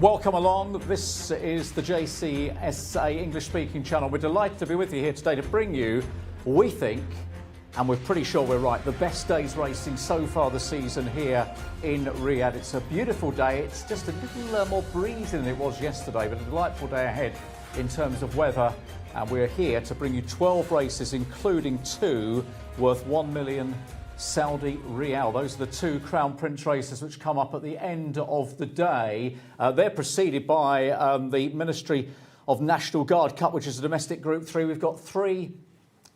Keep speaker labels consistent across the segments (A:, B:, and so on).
A: Welcome along. This is the Jcsa English-speaking channel. We're delighted to be with you here today to bring you, we think, and we're pretty sure we're right, the best day's racing so far this season here in Riyadh. It's a beautiful day. It's just a little more breezy than it was yesterday, but a delightful day ahead in terms of weather. And we're here to bring you 12 races, including 2 worth 1 million Saudi Riyal. Those are the 2 Crown Prince races which come up at the end of the day. They're preceded by the Ministry of National Guard Cup, which is a domestic Group 3. We've got 3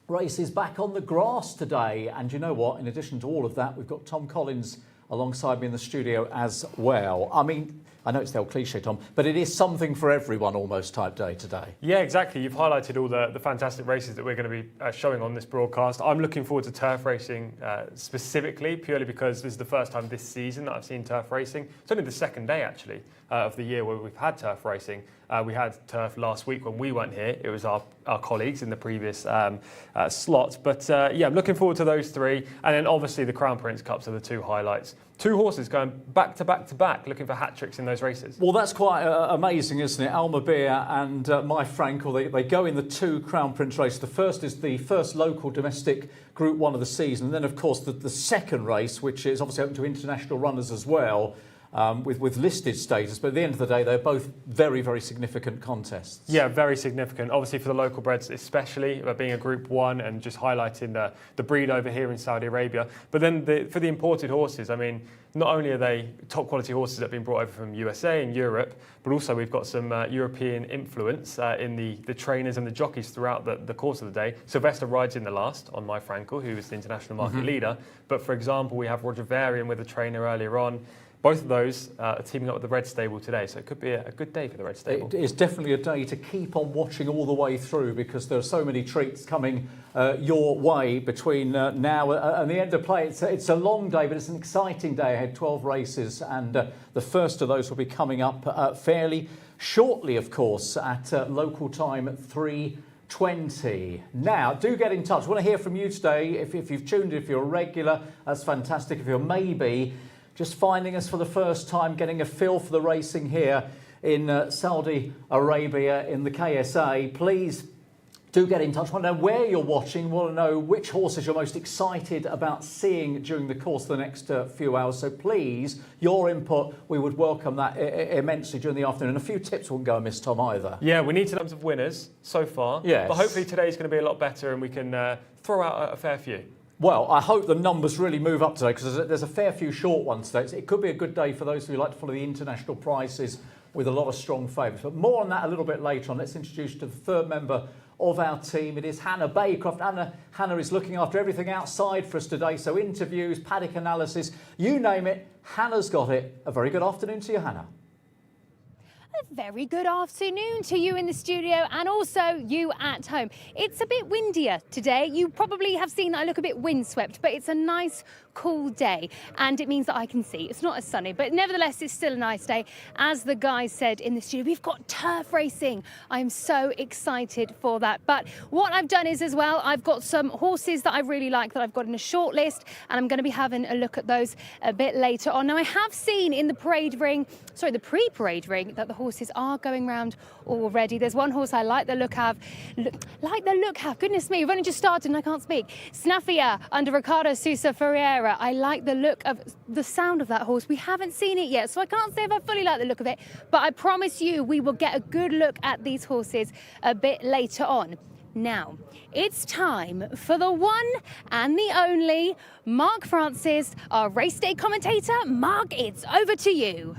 A: races back on the grass today. And you know what? In addition to all of that, we've got Tom Collins alongside me in the studio as well. I mean, I know it's the old cliche, Tom, but it is something for everyone almost type day today. Yeah,
B: exactly. You've highlighted all the fantastic races that we're going to be showing on this broadcast. I'm looking forward to turf racing specifically, purely because this is the first time this season that I've seen turf racing. It's only the second day, actually, of the year where we've had turf racing. We had turf last week when we weren't here. It was our colleagues in the previous slot. But yeah, I'm looking forward to those 3. And then obviously the Crown Prince Cups are the 2 highlights. 2 horses going back to back to back, looking for hat-tricks in those races. Well,
A: that's quite amazing, isn't it? Almabeer and My Frankel, they go in the 2 Crown Prince races. The first is the first local domestic Group 1 of the season. And then, of course, the second race, which is obviously open to international runners as well, with listed status, but at the end of the day, they're both very, very significant contests.
B: Yeah, very significant. Obviously for the local breds, especially being a Group 1 and just highlighting the breed over here in Saudi Arabia. But then for the imported horses, I mean, not only are they top quality horses that have been brought over from USA and Europe, but also we've got some European influence in the trainers and the jockeys throughout the course of the day. Sylvester rides in the last on My Frankel, who is the international market leader. But for example, we have Roger Varian with a trainer earlier on. Both of those are teaming up with the Red Stable today, so it could be a good day for the Red Stable.
A: It is definitely a day to keep on watching all the way through, because there are so many treats coming your way between now and the end of play. It's a long day, but it's an exciting day ahead. 12 races, and the first of those will be coming up fairly shortly, of course, at local time at 3:20. Now, do get in touch. I want to hear from you today. If you've tuned in, if you're a regular, that's fantastic. If you're maybe just finding us for the first time, getting a feel for the racing here in Saudi Arabia in the KSA, please do get in touch. I want to know where you're watching. I want to know which horses you're most excited about seeing during the course of the next few hours. So please, your input, we would welcome that immensely during the afternoon. And a few tips wouldn't go amiss, Tom, either.
B: Yeah, we need terms of winners so far.
A: Yes.
B: But hopefully today's going to be a lot better and we can throw out a fair few.
A: Well, I hope the numbers really move up today, because there's a fair few short ones today. So it could be a good day for those who like to follow the international prizes with a lot of strong favourites. But more on that a little bit later on. Let's introduce you to the third member of our team. It is Hannah Baycroft. Hannah is looking after everything outside for us today. So interviews, paddock analysis, you name it, Hannah's got it. A very good afternoon to you, Hannah.
C: A very good afternoon to you in the studio and also you at home. It's a bit windier today. You probably have seen that I look a bit windswept, but it's a nice cool day and it means that I can see. It's not as sunny, but nevertheless it's still a nice day. As the guys said in the studio, we've got turf racing. I'm so excited for that. But what I've done is as well, I've got some horses that I really like that I've got in a short list, and I'm going to be having a look at those a bit later on. Now I have seen in the pre-parade ring that the horses are going round already. There's one horse I like the look of. Goodness me, we've only just started and I can't speak. Snaffia under Ricardo Sousa Ferreira. I like the look of the sound of that horse. We haven't seen it yet, so I can't say if I fully like the look of it, but I promise you we will get a good look at these horses a bit later on. Now, it's time for the one and the only Mark Francis, our race day commentator. Mark, it's over to you.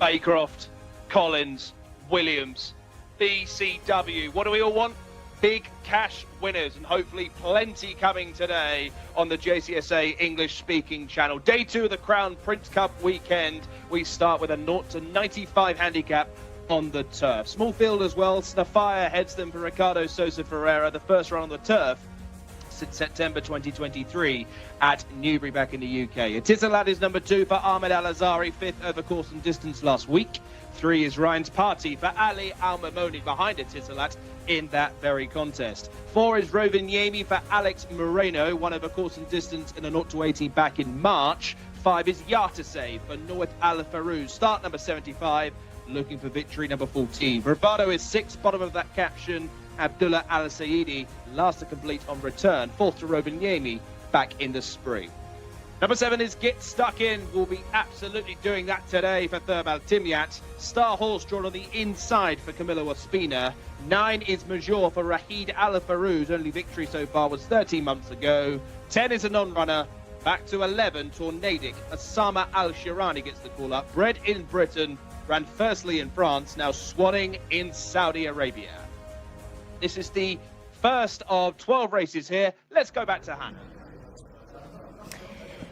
D: Baycroft, Collins, Williams, BCW. What do we all want? Big cash winners, and hopefully plenty coming today on the Jcsa English-speaking channel. Day 2 of the Crown Prince Cup weekend. We start with a 0-95 handicap on the turf. Small field as well. Snaffia heads them for Ricardo Sousa Ferreira. The first run on the turf since September 2023 at Newbury back in the UK. Atisalat is number 2 for Ahmed Al-Azari, 5th over course and distance last week. 3 is Ryan's Party for Ali Al-Mamoni behind Atisalat in that very contest. 4 is Rovin Yemi for Alex Moreno, 1 over course and distance in a 0-80 back in March. 5 is Jcsa for North Al Farouz. Start number 75, looking for victory number 14. Bravado is 6th, bottom of that caption. Abdullah Al Saidi, last to complete on return. 4th to Rovaniemi, back in the spring. Number 7 is Get Stuck In. We'll be absolutely doing that today for Thurbal Timyat. Star Horse drawn on the inside for Camilo Ospina. 9 is Major for Rahid Al Farouz. Only victory so far was 13 months ago. 10 is a non-runner. Back to 11, Tornadic. Osama Al Shirani gets the call up. Bred in Britain, ran firstly in France, now swanning in Saudi Arabia. This is the first of 12 races here. Let's go back to Hannah.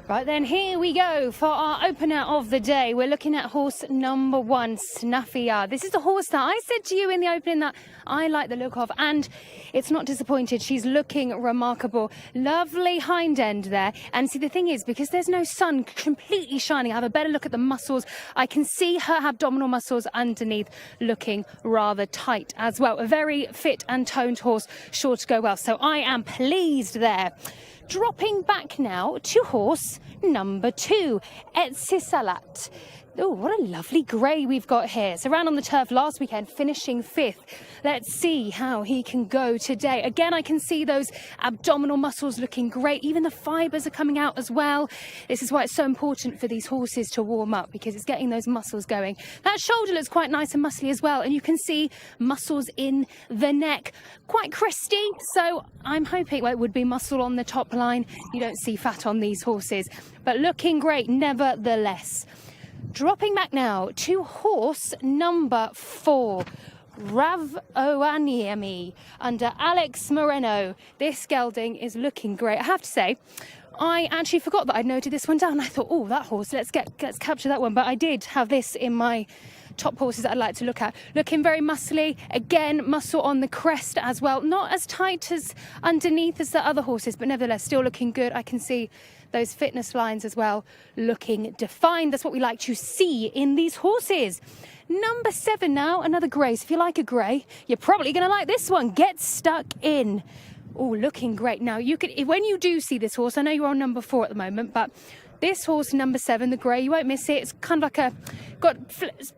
C: Right then, here we go for our opener of the day. We're looking at horse number 1, Snaffia. This is the horse that I said to you in the opening that I like the look of, and it's not disappointed. She's looking remarkable. Lovely hind end there. And see, the thing is, because there's no sun completely shining, I have a better look at the muscles. I can see her abdominal muscles underneath looking rather tight as well. A very fit and toned horse, sure to go well. So I am pleased there. Dropping back now to horse number 2, Jcsa. Oh, what a lovely grey we've got here. So ran on the turf last weekend, finishing 5th. Let's see how he can go today. Again, I can see those abdominal muscles looking great. Even the fibres are coming out as well. This is why it's so important for these horses to warm up, because it's getting those muscles going. That shoulder looks quite nice and muscly as well. And you can see muscles in the neck. Quite cresty. So I'm hoping, well, it would be muscle on the top line. You don't see fat on these horses. But looking great nevertheless. Dropping back now to horse number 4, Rovaniemi, under Alex Moreno. This gelding is looking great. I have to say, I actually forgot that I'd noted this one down. I thought, oh, that horse, let's capture that one. But I did have this in my top horses that I'd like to look at. Looking very muscly. Again, muscle on the crest as well. Not as tight as underneath as the other horses, but nevertheless, still looking good. I can see those fitness lines as well, looking defined. That's what we like to see in these horses. Number 7 now, another grey. So if you like a grey, you're probably going to like this one. Get Stuck In. Oh, looking great. Now, you could, when you do see this horse, I know you're on number 4 at the moment, but this horse, number 7, the grey, you won't miss it. It's kind of like got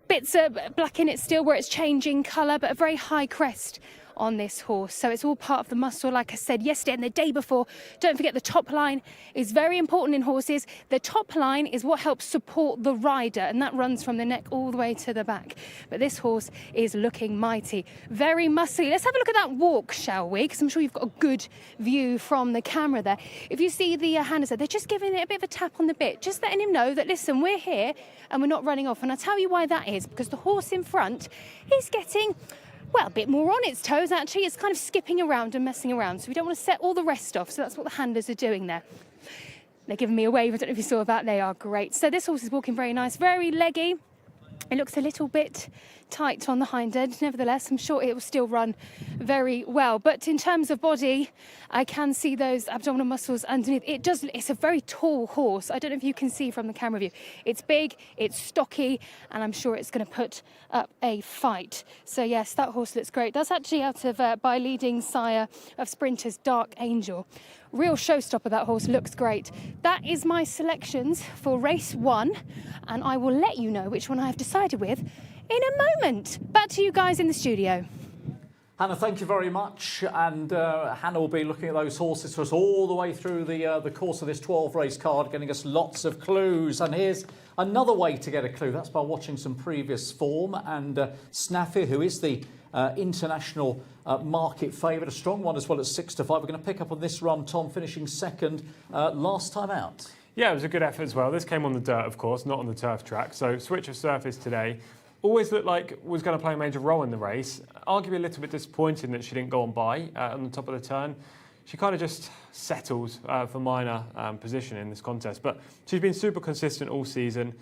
C: bits of black in it still where it's changing colour, but a very high crest on this horse. So it's all part of the muscle, like I said yesterday and the day before. Don't forget, the top line is very important in horses. The top line is what helps support the rider, and that runs from the neck all the way to the back. But this horse is looking mighty, very muscly. Let's have a look at that walk, shall we? Because I'm sure you've got a good view from the camera there. If you see the handlers there, they're just giving it a bit of a tap on the bit, just letting him know that, listen, we're here and we're not running off. And I'll tell you why that is, because the horse in front is getting, well, a bit more on its toes, actually. It's kind of skipping around and messing around. So we don't want to set all the rest off. So that's what the handlers are doing there. They're giving me a wave. I don't know if you saw that. They are great. So this horse is walking very nice, very leggy. It looks a little bit tight on the hind end. Nevertheless, I'm sure it will still run very well. But in terms of body, I can see those abdominal muscles underneath. It's a very tall horse. I don't know if you can see from the camera view. It's big, it's stocky, and I'm sure it's going to put up a fight. So yes, that horse looks great. That's actually out of by leading sire of sprinters, Dark Angel. Real showstopper, that horse, looks great. That is my selections for race 1, and I will let you know which one I have decided with in a moment. Back to you guys in the studio.
A: Hannah, thank you very much. And Hannah will be looking at those horses for us all the way through the course of this 12-race card, getting us lots of clues. And here's another way to get a clue. That's by watching some previous form. And Snaffia, who is the international market favourite, a strong one as well at 6-5. We're going to pick up on this run, Tom, finishing second last time out.
B: Yeah, it was a good effort as well. This came on the dirt, of course, not on the turf track. So switch of surface today. Always looked like was going to play a major role in the race. Arguably a little bit disappointing that she didn't go on by on the top of the turn. She kind of just settles for minor position in this contest. But she's been super consistent all season.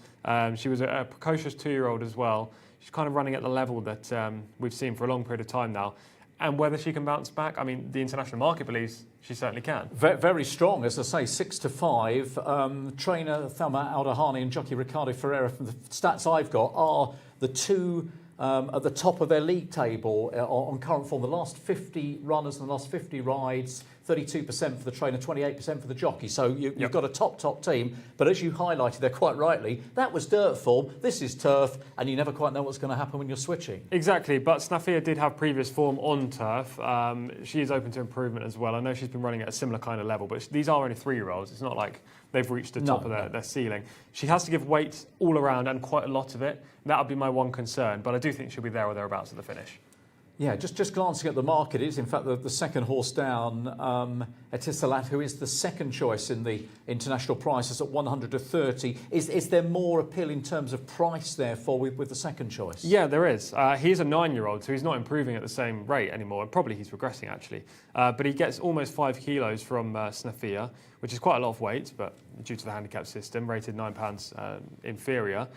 B: She was a precocious 2-year-old as well. She's kind of running at the level that we've seen for a long period of time now. And whether she can bounce back, I mean, the international market believes she certainly can.
A: Very strong, as I say, 6-5. Trainer Thelma Aldahani and jockey Ricardo Ferreira, from the stats I've got, are the two at the top of their league table on current form. The last 50 runners and the last 50 rides, 32% for the trainer, 28% for the jockey. So you've got a top team. But as you highlighted there quite rightly, that was dirt form. This is turf, and you never quite know what's going to happen when you're switching.
B: Exactly, but Snafia did have previous form on turf. She is open to improvement as well. I know she's been running at a similar kind of level, but these are only 3-year-olds. It's not like they've reached the top of their ceiling. She has to give weight all around and quite a lot of it. That would be my one concern, but I do think she'll be there or thereabouts at the finish.
A: Yeah, just glancing at the market, it is in fact the second horse down, Etisalat, who is the second choice in the international prices at 100 to 30. Is there more appeal in terms of price, therefore, with the second choice?
B: Yeah, there is. He's a 9-year-old, so he's not improving at the same rate anymore, and probably he's regressing, actually. But he gets almost 5 kilos from Snafia, which is quite a lot of weight, but due to the handicap system, rated £9 inferior.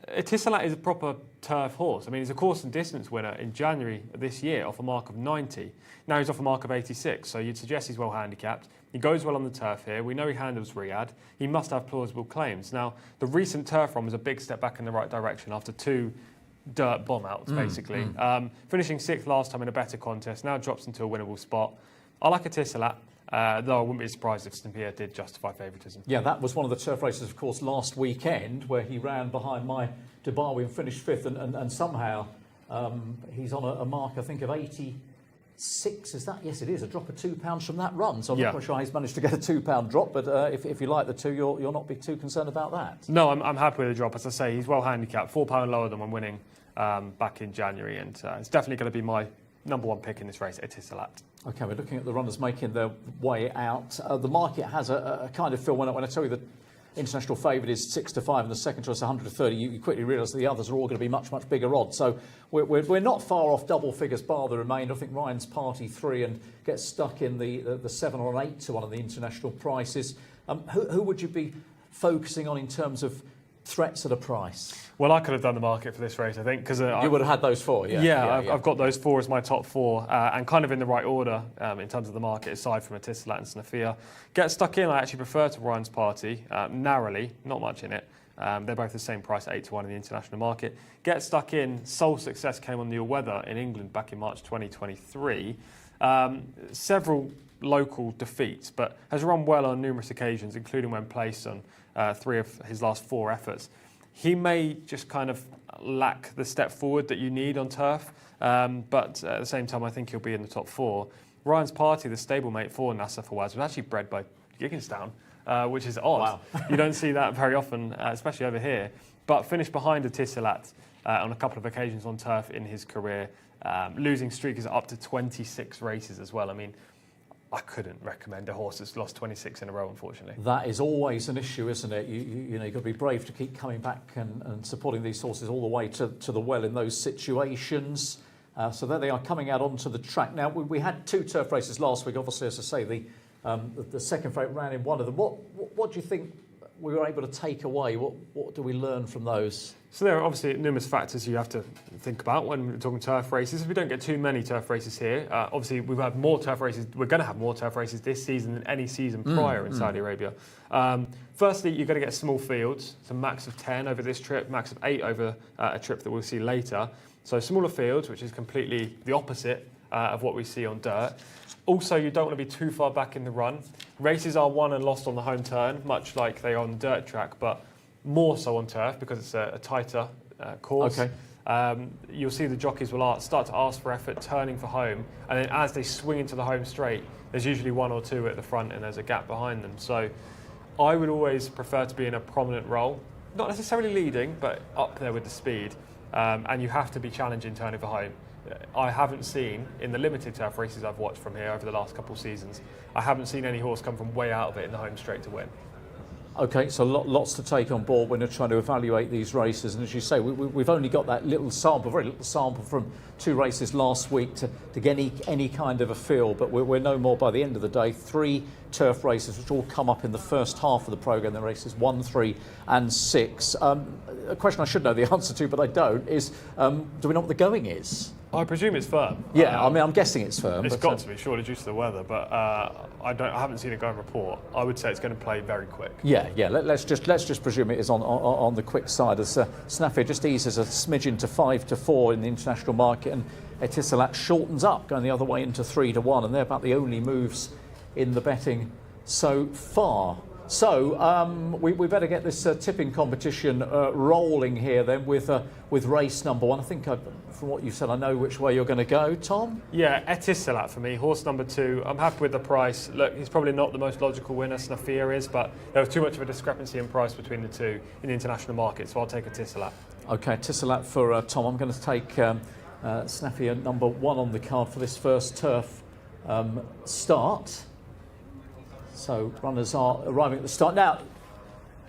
B: Etisalat is a proper turf horse. I mean, he's a course and distance winner in January this year off a mark of 90. Now he's off a mark of 86, so you'd suggest he's well handicapped. He goes well on the turf here. We know he handles Riyadh. He must have plausible claims. Now, the recent turf run was a big step back in the right direction after 2 dirt bomb-outs, basically. Finishing 6th last time in a better contest, now drops into a winnable spot. I like Etisalat. Though I wouldn't be surprised if Snafia did justify favouritism. Yeah,
A: that was one of the turf races, of course, last weekend, where he ran behind my Dubawi and finished 5th, and somehow he's on a mark, I think, of 86. Is that? Yes, it is. A drop of £2 from that run. So I'm not quite sure he's managed to get a £2 drop, but if you like the two, you'll not be too concerned about that.
B: No, I'm happy with the drop. As I say, he's well handicapped, £4 lower than when winning back in January, and it's definitely going to be my number 1 pick in this race, Etisalat.
A: OK, we're looking at the runners making their way out. The market has a kind of feel when I tell you the international favourite is 6 to 5 and the second choice 100 to 30. You quickly realise that the others are all going to be much bigger odds. So we're not far off double figures bar the remainder. I think Ryan's Party 3 and gets stuck in the 7 or an 8 to 1 of the international prices. Who would you be focusing on in terms of threats at a price?
B: Well, I could have done the market for this race, I think, because
A: you would have had those 4.
B: I've got those 4 as my top 4, and kind of in the right order in terms of the market, aside from Etisalat and Snafia. Get stuck in, I actually prefer to Ryan's Party, narrowly, not much in it. They're both the same price, 8 to 1 in the international market. Get stuck in, sole success came on the all-weather in England back in March 2023. Several local defeats, but has run well on numerous occasions, including when placed on 3 of his last 4 efforts. He may just kind of lack the step forward that you need on turf, but at the same time, I think he'll be in the top 4. Ryan's Party, the stablemate for Nasser Fawaz, was actually bred by Gigginstown, which is odd.
A: Wow.
B: You don't see that very often, especially over here. But finished behind Etisalat on a couple of occasions on turf in his career. Losing streak is up to 26 races as well. I mean, I couldn't recommend a horse that's lost 26 in a row, unfortunately.
A: That is always an issue, isn't it? You know, you've got to be brave to keep coming back and supporting these horses all the way to the well in those situations. So there they are coming out onto the track. Now, we had 2 turf races last week. Obviously, as I say, the second favourite ran in one of them. What do you think we were able to take away? What do we learn from those?
B: So there are obviously numerous factors you have to think about when we're talking turf races. We don't get too many turf races here. Obviously, we've had more turf races. We're going to have more turf races this season than any season prior in Saudi Arabia. Firstly, you've got to get small fields. So max of 10 over this trip, max of 8 over a trip that we'll see later. So smaller fields, which is completely the opposite of what we see on dirt. Also, you don't want to be too far back in the run. Races are won and lost on the home turn, much like they are on the dirt track, but more so on turf because it's a tighter course.
A: Okay.
B: You'll see the jockeys will start to ask for effort, turning for home, and then as they swing into the home straight, there's usually 1 or 2 at the front and there's a gap behind them. So I would always prefer to be in a prominent role, not necessarily leading, but up there with the speed, and you have to be challenging turning for home. I haven't seen, in the limited turf races I've watched from here over the last couple of seasons, I haven't seen any horse come from way out of it in the home straight to win.
A: OK, so lots to take on board when you're trying to evaluate these races. And as you say, we've only got that little sample, very little sample from 2 races last week to get any kind of a feel. But we're no more by the end of the day. 3 turf races, which all come up in the first half of the programme, the races 1, 3 and 6. A question I should know the answer to, but I don't, is do we know what the going is?
B: I presume it's firm.
A: Yeah, I mean, I'm guessing it's firm.
B: It's got to be, surely, due to the weather. But I haven't seen it go in report. I would say it's going to play very quick.
A: Yeah. Let's just presume it is on the quick side. As Snafia just eases a smidgen to 5-4 in the international market, and Etisalat shortens up, going the other way into 3-1, and they're about the only moves in the betting so far. So we better get this tipping competition rolling here then with race number 1. I think from what you said, I know which way you're going to go, Tom.
B: Yeah, Etisalat for me, horse number 2. I'm happy with the price. Look, he's probably not the most logical winner, Snafia is, but there was too much of a discrepancy in price between the two in the international market, so I'll take Etisalat. Okay,
A: Etisalat for Tom. I'm going to take Snafia number 1 on the card for this first turf start. So runners are arriving at the start. Now,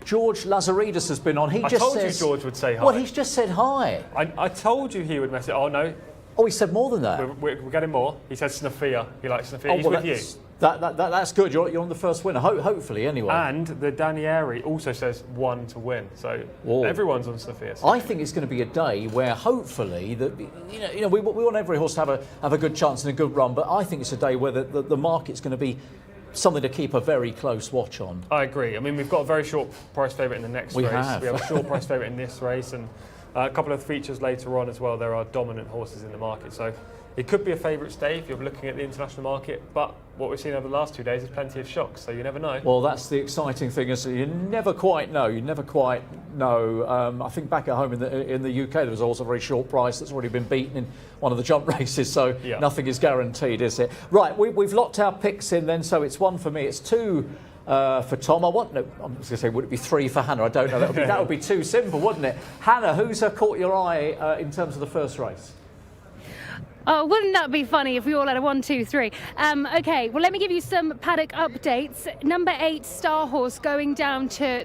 A: George Lazaridis has been on.
B: I told you George would say hi.
A: Well, he's just said hi.
B: I told you he would mess it. Oh, no.
A: Oh, he said more than that.
B: We're getting more. He said Snafia. He likes Snafia. He's with you.
A: That's good. You're on the first winner, hopefully, anyway.
B: And the Danieri also says 1 to win. So everyone's on Snafia.
A: I think it's going to be a day where hopefully we want every horse to have a good chance and a good run, but I think it's a day where the market's going to be something to keep a very close watch on.
B: I agree. I mean, we've got a very short price favourite in the next race. We have a short price favourite in this race, and a couple of features later on as well. There are dominant horses in the market, so it could be a favourite stay if you're looking at the international market, but what we've seen over the last 2 days is plenty of shocks, so you never know. Well,
A: that's the exciting thing, is you never quite know. I think back at home in the UK, there was also a very short price that's already been beaten in one of the jump races, so nothing is guaranteed, is it? Right, we've locked our picks in then, so it's 1 for me, it's 2 for Tom. I'm just going to say, would it be 3 for Hannah? I don't know. That would be too simple, wouldn't it? Hannah, who's caught your eye in terms of the first race?
C: Oh, wouldn't that be funny if we all had a 1, 2, 3? Okay, well, let me give you some paddock updates. Number 8, Star Horse, going down to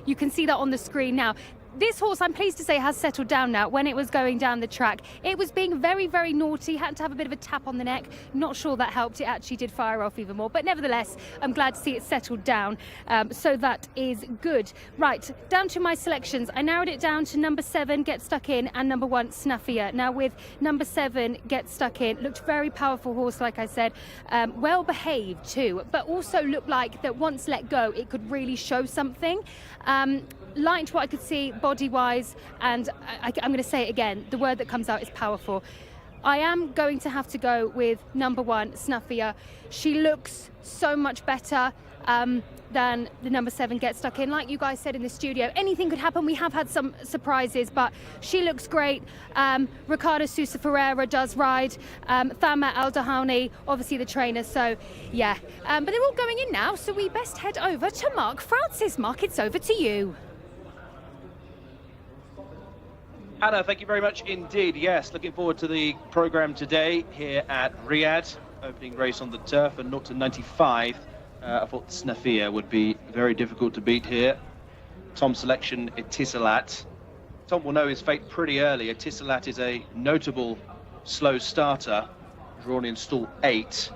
C: you can see that on the screen now. This horse, I'm pleased to say, has settled down now. When it was going down the track, it was being very, very naughty, had to have a bit of a tap on the neck. Not sure that helped. It actually did fire off even more. But nevertheless, I'm glad to see it settled down. So that is good. Right, down to my selections. I narrowed it down to number 7, Get Stuck In, and number 1, Snafia. Now, with number 7, Get Stuck In, looked very powerful horse, like I said. Well behaved too, but also looked like that once let go, it could really show something. Liked what I could see body-wise, and I'm going to say it again, the word that comes out is powerful. I am going to have to go with number 1, Snafia. She looks so much better than the number 7, Get Stuck In. Like you guys said in the studio, anything could happen. We have had some surprises, but she looks great. Ricardo Sousa Ferreira does ride. Thama Al Dahani, obviously the trainer. So, yeah. But they're all going in now, so we best head over to Mark Francis. Mark, it's over to you.
D: Hannah, thank you very much indeed. Yes, looking forward to the programme today here at Riyadh. Opening race on the turf, and 0 to 95. I thought Snafia would be very difficult to beat here. Tom's selection, Etisalat. Tom will know his fate pretty early. Etisalat is a notable slow starter, drawn in stall 8.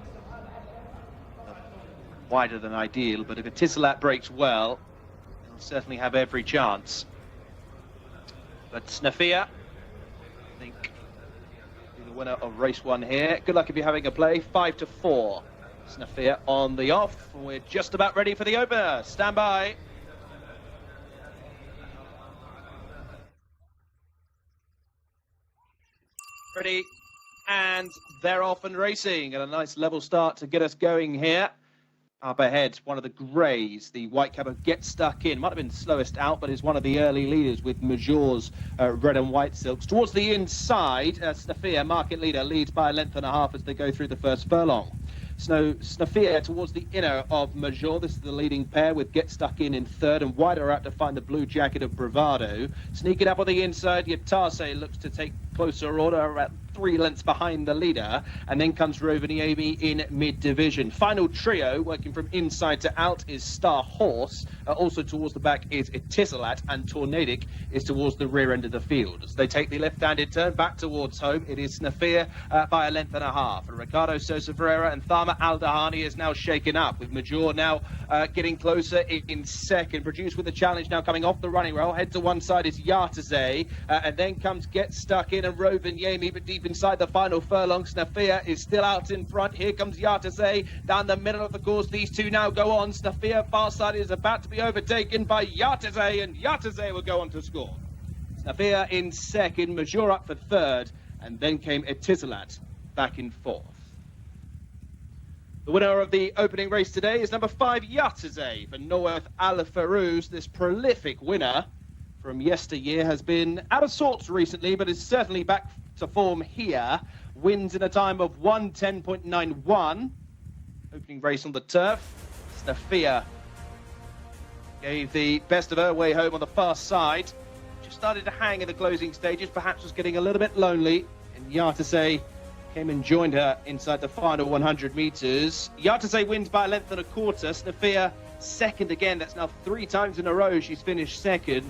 D: Wider than ideal, but if Etisalat breaks well, he'll certainly have every chance. But Snafia, I think, is the winner of race 1 here. Good luck if you're having a play. 5-4. Snafia on the off. We're just about ready for the opener. Stand by. Ready, and they're off and racing, and a nice level start to get us going here. Up ahead, one of the greys, the white cap of Get Stuck In. Might have been slowest out, but is one of the early leaders with Major's red and white silks. Towards the inside, Snafia, market leader, leads by a length and a half as they go through the first furlong. Snafia towards the inner of Major. This is the leading pair with Get Stuck In third, and wider out to find the blue jacket of Bravado. Sneaking up on the inside, Jcsa looks to take closer order, about 3 lengths behind the leader, and then comes Rovaniemi in mid-division. Final trio, working from inside to out, is Star Horse. Also towards the back is Etisalat, and Tornadic is towards the rear end of the field. As they take the left-handed turn back towards home, it is Snafia by a length and a half. And Ricardo Sousa Ferreira and Thama Al Dahani is now shaken up, with Major now getting closer in second. Produced with the challenge now coming off the running rail. Head to one side is Jcsa, and then comes Get Stuck In and Rovaniemi, but deep inside the final furlong. Snafia is still out in front. Here comes Jcsa down the middle of the course. These two now go on. Snafia far side is about to be overtaken by Jcsa, and Jcsa will go on to score. Snafia in second, Major up for third, and then came Etisalat back in fourth. The winner of the opening race today is number 5, Jcsa, for Norworth Al Farouz. This prolific winner from yesteryear has been out of sorts recently, but is certainly back to form here. Wins in a time of 1:10.91. Opening race on the turf. Snafia gave the best of her way home on the far side. Just started to hang in the closing stages, perhaps was getting a little bit lonely, and Jcsa came and joined her inside the final 100 metres. Jcsa wins by a length and a quarter. Snafia second again. That's now 3 times in a row she's finished second.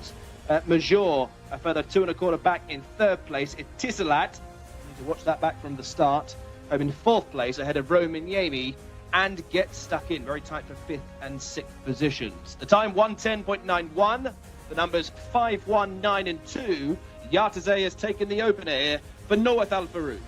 D: Major a further 2 1/4 back in third place. Etisalat, need to watch that back from the start, home in fourth place ahead of Roman Yemi, and gets stuck in very tight for 5th and 6th positions. The time 1:10.91. The numbers 5, 1, 9 and 2. Jcsa has taken the opener here for Norworth Al Farouz.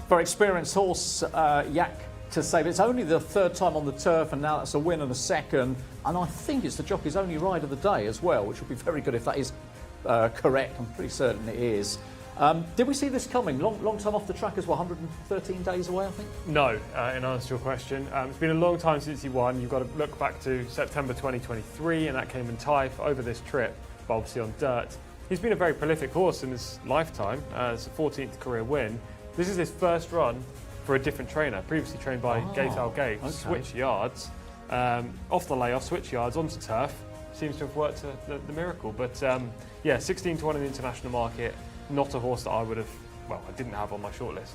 A: Very experienced horse, Jcsa. It's only the 3rd time on the turf, and now that's a win and a second. And I think it's the jockey's only ride of the day as well, which would be very good if that is correct. I'm pretty certain it is. Did we see this coming? Long time off the track as well, 113 days away, I think?
B: No, in answer to your question. It's been a long time since he won. You've got to look back to September 2023, and that came in Taif over this trip, but obviously on dirt. He's been a very prolific horse in his lifetime. It's a 14th career win. This is his first run for a different trainer, previously trained by Gate Al Gate.
A: Okay.
B: Switch yards, off the layoff, switch yards onto turf. Seems to have worked the miracle. But yeah, 16 to 1 in the international market. Not a horse that I would have, well, I didn't have on my shortlist.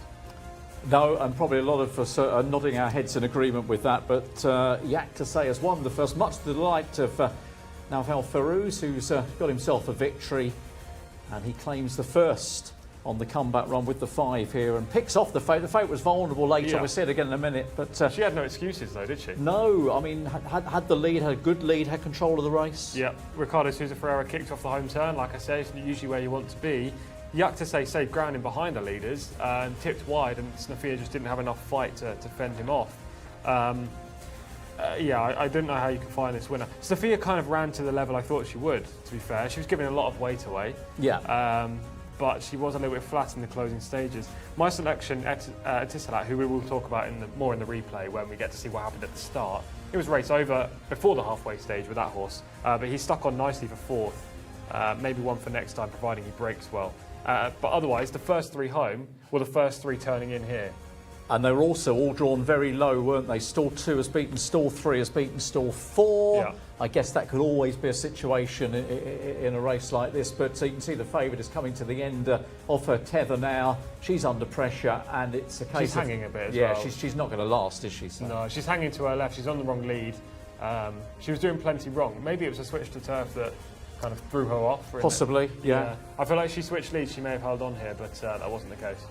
A: No, and probably a lot of us are nodding our heads in agreement with that. But Jcsa has won the first, much to the delight of Nawaf Al Farouz, who's got himself a victory. And he claims the first on the comeback run with the 5 here and picks off the favourite. The favourite was vulnerable later, we'll see it again in a minute. But
B: she had no excuses though, did she?
A: No, I mean, had the lead, had a good lead, had control of the race.
B: Yeah, Ricardo Sousa Ferreira kicked off the home turn. Like I say, it's usually where you want to be. Jcsa saved ground in behind the leaders and tipped wide, and Snafia just didn't have enough fight to fend him off. Yeah, I didn't know how you could find this winner. Snafia kind of ran to the level I thought she would, to be fair. She was giving a lot of weight away.
A: Yeah.
B: But she was a little bit flat in the closing stages. My selection, Jcsa, who we will talk about more in the replay when we get to see what happened at the start. It was race over before the halfway stage with that horse, but he stuck on nicely for 4th. Maybe one for next time, providing he breaks well. But otherwise, the first 3 home were the first 3 turning in here.
A: And they were also all drawn very low, weren't they? Stall 2 has beaten Stall 3, has beaten Stall 4.
B: Yeah.
A: I guess that could always be a situation in a race like this. But you can see the favourite is coming to the end of her tether now. She's under pressure, and it's a case
B: she's hanging a bit as
A: well.
B: Yeah,
A: she's not going to last, is she? So?
B: No, she's hanging to her left. She's on the wrong lead. She was doing plenty wrong. Maybe it was a switch to turf that kind of threw her off.
A: Possibly, yeah.
B: I feel like she switched leads. She may have held on here, but that wasn't the case.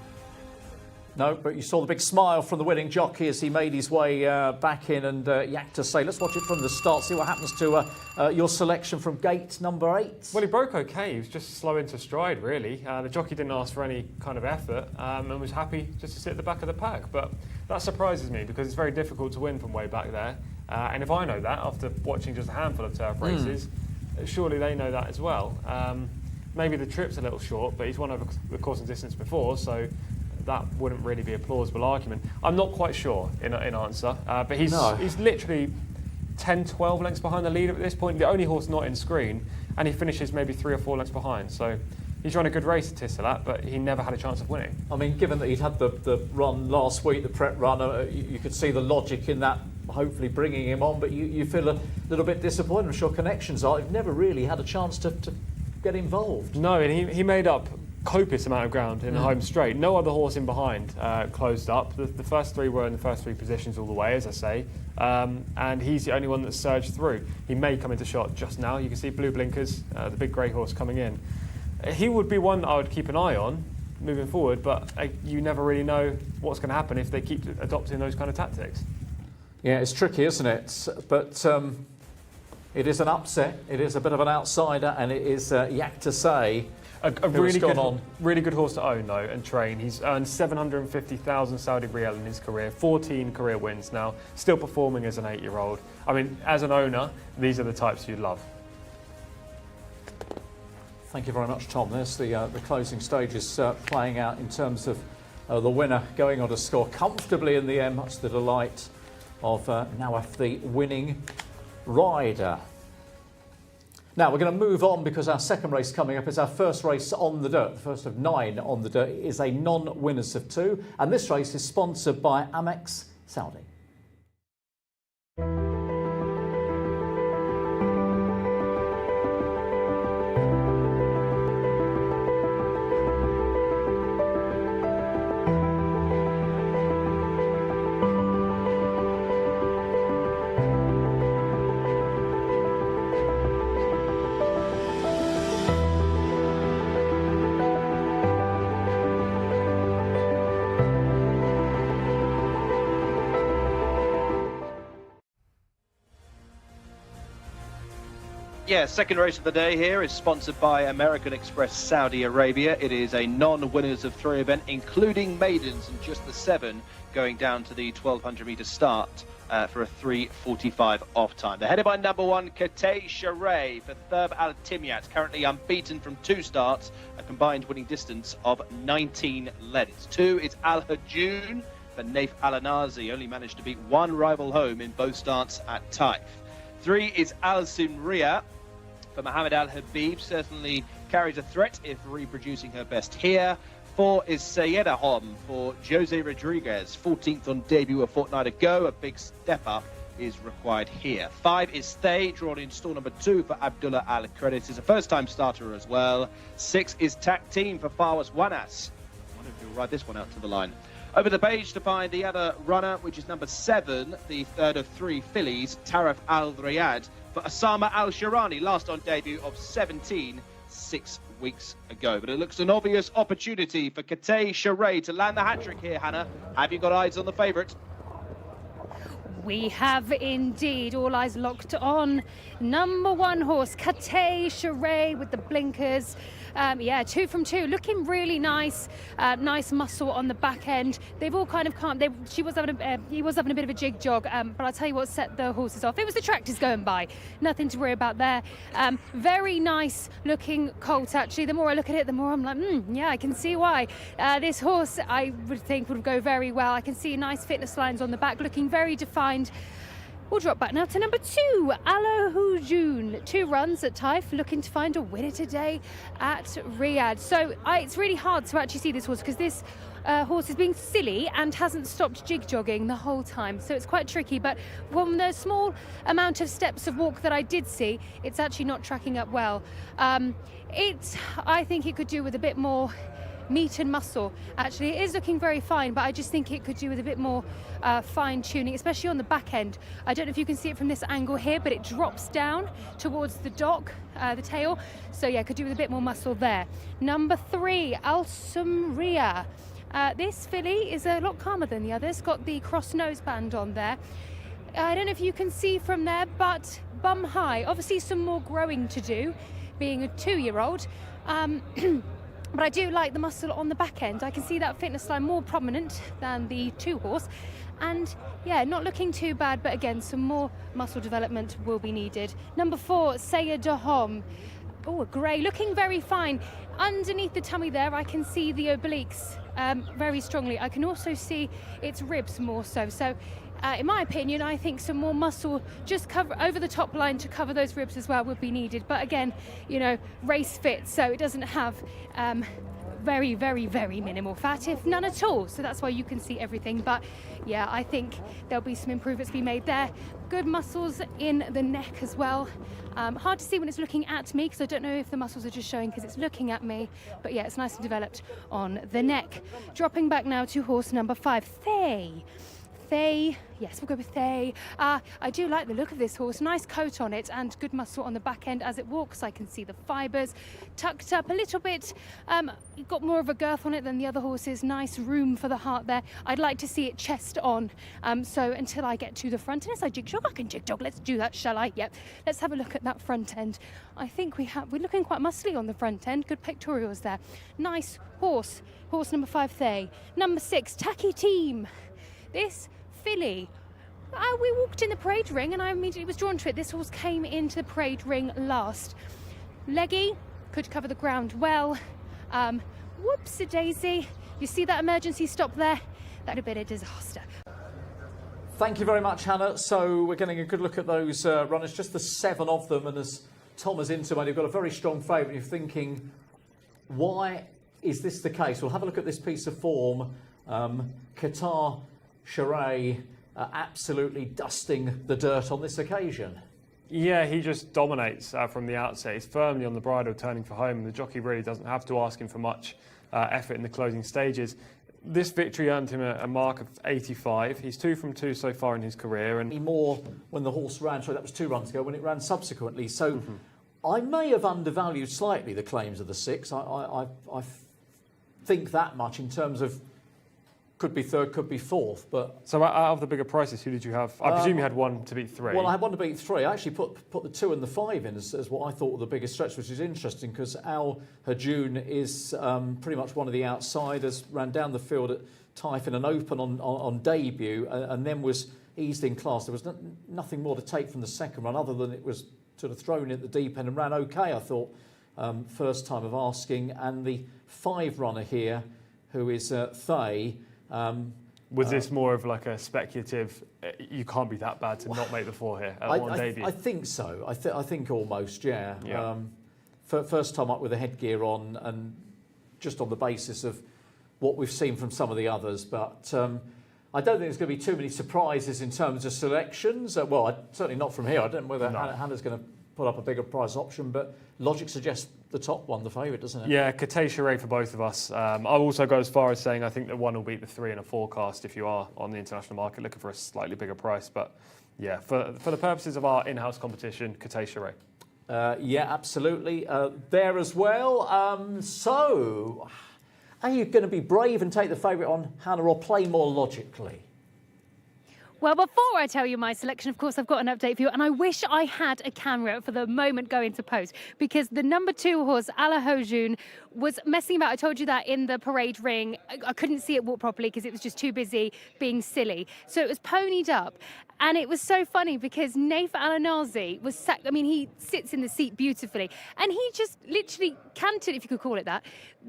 A: No, but you saw the big smile from the winning jockey as he made his way back in, and Jcsa, let's watch it from the start, see what happens to your selection from gate number 8.
B: Well, he broke okay. He was just slow into stride, really. The jockey didn't ask for any kind of effort and was happy just to sit at the back of the pack. But that surprises me because it's very difficult to win from way back there. And if I know that after watching just a handful of turf races, surely they know that as well. Maybe the trip's a little short, but he's won over the course and distance before, so that wouldn't really be a plausible argument. I'm not quite sure in answer, but he's literally 10, 12 lengths behind the leader at this point, the only horse not in screen, and he finishes maybe 3 or 4 lengths behind. So he's run a good race at Jcsa, but he never had a chance of winning.
A: I mean, given that he'd had the run last week, the prep run, you could see the logic in that, hopefully bringing him on, but you feel a little bit disappointed. I'm sure connections are. He've never really had a chance to get involved.
B: No, and he made up copious amount of ground in the home straight. No other horse in behind closed up. The first 3 were in the first 3 positions all the way, as I say, and he's the only one that surged through. He may come into shot just now. You can see blue blinkers, the big grey horse coming in. He would be one that I would keep an eye on moving forward, but you never really know what's going to happen if they keep adopting those kind of tactics.
A: Yeah, it's tricky, isn't it? But it is an upset. It is a bit of an outsider, and it is Jcsa.
B: A really good horse to own, though, and train. He's earned 750,000 Saudi Riyal in his career, 14 career wins now, still performing as an 8-year-old. I mean, as an owner, these are the types you love.
A: Thank you very much, Tom. There's the closing stages playing out in terms of the winner going on to score comfortably in the end, much to the delight of Nawaf, the winning rider. Now we're going to move on because our second race coming up is our first race on the dirt. The first of 9 on the dirt. It is a non-winners of 2, and this race is sponsored by Amex Saudi.
D: Yeah, second race of the day here is sponsored by American Express Saudi Arabia. It is a non-winners of 3 event, including maidens, and just the 7 going down to the 1200-metre start for a 3:45 off time. They're headed by number 1, Jcsa for Thurb Al Timyat, currently unbeaten from 2 starts, a combined winning distance of 19 lengths. 2 is Al Hajun for Naif Al Anazi, only managed to beat 1 rival home in both starts at Taif. 3 is Al Sunriya for Mohammed Al Habib, certainly carries a threat if reproducing her best here. 4 is Sayeda Hom for Jose Rodriguez, 14th on debut a fortnight ago. A big step up is required here. 5 is Stay, drawn in stall number 2 for Abdullah Al Credit. Is a first-time starter as well. 6 is Tac Team for Farwas Wanas. I wonder if he'll ride this one out to the line. Over the page to find the other runner, which is number 7, the third of 3 fillies, Taraf Al Riyadh for Osama Al Shirani, last on debut of 17, 6 weeks ago. But it looks an obvious opportunity for Jcsa to land the hat-trick here, Hannah. Have you got eyes on the favourite?
C: We have indeed, all eyes locked on number 1 horse, Jcsa, with the blinkers. Yeah, 2 from 2, looking really nice. Nice muscle on the back end. They've all kind of calmed. He was having a bit of a jig jog, but I'll tell you what set the horses off. It was the tractors going by. Nothing to worry about there. Very nice looking colt, actually. The more I look at it, the more I'm like, yeah, I can see why. This horse, I would think, would go very well. I can see nice fitness lines on the back, looking very defined. We'll drop back now to number 2, Alahujun. 2 runs at Taif, looking to find a winner today at Riyadh. So it's really hard to actually see this horse because this horse is being silly and hasn't stopped jig jogging the whole time. So it's quite tricky, but from the small amount of steps of walk that I did see, it's actually not tracking up well. I think it could do with a bit more meat and muscle. Actually, it is looking very fine, but I just think it could do with a bit more fine tuning, especially on the back end. I don't know if you can see it from this angle here, but it drops down towards the dock, the tail. So yeah, could do with a bit more muscle there. Number 3, Al Sumria. This filly is a lot calmer than the others. Got the cross nose band on there. I don't know if you can see from there, but bum high. Obviously some more growing to do, being a 2-year-old. But I do like the muscle on the back end. I can see that fitness line more prominent than the 2 horse. And yeah, not looking too bad, but again, some more muscle development will be needed. Number 4, Sayed Dahom. Oh, a grey, looking very fine. Underneath the tummy there, I can see the obliques very strongly. I can also see its ribs more so. So in my opinion, I think some more muscle just cover over the top line to cover those ribs as well would be needed. But again, you know, race fit, so it doesn't have very, very, very minimal fat, if none at all. So that's why you can see everything. But yeah, I think there'll be some improvements to be made there. Good muscles in the neck as well. Hard to see when it's looking at me because I don't know if the muscles are just showing because it's looking at me. But yeah, it's nice and developed on the neck. Dropping back now to horse number 5, Thay. Yes, we'll go with Thay. I do like the look of this horse. Nice coat on it and good muscle on the back end as it walks. I can see the fibres tucked up a little bit. Got more of a girth on it than the other horses. Nice room for the heart there. I'd like to see it chest on. So until I get to the front, and as I jig jog, I can jig jog. Let's do that, shall I? Yep. Let's have a look at that front end. I think we're looking quite muscly on the front end. Good pectorials there. Nice horse. Horse number 5, Thay. Number 6, Tacky Team. This filly, we walked in the parade ring and I immediately was drawn to it. This horse came into the parade ring last. Leggy, could cover the ground well. Whoops-a-daisy. You see that emergency stop there? That'd have been a disaster.
A: Thank you very much, Hannah. So we're getting a good look at those runners, just the 7 of them. And as Tom has intimated, you've got a very strong favourite. You're thinking, why is this the case? Well, have a look at this piece of form. Jcsa absolutely dusting the dirt on this occasion.
B: Yeah, he just dominates from the outset. He's firmly on the bridle, turning for home. The jockey really doesn't have to ask him for much effort in the closing stages. This victory earned him a mark of 85. He's 2 from 2 so far in his career. And
A: more when the horse ran, sorry, that was 2 runs ago, when it ran subsequently. So I may have undervalued slightly the claims of the 6. I think that much in terms of could be 3rd, could be 4th, but...
B: So out of the bigger prices, who did you have? I presume you had 1 to beat 3.
A: Well, I had 1 to beat 3. I actually put the 2 and the 5 in as what I thought were the biggest stretch, which is interesting because Al Hajun is pretty much one of the outsiders, ran down the field at Taif in an open on debut and then was eased in class. There was nothing more to take from the second run other than it was sort of thrown in at the deep end and ran okay, I thought, first time of asking. And the 5 runner here, who is Thay,
B: was this more of like a speculative, you can't be that bad to not make the 4 here at one debut?
A: I think so. I think almost, yeah. First time up with the headgear on and just on the basis of what we've seen from some of the others. But I don't think there's going to be too many surprises in terms of selections. Certainly not from here. I don't know whether Hannah's going to put up a bigger price option, but logic suggests the top one, the favourite, doesn't it? Yeah,
B: Jcsa for both of us. I'll also go as far as saying I think that 1 will beat the 3 in a forecast if you are on the international market looking for a slightly bigger price. But yeah, for the purposes of our in-house competition, Jcsa.
A: Yeah, absolutely. There as well. So, are you going to be brave and take the favourite on, Hannah, or play more logically?
C: Well, before I tell you my selection, of course, I've got an update for you, and I wish I had a camera for the moment going to post, because the number 2 horse, Al Hojun, was messing about. I told you that in the parade ring. I couldn't see it walk properly because it was just too busy being silly. So it was ponied up. And it was so funny because Naif Al-Anazi was he sits in the seat beautifully. And he just literally cantered, if you could call it that,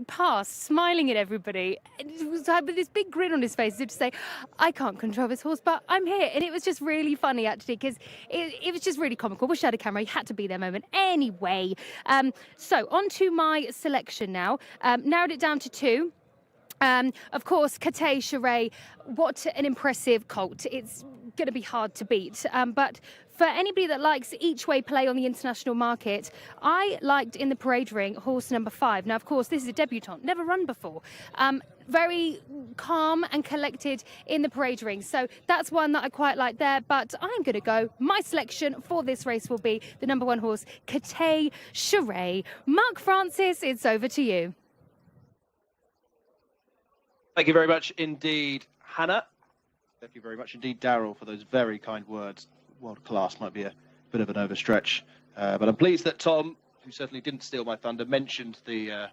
C: past, smiling at everybody. It was with this big grin on his face, as if to say, I can't control this horse, but I'm here. And it was just really funny, actually, because it was just really comical. Wish I had a camera. You had to be there moment. Anyway, so on to my selection now. Narrowed it down to 2. Of course, Jcsa, what an impressive colt. It's going to be hard to beat. But for anybody that likes each way play on the international market, I liked in the parade ring horse number 5. Now, of course, this is a debutant, never run before. Very calm and collected in the parade ring. So that's one that I quite like there. But I'm going to go. My selection for this race will be the number 1 horse, Jcsa. Mark Francis, it's over to you.
D: Thank you very much indeed, Hannah. Thank you very much indeed, Daryl, for those very kind words. World class might be a bit of an overstretch, but I'm pleased that Tom, who certainly didn't steal my thunder, mentioned the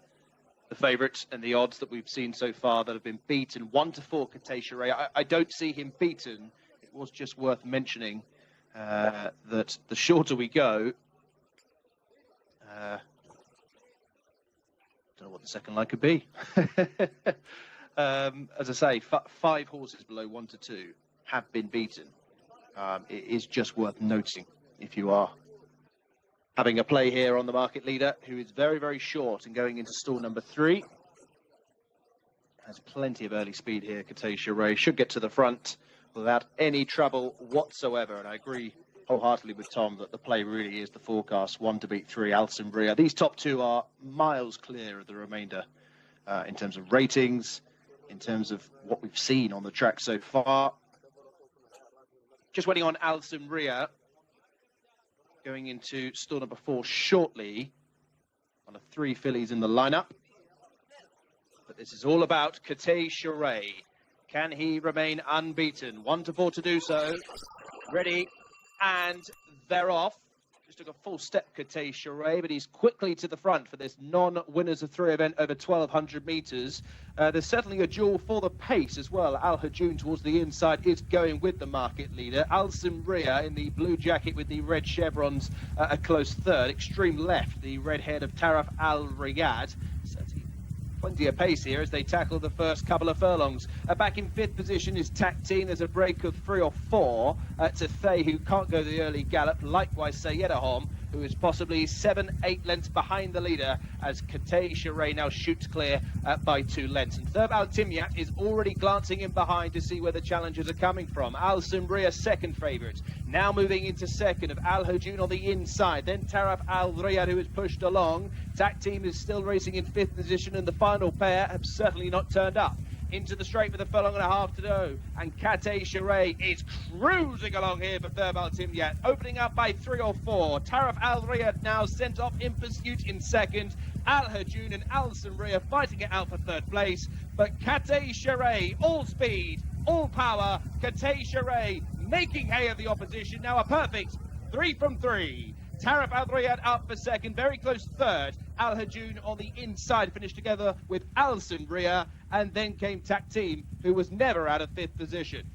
D: favourites and the odds that we've seen so far that have been beaten. 1-4 Jcsa. I don't see him beaten. It was just worth mentioning that the shorter we go, don't know what the second line could be. As I say, 5 horses below 1-2 have been beaten. It is just worth noting if you are having a play here on the market leader, who is very, very short and going into stall number 3. Has plenty of early speed here, Jcsa. Should get to the front without any trouble whatsoever. And I agree wholeheartedly with Tom that the play really is the forecast. 1 to beat 3, Alcembria. These top 2 are miles clear of the remainder in terms of ratings, in terms of what we've seen on the track so far. Just waiting on Alcembria, going into stall number 4 shortly. One of 3 fillies in the lineup. But this is all about Jcsa. Can he remain unbeaten? 1-4 to do so. Ready, and they're off. Just took a full step, Jcsa, but he's quickly to the front for this non-winners of 3 event over 1,200 metres. There's certainly a duel for the pace as well. Al Hajun towards the inside is going with the market leader. Alcembria in the blue jacket with the red chevrons, a close third. Extreme left, the red head of Taraf Al Riyadh. Plenty of pace here as they tackle the first couple of furlongs. Back in 5th position is Tactine. There's a break of 3 or 4 to Thay, who can't go the early gallop. Likewise, Sayedahom, who is possibly 7-8 lengths behind the leader, as Jcsa now shoots clear by 2 lengths. And Thurb Al Timyat is already glancing in behind to see where the challengers are coming from. Alcembria, second favourite. Now moving into second of Al Hajun on the inside. Then Taraf Al Riyadh, who is pushed along. Tac Team is still racing in 5th position, and the final pair have certainly not turned up. Into the straight with a furlong and a half to go, and Jcsa is cruising along here for Thurb Al Timyat, opening up by 3 or 4. Taraf Al Riyadh now sent off in pursuit in second. Al Hajun and Alcembria fighting it out for 3rd place, but Jcsa, all speed, all power. Jcsa making hay of the opposition. Now a perfect 3 from 3. Taraf Al Riyadh up for second, very close third. Al Hajun on the inside finished together with Alcembria, and then came Tac Team, who was never out of 5th position.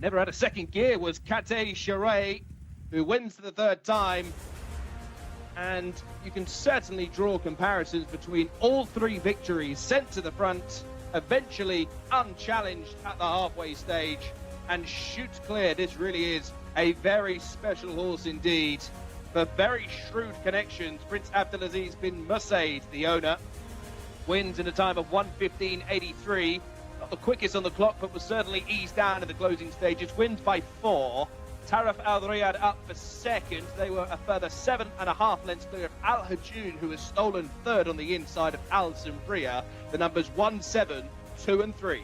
D: Never out of second gear was Jcsa, who wins for the 3rd time. And you can certainly draw comparisons between all 3 victories, sent to the front, eventually unchallenged at the halfway stage, and shoots clear. This really is a very special horse indeed. For very shrewd connections, Prince Abdulaziz bin Musaid, the owner, wins in a time of 1:15.83. Not the quickest on the clock, but was certainly eased down in the closing stages. Wins by 4. Taraf Al Riyadh up for second. They were a further 7.5 lengths clear of Al Hajun, who has stolen 3rd on the inside of Alcembria. The numbers 1, 7, 2 and 3.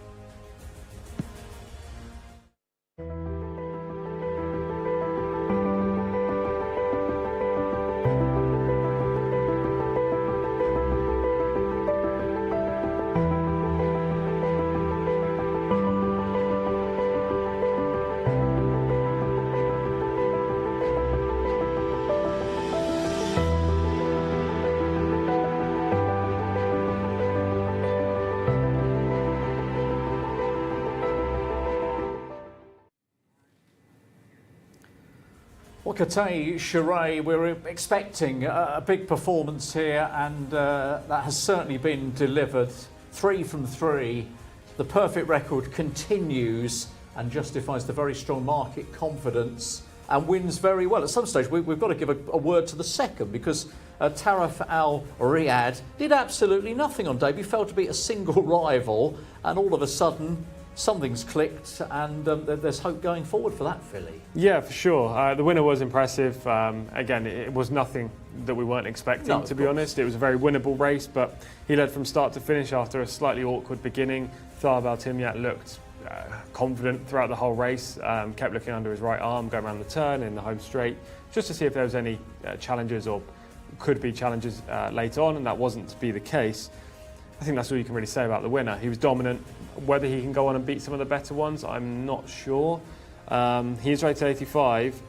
A: Well, Jcsa, we're expecting a big performance here, and that has certainly been delivered. 3 from 3. The perfect record continues and justifies the very strong market confidence and wins very well. At some stage, we've got to give a word to the second, because Taraf Al Riyadh did absolutely nothing on debut, failed to beat a single rival, and all of a sudden something's clicked, and there's hope going forward for that filly.
B: Yeah, for sure. The winner was impressive. Again, it was nothing that we weren't expecting, to be honest. It was a very winnable race, but he led from start to finish after a slightly awkward beginning. Thab Al Timyat looked confident throughout the whole race, kept looking under his right arm, going around the turn in the home straight, just to see if there was any challenges or could be challenges later on, and that wasn't to be the case. I think that's all you can really say about the winner. He was dominant. Whether he can go on and beat some of the better ones, I'm not sure. He is rated 85.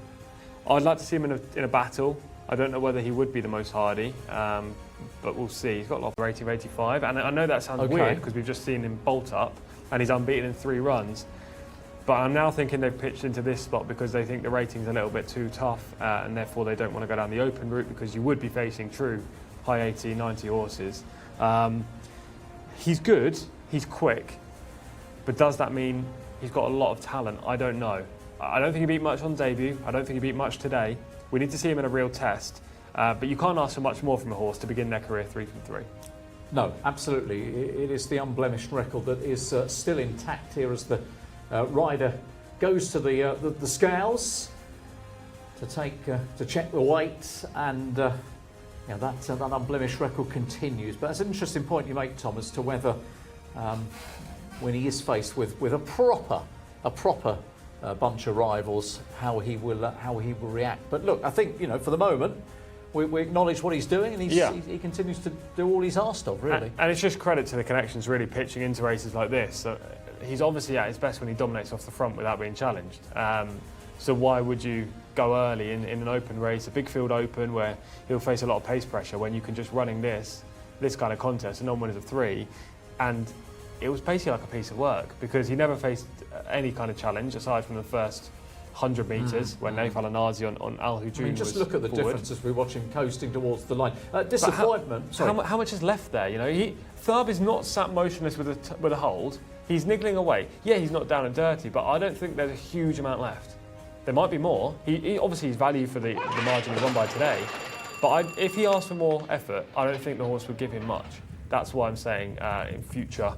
B: I'd like to see him in a battle. I don't know whether he would be the most hardy, but we'll see. He's got a lot of rating of 85, and I know that sounds weird because we've just seen him bolt up and he's unbeaten in 3 runs. But I'm now thinking they've pitched into this spot because they think the rating's a little bit too tough, and therefore they don't want to go down the open route, because you would be facing true high 80, 90 horses. He's good, he's quick, but does that mean he's got a lot of talent? I don't know. I don't think he beat much on debut. I don't think he beat much today. We need to see him in a real test, but you can't ask for much more from a horse to begin their career 3 from 3.
A: No, absolutely. It is the unblemished record that is still intact here as the rider goes to the scales to check the weight, and that unblemished record continues. But it's an interesting point you make, Tom, as to whether when he is faced with a proper bunch of rivals, how he will react. But look, I think for the moment, we acknowledge what he's doing, and he continues to do all he's asked of, really.
B: And it's just credit to the connections, really, pitching into races like this. So he's obviously at his best when he dominates off the front without being challenged. So why would you go early in an open race, a big field open, where he'll face a lot of pace pressure, when you can just running this kind of contest, a non-winners of 3, and it was basically like a piece of work, because he never faced any kind of challenge aside from the first 100 metres when Naif Al Anazi on Al Hujun.
A: I mean, just look at the difference as we watch him coasting towards the line. Disappointment.
B: How much is left there? Thab is not sat motionless with a hold. He's niggling away. Yeah, he's not down and dirty, but I don't think there's a huge amount left. There might be more. He obviously, he's value for the margin he won by today, but if he asked for more effort, I don't think the horse would give him much. That's why I'm saying in future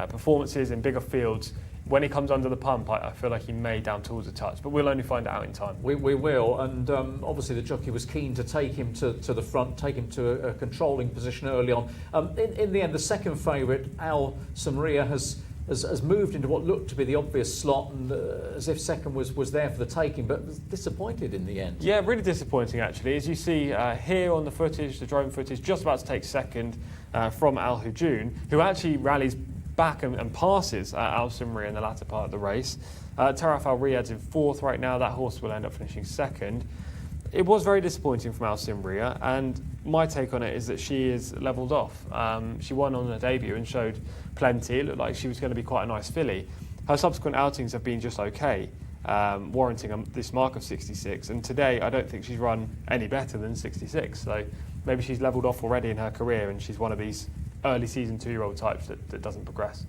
B: performances in bigger fields, when he comes under the pump, I feel like he may down tools a touch, but we'll only find out in time.
A: We will, and obviously the jockey was keen to take him to the front, take him to a controlling position early on. In the end, the second favourite, Al Samria, has moved into what looked to be the obvious slot, and as if second was there for the taking, but was disappointed in the end.
B: Yeah, really disappointing actually. As you see here on the footage, the drone footage, just about to take second from Al Hujun, who actually rallies back and passes Al Samria in the latter part of the race. Taraf Al Riyadh's in 4th right now. That horse will end up finishing 2nd. It was very disappointing from Al Samria, and my take on it is that she is levelled off. She won on her debut and showed plenty. It looked like she was going to be quite a nice filly. Her subsequent outings have been just okay, warranting this mark of 66. And today, I don't think she's run any better than 66. So maybe she's levelled off already in her career, and she's one of these early season 2-year-old types that doesn't progress.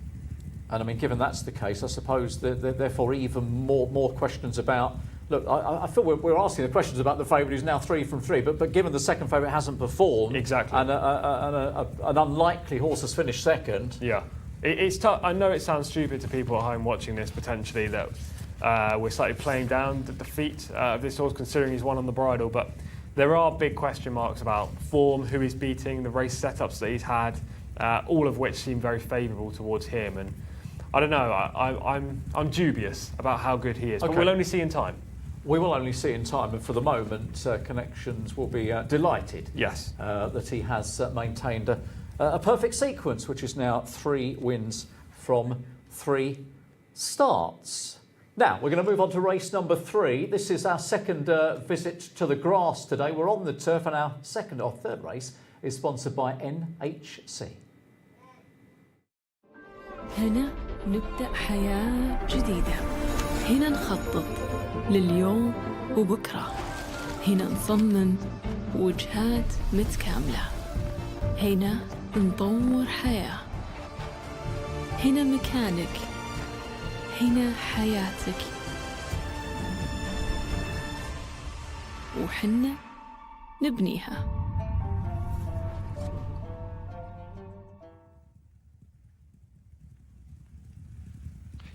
A: And I mean, given that's the case, I suppose therefore even more questions about. Look, I feel we're asking the questions about the favourite who's now 3 from 3, but given the second favourite hasn't performed,
B: exactly,
A: and an unlikely horse has finished second.
B: Yeah, it's tough. I know it sounds stupid to people at home watching this, potentially, that we're slightly playing down the defeat of this horse, considering he's won on the bridle, but there are big question marks about form, who he's beating, the race setups that he's had, all of which seem very favourable towards him. And I don't know, I'm dubious about how good he is, but we'll only see in time.
A: We will only see in time, and for the moment, Connections will be delighted that he has maintained a perfect sequence, which is now 3 wins from 3 starts. Now, we're going to move on to race number 3. This is our second visit to the grass today. We're on the turf, and our third race is sponsored by NHC.
E: هنا نبدأ حياة جديدة. هنا نخطط لليوم وبكرة. هنا نصمم وجهات متكاملة. هنا نطور حياة. هنا مكانك. هنا حياتك. وحنا نبنيها.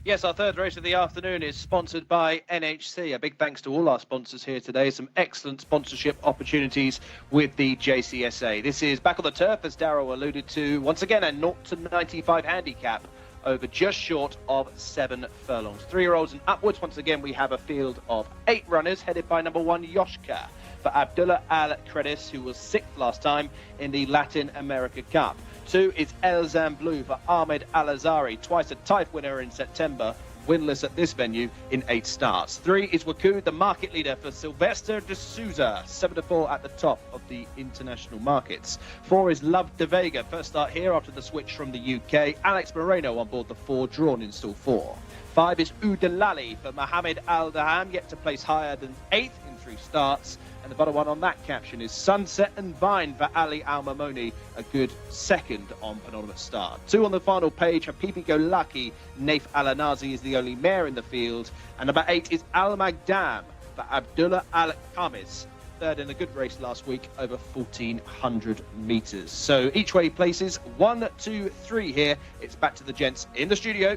D: Yes, our third race of the afternoon is sponsored by NHC. A big thanks to all our sponsors here today. Some excellent sponsorship opportunities with the Jcsa. This is back on the turf, as Darryl alluded to. Once again, a 0 to 95 handicap over just short of 7 furlongs. 3-year-olds and upwards. Once again, we have a field of 8 runners headed by number 1, Jcsa, for Abdullah Al-Credis, who was 6th last time in the Latin America Cup. 2 is Elzam Blue for Ahmed Al-Azari, twice a Taif winner in September, winless at this venue in 8 starts. 3 is Wakud, the market leader for Sylvester de Souza, 7-4 at the top of the international markets. 4 is Love de Vega, first start here after the switch from the UK. Alex Moreno on board the 4, drawn in stall 4. 5 is Udalali for Mohammed Al-Daham, yet to place higher than 8th in 3 starts. And the bottom one on that caption is Sunset and Vine for Ali Al-Mamoni, a good 2nd on penultimate start. 2 on the final page, Habibi Go Lucky, Naif Al-Anazi is the only mare in the field. And number 8 is Al-Magdam for Abdullah Al-Khamis, 3rd in a good race last week over 1,400 metres. So each way places 1, 2, 3 here. It's back to the gents in the studio.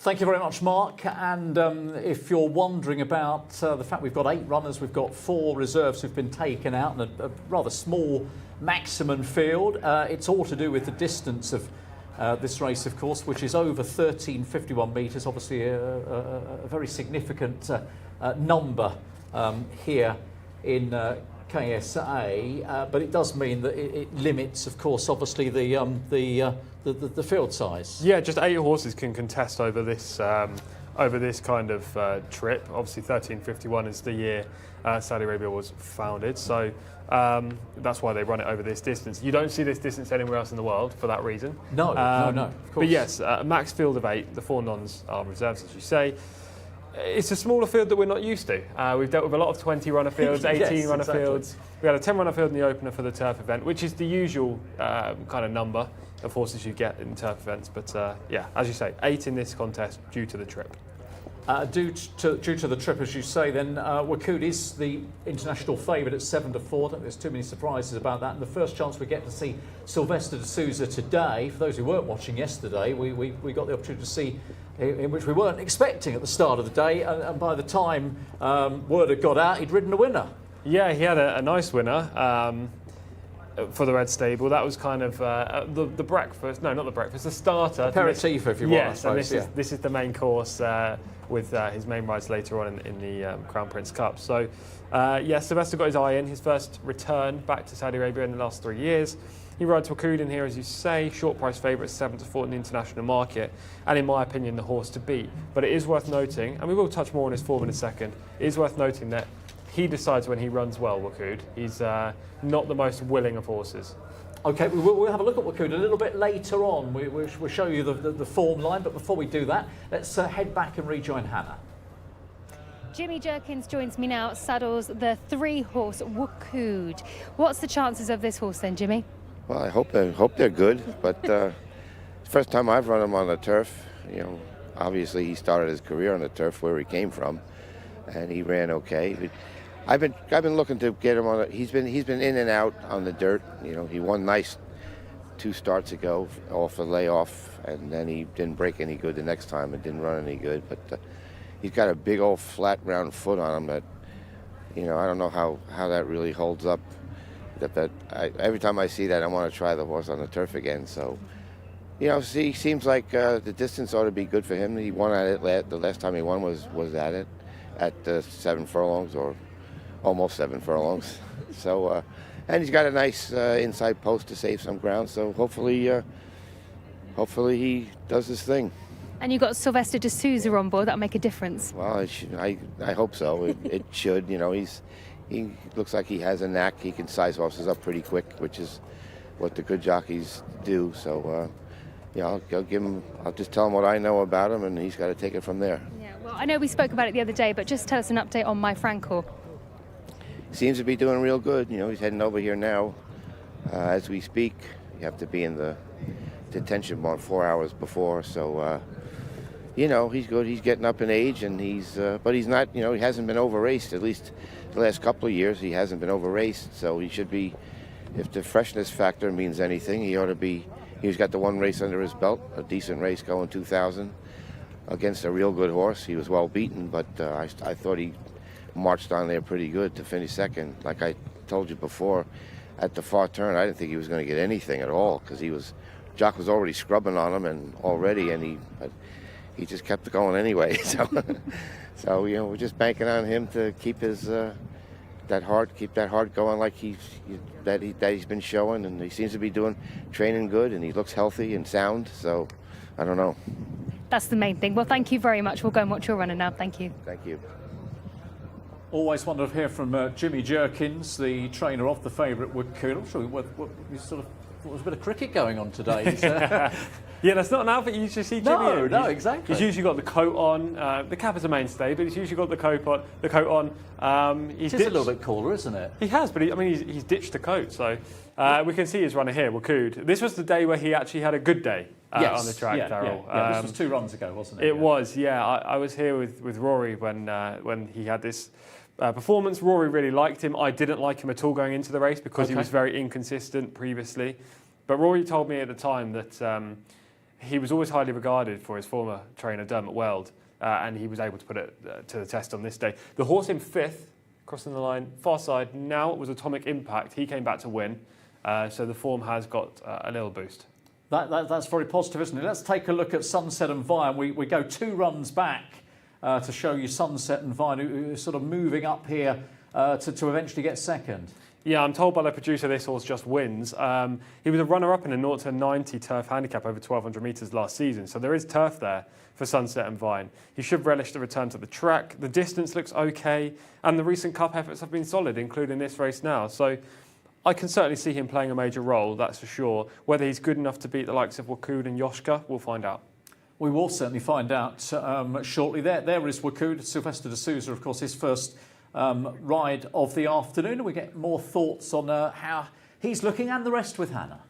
A: Thank you very much, Mark. And if you're wondering about the fact we've got 8 runners, we've got 4 reserves who've been taken out and a rather small maximum field, it's all to do with the distance of this race, of course, which is over 1,351 metres, obviously a very significant number here in Jcsa, but it does mean that it limits, of course, obviously the field size.
B: Yeah, just 8 horses can contest over this kind of trip. Obviously, 1351 is the year Saudi Arabia was founded, so that's why they run it over this distance. You don't see this distance anywhere else in the world for that reason.
A: No, no, of course.
B: But yes, max field of 8. The 4 nons are reserves, as you say. It's a smaller field that we're not used to. We've dealt with a lot of 20 runner fields, 18 runner fields. We had a 10 runner field in the opener for the turf event, which is the usual kind of number of horses you get in turf events. But yeah, as you say, 8 in this contest due to the trip.
A: Due to the trip, as you say, then Wakud is the international favourite at 7-4. I don't think there's too many surprises about that. And the first chance we get to see Sylvester de Souza today, for those who weren't watching yesterday, we got the opportunity to see in which we weren't expecting at the start of the day. And by the time word had got out, he'd ridden a winner.
B: Yeah, he had a nice winner for the Red Stable. That was kind of the breakfast. No, not the breakfast. The starter.
A: Aperitif, if you want.
B: Yes, I suppose, and this is the main course with his main rides later on in the Crown Prince Cup. So, yeah, Sylvester got his eye in. His first return back to Saudi Arabia in the last 3 years. He rides Wakud in here, as you say, short price favourite, 7-4 in the international market, and in my opinion, the horse to beat. But it is worth noting, and we will touch more on his form in a second, it is worth noting that he decides when he runs well, Wakud. He's not the most willing of horses.
A: OK, we'll have a look at Wakud a little bit later on. We'll show you the form line, but before we do that, let's head back and rejoin Hannah.
C: Jimmy Jerkins joins me now, saddles the 3-horse Wakud. What's the chances of this horse then, Jimmy?
F: Well, I hope they're good, but first time I've run him on the turf. You know, obviously he started his career on the turf where he came from, and he ran okay. But I've been looking to get him on it. He's been in and out on the dirt. You know, he won nice 2 starts ago off the layoff, and then he didn't break any good the next time and didn't run any good. But he's got a big old flat round foot on him that, you know, I don't know how that really holds up. Every time I see that, I want to try the horse on the turf again. So, you know, he seems like the distance ought to be good for him. He won at it. The last time he won was at it, at 7 furlongs or almost 7 furlongs. So, and he's got a nice inside post to save some ground. So hopefully he does his thing.
C: And you've got Sylvester de Souza on board. That'll make a difference.
F: Well, I hope so. It should. You know, he looks like he has a knack. He can size horses up pretty quick, which is what the good jockeys do. So, yeah, I'll just tell him what I know about him, and he's got to take it from there.
C: Yeah, well, I know we spoke about it the other day, but just tell us an update on My Francorp.
F: seems to be doing real good. You know, he's heading over here now as we speak. You have to be in the detention barn 4 hours before, so you know, he's good. He's getting up in age, and but he's not. You know, he hasn't been over raced. At least the last couple of years, he hasn't been over raced. So he should be. If the freshness factor means anything, he ought to be. He's got the one race under his belt, a decent race going 2000 against a real good horse. He was well beaten, but I thought he marched on there pretty good to finish second. Like I told you before, at the far turn, I didn't think he was going to get anything at all because Jock was already scrubbing on him and he just kept going anyway. So you know, we're just banking on him to keep his that heart going like he's been showing, and he seems to be training good, and he looks healthy and sound. So I don't know.
C: That's the main thing. Well, thank you very much. We'll go and watch your runner now. Thank you.
F: Thank you.
A: Always wonder to hear from Jimmy Jerkins, the trainer of the favourite Woodcoon. I'm sure we sort of thought there was a bit of cricket going on today.
B: Yeah, that's not an outfit you usually see Jimmy in.
A: No, exactly.
B: He's usually got the coat on. The cap is a mainstay, but he's usually got the coat on.
A: It's a little bit cooler, isn't it?
B: He has, but he's ditched the coat, so we can see his runner here, Wakud. This was the day where he actually had a good day on the track, Darryl.
A: Yeah. This was 2 runs ago, wasn't it?
B: It was, yeah. I was here with Rory when he had this performance. Rory really liked him. I didn't like him at all going into the race because he was very inconsistent previously. But Rory told me at the time that he was always highly regarded for his former trainer, Dermot Weld, and he was able to put it to the test on this day. The horse in 5th, crossing the line, far side, now it was Atomic Impact. He came back to win, so the form has got a little boost.
A: That's very positive, isn't it? Let's take a look at Sunset and Vine. We go 2 runs back to show you Sunset and Vine, who are sort of moving up here to eventually get second.
B: Yeah, I'm told by the producer this horse just wins. He was a runner-up in a 0-90 turf handicap over 1,200 metres last season, so there is turf there for Sunset and Vine. He should relish the return to the track. The distance looks okay, and the recent cup efforts have been solid, including this race now. So I can certainly see him playing a major role, that's for sure. Whether he's good enough to beat the likes of Wakud and Jcsa, we'll find out.
A: We will certainly find out shortly. There is Wakud, Sylvester de Sousa, of course, his first ride of the afternoon, and we get more thoughts on how he's looking and the rest with Hannah.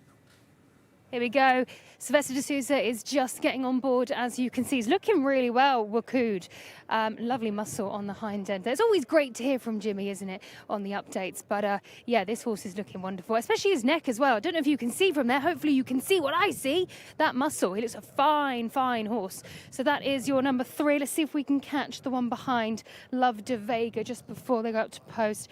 C: Here we go. Sylvester de Sousa is just getting on board, as you can see. He's looking really well, Wakud. Lovely muscle on the hind end. It's always great to hear from Jimmy, isn't it, on the updates. But yeah, this horse is looking wonderful, especially his neck as well. I don't know if you can see from there. Hopefully you can see what I see, that muscle. He looks a fine, fine horse. So that is your number 3. Let's see if we can catch the one behind, Love de Vega, just before they go up to post.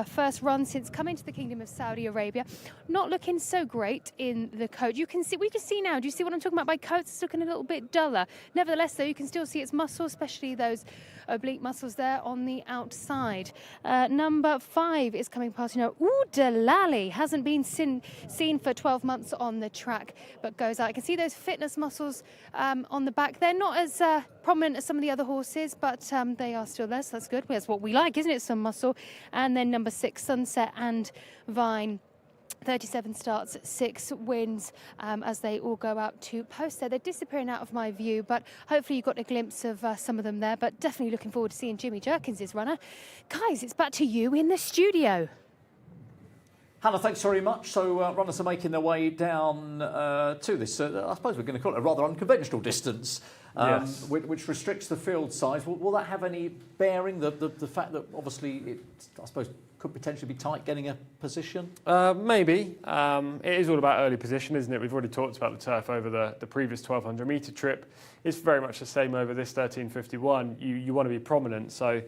C: First run since coming to the Kingdom of Saudi Arabia. Not looking so great in the coat. We can see now. Do you see what I'm talking about by coats? It's looking a little bit duller. Nevertheless, though, you can still see its muscle, especially those oblique muscles there on the outside. Number 5 is coming past. Ooh, Delali hasn't been seen for 12 months on the track, but goes out. I can see those fitness muscles on the back. They're not as prominent as some of the other horses, but they are still there, so that's good. That's what we like, isn't it? Some muscle. And then number 6, Sunset and Vine. 37 starts, 6 wins as they all go out to post there. They're disappearing out of my view, but hopefully you got a glimpse of some of them there. But definitely looking forward to seeing Jimmy Jerkins' runner. Guys, it's back to you in the studio.
A: Hannah, thanks very much. So runners are making their way down to this, I suppose we're going to call it a rather unconventional distance,
B: yes.
A: which restricts the field size. Will that have any bearing, the fact that obviously it, I suppose, could potentially be tight getting a position?
B: Maybe. It is all about early position, isn't it? We've already talked about the turf over the previous 1,200 metre trip. It's very much the same over this 1351. You want to be prominent, so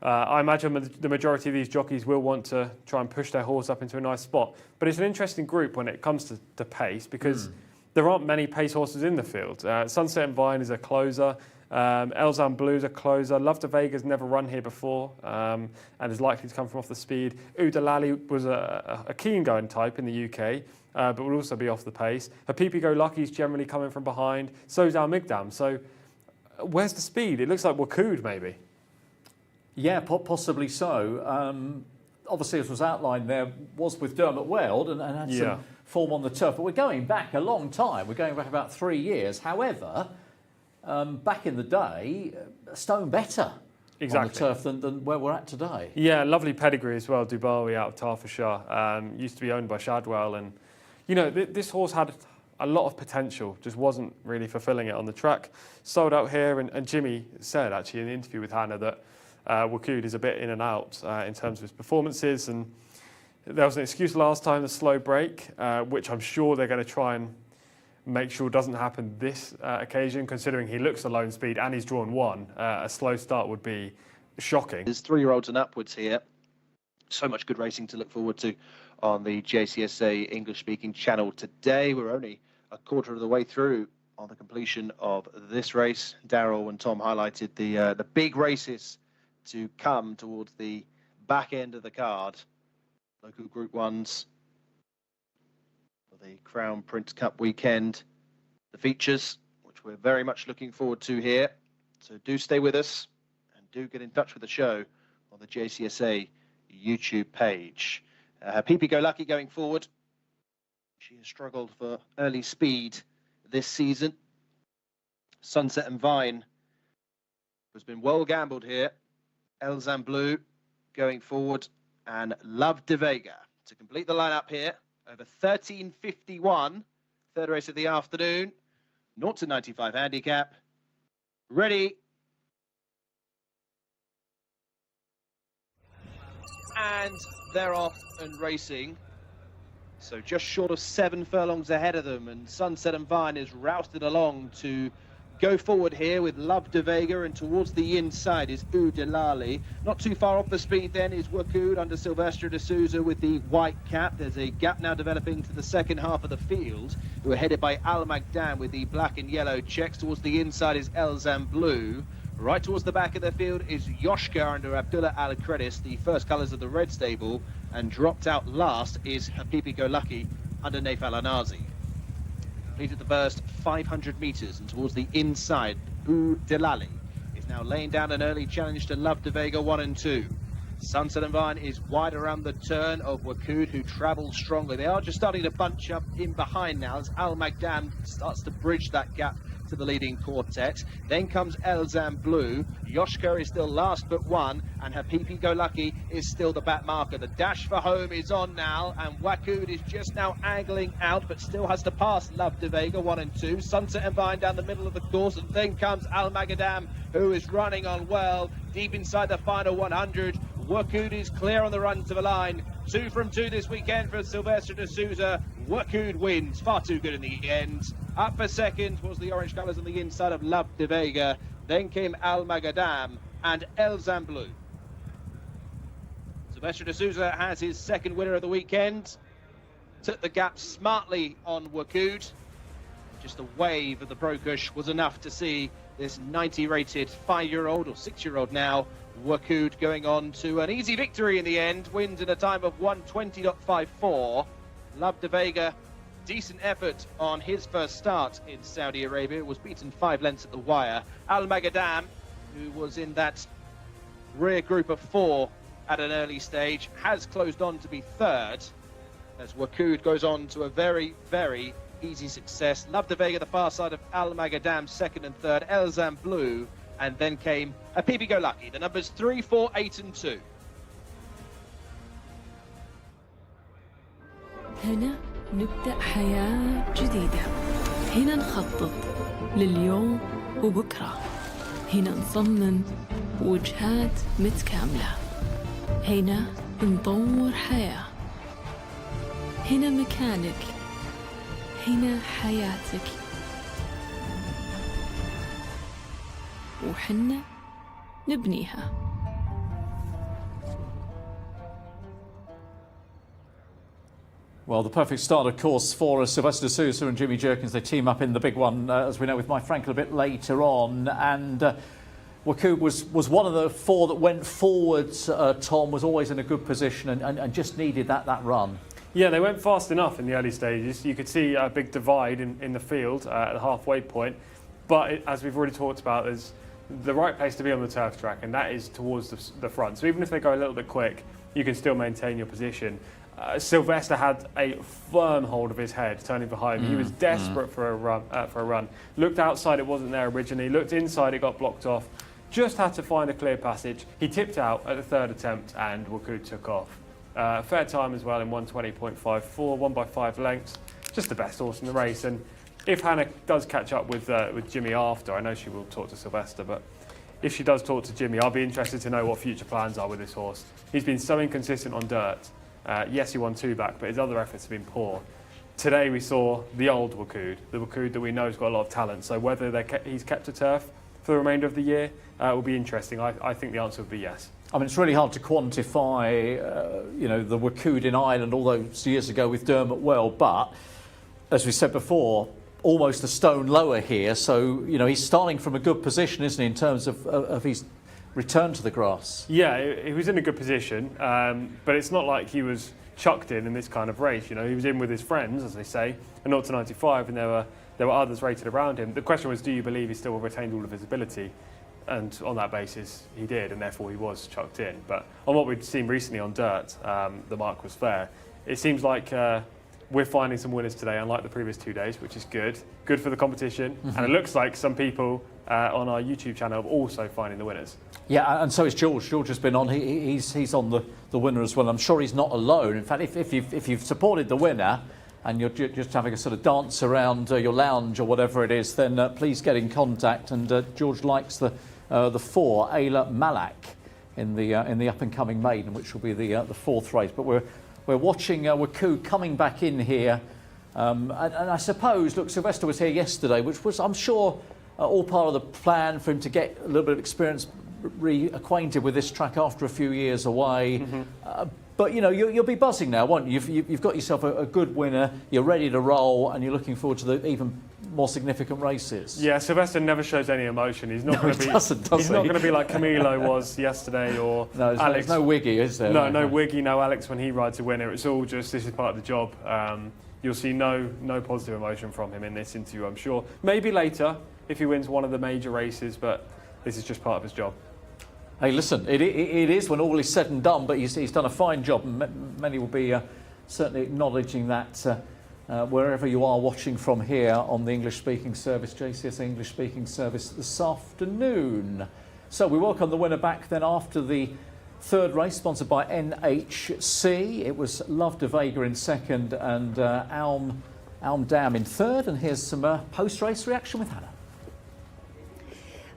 B: I imagine the majority of these jockeys will want to try and push their horse up into a nice spot. But it's an interesting group when it comes to pace, because there aren't many pace horses in the field. Sunset and Vine is a closer. Elzan Blue's a closer. Love de Vega's never run here before and is likely to come from off the speed. Udalali was a keen going type in the UK, but will also be off the pace. Hapipi Go Lucky's generally coming from behind. So's Al Migdam. So where's the speed? It looks like Wakud maybe.
A: Yeah, possibly so. Obviously, as was outlined there, was with Dermot Weld and had some form on the turf. But we're going back a long time. We're going back about 3 years. However, back in the day, a stone better on the turf than where we're at today.
B: Yeah, lovely pedigree as well. Dubawi out of Tafershire, used to be owned by Shadwell, and you know this horse had a lot of potential, just wasn't really fulfilling it on the track. Sold out here, and Jimmy said actually in the interview with Hannah that Wakud is a bit in and out in terms of his performances, and there was an excuse last time, the slow break, which I'm sure they're going to try and make sure doesn't happen this occasion, considering he looks a lone speed and he's drawn one. A slow start would be shocking.
D: There's 3-year-olds and upwards here. So much good racing to look forward to on the JCSA English-speaking channel today. We're only a quarter of the way through on the completion of this race. Daryl and Tom highlighted the big races to come towards the back end of the card. Local Group 1s for the Crown Prince Cup weekend. The features, which we're very much looking forward to here. So do stay with us and do get in touch with the show on the JCSA YouTube page. Pipi Go Lucky going forward. She has struggled for early speed this season. Sunset and Vine has been well gambled here. Elzam Blue going forward, and Love de Vega to complete the lineup here. Over 13.51, third race of the afternoon. 0 to 95 handicap. Ready. And they're off and racing. So just short of 7 furlongs ahead of them, and Sunset and Vine is rousted along to go forward here with Love de Vega, and towards the inside is Udelali. Not too far off the speed then is Wakud under Silvestre de Souza with the white cap. There's a gap now developing to the second half of the field, who are headed by Al Magdan with the black and yellow checks. Towards the inside is Elzam Blue. Right towards the back of the field is Yoshka under Abdullah Al Kredis, the first colours of the red stable, and dropped out last is Habibi Go Lucky under Naif Al Anazi. Completed the first 500 metres, and towards the inside, Delali is now laying down an early challenge to Love de Vega 1 and 2. Sunset and Vine is wide around the turn of Wakud, who travels strongly. They are just starting to bunch up in behind now as Al Magdan starts to bridge that gap to the leading quartet. Then comes Elzam Blue. Yoshka is still last but one, and Habibi Go Lucky is still the back marker. The dash for home is on now, and Wakud is just now angling out, but still has to pass Love de Vega 1 and 2. Sunset and Vine down the middle of the course, and then comes Al Magadam, who is running on well, deep inside the final 100. Wakud is clear on the run to the line. 2 from 2 this weekend for Silvestre de Souza. Wakud wins, far too good in the end. Up for second was the orange colours on the inside of Love de Vega. Then came Al Magadam and Elzam Blue. Silvestre de Souza has his second winner of the weekend. Took the gap smartly on Wakud. Just a wave of the Prokush was enough to see this 90 rated 5-year-old or 6-year-old now, Wakud, going on to an easy victory in the end. Wins in a time of 1:20.54. Love de Vega, decent effort on his first start in Saudi Arabia. Was beaten 5 lengths at the wire. Al Magadam, who was in that rear group of 4 at an early stage, has closed on to be third, as Wakud goes on to a very, very easy success. Love de Vega the far side of Al Magadam, second and third. Elzam Blue, and then came Habibi Go Lucky. The numbers 3, 4, 8 and 2.
E: هنا نبدأ حياة جديدة. هنا نخطط لليوم وبكرة. هنا نصمم وجهات متكاملة. هنا نطور حياة. هنا مكانك. هنا حياتك. وحنا نبنيها.
A: Well, the perfect start, of course, for Silvestre de Souza and Jimmy Jerkins. They team up in the big one, as we know, with Mike Frankel a bit later on. And Wakud was one of the 4 that went forward. Tom was always in a good position and just needed that run.
B: Yeah, they went fast enough in the early stages. You could see a big divide in the field at the halfway point. But as we've already talked about, there's the right place to be on the turf track, and that is towards the front. So even if they go a little bit quick, you can still maintain your position. Silvestre had a firm hold of his head turning behind. He was desperate for a run. Looked outside, it wasn't there originally. Looked inside, it got blocked off. just had to find a clear passage. He tipped out at the third attempt and Waku took off. Fair time as well in 120.54, won by 5 lengths. Just the best horse in the race. And if Hannah does catch up with Jimmy after, I know she will talk to Sylvester, but if she does talk to Jimmy, I'll be interested to know what future plans are with this horse. He's been so inconsistent on dirt. Yes, he won 2 back, but his other efforts have been poor. Today we saw the old Wakud, the Wakud that we know has got a lot of talent. So whether he's kept to turf for the remainder of the year will be interesting. I think the answer would be yes.
A: I mean, it's really hard to quantify, the Wakud in Ireland all those years ago with Dermot Well, but as we said before, almost a stone lower here. So, he's starting from a good position, isn't he, in terms of his return to the grass?
B: Yeah, he was in a good position, but it's not like he was chucked in this kind of race. He was in with his friends, as they say, a 0 to 95, and there were others rated around him. The question was, do you believe he still retained all of his ability? And on that basis, he did, and therefore he was chucked in. But on what we'd seen recently on dirt, the mark was fair. It seems like we're finding some winners today, unlike the previous 2 days, which is good. Good for the competition. Mm-hmm. And it looks like some people on our YouTube channel are also finding the winners. Yeah,
A: and so is George. George has been on. He's on the winner as well. I'm sure he's not alone. In fact, if you've supported the winner and you're just having a sort of dance around your lounge or whatever it is, then please get in contact. And George likes the 4, Ayla Malak, in the up and coming maiden, which will be the 4th race. But we're watching Waku coming back in here, and I suppose, look, Sylvester was here yesterday, which was, I'm sure, all part of the plan for him to get a little bit of experience, reacquainted with this track after a few years away. Mm-hmm. But you'll be buzzing now, won't you? You've got yourself a good winner. You're ready to roll, and you're looking forward to the even more significant races.
B: Yeah, Sylvester never shows any emotion. He's not going to be. He's not going to be like Camilo was yesterday, or
A: no,
B: Alex.
A: There's no Wiggy, is there?
B: No Wiggy, no Alex when he rides a winner. It's all just, this is part of the job. You'll see no positive emotion from him in this interview, I'm sure. Maybe later if he wins one of the major races, but this is just part of his job.
A: Hey, listen, it is when all is said and done, but he's done a fine job, and many will be certainly acknowledging that wherever you are watching from here on the English-speaking service, Jcsa English-speaking service this afternoon. So we welcome the winner back then after the 3rd race, sponsored by NHC. It was Love de Vega in 2nd and Alm Dam in 3rd. And here's some post-race reaction with Hannah.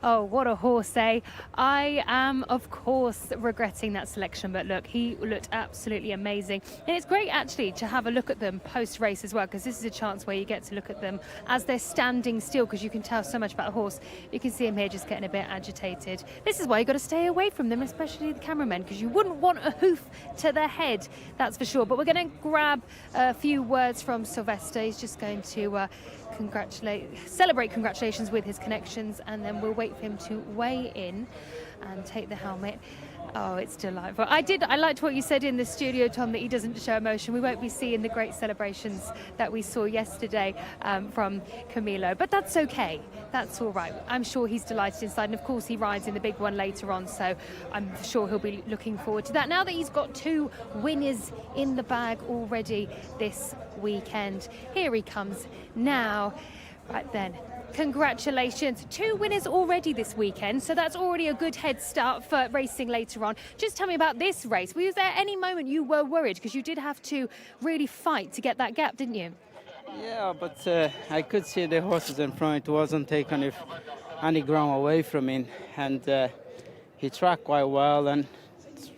C: Oh, what a horse, eh? I am, of course, regretting that selection, but look, he looked absolutely amazing. And it's great, actually, to have a look at them post-race as well, because this is a chance where you get to look at them as they're standing still, because you can tell so much about a horse. You can see him here just getting a bit agitated. This is why you've got to stay away from them, especially the cameramen, because you wouldn't want a hoof to the head, that's for sure. But we're going to grab a few words from Sylvester. He's just going to celebrate congratulations with his connections, and then we'll wait for him to weigh in and take the helmet. Oh, it's delightful. I liked what you said in the studio, Tom, that he doesn't show emotion. We won't be seeing the great celebrations that we saw yesterday from Camilo, but that's okay. That's all right. I'm sure he's delighted inside, and of course he rides in the big one later on, so I'm sure he'll be looking forward to that. Now that he's got 2 winners in the bag already this weekend, here he comes now. Right then. Congratulations. 2 winners already this weekend, so that's already a good head start for racing later on. Just tell me about this race. Was there any moment you were worried, because you did have to really fight to get that gap, didn't you?
G: Yeah, but I could see the horses in front. It wasn't taking any ground away from him, and he tracked quite well and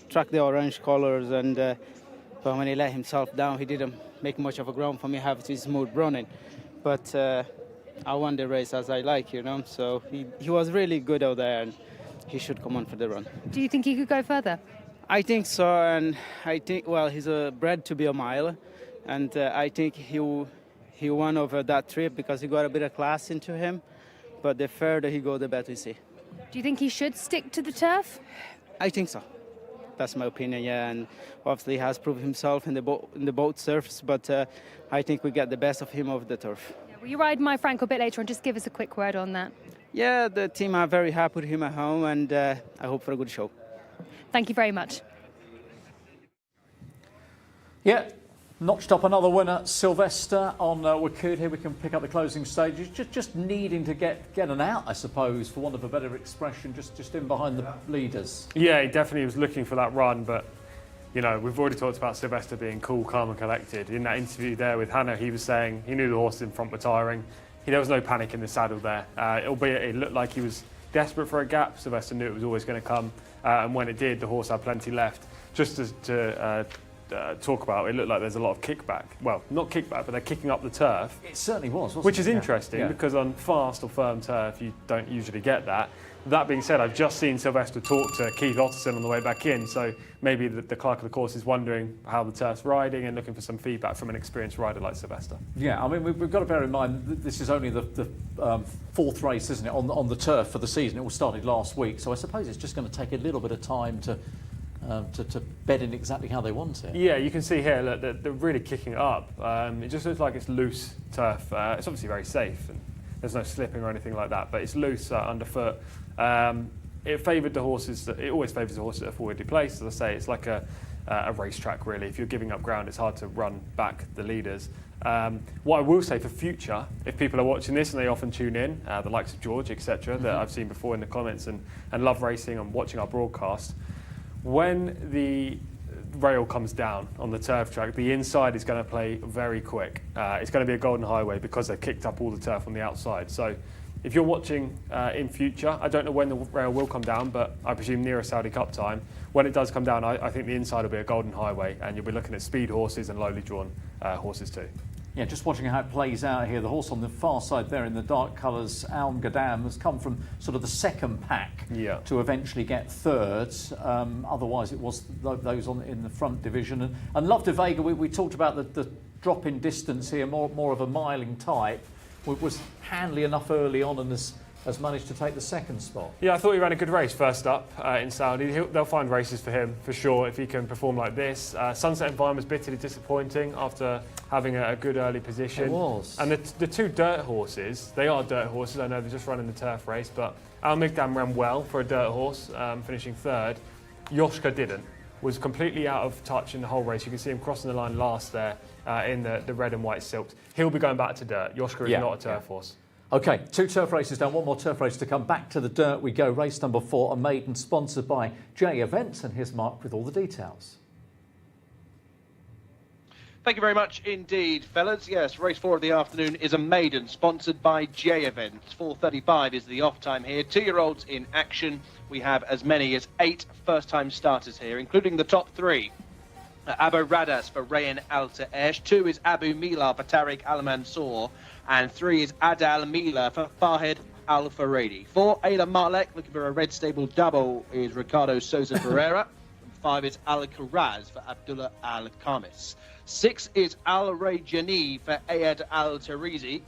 G: tracked the orange colors, and but when he let himself down, he didn't make much of a ground for me have to smooth running. But I won the race as I like, so he was really good out there, and he should come on for the run.
C: Do you think he could go further?
G: I think so, and I think, well, he's bred to be a mile, and I think he won over that trip because he got a bit of class into him, but the further he goes, the better we see.
C: Do you think he should stick to the turf?
G: I think so. That's my opinion, yeah, and obviously he has proved himself in the boat surfs, but I think we get the best of him over the turf.
C: Will you ride my Frank a bit later on? Just give us a quick word on that.
G: Yeah, the team are very happy with him at home, and I hope for a good show.
C: Thank you very much.
A: Yeah, Notched up another winner, Sylvester on Wakud. Here we can pick up the closing stages. Just needing to get an out, I suppose, for want of a better expression, just in behind the leaders.
B: Yeah, he definitely was looking for that run, but you know, we've already talked about Sylvester being cool, calm and collected. In that interview there with Hannah, he was saying he knew the horses in front were tiring. There was no panic in the saddle there. Albeit it looked like he was desperate for a gap. Sylvester knew it was always going to come, and when it did, the horse had plenty left. Just to talk about, it looked like there's a lot of kickback. Well, not kickback, but they're kicking up the turf.
A: It certainly was, wasn't
B: which
A: it?
B: is interesting because on fast or firm turf, you don't usually get that. That being said, I've just seen Sylvester talk to Keith Otterson on the way back in, so maybe the clerk of the course is wondering how the turf's riding and looking for some feedback from an experienced rider like Sylvester.
A: Yeah, I mean, we've got to bear in mind this is only the fourth race, isn't it, on the turf for the season. It all started last week, so I suppose it's just going to take a little bit of time to bed in exactly how they want it.
B: Yeah, you can see here that they're really kicking it up. It just looks like it's loose turf. It's obviously very safe, and there's no slipping or anything like that, but it's loose underfoot. It favoured the horses. It always favours the horses that are forwardly placed. As I say, it's like a racetrack really. If you're giving up ground, it's hard to run back the leaders. What I will say for future, if people are watching this and they often tune in, the likes of George, etc., that I've seen before in the comments and love racing and watching our broadcast, when the rail comes down on the turf track, the inside is going to play very quick. It's going to be a golden highway because they've kicked up all the turf on the outside. So if you're watching in future, I don't know when the rail will come down, but I presume nearer Saudi Cup time. When it does come down, I think the inside will be a golden highway, and you'll be looking at speed horses and lowly drawn horses too.
A: Yeah, just watching how it plays out here. The horse on the far side there in the dark colours, Al Gadam, has come from sort of the second pack to eventually get third. Otherwise, it was those in the front division. And Love de Vega, we talked about the drop in distance here, more of a miling type. Was handily enough early on and has managed to take the second spot. Yeah,
B: I thought he ran a good race first up in Saudi. They'll find races for him for sure if he can perform like this. Sunset and Vine was bitterly disappointing after having a good early position.
A: It was.
B: And the two dirt horses, they are dirt horses. I know they're just running the turf race, but Al Migdam ran well for a dirt horse, finishing third. Jcsa didn't. Was completely out of touch in the whole race. You can see him crossing the line last there in the red and white silks. He'll be going back to dirt. Jcsa is not a turf horse.
A: OK, 2 turf races down, 1 more turf race to come. Back to the dirt we go. Race number 4, a maiden sponsored by J Events. And here's Mark with all the details.
D: Thank you very much indeed, fellas. Yes, race 4 of the afternoon is a maiden sponsored by J Events. 4:35 is the off time here. 2-year-olds in action. We have as many as 8 first-time starters here, including the top 3. Abu Radas for Rayan Al Ta'esh. 2 is Abu Mila for Tariq Al Mansour. And 3 is Adal Mila for Fahed Al Faradi. 4, Ayla Malek, looking for a red stable double, is Ricardo Souza Ferreira. And 5 is Al Karaz for Abdullah Al Khamis. 6 is Al Rayjani for Ayad Al Tarizi.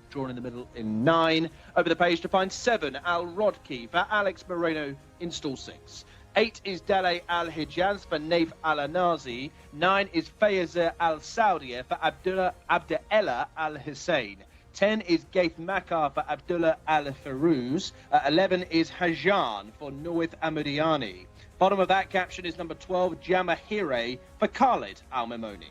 D: Drawn in the middle in 9. Over the page to find 7, Al Rodki for Alex Moreno in stall 6. 8 is Dalay Al Hijaz for Naif Al Anazi. 9 is Fayez Al Saudia for Abdullah Al Hussein. 10 is Gaith Makar for Abdullah Al Farouz. 11 is Hajan for Norwith Amudiani. Bottom of that caption is number 12, Jamahire for Khalid Al Mamoni.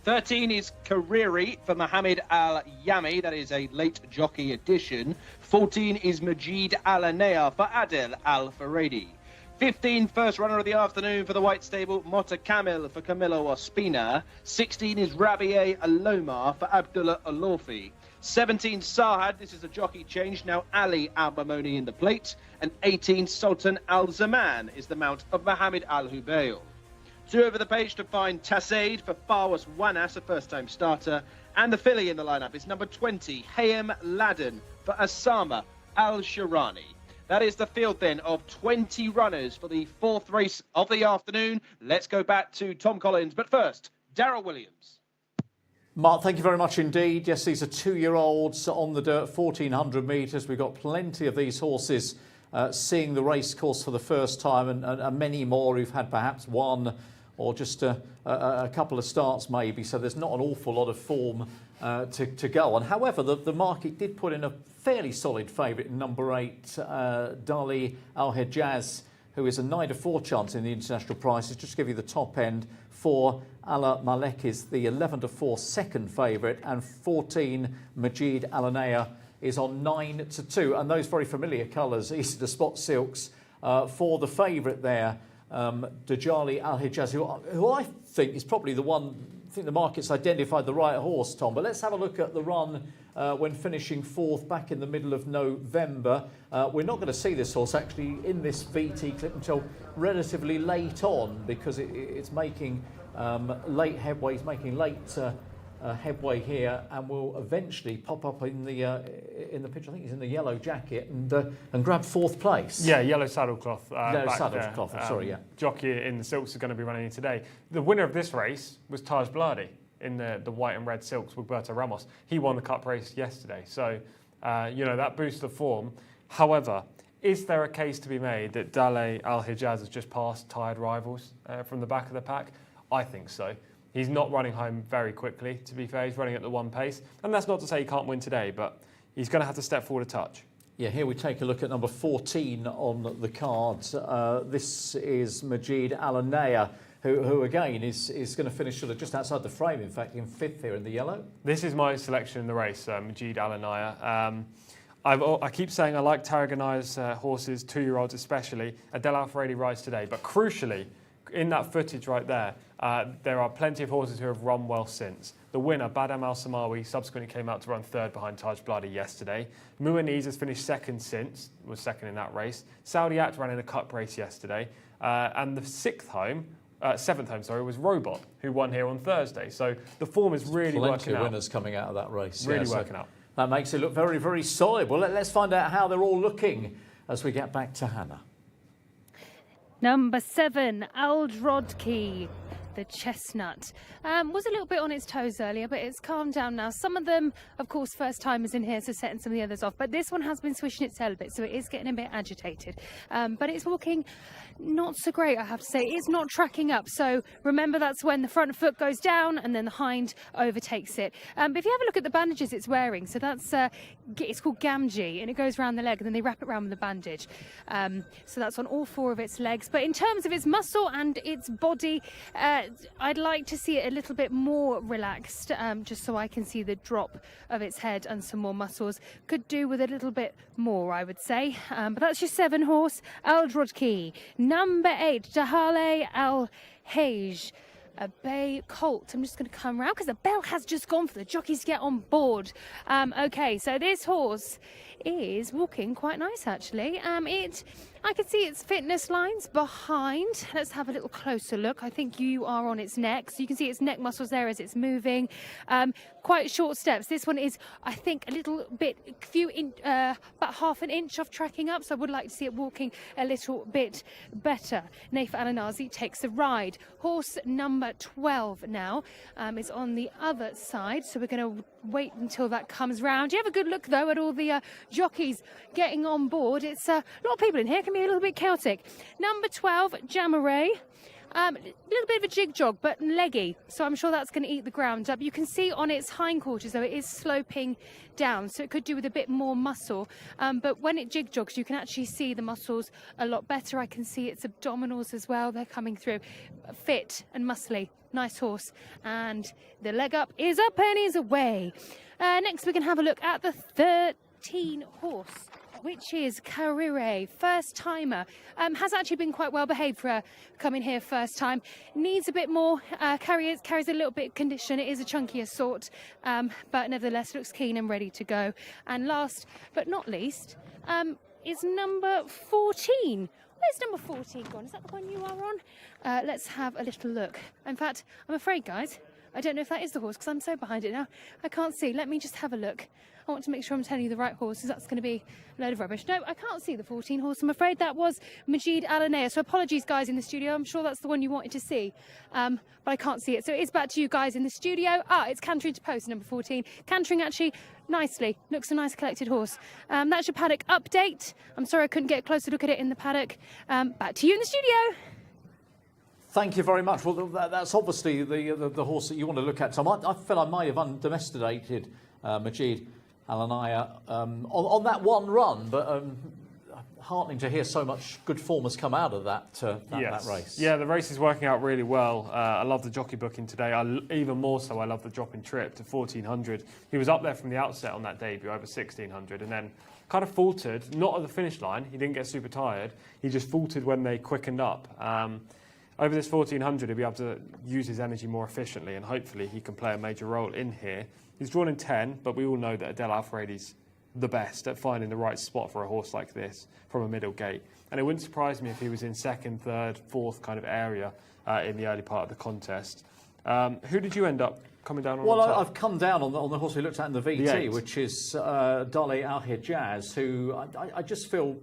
D: 13 is Kariri for Mohammed Al Yami. That is a late jockey edition. 14 is Majid Al Anea for Adil Al Faradi. 15, first runner of the afternoon for the White Stable, Mota Kamil for Camilo Ospina. 16 is Rabier Alomar for Abdullah Alofi. 17, Sahad, this is a jockey change, now Ali Al-Mamoni in the plate. And 18, Sultan Al-Zaman is the mount of Mohammed Al-Hubayl. 2 over the page to find Tasaid for Farwas Wanas, a first-time starter. And the filly in the lineup is number 20, Hayem Laden for Asama Al-Shirani. That is the field then of 20 runners for the 4th race of the afternoon. Let's go back to Tom Collins. But first, Darryl Williams.
A: Mark, thank you very much indeed. Yes, these are 2-year-olds on the dirt, 1,400 metres. We've got plenty of these horses seeing the race course for the first time and many more who've had perhaps one or just a couple of starts maybe. So there's not an awful lot of form to go on. However, the market did put in a fairly solid favourite in number 8, Dali Al Hijaz, who is a 9-4 chance in the international prices. Just to give you the top end, 4 Ala Malek is the 11-4 second favourite, and 14 Majid Alanea is on 9-2. And those very familiar colours, easy to spot silks, for the favourite there, Dajali Al Hijaz, who I think is probably the one. I think the market's identified the right horse, Tom. But let's have a look at the run when finishing 4th back in the middle of November. We're not going to see this horse actually in this VT clip until relatively late on, because it's making late headway. It's making late headway here, and will eventually pop up in the picture. I think he's in the yellow jacket and grab 4th place.
B: Yeah, yellow saddlecloth.
A: Yellow saddlecloth. Sorry, yeah.
B: Jockey in the silks is going to be running today. The winner of this race was Taj Bladi in the white and red silks with Berto Ramos. He won the cup race yesterday, so that boosts the form. However, is there a case to be made that Dale Al Hijaz has just passed tired rivals from the back of the pack? I think so. He's not running home very quickly, to be fair. He's running at the one pace. And that's not to say he can't win today, but he's going to have to step forward a touch.
A: Yeah, here we take a look at number 14 on the cards. This is Majid Alanea, who again is going to finish sort of just outside the frame, in fact, in 5th here in the yellow.
B: This is my selection in the race, Majid Alanea. I keep saying I like Tarragonai's horses, 2-year-olds especially. Adel Al-Faredi rides today, but crucially, in that footage right there, there are plenty of horses who have run well since. The winner, Badam Al Samawi, subsequently came out to run 3rd behind Taj Bladi yesterday. Muaniz has finished 2nd since, was 2nd in that race. Saudi Act ran in a cup race yesterday. And the 7th home, was Robot, who won here on Thursday. So the form is really working out.
A: Plenty of winners coming out of that race.
B: Really working out.
A: That makes it look very, very solid. Well, let's find out how they're all looking as we get back to Hannah.
C: Number 7, Aldrodki, the chestnut. Was a little bit on its toes earlier, but it's calmed down now. Some of them, of course, first timers in here, so setting some of the others off. But this one has been swishing its tail a bit, so it is getting a bit agitated. But it's walking not so great, I have to say. It's not tracking up. So remember, that's when the front foot goes down and then the hind overtakes it. But if you have a look at the bandages it's wearing, so that's it's called Gamgee, and it goes around the leg and then they wrap it around with a bandage. So that's on all 4 of its legs. But in terms of its muscle and its body, I'd like to see it a little bit more relaxed, just so I can see the drop of its head and some more muscles. Could do with a little bit more, I would say. But that's your 7 horse, Aldrodki. Number 8, Dahale Al Hej, a bay colt. I'm just going to come around because the bell has just gone for the jockeys to get on board. Okay, so this horse is walking quite nice, actually. I can see its fitness lines behind. Let's have a little closer look. I think you are on its neck, so you can see its neck muscles there as it's moving. Quite short steps. This one is, I think, a little bit, about half an inch off tracking up, so I would like to see it walking a little bit better. Naif Alanazi takes the ride. Horse number 12 now is on the other side, so we're going to wait until that comes round. You have a good look, though, at all the jockeys getting on board. It's a lot of people in here. It can be a little bit chaotic. Number 12, Jamaray. A little bit of a jig jog, but leggy, so I'm sure that's going to eat the ground up. You can see on its hindquarters, though, it is sloping down, so it could do with a bit more muscle. But when it jig jogs, you can actually see the muscles a lot better. I can see its abdominals as well. They're coming through. Fit and muscly. Nice horse. And the leg up is up and is away. Next, we can have a look at the 13 horse, which is Carrere, first timer. Has actually been quite well behaved for coming here first time. Needs a bit more, carries a little bit of condition. It is a chunkier sort, but nevertheless looks keen and ready to go. And last but not least is number 14. Where's number 14 gone? Is that the one you are on? Let's have a little look. In fact, I'm afraid, guys, I don't know if that is the horse because I'm so behind it now. I can't see. Let me just have a look. I want to make sure I'm telling you the right horse, because that's going to be a load of rubbish. No, I can't see the 14 horse. I'm afraid that was Majid Alanea. So apologies, guys, in the studio. I'm sure that's the one you wanted to see, but I can't see it. So it's back to you guys in the studio. It's cantering to post, number 14. Cantering actually nicely. Looks a nice collected horse. That's your paddock update. I'm sorry I couldn't get a closer look at it in the paddock. Back to you in the studio.
A: Thank you very much. Well, that's obviously the horse that you want to look at, Tom. I feel I might have undomesticated Majid Alanea on that one run, but heartening to hear so much good form has come out of that race.
B: Yeah, the race is working out really well. I love the jockey booking today. Even more so, I love the drop in trip to 1400. He was up there from the outset on that debut, over 1600, and then kind of faltered, not at the finish line. He didn't get super tired. He just faltered when they quickened up. Over this 1400, he'll be able to use his energy more efficiently, and hopefully he can play a major role in here. He's drawn in 10, but we all know that Adel Al-Faradi's the best at finding the right spot for a horse like this from a middle gate. And it wouldn't surprise me if he was in second, third, fourth kind of area in the early part of the contest. Who did you end up coming down on?
A: Well,
B: the top?
A: I've come down on the horse we looked at in the VT,
B: The
A: which is Dale Al-Hijaz, who I just feel,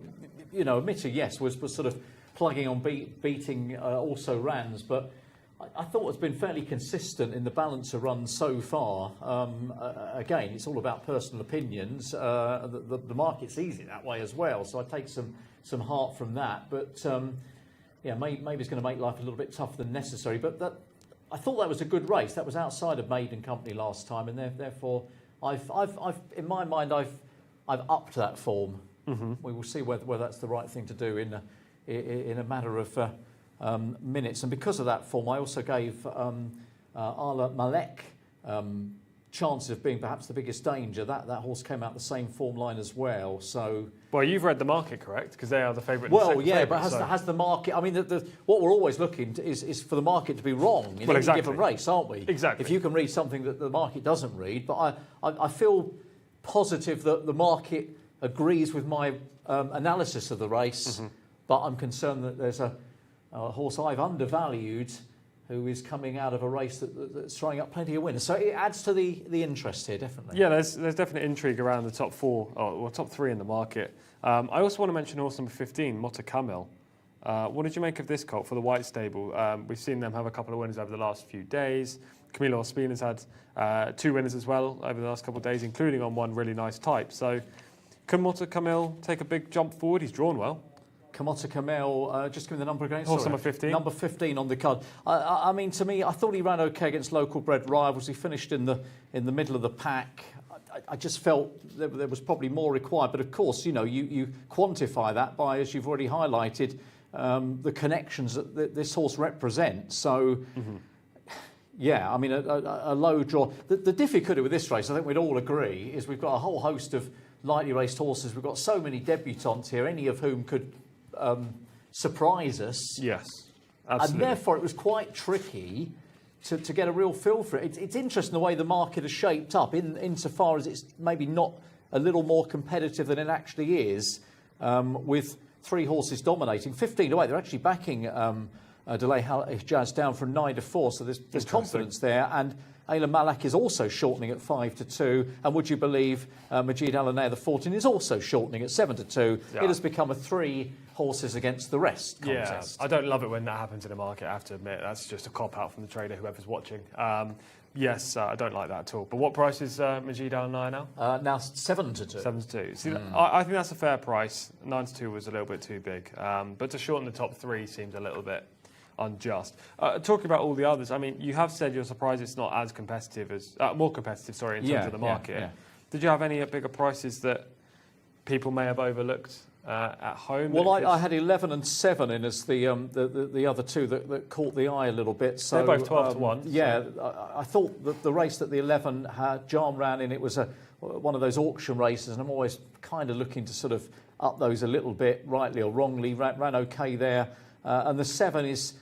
A: admittedly, yes, was sort of plugging on beating also Rans, but I thought it's been fairly consistent in the balance of runs so far. Again, it's all about personal opinions. The market's easy that way as well, so I take some heart from that. But maybe it's going to make life a little bit tougher than necessary. But I thought that was a good race. That was outside of Maiden Company last time, and therefore, I've in my mind, I've upped that form. Mm-hmm. We will see whether that's the right thing to do in a matter of minutes, and because of that form, I also gave Ala Malek chances of being perhaps the biggest danger. That horse came out the same form line as well. So,
B: well, you've read the market, correct? Because they are the favourite.
A: Well, yeah, but has the market? I mean, what we're always looking to is for the market to be wrong in any given race, aren't we?
B: Exactly.
A: If you can read something that the market doesn't read, but I feel positive that the market agrees with my analysis of the race, mm-hmm. but I'm concerned that there's a horse I've undervalued who is coming out of a race that's throwing up plenty of winners. So it adds to the interest here, definitely.
B: Yeah, there's definite intrigue around the top four, or top three in the market. I also want to mention horse number 15, Mota Kamil. What did you make of this colt for the White Stable? We've seen them have a couple of winners over the last few days. Camilo Ospina's had 2 winners as well over the last couple of days, including on one really nice type. So can Mota Kamil take a big jump forward? He's drawn well.
A: Mota Kamil, just give me the number again.
B: Horse number 15.
A: Number 15 on the card. I mean, to me, I thought he ran okay against local bred rivals. He finished in the middle of the pack. I just felt there was probably more required. But of course, you quantify that by, as you've already highlighted, the connections that this horse represents. So, mm-hmm. Yeah, I mean, a low draw. The difficulty with this race, I think we'd all agree, is we've got a whole host of lightly raced horses. We've got so many debutants here, any of whom could surprise us.
B: Yes, absolutely.
A: And therefore it was quite tricky to get a real feel for it. It's interesting the way the market has shaped up insofar as it's maybe not a little more competitive than it actually is, with 3 horses dominating. 15 away, they're actually backing Delay Hijaz down from 9 to 4, so there's confidence there. And Ayla Malak is also shortening at 5 to 2, and would you believe Majid Al-Anaya, the 14, is also shortening at 7 to 2. Yeah. It has become a 3 horses against the rest contest.
B: Yeah, I don't love it when that happens in the market, I have to admit. That's just a cop-out from the trader, whoever's watching. Yes, I don't like that at all. But what price is Majid Al-Anaya now?
A: Now 7 to 2.
B: 7 to 2. See, I think that's a fair price. 9 to 2 was a little bit too big. But to shorten the top 3 seems a little bit unjust. Talking about all the others, I mean, you have said you're surprised it's not as competitive as more competitive. Sorry, in terms of the market. Yeah. Did you have any bigger prices that people may have overlooked at home?
A: Well, I had 11 and 7 in as the other 2 that caught the eye a little bit. So
B: they're both 12 to 1.
A: Yeah, so. I thought that the race that the 11 had John ran in, it was one of those auction races, and I'm always kind of looking to sort of up those a little bit, rightly or wrongly. Ran okay there, and the 7 is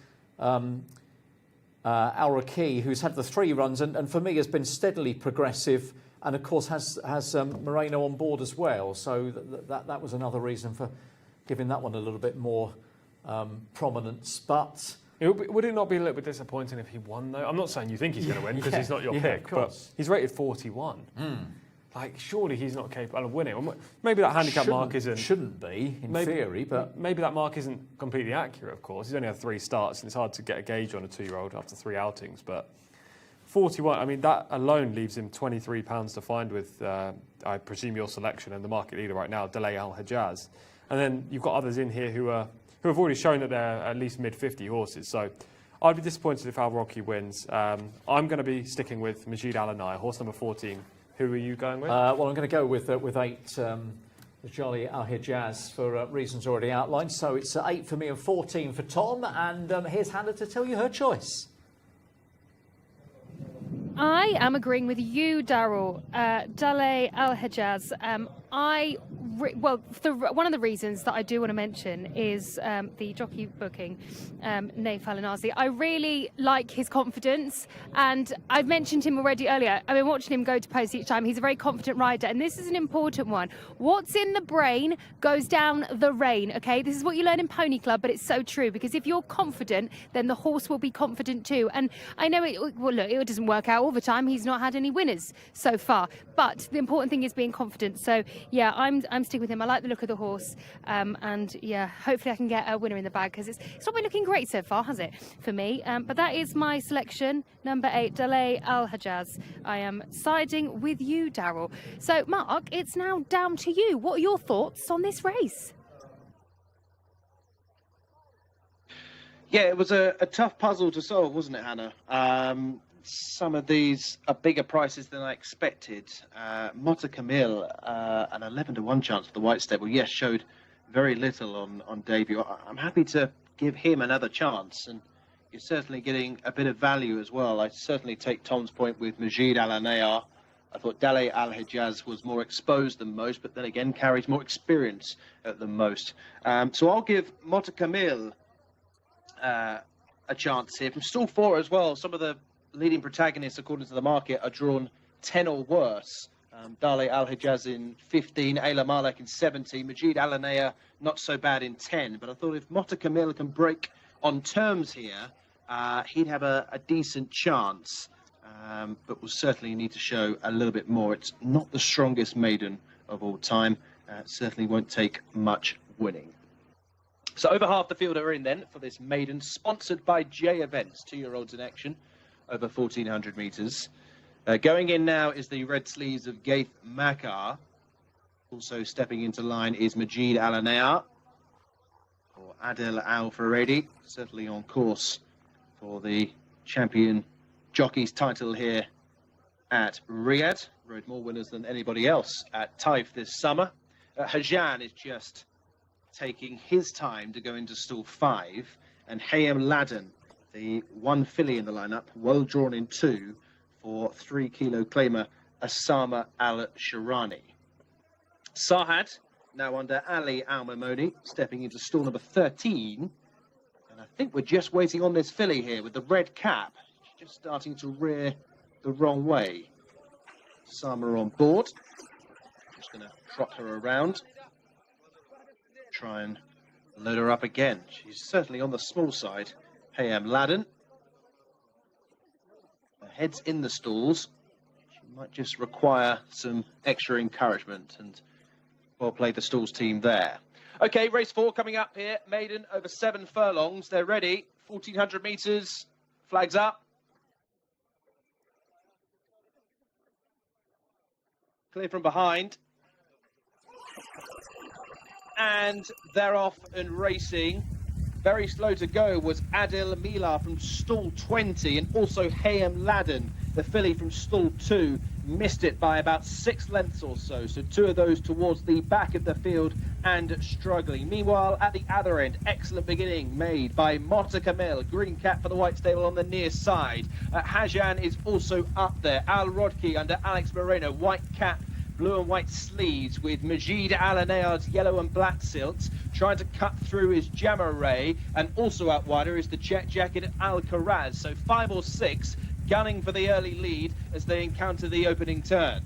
A: Al-Raqi, who's had the 3 runs and for me has been steadily progressive, and of course has Moreno on board as well. So that was another reason for giving that one a little bit more prominence. But
B: would it not be a little bit disappointing if he won, though? I'm not saying you think he's going to win, because he's not your pick, but he's rated 41. Like, surely he's not capable of winning. Maybe that handicap mark
A: shouldn't be, in theory, but
B: maybe that mark isn't completely accurate, of course. He's only had 3 starts, and it's hard to get a gauge on a 2-year-old after 3 outings. But 41, I mean, that alone leaves him £23 to find with, I presume, your selection and the market leader right now, Delay Al-Hijaz. And then you've got others in here who have already shown that they're at least mid-50 horses. So I'd be disappointed if Al-Raqi wins. I'm going to be sticking with Majid Al-Anaya, horse number 14. Who are you going with?
A: Well, I'm going to go with 8 The Jolly Al Hijaz for reasons already outlined. So it's 8 for me and 14 for Tom. And here's Hannah to tell you her choice.
C: I am agreeing with you, Daryl. Dale Al Hijaz. One of the reasons that I do want to mention is the jockey booking, Naif Al-Nazi. I really like his confidence, and I've mentioned him already earlier. I've been watching him go to post each time. He's a very confident rider, and this is an important one. What's in the brain goes down the rain, okay? This is what you learn in Pony Club, but it's so true, because if you're confident, then the horse will be confident too. And I know it doesn't work out all the time. He's not had any winners so far, but the important thing is being confident. So yeah, I'm sticking with him. I like the look of the horse, and yeah, hopefully I can get a winner in the bag, because it's not been looking great so far, has it, for me? But that is my selection, number 8, Dale Al Hijaz. I am siding with you, Daryl. So Mark, it's now down to you. What are your thoughts on this race?
D: Yeah, it was a tough puzzle to solve, wasn't it, Hannah? Some of these are bigger prices than I expected. Mota Camille, an 11-to-1 chance for the White Stable, yes, showed very little on debut. I'm happy to give him another chance, and you're certainly getting a bit of value as well. I certainly take Tom's point with Majid Al-Anayar. I thought Dale Al Hijaz was more exposed than most, but then again carries more experience than most. So I'll give Mota Camille a chance here. From stall 4 as well, some of the leading protagonists, according to the market, are drawn 10 or worse. Dale Al Hijaz in 15, Ayla Malek in 17, Majid Al-Anayar not so bad in 10. But I thought if Mota Camille can break on terms here, he'd have a decent chance. But will certainly need to show a little bit more. It's not the strongest maiden of all time. Certainly won't take much winning. So over half the field are in then for this maiden, sponsored by J Events, 2-year-olds in action, over 1,400 metres. Going in now is the red sleeves of Gaith Makar. Also stepping into line is Majid Al-Anayar or Adel Al-Faredi, certainly on course for the champion jockey's title here at Riyadh. Rode more winners than anybody else at Taif this summer. Hajan is just taking his time to go into stall 5, and Hayam Laden, the one filly in the lineup, well drawn in 2 for 3-kilo claimer Asama Al-Shirani. Sahad, now under Ali Al-Mamoni, stepping into stall number 13. And I think we're just waiting on this filly here with the red cap. She's just starting to rear the wrong way. Sama on board. Just going to trot her around. Try and load her up again. She's certainly on the small side. Hayam Laden. Her head's in the stalls. She might just require some extra encouragement, and well played the stalls team there. Okay, race 4 coming up here. Maiden over 7 furlongs. They're ready. 1,400 metres. Flags up. Clear from behind. And they're off and racing. Very slow to go was Adil Mila from stall 20, and also Hayam Laden, the filly from stall 2, missed it by about 6 lengths or so. So 2 of those towards the back of the field and struggling. Meanwhile, at the other end, excellent beginning made by Mota Camille, green cap for the White Stable on the near side. Hajan is also up there. Al Rodki under Alex Moreno, white cap, blue and white sleeves, with Majid Al-Anayar's yellow and black silks. Trying to cut through is Jammer Ray, and also out wider is the check jacket Al Karaz. So 5 or 6 gunning for the early lead as they encounter the opening turn.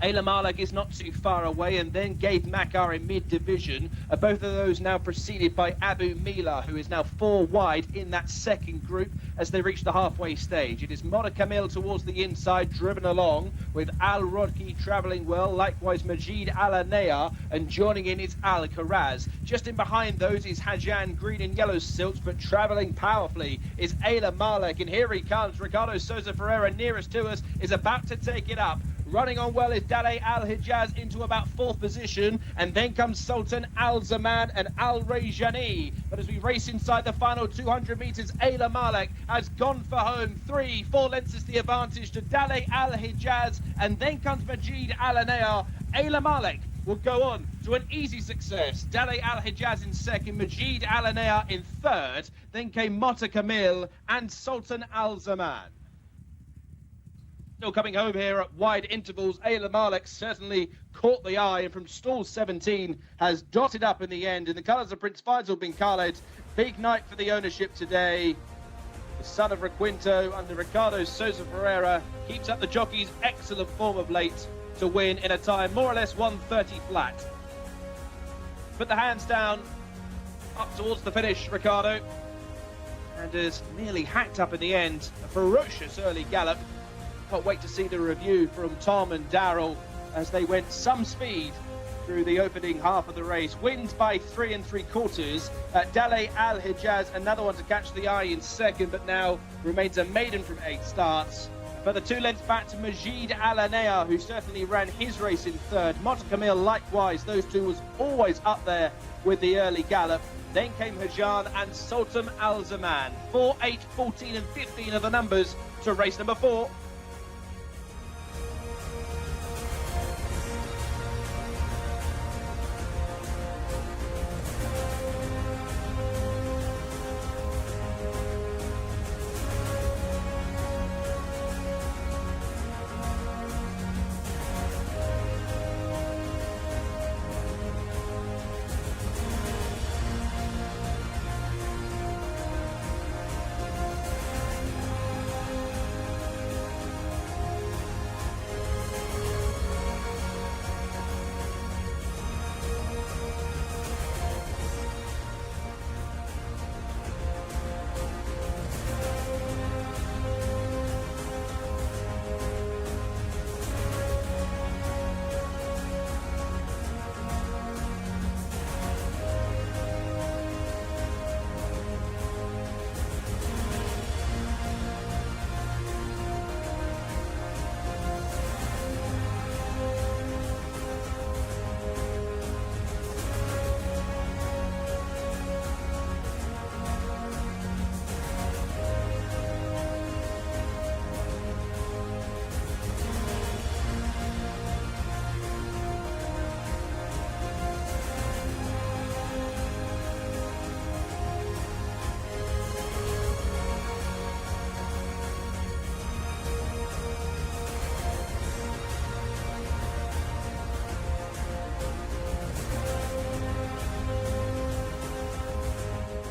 D: Ayla Malek is not too far away, and then Gaith Makar in mid-division. Both of those now preceded by Abu Mila, who is now 4 wide in that second group as they reach the halfway stage. It is Mota Camille towards the inside, driven along, with Al Rodki travelling well, likewise Majid Al-Anayar, and joining in is Al Karaz. Just in behind those is Hajan, green and yellow silks, but travelling powerfully is Ayla Malek, and here he comes. Ricardo Souza Ferreira, nearest to us, is about to take it up. Running on well is Dale Al Hijaz into about 4th position, and then comes Sultan Al Zaman and Al Rejani. But as we race inside the final 200 metres, Ayla Malek has gone for home. 3-4 lengths is the advantage to Dale Al Hijaz, and then comes Majid Al-Anayar. Ayla Malek will go on to an easy success. Dalay Al-Hijaz in second, Majid Al-Anaya in third. Then came Mota Kamil and Sultan Al-Zaman. Still coming home here at wide intervals. Ayla Malek certainly caught the eye, and from stall 17 has dotted up in the end in the colours of Prince Faisal bin Khaled. Big night for the ownership today. The son of Requinto under Ricardo Sousa Ferreira keeps up the jockey's excellent form of late to win in a time more or less 130 flat. Put the hands down up towards the finish, Ricardo, and is nearly hacked up in the end. A ferocious early gallop. Can't wait to see the review from Tom and Darryl as they went some speed through the opening half of the race. Wins by 3 3/4. Dalay Al-Hijaz, another one to catch the eye in second, but now remains a maiden from 8 starts. Further 2 lengths back to Majid Al-Anaya, who certainly ran his race in third. Mota Kamil likewise, those two was always up there with the early gallop. Then came Hajan and Sultan Al-Zaman. 4, 8, 14 and 15 are the numbers to race number 4.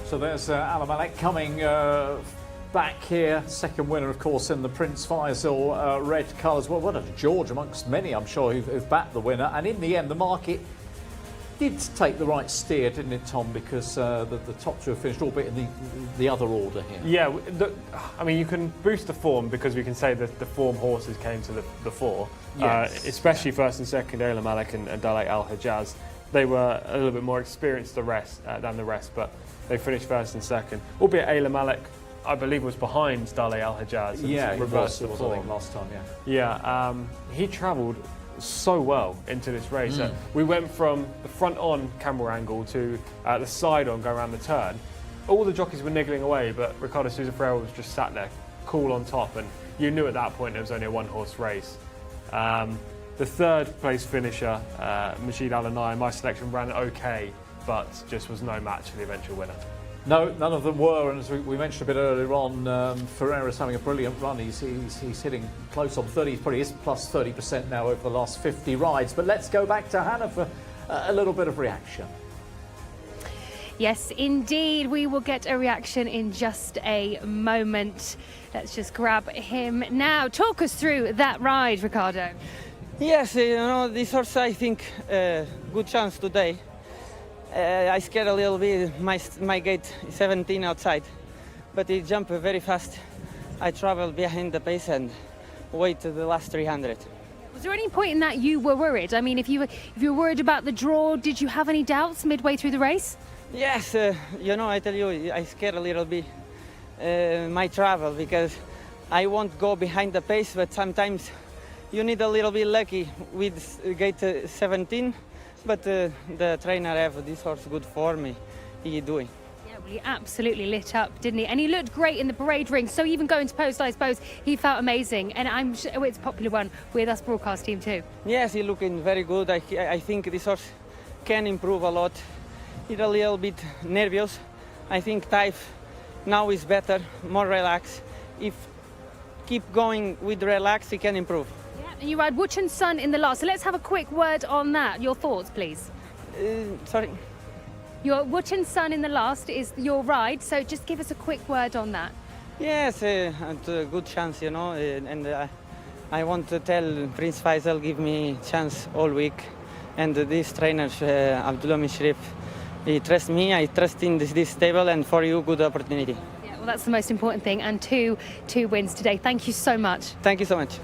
A: So there's Al Malek coming back here, second winner, of course, in the Prince Faisal red colours. Well, what a George amongst many, I'm sure, who've backed the winner. And in the end, the market did take the right steer, didn't it, Tom? Because the top two have finished, albeit in the other order here.
B: Yeah, I mean, you can boost the form because we can say that the form horses came to the fore,
A: Yes.
B: especially first and second, Ayla Malek and Dalay Al-Hijaz. They were a little bit more experienced than the rest, but they finished first and second. Albeit Ayla Malek, I believe, was behind Dalay Al-Hijaz.
A: Yeah,
B: reversed the
A: I
B: form
A: think, last time,
B: Yeah, he travelled so well into this race. We went from the front-on camera angle to the side-on going around the turn. All the jockeys were niggling away, but Ricardo Sousa Ferreira was just sat there, cool on top, and you knew at that point it was only a one-horse race. The third place finisher, Majid Al-Anaya, my selection ran okay, but just was no match for the eventual winner.
A: No, none of them were, and as we mentioned a bit earlier on, Ferreira's having a brilliant run. He's hitting close on 30, he probably is plus 30% now over the last 50 rides. But let's go back to Hannah for a little bit of reaction.
C: Yes, indeed, we will get a reaction in just a moment. Let's just grab him now. Talk us through that ride, Ricardo.
G: Yes, you know, this horse, I think, good chance today. I scared a little bit, my gate 17 outside, but he jumped very fast. I traveled behind the pace and waited the last 300.
C: Was there any point in that you were worried? I mean, if you were worried about the draw, did you have any doubts midway through the race?
G: Yes, you know, I tell you, I scared a little bit my travel because I won't go behind the pace, but sometimes you need a little bit lucky with gate 17. But the trainer have this horse good for me. He doing.
C: Yeah, He absolutely lit up, didn't he? And he looked great in the parade ring. So even going to post, I suppose, he felt amazing. And I'm sure it's a popular one with us broadcast team too.
G: Yes, he's looking very good. I think this horse can improve a lot. He's a little bit nervous. I think Taif now is better, more relaxed. If keep going with relax, he can improve.
C: Yeah, and you ride Wuchen's Son in the last. So let's have a quick word on that. Your thoughts, please.
G: Sorry.
C: Your Wuchen's Son in the last is your ride. So just give us a quick word on that.
G: Yes, it's a good chance, you know, and I want to tell Prince Faisal give me chance all week, and this trainer Abdullah Mishrif, he trusts me, I trust in this stable, and for you, good opportunity.
C: Yeah, well, that's the most important thing, and two wins today. Thank you so much.
G: Thank you so much.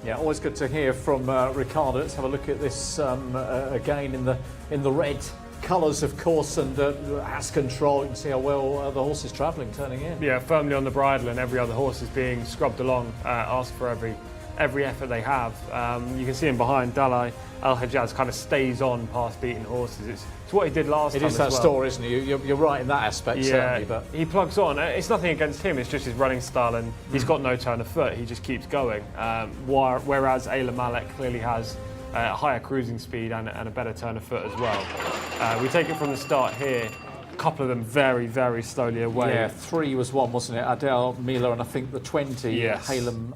A: Yeah, always good to hear from Ricardo. Let's have a look at this again in the red colours, of course, and has control. You can see how well the horse is travelling, turning in.
B: Yeah, firmly on the bridle, and every other horse is being scrubbed along, asked for every effort they have. You can see him behind. Dalai Al-Hajjaz kind of stays on past beaten horses. It's what he did last time.
A: It is
B: as
A: that
B: well.
A: story, isn't it? You're right in that aspect, certainly. But
B: he plugs on. It's nothing against him. It's just his running style, and he's got no turn of foot. He just keeps going. Whereas Ayla Malek clearly has a higher cruising speed and a better turn of foot as well. We take it from the start here. A couple of them very, very slowly away.
A: yeah, 3 was one, wasn't it? Adele, Mila, and I think the 20,
B: Yes.
A: Halem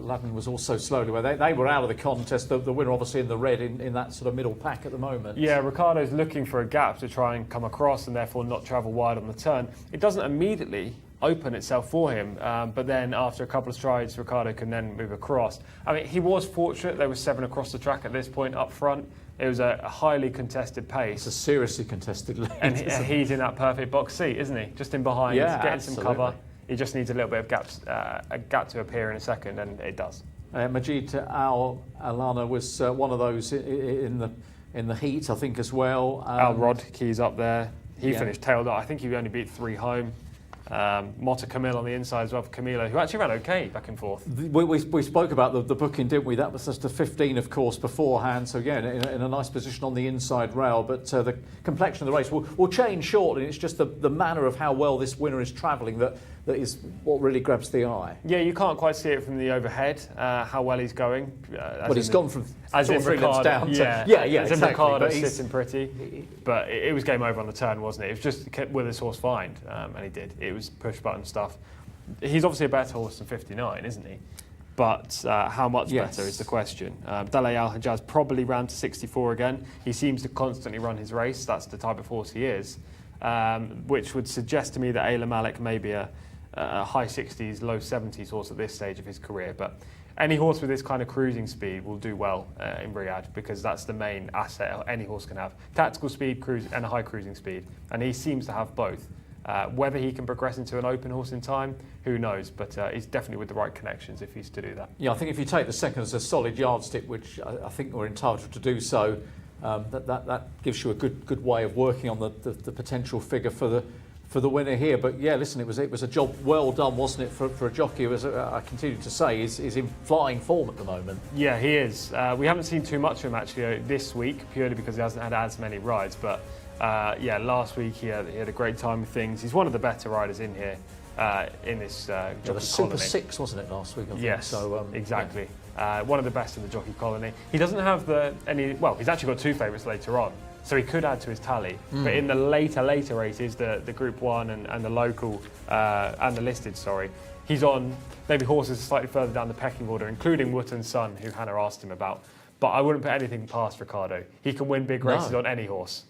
A: Ladden was also slowly away. They were out of the contest. The winner, obviously, in the red in that sort of middle pack at the moment.
B: Yeah, Ricardo's looking for a gap to try and come across and therefore not travel wide on the turn. It doesn't immediately open itself for him, but then after a couple of strides, Ricardo can then move across. I mean, he was fortunate. There were 7 across the track at this point up front. It was a highly contested pace.
A: It's a seriously contested lead.
B: And he's in that perfect box seat, isn't he? Just in behind, getting
A: absolutely.
B: some cover. He just needs a little bit of a gap to appear in a second, and it does.
A: Majid Al-Alana was one of those in the heat, I think, as well.
B: Al Rod Key's up there. He
A: Yeah.
B: finished tailed up. I think he only beat 3 home. Motta Camille on the inside as well for Camilo, who actually ran okay back and forth.
A: We spoke about the booking, didn't we? That was just a 15, of course, beforehand. So again, in a nice position on the inside rail. But the complexion of the race will change shortly. It's just the manner of how well this winner is travelling that is what really grabs the eye.
B: Yeah, you can't quite see it from the overhead, how well he's going.
A: But he's gone from
B: as in
A: Ricardo
B: Ricardo,
A: down to
B: yeah,
A: as
B: in
A: exactly.
B: Ricardo
A: But
B: sitting pretty. But it was game over on the turn, wasn't it? It was just kept with his horse find, and he did. It was push button stuff. He's obviously a better horse than 59, isn't he? But how much better is the question. Dalai Al-Hajjaz probably ran to 64 again. He seems to constantly run his race. That's the type of horse he is, which would suggest to me that Ayla Malek may be a high 60s, low 70s horse at this stage of his career. But any horse with this kind of cruising speed will do well in Riyadh, because that's the main asset any horse can have. Tactical speed, cruise, and a high cruising speed. And he seems to have both. Whether he can progress into an open horse in time, who knows? But he's definitely with the right connections if he's to do that.
A: Yeah, I think if you take the second as a solid yardstick, which I think we're entitled to do so, that gives you a good way of working on the potential figure for the winner here. But yeah, listen, it was a job well done, wasn't it, for a jockey who, as I continue to say, is in flying form at the moment.
B: Yeah, he is. We haven't seen too much of him actually this week, purely because he hasn't had as many rides. But yeah, last week he had a great time with things. He's one of the better riders in here in this jockey
A: The
B: colony.
A: Super 6, wasn't it, last week? I think.
B: Yes,
A: so,
B: exactly. One of the best in the jockey colony. He doesn't have well, he's actually got 2 favourites later on, so he could add to his tally. But in the later races, the Group 1 and the local and the listed, he's on maybe horses slightly further down the pecking order, including Wuchen's Son, who Hannah asked him about. But I wouldn't put anything past Ricardo. He can win big races on any horse.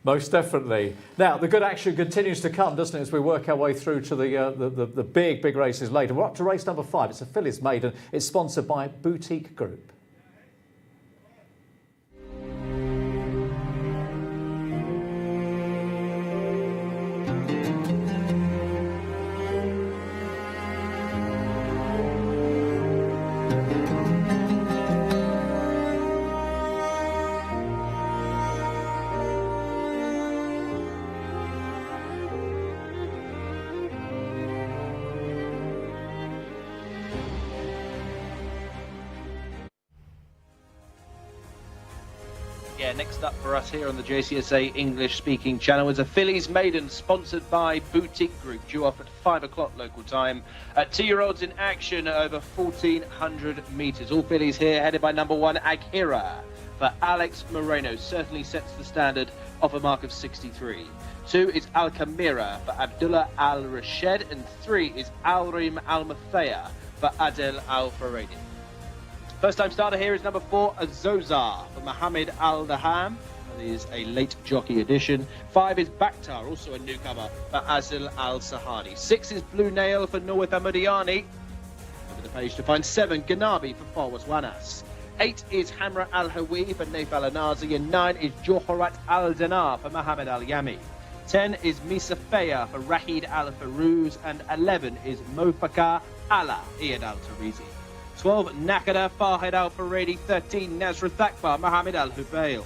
A: Most definitely. Now, the good action continues to come, doesn't it, as we work our way through to the big races later. We're up to race number 5. It's a fillies maiden. It's sponsored by Boutique Group.
D: Yeah, next up for us here on the JCSA English-speaking channel is a fillies maiden sponsored by Boutique Group, due off at 5 o'clock local time. 2-year-olds in action over 1,400 metres. All fillies here headed by number 1, Aghira, for Alex Moreno. Certainly sets the standard off a mark of 63. 2 is Al Kamira for Abdullah Al Rashed, and 3 is Alrim Al Mathaya for Adel Al Faredi. First time starter here is number 4, Azozar for Mohammed Al Daham. That is a late jockey addition. 5 is Bakhtar, also a newcomer, for Azil Al Sahadi. 6 is Blue Nail for Norwith Amadiani. Over the page to find 7, Ganabi for Fawaz Wanas. 8 is Hamra Al Hawi for Naif Al Anazi, and 9 is Johorat Al Danar for Mohammed Al Yami. 10 is Misa Feya for Rahid Al Farouz, and 11 is Mofaka Ala Iyad Al Tarizi. 12, Nakada Farhed Al Faredi. 13, Nazrat Akbar Mohammed Al Hubail.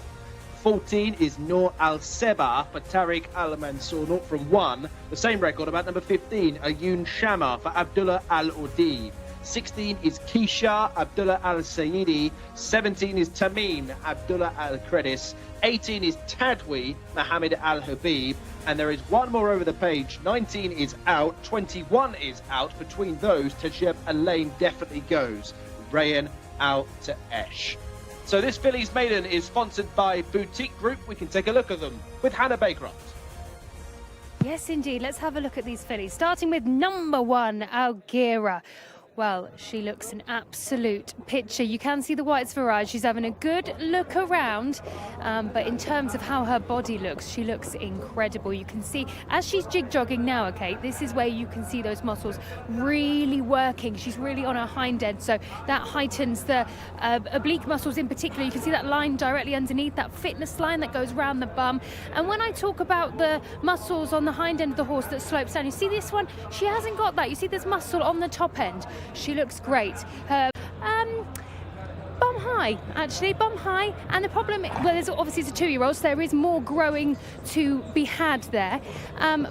D: 14 is Noor Al Seba for Tariq Al Mansour, 0 from 1. The same record about number 15, Ayun Shama for Abdullah Al Udib. 16 is Kisha Abdullah Al Sayyidi. 17 is Tamim Abdullah Al Credis. 18 is Tadwi Mohammed Al Habib. And there is one more over the page. 19 is out. 21 is out. Between those, Tajeb Alain definitely goes. Rayan out to Esh. So this fillies maiden is sponsored by Boutique Group. We can take a look at them with Hannah Baycroft.
C: Yes, indeed. Let's have a look at these fillies. Starting with number 1, Aghira. Well, she looks an absolute picture. You can see the whites for her eyes. She's having a good look around. But in terms of how her body looks, she looks incredible. You can see, as she's jig-jogging now, okay, this is where you can see those muscles really working. She's really on her hind end, so that heightens the oblique muscles in particular. You can see that line directly underneath, that fitness line that goes round the bum. And when I talk about the muscles on the hind end of the horse that slopes down, you see this one? She hasn't got that. You see this muscle on the top end. She looks great. Her bum high, actually, bum high. And the problem, well, there's obviously it's a 2-year-old, so there is more growing to be had there.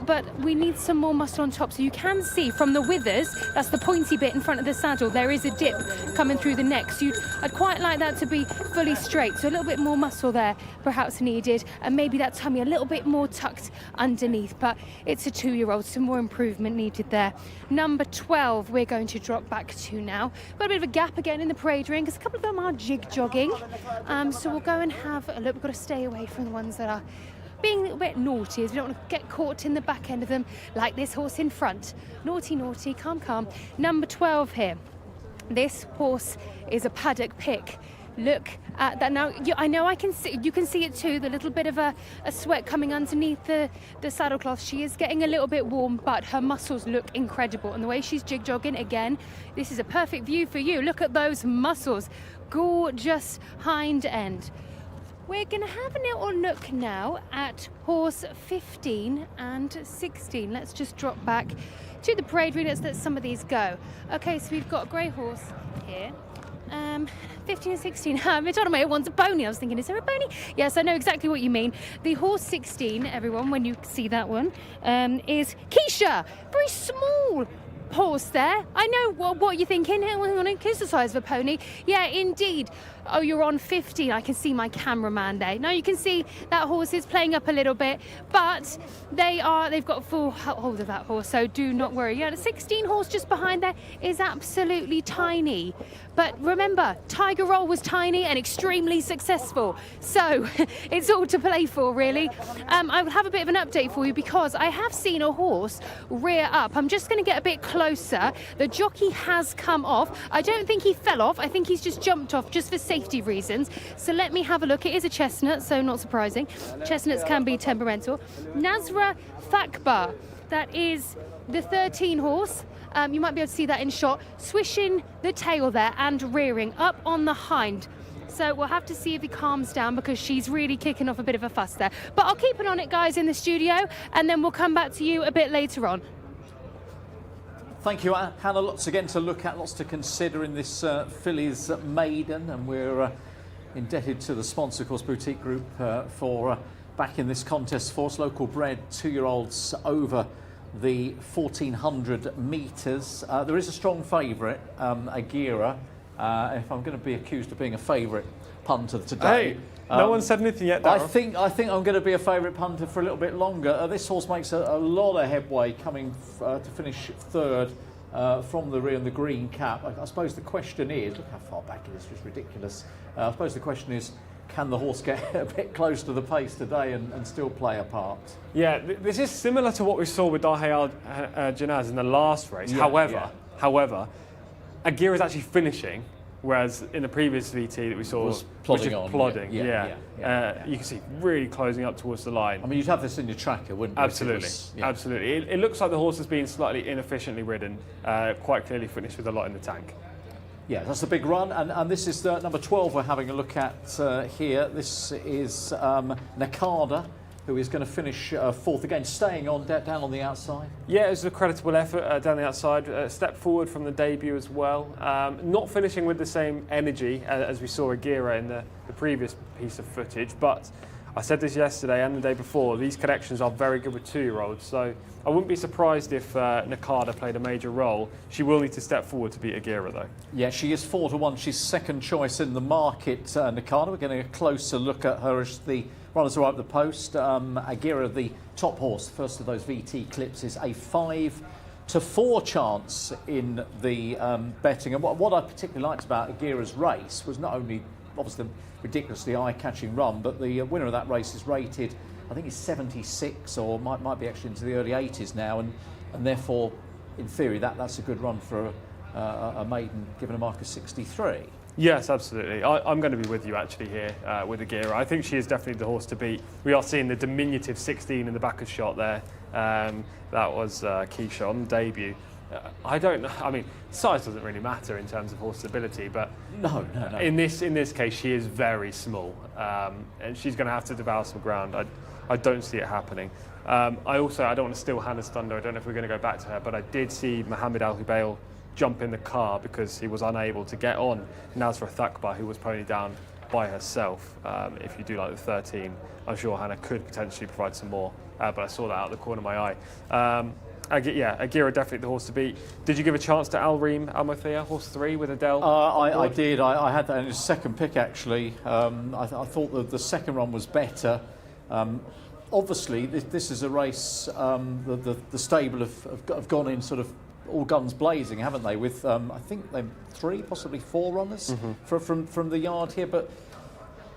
C: But we need some more muscle on top. So you can see from the withers, that's the pointy bit in front of the saddle, there is a dip coming through the neck. So I'd quite like that to be fully straight. So a little bit more muscle there, perhaps needed. And maybe that tummy a little bit more tucked underneath. But it's a 2-year-old, so more improvement needed there. Number 12, we're going to drop back to now. Got a bit of a gap again in the parade ring, because a couple of them are jig-jogging. So we'll go and have a look. We've got to stay away from the ones that are being a little bit naughty, as we don't want to get caught in the back end of them, like this horse in front. Naughty, naughty, calm, calm. Number 12 here. This horse is a paddock pick. Look at that now. I know I can see. You can see it too. The little bit of a sweat coming underneath the saddlecloth. She is getting a little bit warm, but her muscles look incredible. And the way she's jig-jogging again, this is a perfect view for you. Look at those muscles. Gorgeous hind end. We're going to have a little look now at horse 15 and 16. Let's just drop back to the parade ring. Let's let some of these go. Okay, so we've got a grey horse here. 15 and 16. It wants a pony. I was thinking, is there a pony? Yes, I know exactly what you mean. The horse 16, everyone, when you see that one, is Jcsa. Very small horse there. I know what you're thinking. Here's the size of a pony. Yeah, indeed. Oh, you're on 15. I can see my cameraman there. Now you can see that horse is playing up a little bit, but they've got full hold of that horse, so do not worry. Yeah, the 16 horse just behind there is absolutely tiny. But remember, Tiger Roll was tiny and extremely successful. So it's all to play for, really. I will have a bit of an update for you, because I have seen a horse rear up. I'm just going to get a bit closer. The jockey has come off. I don't think he fell off. I think he's just jumped off just for safety reasons. So let me have a look. It is a chestnut, so not surprising. Chestnuts can be temperamental. Nazra Thakbar, that is the 13 horse. You might be able to see that in shot, swishing the tail there and rearing up on the hind. So we'll have to see if he calms down, because she's really kicking off a bit of a fuss there. But I'll keep an eye on it, guys, in the studio, and then we'll come back to you a bit later on.
A: Thank you, Hannah. Lots again to look at, lots to consider in this fillies maiden, and we're indebted to the sponsor, of course, Boutique Group, for backing this contest for us. Local bred 2-year-olds over the 1,400 metres. There is a strong favourite, Aghira. If I'm going to be accused of being a favourite punter today,
B: No one said anything yet,
A: I
B: Darryl.
A: think I'm going to be a favourite punter for a little bit longer. This horse makes a lot of headway coming to finish third from the rear in the green cap. I suppose the question is, look how far back it is, just ridiculous. I suppose the question is, can the horse get a bit close to the pace today and still play a part?
B: Yeah, this is similar to what we saw with Al Janaz in the last race.
A: Yeah,
B: However, Agira is actually finishing, whereas in the previous VT that we saw
A: Was plodding
B: just
A: on,
B: plodding.
A: yeah.
B: You can see really closing up towards the line.
A: I mean, you'd have this in your tracker, wouldn't you?
B: Absolutely, absolutely. It looks like the horse has been slightly inefficiently ridden, quite clearly finished with a lot in the tank.
A: Yeah, that's the big run, and this is number 12 we're having a look at here. This is Nakada, who is going to finish fourth again, staying on down on the outside.
B: Yeah, it was a creditable effort down the outside. Step forward from the debut as well. Not finishing with the same energy as we saw Agira in the previous piece of footage, but I said this yesterday and the day before, these connections are very good with 2-year-olds, so I wouldn't be surprised if Nakada played a major role. She will need to step forward to beat Agira, though.
A: Yeah, she is 4-1. She's second choice in the market, Nakada. We're getting a closer look at her as the runners are up the post. Agira, the top horse, first of those VT clips, is a 5-4 chance in the betting. And what I particularly liked about Agira's race was not only obviously the ridiculously eye-catching run, but the winner of that race is rated, I think it's 76, or might be actually into the early 80s now, and therefore, in theory, that's a good run for a maiden given a mark of 63.
B: Yes, absolutely. I'm going to be with you actually here with Agira. I think she is definitely the horse to beat. We are seeing the diminutive 16 in the back of shot there. That was Jcsa on the debut. I mean, size doesn't really matter in terms of horse ability, but
A: no.
B: In this case, she is very small, and she's going to have to devour some ground. I don't see it happening. I don't want to steal Hannah's thunder. I don't know if we're going to go back to her, but I did see Mohammed Al Hubail jump in the car because he was unable to get on Nazra Thakbar, who was ponied down by herself. If you do like the 13, I'm sure Hannah could potentially provide some more, but I saw that out of the corner of my eye. Agira definitely the horse to beat. Did you give a chance to Al Reem Al Mothea, horse 3 with Adele?
A: I did. I had that in his second pick actually. I thought that the second run was better. Obviously, this is a race. The stable have gone in sort of all guns blazing, haven't they? With I think they're 3, possibly 4 runners from the yard here. But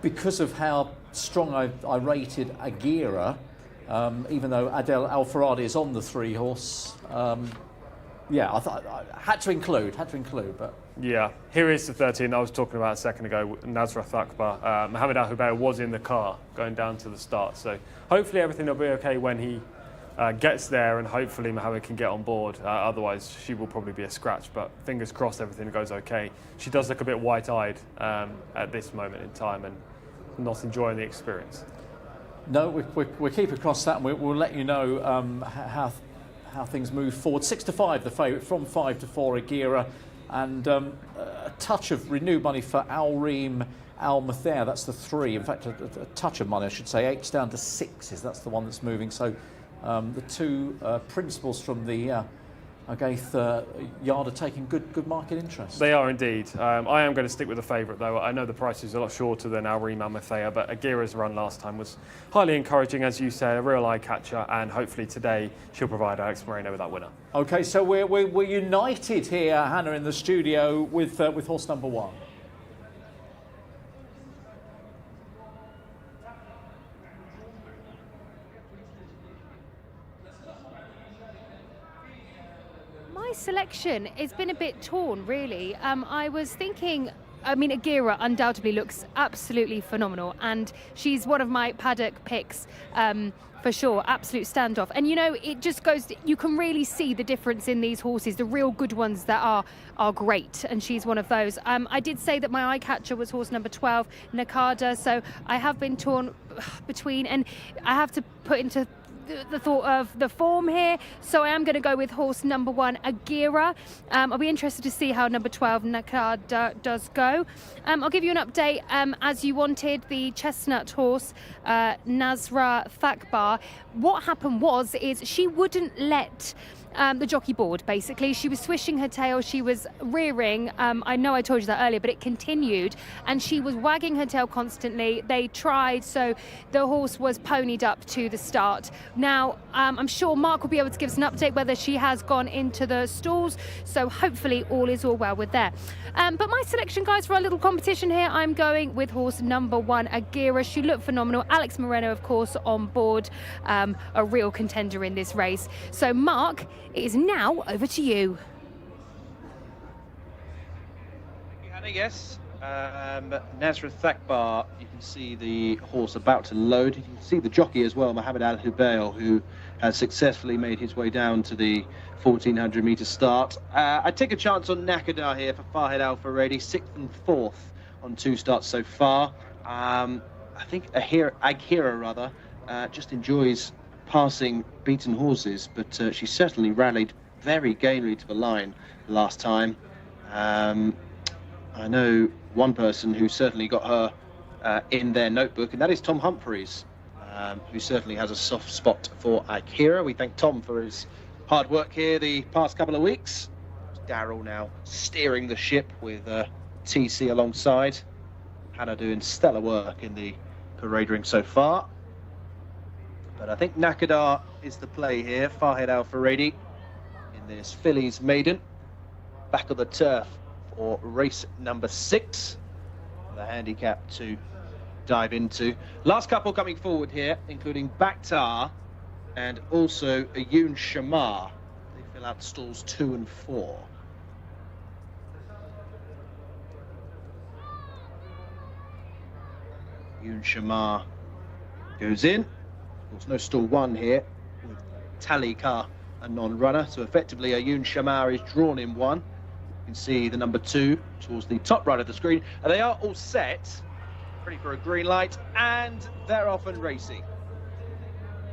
A: because of how strong I rated Agira. Even though Adel Al Faradi is on the 3 horse, I thought I had to include, but
B: yeah, here is the 13 I was talking about a second ago, Nazra Thakbar. Mohammed Al Hubail was in the car going down to the start, so hopefully everything will be okay when he gets there, and hopefully Mohammed can get on board. Otherwise, she will probably be a scratch, but fingers crossed everything goes okay. She does look a bit wide-eyed at this moment in time and not enjoying the experience.
A: No, we'll keep across that, and we'll let you know how things move forward. 6-5, the favourite, from 5-4, Agira, and a touch of renewed money for Al Reem Al Mothea. That's the 3. In fact, a touch of money, I should say. 8's down to 6s. That's the one that's moving. So the 2 principals from the Agaith yard are taking good market interest.
B: They are indeed. I am going to stick with the favourite though. I know the price is a lot shorter than Al Reem Al Mothea, but Agira's run last time was highly encouraging, as you said, a real eye catcher, and hopefully today she'll provide Alex Moreno with that winner.
A: Okay, so we're united here, Hannah, in the studio with horse number 1.
C: My selection has been a bit torn, really. I was thinking, Agira undoubtedly looks absolutely phenomenal, and she's one of my paddock picks for sure. Absolute standoff. And it just goes, you can really see the difference in these horses, the real good ones that are great, and she's one of those. I did say that my eye catcher was horse number 12, Nakada, so I have been torn between, and I have to put into the thought of the form here, so I am going to go with horse number 1, Agira. I'll be interested to see how number 12, Nakad, does go. I'll give you an update as you wanted. The chestnut horse, Nazra Fakbar. What happened is she wouldn't let the jockey board, basically. She was swishing her tail, she was rearing. I know I told you that earlier, but it continued, and she was wagging her tail constantly. They tried, so the horse was ponied up to the start. Now, I'm sure Mark will be able to give us an update whether she has gone into the stalls, so hopefully all is all well with there. But my selection, guys, for our little competition here, I'm going with horse number 1, Agira. She looked phenomenal. Alex Moreno, of course, on board, a real contender in this race. So, Mark, it is now over to you.
D: Thank you, Hannah. Yes. Nazra Thakbar, you can see the horse about to load. You can see the jockey as well, Mohammed Al Hubail, who has successfully made his way down to the 1400 metre start. I take a chance on Nakadar here for Fahed Al Faredi, 6th and 4th on 2 starts so far. I think Aghira just enjoys passing beaten horses, but she certainly rallied very gaily to the line last time. I know one person who certainly got her in their notebook, and that is Tom Humphreys, who certainly has a soft spot for Aghira. We thank Tom for his hard work here the past couple of weeks. Darryl now steering the ship with TC alongside. Hannah doing stellar work in the parade ring so far. But I think Nakadar is the play here. Fahed Al Faredi in this fillies maiden. Back on the turf for race number 6. The handicap to dive into. Last couple coming forward here, including Bakhtar and also Ayun Shamar. They fill out stalls 2 and 4. Ayun Shamar goes in. There's no stall 1 here with Talika, a non-runner, so effectively Ayun Shamar is drawn in 1. You can see the number 2 towards the top right of the screen, and they are all set, ready for a green light, and they're off and racing.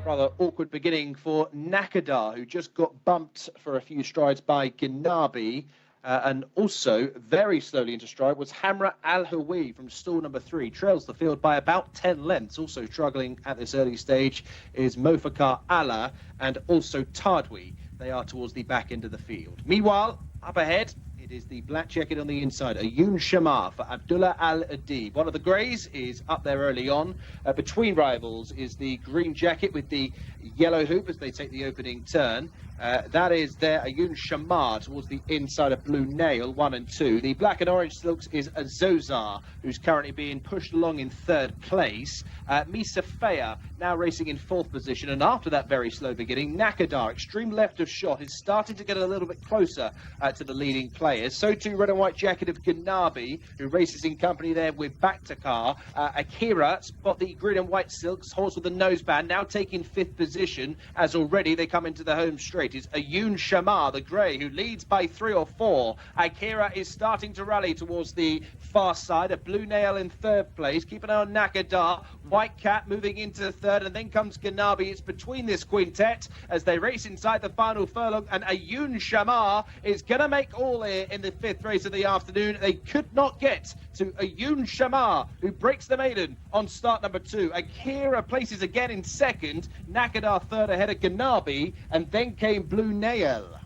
D: Rather awkward beginning for Nakadar, who just got bumped for a few strides by Ginabi, and also very slowly into stride was Hamra Al-Hawi from stall number 3. Trails the field by about 10 lengths. Also struggling at this early stage is Mofakar Allah and also Tadwi. They are towards the back end of the field. Meanwhile, up ahead, it is the black jacket on the inside, Ayun Shamar for Abdullah Al-Adib. One of the greys is up there early on. Between rivals is the green jacket with the yellow hoop as they take the opening turn. That is there, Ayun Shamar towards the inside of Blue Nail, 1 and 2. The black and orange silks is Azozar, who's currently being pushed along in 3rd place. Misa Faya now racing in 4th position, and after that very slow beginning, Nakadar, extreme left of shot, is starting to get a little bit closer to the leading players. So too red and white jacket of Ganabi, who races in company there with Bakhtar. Akira spot the green and white silks, horse with the noseband, now taking 5th position, as already they come into the home straight. Is Ayun Shamar, the grey, who leads by 3 or 4. Akira is starting to rally towards the far side. A Blue Nail in 3rd place. Keep an eye on Nakadar. White Cat moving into 3rd, and then comes Ganabi. It's between this quintet as they race inside the final furlong, and Ayun Shamar is going to make all here in the 5th race of the afternoon. They could not get to Ayun Shamar, who breaks the maiden on start number 2. Akira places again in 2nd. Nakadar 3rd ahead of Ganabi, and then came Blue Nail.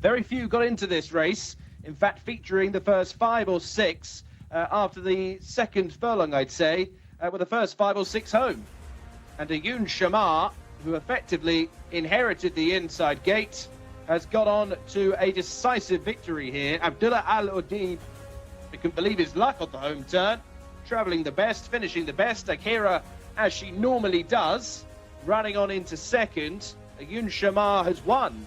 D: Very few got into this race, in fact featuring the first 5 or 6 after the 2nd furlong, I'd say, with the first 5 or 6 home. And Ayun Shamar, who effectively inherited the inside gate, has got on to a decisive victory here. Abdullah Al-Udib, who can believe his luck on the home turn, travelling the best, finishing the best. Akira, as she normally does, running on into 2nd. Ayun Shamar has won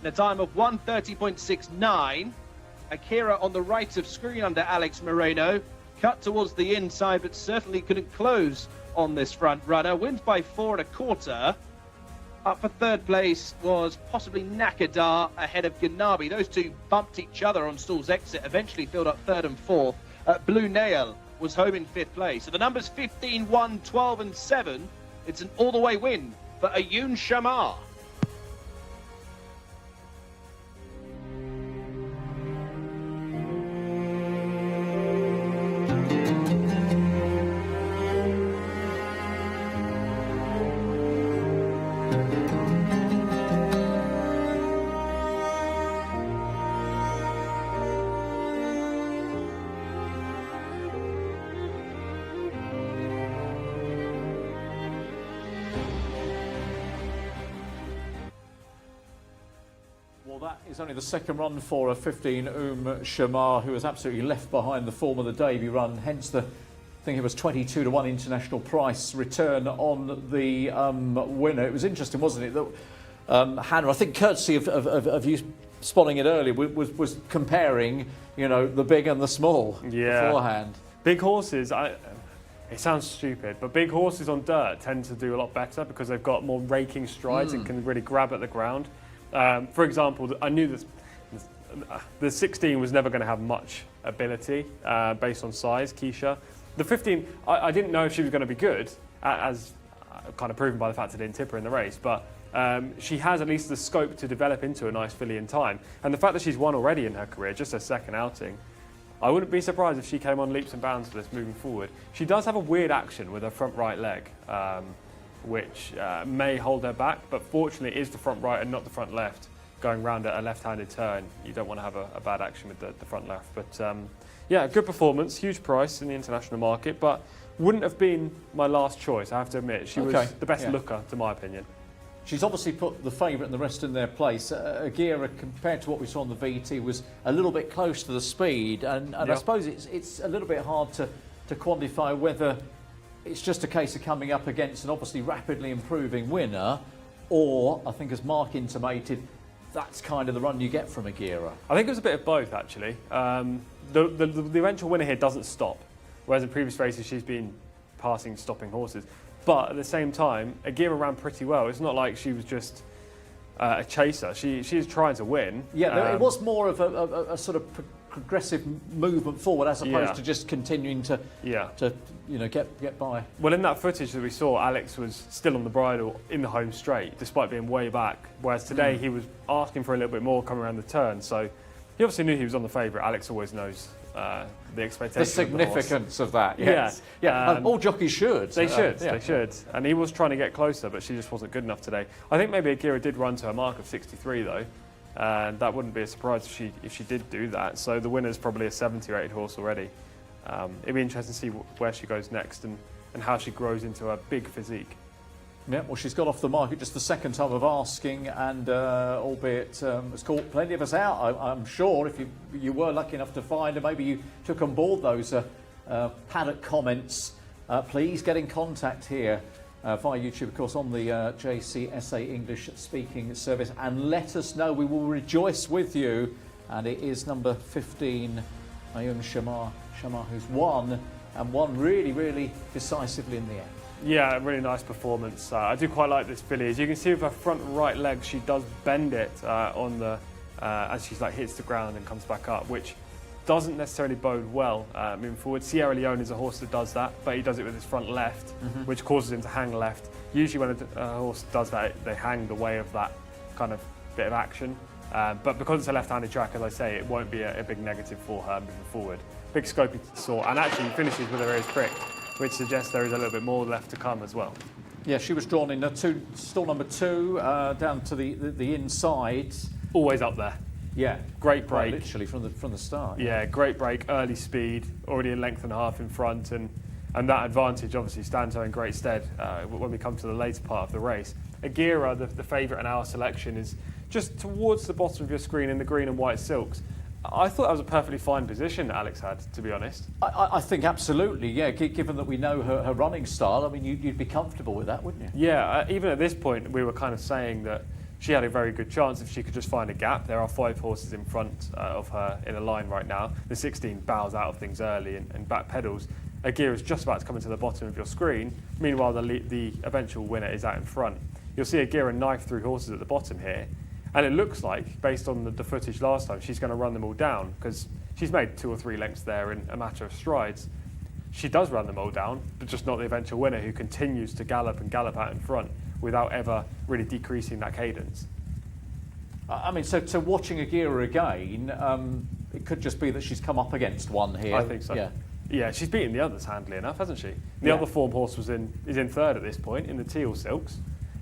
D: in a time of 1:30.69. Akira on the right of screen under Alex Moreno, cut towards the inside, but certainly couldn't close on this front runner. Wins by 4 1/4. Up for 3rd place was possibly Nakadar ahead of Ganabi. Those two bumped each other on stall's exit, eventually filled up 3rd and 4th. Blue Nail was home in 5th place. So the numbers 15, 1, 12 and 7. It's an all-the-way win for Ayun Shamar.
A: Well, that is only the second run for a 15 Shamar, who was absolutely left behind the form of the debut run, hence the, I think it was 22 to 1 international price return on the winner. It was interesting, wasn't it, that Hannah, I think courtesy of you spotting it earlier, was comparing, you know, the big and the small beforehand.
B: Big horses, it sounds stupid, but big horses on dirt tend to do a lot better because they've got more raking strides and can really grab at the ground. For example, I knew that the 16 was never going to have much ability based on size, Jcsa. The 15, I didn't know if she was going to be good, as kind of proven by the fact I didn't tip her in the race, but she has at least the scope to develop into a nice filly in time. And the fact that she's won already in her career, just her second outing, I wouldn't be surprised if she came on leaps and bounds for this moving forward. She does have a weird action with her front right leg, which may hold her back, but fortunately it is the front right and not the front left. Going round a left-handed turn, you don't want to have a bad action with the front left. But yeah, good performance, huge price in the international market, but wouldn't have been my last choice, I have to admit. She was the best looker, to my opinion.
A: She's obviously put the favourite and the rest in their place. Agira, compared to what we saw on the VT, was a little bit close to the speed, and I suppose it's a little bit hard to quantify whether it's just a case of coming up against an obviously rapidly improving winner, or, I think as Mark intimated, that's kind of the run you get from Agira.
B: I think it was a bit of both, actually. The eventual winner here doesn't stop, whereas in previous races she's been passing, stopping horses. But at the same time, Agira ran pretty well. It's not like she was just a chaser. She is trying to win.
A: Yeah, it was more of a sort of progressive movement forward as opposed to just continuing to you know, get by.
B: Well, in that footage that we saw, Alex was still on the bridle in the home straight, despite being way back. Whereas today he was asking for a little bit more coming around the turn. So he obviously knew he was on the favourite. Alex always knows the expectation.
A: The significance of that.
B: Yes.
A: Yeah. All jockeys should.
B: They should. They should. And he was trying to get closer, but she just wasn't good enough today. I think maybe Agira did run to a mark of 63 though. And that wouldn't be a surprise if she did do that. So the winner's probably a 70 rated horse already. It'd be interesting to see where she goes next and how she grows into a big physique.
A: Yeah, well, she's got off the market just the second time of asking, and albeit it's caught plenty of us out, I'm sure, if you were lucky enough to find her, maybe you took on board those paddock comments. Please get in contact here via YouTube, of course, on the Jcsa English speaking service, and let us know. We will rejoice with you. And it is number 15, Ayun Shamar, who's won, and won really, really decisively in the end.
B: Yeah, really nice performance. I do quite like this filly. As you can see with her front right leg, she does bend it on the as she's like hits the ground and comes back up, which doesn't necessarily bode well moving forward. Sierra Leone is a horse that does that, but he does it with his front left, which causes him to hang left. Usually when a horse does that, they hang the way of that kind of bit of action. But because it's a left-handed track, as I say, it won't be a big negative for her moving forward. Big scope he saw, and actually finishes with her ears pricked, which suggests there is a little bit more left to come as well.
A: Yeah, she was drawn in stall number 2, down to the inside.
B: Always up there.
A: Yeah,
B: great break.
A: Literally from the start.
B: Yeah, great break, early speed, already a length and a half in front, and that advantage obviously stands her in great stead when we come to the later part of the race. Agira, the favourite in our selection, is just towards the bottom of your screen in the green and white silks. I thought that was a perfectly fine position that Alex had, to be honest.
A: I think absolutely, yeah, given that we know her running style, I mean, you'd be comfortable with that, wouldn't you?
B: Yeah, even at this point, we were kind of saying that she had a very good chance if she could just find a gap. There are 5 horses in front of her in a line right now. The 16 bows out of things early and back pedals. Agira is just about to come into the bottom of your screen. Meanwhile, the eventual winner is out in front. You'll see Agira knife through horses at the bottom here. And it looks like, based on the footage last time, she's going to run them all down because she's made 2 or 3 lengths there in a matter of strides. She does run them all down, but just not the eventual winner, who continues to gallop and gallop out in front. without ever really decreasing that cadence.
A: I mean, so watching Agira again, it could just be that she's come up against one here.
B: I think so.
A: Yeah.
B: Yeah, she's beaten the others handily enough, hasn't she? The other form horse is in third at this point in the teal silks.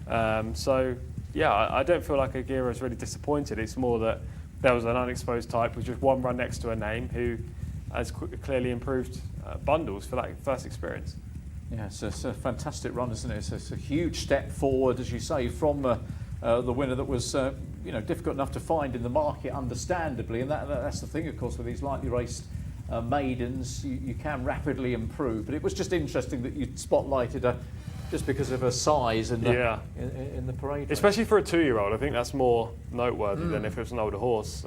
B: So yeah, I don't feel like Agira is really disappointed. It's more that there was an unexposed type with just one run next to her name who has clearly improved bundles for that first experience.
A: Yeah, it's a fantastic run, isn't it? It's a huge step forward, as you say, from the winner that was difficult enough to find in the market, understandably. And that's the thing, of course, with these lightly raced maidens, you can rapidly improve. But it was just interesting that you spotlighted her just because of her size in the parade race.
B: Especially for a 2-year-old, I think that's more noteworthy than if it was an older horse.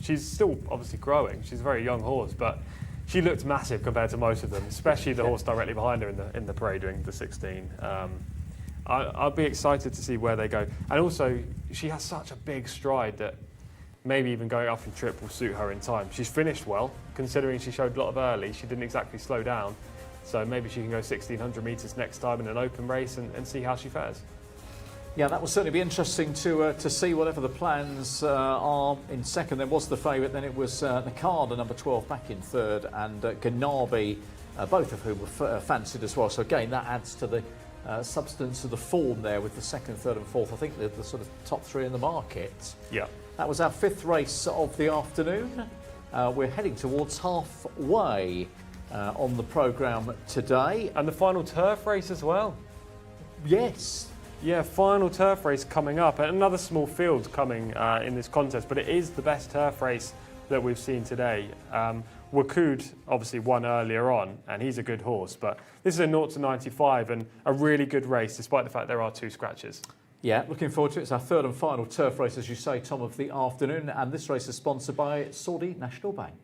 B: She's still obviously growing. She's a very young horse, but she looked massive compared to most of them, especially the horse directly behind her in the parade ring, the 16. I'll be excited to see where they go. And also, she has such a big stride that maybe even going up in trip will suit her in time. She's finished well, considering she showed a lot of early. She didn't exactly slow down. So maybe she can go 1,600 metres next time in an open race and see how she fares.
A: Yeah, that will certainly be interesting to see whatever the plans are in second. There was the favourite, then it was Nakada, number 12, back in third, and Ganabi, both of whom were fancied as well. So again, that adds to the substance of the form there with the second, third and fourth. I think the sort of top three in the market.
B: Yeah.
A: That was our fifth race of the afternoon. We're heading towards halfway on the programme today.
B: And the final turf race as well.
A: Yes.
B: Yeah, final turf race coming up. And another small field coming in this contest, but it is the best turf race that we've seen today. Wakud obviously won earlier on, and he's a good horse, but this is a 0 to 95 and a really good race, despite the fact there are 2 scratches.
A: Yeah, looking forward to it. It's our third and final turf race, as you say, Tom, of the afternoon, and this race is sponsored by Saudi National Bank.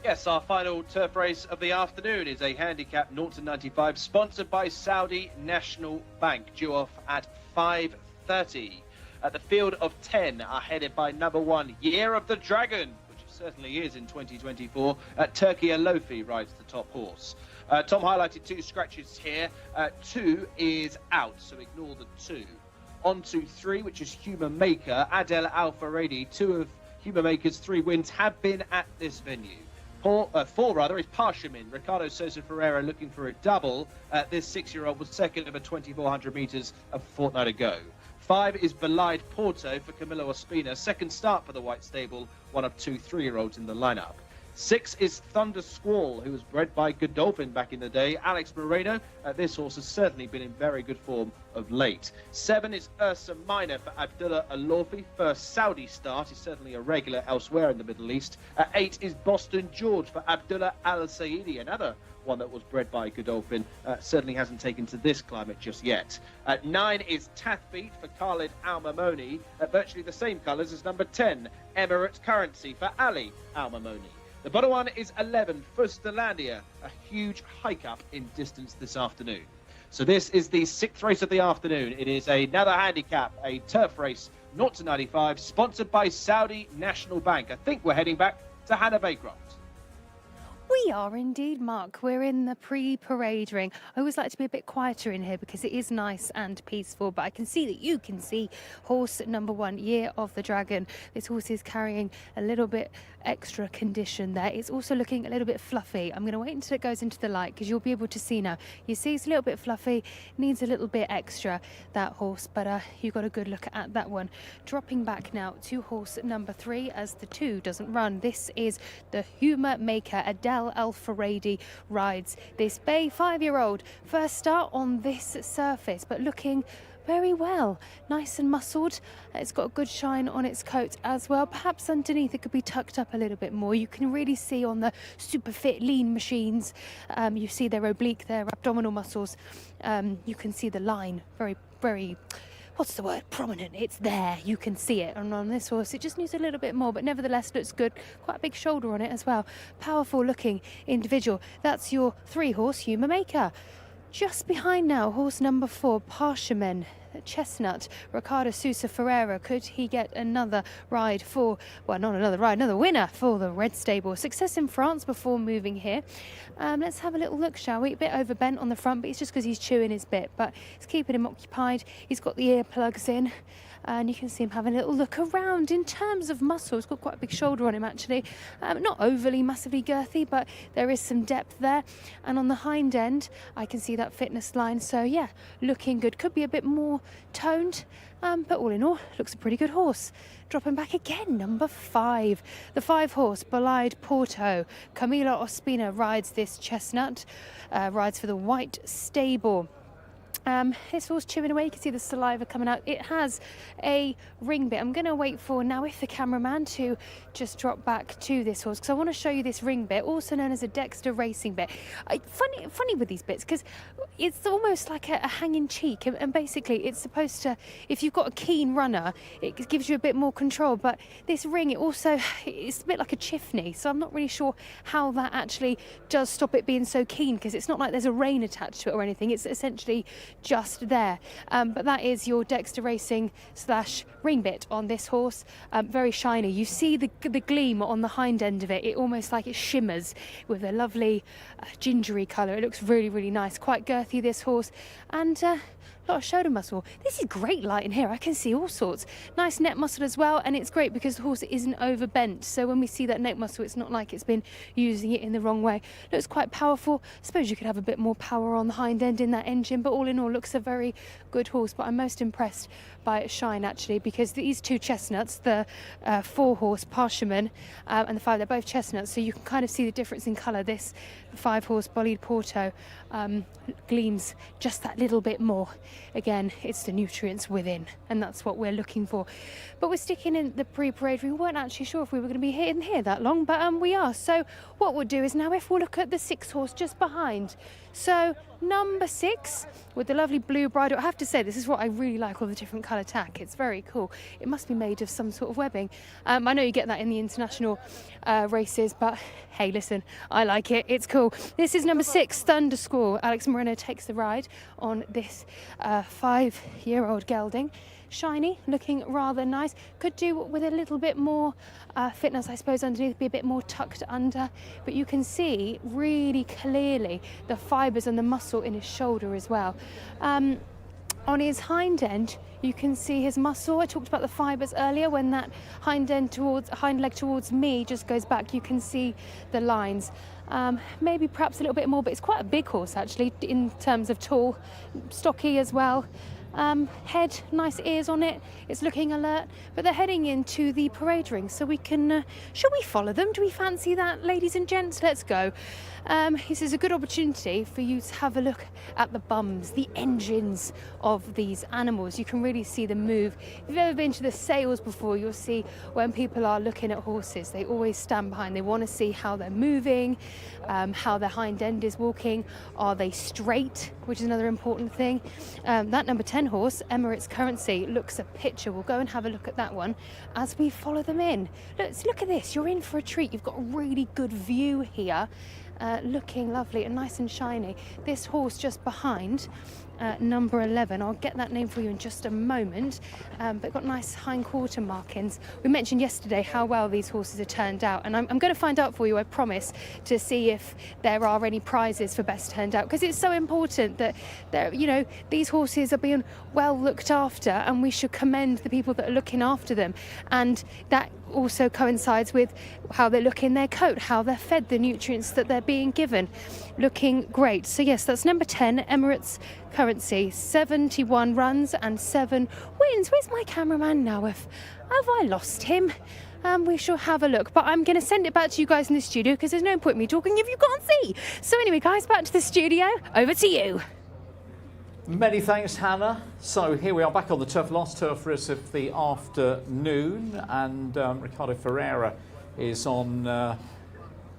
D: Yes, our final turf race of the afternoon is a handicap 0 to 95, sponsored by Saudi National Bank, due off at 5:30. The field of 10 are headed by number 1, Year of the Dragon, which it certainly is in 2024. Turkey Alofi rides the top horse. Tom highlighted 2 scratches here. 2 is out, so ignore the 2. On to 3, which is Human Maker, Adel Al-Faradi. 2 of Human Maker's 3 wins have been at this venue. 4 is Parshamin. Ricardo Sosa Ferreira looking for a double. This 6-year-old was second over 2,400 metres a fortnight ago. 5 is Belied Porto for Camilo Ospina. Second start for the White Stable, one of 2 3-year-olds in the lineup. 6 is Thunder Squall, who was bred by Godolphin back in the day. Alex Moreno. This horse has certainly been in very good form of late. 7 is Ursa Minor for Abdullah Alofi. First Saudi start. Is certainly a regular elsewhere in the Middle East. 8 is Boston George for Abdullah Al Saidi, another one that was bred by Godolphin. Certainly hasn't taken to this climate just yet. 9 is Tathbeat for Khalid Al Mamoni. Virtually the same colours as number 10, Emirates Currency for Ali Al Mamoni. The bottom one is 11, Fustalandia, a huge hike up in distance this afternoon. So this is the 6th race of the afternoon. It is another handicap, a turf race, 0 to 95, sponsored by Saudi National Bank. I think we're heading back to Hannah Baycroft.
C: We are indeed, Mark. We're in the pre-parade ring. I always like to be a bit quieter in here because it is nice and peaceful, but I can see that you can see horse number 1, Year of the Dragon. This horse is carrying a little bit extra condition there. It's also looking a little bit fluffy. I'm going to wait until it goes into the light because you'll be able to see now. You see it's a little bit fluffy, needs a little bit extra, that horse, but you got a good look at that one. Dropping back now to horse number 3 as the 2 doesn't run. This is the Huma Maker, Adel Al-Faradi rides this bay 5-year-old. First start on this surface, but looking very well. Nice and muscled. It's got a good shine on its coat as well. Perhaps underneath it could be tucked up a little bit more. You can really see on the super fit lean machines, you see their oblique, their abdominal muscles. You can see the line very, very, what's the word, prominent. It's there, you can see it. And on this horse it just needs a little bit more, but nevertheless looks good. Quite a big shoulder on it as well. Powerful looking individual. That's your 3-horse Humour Maker. Just behind now, horse number 4, Parchemin, Chestnut, Ricardo Sousa Ferreira. Could he get another ride for, well, not another ride, another winner for the Red Stable? Success in France before moving here. Let's have a little look, shall we? A bit overbent on the front, but it's just because he's chewing his bit, but it's keeping him occupied. He's got the earplugs in, and you can see him having a little look around. In terms of muscle, he's got quite a big shoulder on him actually. Not overly massively girthy, but there is some depth there. And on the hind end, I can see that fitness line. So yeah, looking good. Could be a bit more toned, but all in all, looks a pretty good horse. Dropping back again, number 5. The 5-horse, Bolide Porto. Camila Ospina rides this Chestnut, rides for the White Stable. This horse chewing away, you can see the saliva coming out. It has a ring bit. I'm going to wait for now if the cameraman to just drop back to this horse, because I want to show you this ring bit, also known as a Dexter racing bit. Funny with these bits, because it's almost like a hanging cheek, and basically it's supposed to, if you've got a keen runner, it gives you a bit more control, but this ring, it's a bit like a chiffney, so I'm not really sure how that actually does stop it being so keen, because it's not like there's a rein attached to it or anything. It's essentially just there, but that is your Dexter Racing / ring bit on this horse. Very shiny. You see the gleam on the hind end of it. It almost like it shimmers with a lovely gingery colour. It looks really, really nice. Quite girthy, this horse, and a lot of shoulder muscle. This is great light in here. I can see all sorts. Nice neck muscle as well, and it's great because the horse isn't overbent, so when we see that neck muscle, it's not like it's been using it in the wrong way. Looks quite powerful. I suppose you could have a bit more power on the hind end in that engine, but all in all, looks a very good horse. But I'm most impressed by its shine actually, because these 2 chestnuts, the 4-horse Parchemin and the 5, they're both chestnuts, so you can kind of see the difference in colour. This 5-horse Bolide Porto gleams just that little bit more. Again, it's the nutrients within, and that's what we're looking for. But we're sticking in the pre-parade ring. We weren't actually sure if we were going to be in here that long, but we are. So what we'll do is now, if we'll look at the 6-horse just behind. So number 6 with the lovely blue bridle. I have to say, this is what I really like, all the different colour tack. It's very cool. It must be made of some sort of webbing. I know you get that in the international races, but hey, listen, I like it. It's cool. This is number 6, Thunder Squall. Alex Moreno takes the ride on this 5-year-old gelding. Shiny, looking rather nice. Could do with a little bit more fitness, I suppose, underneath, be a bit more tucked under, but you can see really clearly the fibres and the muscle in his shoulder as well. On his hind end, you can see his muscle. I talked about the fibres earlier. When that hind leg towards me just goes back, you can see the lines. Maybe perhaps a little bit more, but it's quite a big horse actually in terms of tall, stocky as well. Head, nice ears on it. It's looking alert, but they're heading into the parade ring, so we can, shall we follow them? Do we fancy that, ladies and gents? Let's go. This is a good opportunity for you to have a look at the bums, the engines of these animals. You can really see them move. If you've ever been to the sales before, you'll see when people are looking at horses, they always stand behind. They want to see how they're moving, how their hind end is walking. Are they straight, which is another important thing. That number 10 horse, Emirates Currency, looks a picture. We'll go and have a look at that one as we follow them in. Let's look at this. You're in for a treat. You've got a really good view here. Looking lovely and nice and shiny. This horse just behind, number 11, I'll get that name for you in just a moment, but got nice hindquarter markings. We mentioned yesterday how well these horses are turned out, and I'm going to find out for you, I promise, to see if there are any prizes for best turned out, because it's so important that these horses are being well looked after, and we should commend the people that are looking after them, and that also coincides with how they look in their coat, how they're fed, the nutrients that they're being given. Looking great. So yes, that's number 10, Emirates Currency, 71 runs and 7 wins. Where's my cameraman now? Have I lost him? We shall have a look, but I'm going to send it back to you guys in the studio, because there's no point in me talking if you can't see. So anyway, guys, back to the studio. Over to you.
A: Many thanks, Hannah. So here we are back on the turf, last turf race of the afternoon, and Ricardo Ferreira is on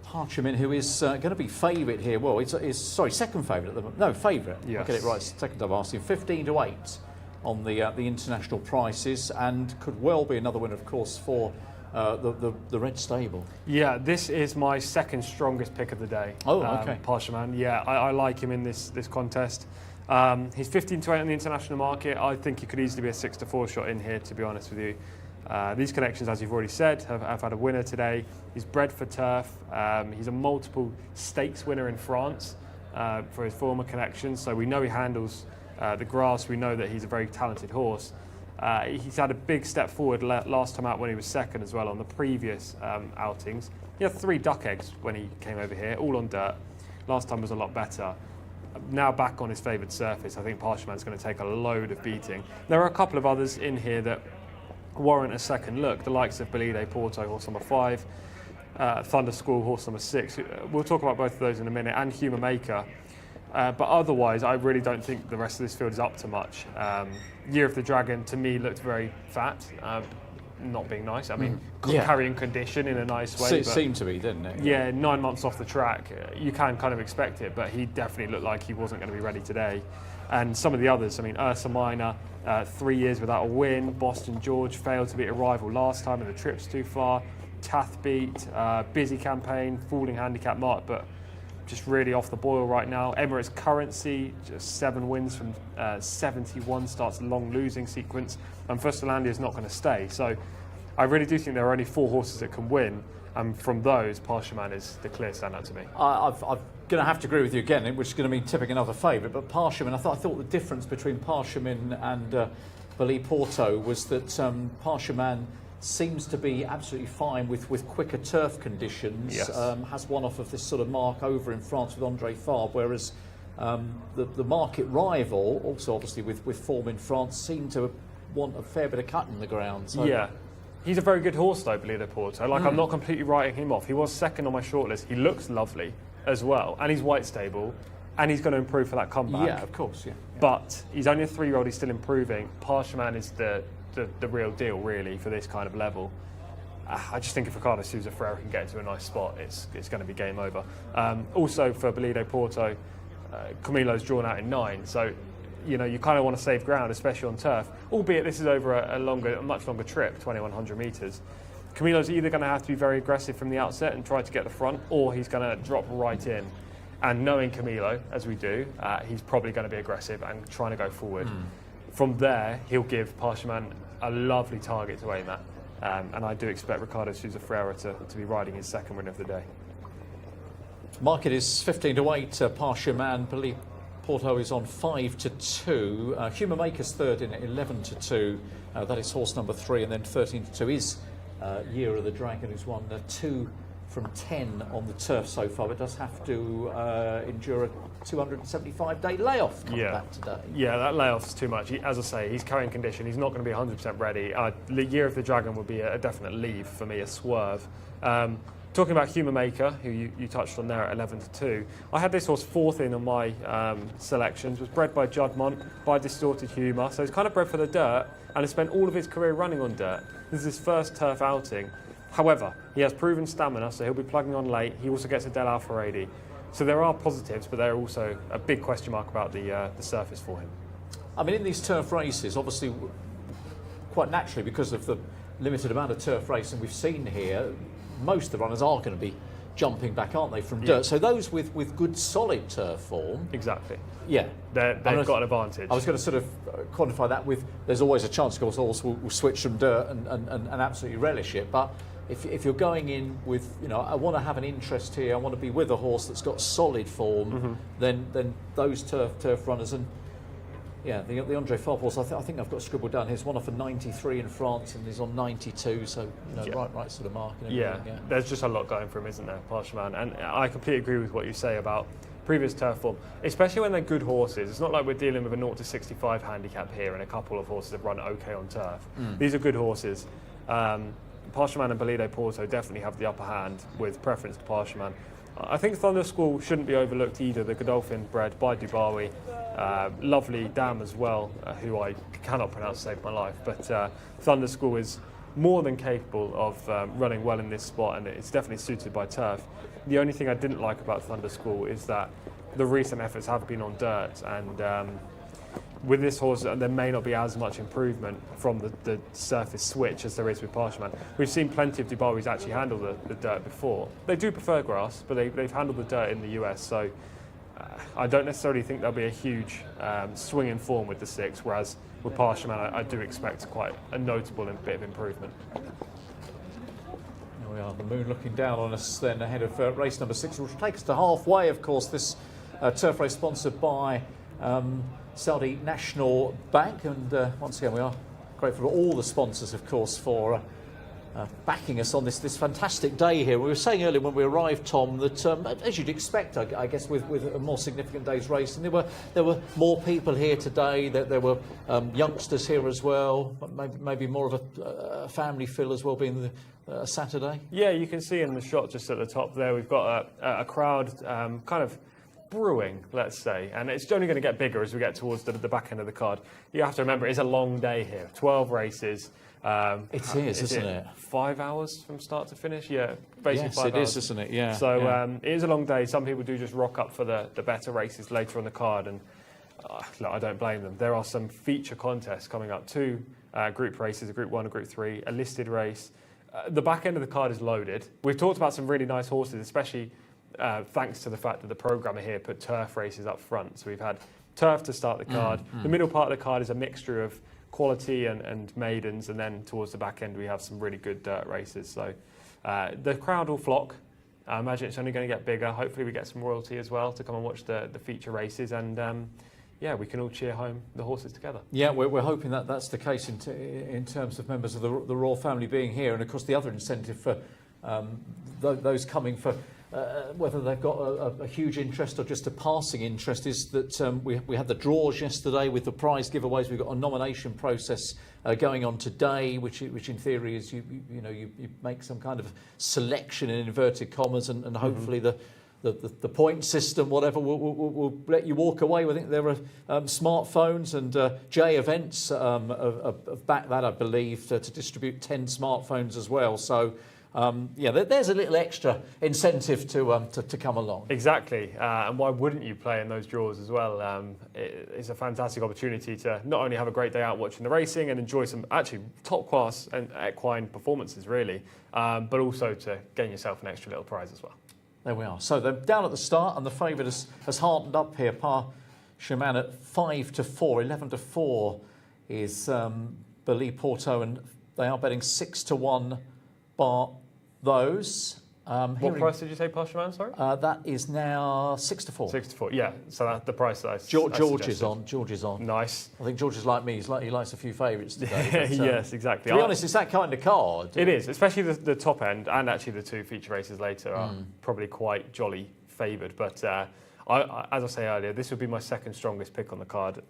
A: Parchment, who is going to be favourite here. Well, sorry, second favourite at the moment. No, favourite.
B: Yes.
A: I'll get it right. Second I've asked him. 15-8 on the international prices, and could well be another winner, of course, for the Red Stable.
B: Yeah, this is my second strongest pick of the day.
A: Oh, okay.
B: Parchment. Yeah, I like him in this contest. He's 15-8 on the international market. I think he could easily be a 6-4 shot in here, to be honest with you. These connections, as you've already said, have had a winner today. He's bred for turf. He's a multiple stakes winner in France for his former connections, so we know he handles the grass. We know that he's a very talented horse. He's had a big step forward last time out when he was second as well on the previous outings. He had 3 duck eggs when he came over here, all on dirt. Last time was a lot better. Now back on his favoured surface, I think Parchment's going to take a load of beating. There are a couple of others in here that warrant a second look, the likes of Belide Porto, horse number 5, Thunder School, horse number 6. We'll talk about both of those in a minute, and Humour Maker. But otherwise, I really don't think the rest of this field is up to much. Year of the Dragon, to me, looked very fat, not being nice. I mean, carrying condition in a nice way.
A: It seemed to be, didn't it?
B: Yeah, 9 months off the track, you can kind of expect it, but he definitely looked like he wasn't going to be ready today. And some of the others, I mean, Ursa Minor, 3 years without a win. Boston George failed to beat a rival last time, and the trip's too far. Tath beat, busy campaign, falling handicap mark, but just really off the boil right now. Emirates Currency, just 7 wins from 71, starts a long losing sequence, and Fustalandia is not going to stay. So I really do think there are only 4 horses that can win, and from those, Parchment is the clear standout to me.
A: I'm going to have to agree with you again, which is going to mean tipping another favourite. But Parchment, I thought the difference between Parchment and Belide Porto was that Parchment seems to be absolutely fine with quicker turf conditions.
B: Yes.
A: Has one off of this sort of mark over in France with Andre Fabre, whereas the market rival, also obviously with form in France, seemed to want a fair bit of cut in the ground. So.
B: Yeah. He's a very good horse though, Belide Porto. I'm not completely writing him off. He was second on my shortlist. He looks lovely as well, and he's white stable, and he's going to improve for that comeback.
A: Yeah, of course, yeah.
B: But he's only a 3-year-old, he's still improving. Parchment is the real deal, really, for this kind of level. I just think if Ricardo Sousa Ferreira can get into a nice spot, it's going to be game over. Also for Belide Porto, Camilo's drawn out in 9, so you kind of want to save ground, especially on turf, albeit this is over a much longer trip, 2,100 metres. Camilo's either going to have to be very aggressive from the outset and try to get the front, or he's going to drop right in. And knowing Camilo, as we do, he's probably going to be aggressive and trying to go forward. From there, he'll give Parchment a lovely target to aim at. And I do expect Ricardo Sousa Ferreira to be riding his second win of the day.
A: Market is 15-8. Parchment. Belide Porto is on 5-2. Humour Maker's third in at 11-2. That is horse number 3, and then 13-2 is Year of the Dragon, who's won 2 from 10 on the turf so far, but does have to endure a 275-day layoff coming back today.
B: Yeah, that layoff's too much. As I say, he's carrying condition. He's not going to be 100% ready. The Year of the Dragon would be a definite leave for me, a swerve. Talking about Humour Maker, who you touched on there at 11-2, I had this horse 4th in on my selections. Was bred by Juddmonte, by Distorted Humour, so he's kind of bred for the dirt, and has spent all of his career running on dirt. This is his first turf outing. However, he has proven stamina, so he'll be plugging on late. He also gets a Del Alfaredi. So there are positives, but there are also a big question mark about the surface for him.
A: I mean, in these turf races, obviously, quite naturally, because of the limited amount of turf racing we've seen here, most of the runners are going to be jumping back, aren't they, from dirt? So those with good solid turf form...
B: Exactly.
A: Yeah.
B: They've got an advantage.
A: I was going to sort of quantify that with, there's always a chance, of course, horse will switch from dirt and absolutely relish it. But if you're going in with, I want to have an interest here, I want to be with a horse that's got solid form, then those turf runners, and yeah, the Andre Fabre horse, I think I've got scribbled down. He's one off a 93 in France and he's on 92, so right sort of mark.
B: Yeah, there's just a lot going for him, isn't there, Parchment? And I completely agree with what you say about previous turf form, especially when they're good horses. It's not like we're dealing with a 0-65 handicap here and a couple of horses that run okay on turf. These are good horses. Parchment and Belide Porto definitely have the upper hand with preference to Parchment. I think Thunder School shouldn't be overlooked either. The Godolphin bred by Dubawi, lovely dam as well, who I cannot pronounce to save my life. But Thunder School is more than capable of running well in this spot, and it's definitely suited by turf. The only thing I didn't like about Thunder School is that the recent efforts have been on dirt, and with this horse, there may not be as much improvement from the surface switch as there is with Parshman. We've seen plenty of Dubawis actually handle the dirt before. They do prefer grass, but they've handled the dirt in the US, so I don't necessarily think there'll be a huge swing in form with the 6, whereas with Parshman, I do expect quite a notable bit of improvement.
A: Here we are, the moon looking down on us then ahead of race number 6, which takes us to halfway, of course, this turf race sponsored by Saudi National Bank, and once again we are grateful to all the sponsors, of course, for backing us on this fantastic day here. We were saying earlier when we arrived, Tom, that as you'd expect, I guess, with a more significant day's race, and there were more people here today. There were youngsters here as well. Maybe more of a family feel as well, being the Saturday.
B: Yeah, you can see in the shot just at the top there, we've got a crowd kind of brewing, let's say, and it's only going to get bigger as we get towards the back end of the card. You have to remember, it's a long day here, 12 races.
A: It is, isn't it?
B: 5 hours from start to finish? Yeah, basically
A: yes,
B: 5 hours.
A: It is, isn't it? Yeah.
B: So
A: yeah.
B: It is a long day. Some people do just rock up for the better races later on the card, and look, I don't blame them. There are some feature contests coming up, 2 group races, a Group 1 and Group 3, a listed race. The back end of the card is loaded. We've talked about some really nice horses, especially thanks to the fact that the programmer here put turf races up front. So we've had turf to start the card. The middle part of the card is a mixture of quality and maidens, and then towards the back end we have some really good dirt races. So the crowd will flock. I imagine it's only going to get bigger. Hopefully we get some royalty as well to come and watch the feature races, and yeah, we can all cheer home the horses together. Yeah,
A: we're hoping that that's the case in terms of members of the royal family being here, and of course the other incentive for those coming for whether they've got a huge interest or just a passing interest is that we had the draws yesterday with the prize giveaways. We've got a nomination process going on today, which in theory is you make some kind of selection in inverted commas, and hopefully the point system, whatever, will let you walk away. I think there are smartphones, and J Events have backed that, I believe, to distribute 10 smartphones as well. So. Yeah, there's a little extra incentive to come along.
B: Exactly, and why wouldn't you play in those draws as well? It's a fantastic opportunity to not only have a great day out watching the racing and enjoy some actually top class and equine performances, really, but also to gain yourself an extra little prize as well.
A: There we are. So they're down at the start, and the favourite has hardened up here. Parshman at 5-4, 11-4 is Beli Porto, and they are betting 6-1 bar those.
B: What price did you say, Parshman? Sorry.
A: That is now 6-4.
B: 6-4. Yeah. So that's the price that I
A: George is on. George is on.
B: Nice.
A: I think George is like me. He likes a few favourites today. But,
B: yes, exactly.
A: To be honest, it's that kind of card.
B: It is, especially the top end, and actually the 2 feature races later are probably quite jolly favoured. But as I say earlier, this would be my second strongest pick on the card.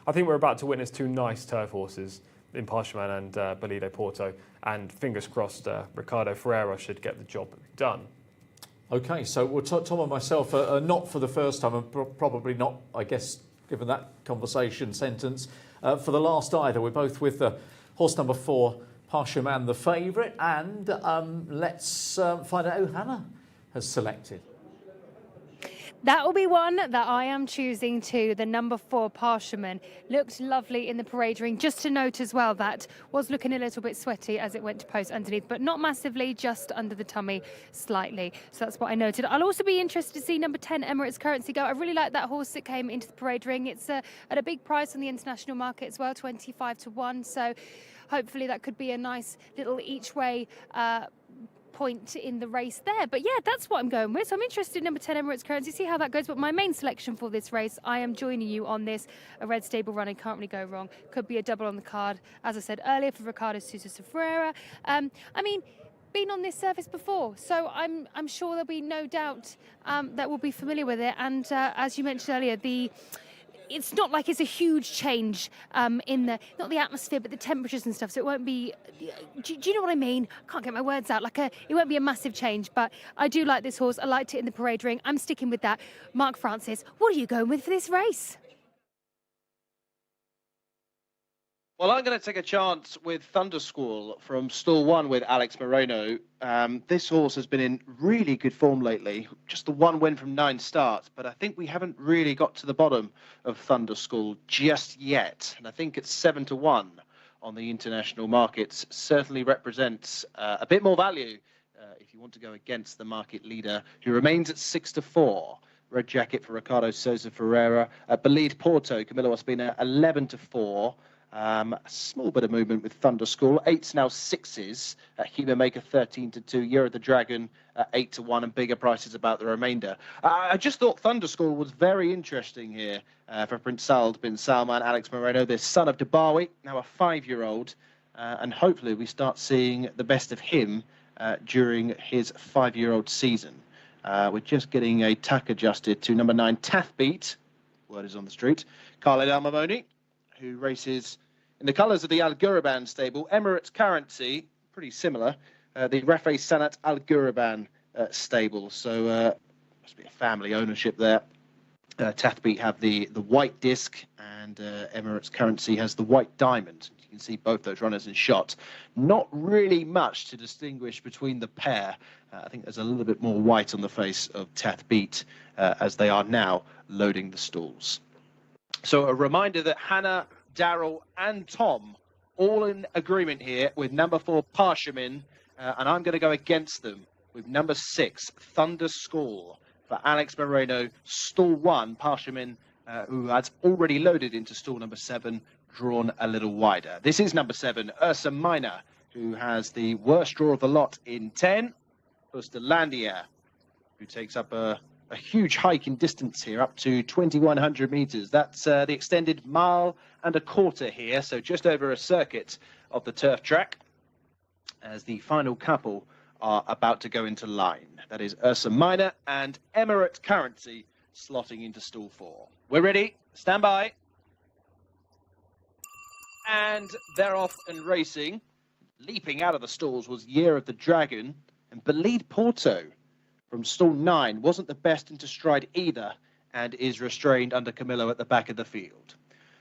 B: I think we're about to witness 2 nice turf horses in Parshman and Beli Porto, and fingers crossed Ricardo Ferreira should get the job done.
A: Okay, so Tom and myself are not for the first time, and probably not, I guess, given that conversation sentence, for the last either. We're both with horse number 4, Parshman, the favourite, and let's find out who Hannah has selected.
C: That will be one that I am choosing to. The number 4, Parshman, looked lovely in the parade ring. Just to note as well, that was looking a little bit sweaty as it went to post underneath, but not massively, just under the tummy slightly. So that's what I noted. I'll also be interested to see number 10, Emirates Currency, go. I really like that horse that came into the parade ring. It's at a big price on the international market as well, 25-1. So hopefully that could be a nice little each way point in the race there. But yeah, that's what I'm going with. So I'm interested in number 10, Emirates Currency, see how that goes. But my main selection for this race, I am joining you on this. A red stable running, can't really go wrong. Could be a double on the card, as I said earlier, for Ricardo Ferreira. I mean, been on this surface before, so I'm sure there'll be no doubt that we'll be familiar with it. And as you mentioned earlier, it's not like it's a huge change in not the atmosphere, but the temperatures and stuff. So it won't be. Do you know what I mean? I can't get my words out. It won't be a massive change, but I do like this horse. I liked it in the parade ring. I'm sticking with that. Mark Francis, what are you going with for this race?
D: Well, I'm going to take a chance with Thunder Squall from stall 1 with Alex Moreno. This horse has been in really good form lately. Just the 1 win from 9 starts, but I think we haven't really got to the bottom of Thunder Squall just yet. And I think it's 7-1 on the international markets certainly represents a bit more value if you want to go against the market leader, who remains at 6-4. Red jacket for Ricardo Sousa Ferreira. Believed Porto, Camilo Ospina, 11-4. A small bit of movement with Thunder Squall. 8s now 6s. Human Maker 13-2. Year of the Dragon 8-1, and bigger prices about the remainder. I just thought Thunder Squall was very interesting here for Prince Saud bin Salman, Alex Moreno, the son of Dubawi, now a 5-year-old, and hopefully we start seeing the best of him during his 5-year-old season. We're just getting a tack adjusted to number 9 Tathbeat. Word is on the street. Khaled Al Mamoni, who races in the colours of the Al Ghuraban stable. Emirates Currency, pretty similar. The Rafe Sanat Al Ghuraban stable. So must be a family ownership there. Tathbeat have the white disc, and Emirates Currency has the white diamond. You can see both those runners in shot. Not really much to distinguish between the pair. I think there's a little bit more white on the face of Tathbeat as they are now loading the stalls. So a reminder that Hannah, Daryl and Tom all in agreement here with number 4 Parshamin, and I'm going to go against them with number 6 Thunder Squall for Alex Moreno, stall 1. Parshamin, who has already loaded into stall number 7, drawn a little wider. This is number 7 Ursa Minor, who has the worst draw of the lot in 10. Busterlandia, who takes up a huge hike in distance here, up to 2,100 meters. That's the extended mile and a quarter here, so just over a circuit of the turf track, as the final couple are about to go into line. That is Ursa Minor and Emirates Currency slotting into stall 4. We're ready. Stand by. And they're off and racing. Leaping out of the stalls was Year of the Dragon, and Believed Porto from stall 9 wasn't the best into stride either, and is restrained under Camilo at the back of the field.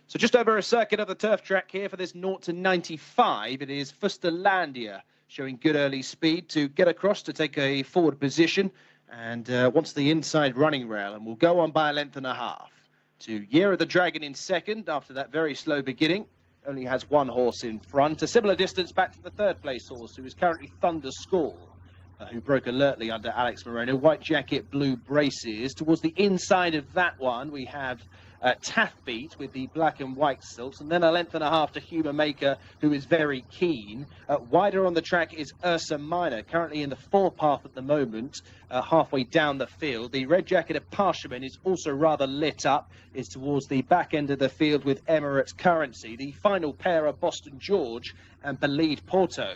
D: So just over a circuit of the turf track here for this 0-95. It is Fusterlandia showing good early speed to get across to take a forward position, and wants the inside running rail, and will go on by a length and a half. To Year of the Dragon in second after that very slow beginning. Only has 1 horse in front. A similar distance back to the 3rd place horse, who is currently Thunder Squall, who broke alertly under Alex Moreno. White jacket, blue braces. Towards the inside of that one, we have Tathbeat with the black and white silks, and then a length and a half to Human Maker, who is very keen. Wider on the track is Ursa Minor, currently in the forepath at the moment, halfway down the field. The red jacket of Parshamin is also rather lit up, is towards the back end of the field with Emirates Currency. The final pair are Boston George and Believed Porto.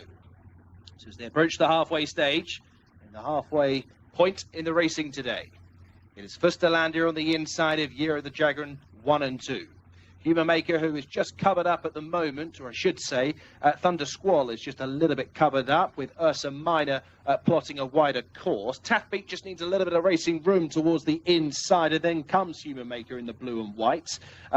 D: So as they approach the halfway stage, and the halfway point in the racing today, it is Fusterlandia on the inside of Year of the Dragon 1 and 2. Human Maker, who is just covered up at the moment, or I should say, Thunder Squall is just a little bit covered up, with Ursa Minor plotting a wider course. Tathbeat just needs a little bit of racing room towards the inside, and then comes Human Maker in the blue and white.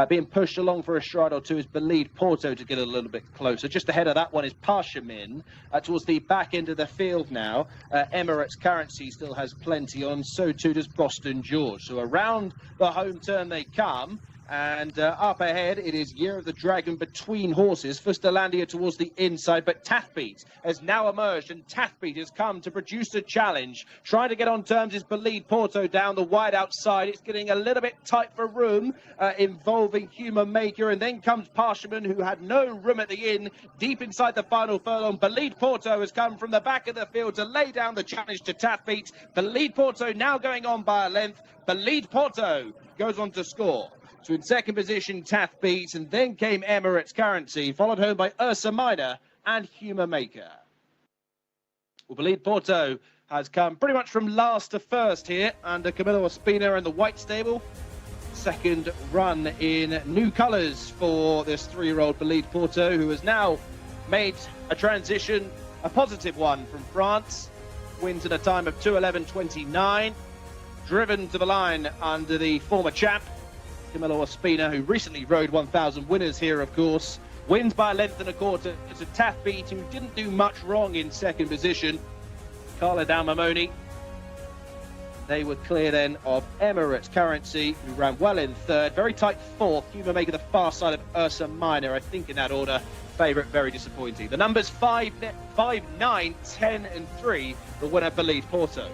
D: Being pushed along for a stride or two is Believed Porto to get a little bit closer. Just ahead of that one is Parshamin. Towards the back end of the field now, Emirates Currency still has plenty on, so too does Boston George. So around the home turn they come. And up ahead, it is Year of the Dragon between horses. Fusterlandia towards the inside, but Tathbeat has now emerged, and Tathbeat has come to produce a challenge. Trying to get on terms is Believed Porto down the wide outside. It's getting a little bit tight for room, involving Human Maker, and then comes Parshamin, who had no room at the inn, deep inside the final furlong. Believed Porto has come from the back of the field to lay down the challenge to Tathbeat. Believed Porto now going on by a length. Believed Porto goes on to score. So in second position, Tathbeat, and then came Emirates Currency, followed home by Ursa Minor and Human Maker. Well, Believed Porto has come pretty much from last to first here under Camilo Ospina and the White Stable. second run in new colours for this 3-year-old Bolide Porto, who has now made a transition, a positive one, from France. Wins at a time of 2:11.29. Driven to the line under the former champ, Camillo Ospina, who recently rode 1,000 winners here, of course. Wins by a length and a quarter. It's a Tathbeat, who didn't do much wrong in second position. Khaled Al-Mamoni. They were clear then of Emirates Currency, who ran well in third. Very tight fourth. Huber making the far side of Ursa Minor, I think, in that order. Favourite, very disappointing. The numbers 5, 9, 10 and 3. The winner, Bolide Porto.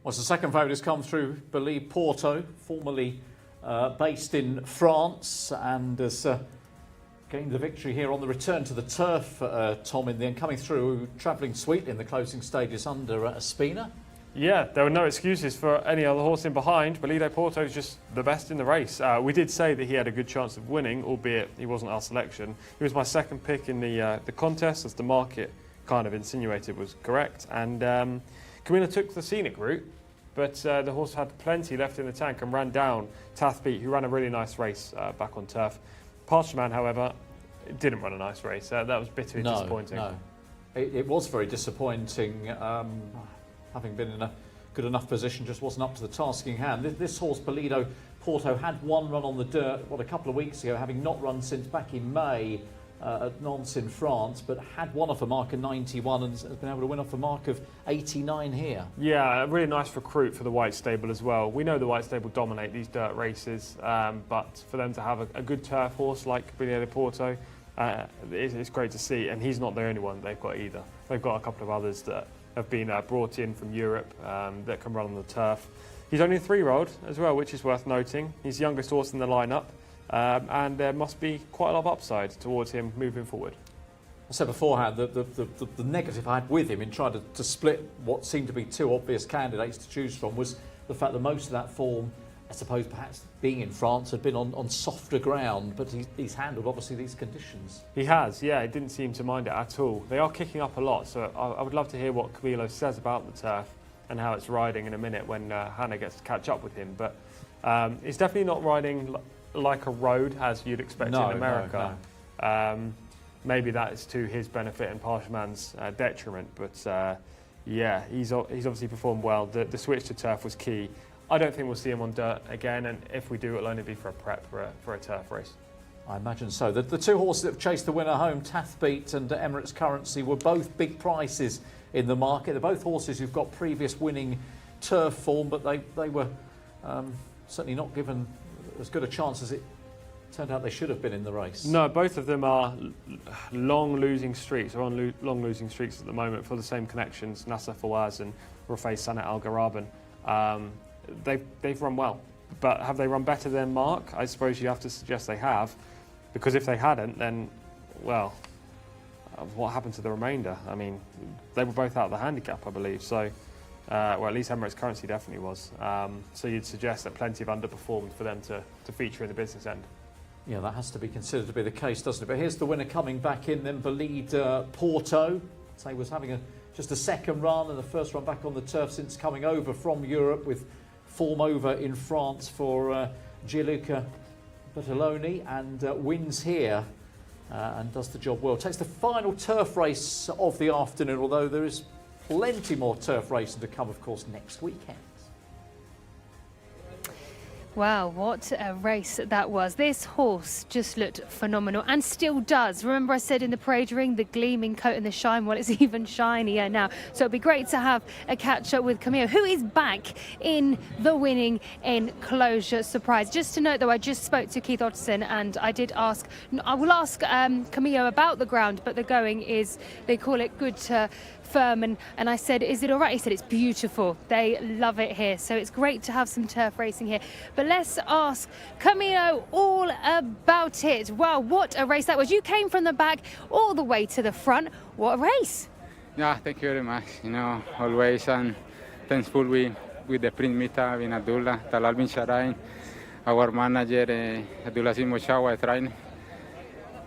A: Well, the second vote has come through Bolide Porto, formerly based in France, and has gained the victory here on the return to the turf, Tom, in the end, coming through, travelling sweetly in the closing stages under Ospina. Yeah,
B: there were no excuses for any other horse in behind. Bolide Porto is just the best in the race. We did say that he had a good chance of winning, albeit he wasn't our selection. He was my second pick in the contest, as the market kind of insinuated was correct. And Camillo took the scenic route, but the horse had plenty left in the tank and ran down Tathbeat, who ran a really nice race back on turf. Parchman, however, didn't run a nice race. That was bitterly disappointing.
A: No, it was very disappointing. Having been in a good enough position, just wasn't up to the task in hand. This horse, Bolide Porto, had one run on the dirt, a couple of weeks ago, having not run since back in May at Nantes in France, but had won off a mark of 91 and has been able to win off a mark of 89 here. Yeah, a really nice recruit for the White Stable as well. We know the White Stable dominate these dirt races, but for them to have a good turf horse like Bolide Porto, it's great to see. And he's not the only one they've got either. They've got a couple of others that have been brought in from Europe that can run on the turf. He's only a 3-year-old as well, which is worth noting. He's the youngest horse in the lineup. And there must be quite a lot of upside towards him moving forward. I said beforehand that the negative I had with him in trying to split what seemed to be two obvious candidates to choose from was the fact that most of that form, I suppose perhaps being in France, had been on softer ground, but he's handled obviously these conditions. He has, yeah, he didn't seem to mind it at all. They are kicking up a lot, so I would love to hear what Camillo says about the turf and how it's riding in a minute when Hannah gets to catch up with him. But it's definitely not riding like a road as you'd expect in America. No. Maybe that is to his benefit and Parchman's detriment, but yeah, he's obviously performed well. The switch to turf was key. I don't think we'll see him on dirt again, and if we do, it'll only be for a prep for a turf race. I imagine so. The two horses that have chased the winner home, Tathbeat and Emirates Currency, were both big prices in the market. They're both horses who've got previous winning turf form, but they were certainly not given as good a chance as it turned out they should have been in the race. No, both of them are long losing streaks, or on long losing streaks at the moment for the same connections, Nasser Fawaz and Rafay Sanat Al Gharaban. They've run well, but have they run better than Mark? I suppose you have to suggest they have, because if they hadn't, then, well, what happened to the remainder? I mean, they were both out of the handicap, I believe, so, well, at least Emirates Currency definitely was. So you'd suggest that plenty have underperformed for them to feature in the business end. Yeah, that has to be considered to be the case, doesn't it? But here's the winner coming back in then, Bolide Porto. So he was having just a second run and the first run back on the turf since coming over from Europe, with form over in France for Gianluca Bertoloni, and wins here and does the job well. Takes the final turf race of the afternoon, although there is plenty more turf racing to come, of course, next weekend.
C: Wow, what a race that was. This horse just looked phenomenal and still does. Remember I said in the parade ring, the gleaming coat and the shine, well, it's even shinier now. So it'd be great to have a catch up with Camillo, who is back in the winning enclosure surprise. Just to note though, I just spoke to Keith Hodgson and I will ask Camillo about the ground, but the going is, they call it good firm, and I said, is it all right? He said, it's beautiful. They love it here. So it's great to have some turf racing here. But let's ask Camilo all about it. Wow, what a race that was. You came from the back all the way to the front. What a race.
H: Yeah, thank you very much. You know, always and thankful with the Prince Mita bin Abdullah, Talal bin Sharain, our manager, Abdullah Mochawa trainer.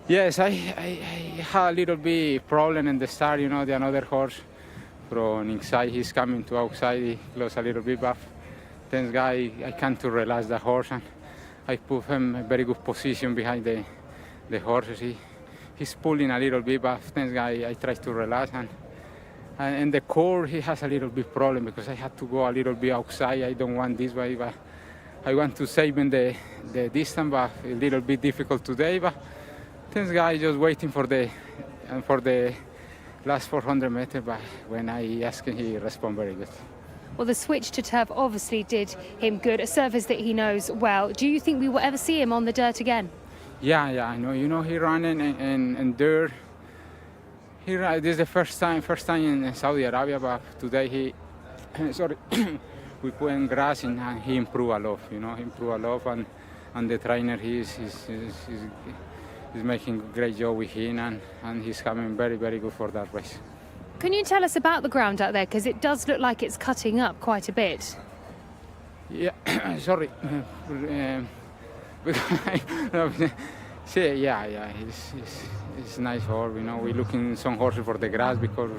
H: Yes, I had a little bit problem in the start, you know, the another horse from inside, he's coming to outside, he close a little bit, but thanks guy, I can't to relax the horse, and I put him in a very good position behind the horses. He's pulling a little bit, but thanks guy, I try to relax, and in the core, he has a little bit problem because I had to go a little bit outside. I don't want this way, but I want to save him the distance, but a little bit difficult today, but this guy just waiting for the last 400 meters, but when I asked him, he responded very good.
C: Well, the switch to turf obviously did him good, a surface that he knows well. Do you think we will ever see him on the dirt again?
H: Yeah, I know. You know, he running in dirt. This is the first time in Saudi Arabia, but today he, sorry, we put in grass and he improved a lot. You know, he improved a lot, and the trainer he's making a great job with him, and he's coming very, very good for that race.
C: Can you tell us about the ground out there? Because it does look like it's cutting up quite a bit.
H: Yeah, sorry. Yeah, it's nice horse. You know, we're looking some horses for the grass because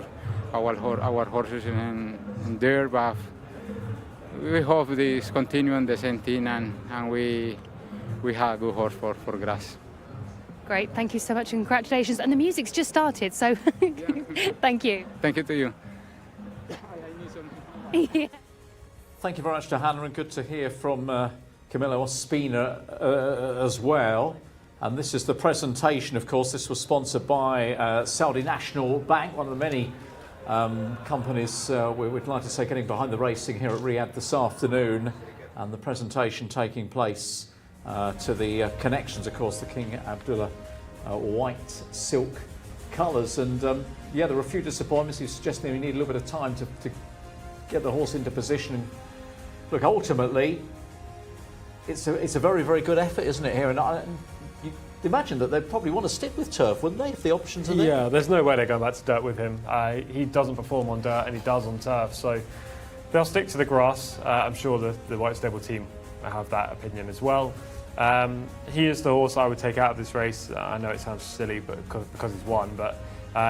H: our horses in there, but we hope this continuing the same thing, and we have a good horse for grass.
C: Great, thank you so much, and congratulations. And the music's just started, so thank you.
H: Thank you to you.
C: Yeah.
A: Thank you very much to Hannah, and good to hear from Camilo Ospina as well. And this is the presentation, of course. This was sponsored by Saudi National Bank, one of the many companies we'd like to say getting behind the racing here at Riyadh this afternoon. And the presentation taking place to the connections, of course, the King Abdullah white silk colours. And yeah, there were a few disappointments. He suggested we need a little bit of time to get the horse into position. Look, ultimately, it's a very, very good effort, isn't it, here? And you imagine that they'd probably want to stick with turf, wouldn't they, if the options are there?
B: Yeah, there's no way they're going back to dirt with him. He doesn't perform on dirt, and he does on turf, so they'll stick to the grass. I'm sure the White Stable team have that opinion as well. He is the horse I would take out of this race. I know it sounds silly, but because he's won, but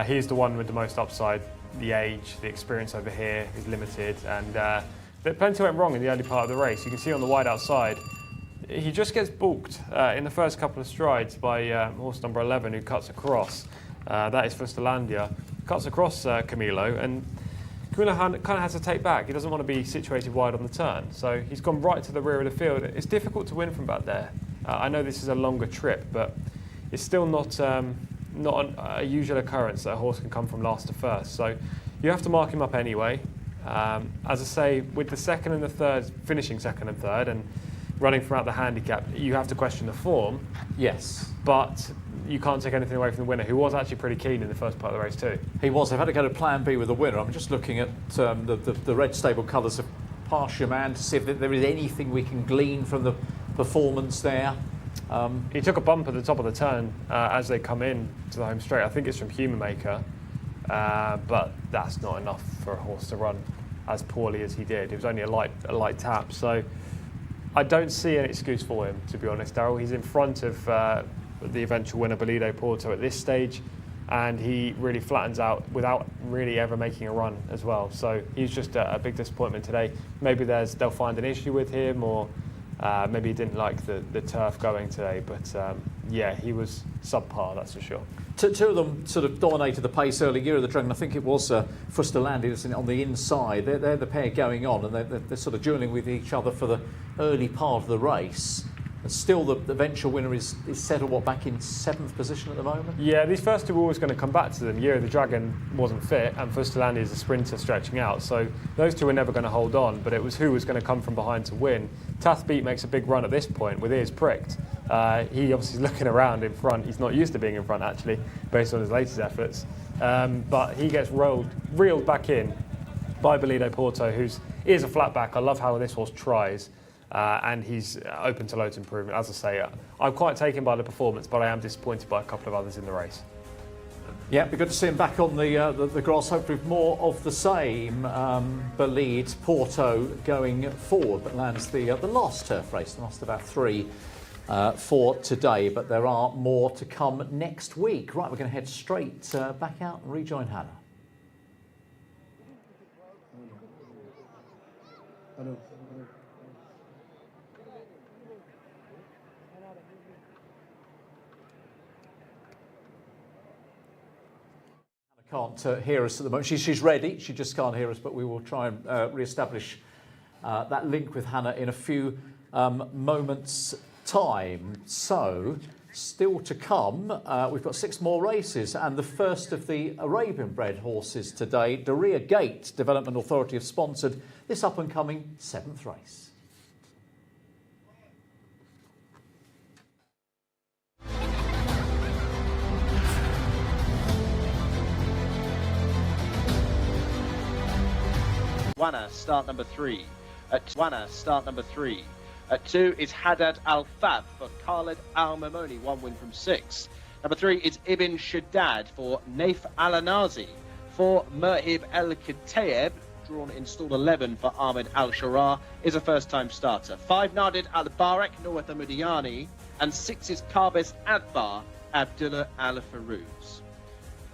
B: he's the one with the most upside. The age, the experience over here is limited, and plenty went wrong in the early part of the race. You can see on the wide outside, he just gets balked in the first couple of strides by horse number 11, who cuts across. That is Fustalandia. Cuts across Camilo, and Camilo kind of has to take back. He doesn't want to be situated wide on the turn, so he's gone right to the rear of the field. It's difficult to win from back there. I know this is a longer trip, but it's still not a usual occurrence that a horse can come from last to first. So you have to mark him up anyway. As I say, with the second and the third, finishing second and third, and running throughout the handicap, you have to question the form.
A: Yes.
B: But you can't take anything away from the winner, who was actually pretty keen in the first part of the race too.
A: He was. They've had to go to plan B with the winner. I'm just looking at the red stable colours of Parshaman to see if there is anything we can glean from the performance there.
B: He took a bump at the top of the turn as they come in to the home straight. I think it's from Human Maker, but that's not enough for a horse to run as poorly as he did. It was only a light tap, so I don't see an excuse for him, to be honest, Daryl. He's in front of the eventual winner, Bolido Porto, at this stage, and he really flattens out without really ever making a run as well. So he's just a big disappointment today. Maybe they'll find an issue with him, or maybe he didn't like the turf going today. But yeah, he was subpar, that's for sure.
A: Two of them sort of dominated the pace early. Year of the Dragon, I think it was Fustalandia on the inside. They're the pair going on, and they're sort of duelling with each other for the early part of the race. And still, the eventual winner is settled, back in 7th position at the moment?
B: Yeah, these first two are always going to come back to them. Year of the Dragon wasn't fit, and Fustalandia is a sprinter stretching out. So those two were never going to hold on, but it was who was going to come from behind to win. Tathbeat makes a big run at this point with ears pricked. He obviously is looking around in front. He's not used to being in front, actually, based on his latest efforts. but he gets reeled back in by Belido Porto, is a flat back. I love how this horse tries, and he's open to loads of improvement. As I say, I'm quite taken by the performance, but I am disappointed by a couple of others in the race.
A: Yeah, be good to see him back on the grass, hopefully with more of the same. Belido Porto going forward, but lands the last turf race, the last about 3 for today, but there are more to come next week. Right, we're going to head straight back out and rejoin Hannah. Can't hear us at the moment. She's ready. She just can't hear us, but we will try and re-establish that link with Hannah in a few moments' time. So, still to come, we've got 6 more races, and the first of the Arabian bred horses today. Daria Gate Development Authority have sponsored this up-and-coming 7th race.
D: Wana, start number 3. Wana, start number 3. At 2 is Haddad Al-Fab for Khaled Al-Mamoni, 1 win from 6. Number 3 is Ibn Shaddad for Naif Al-Anazi. 4, Merhib Al-Kataeb, drawn in stall 11 for Ahmed Al-Shara, is a first-time starter. 5, Nadid Al-Barak, North Amudiani. And 6 is Karbes Adbar, Abdullah Al-Farouz.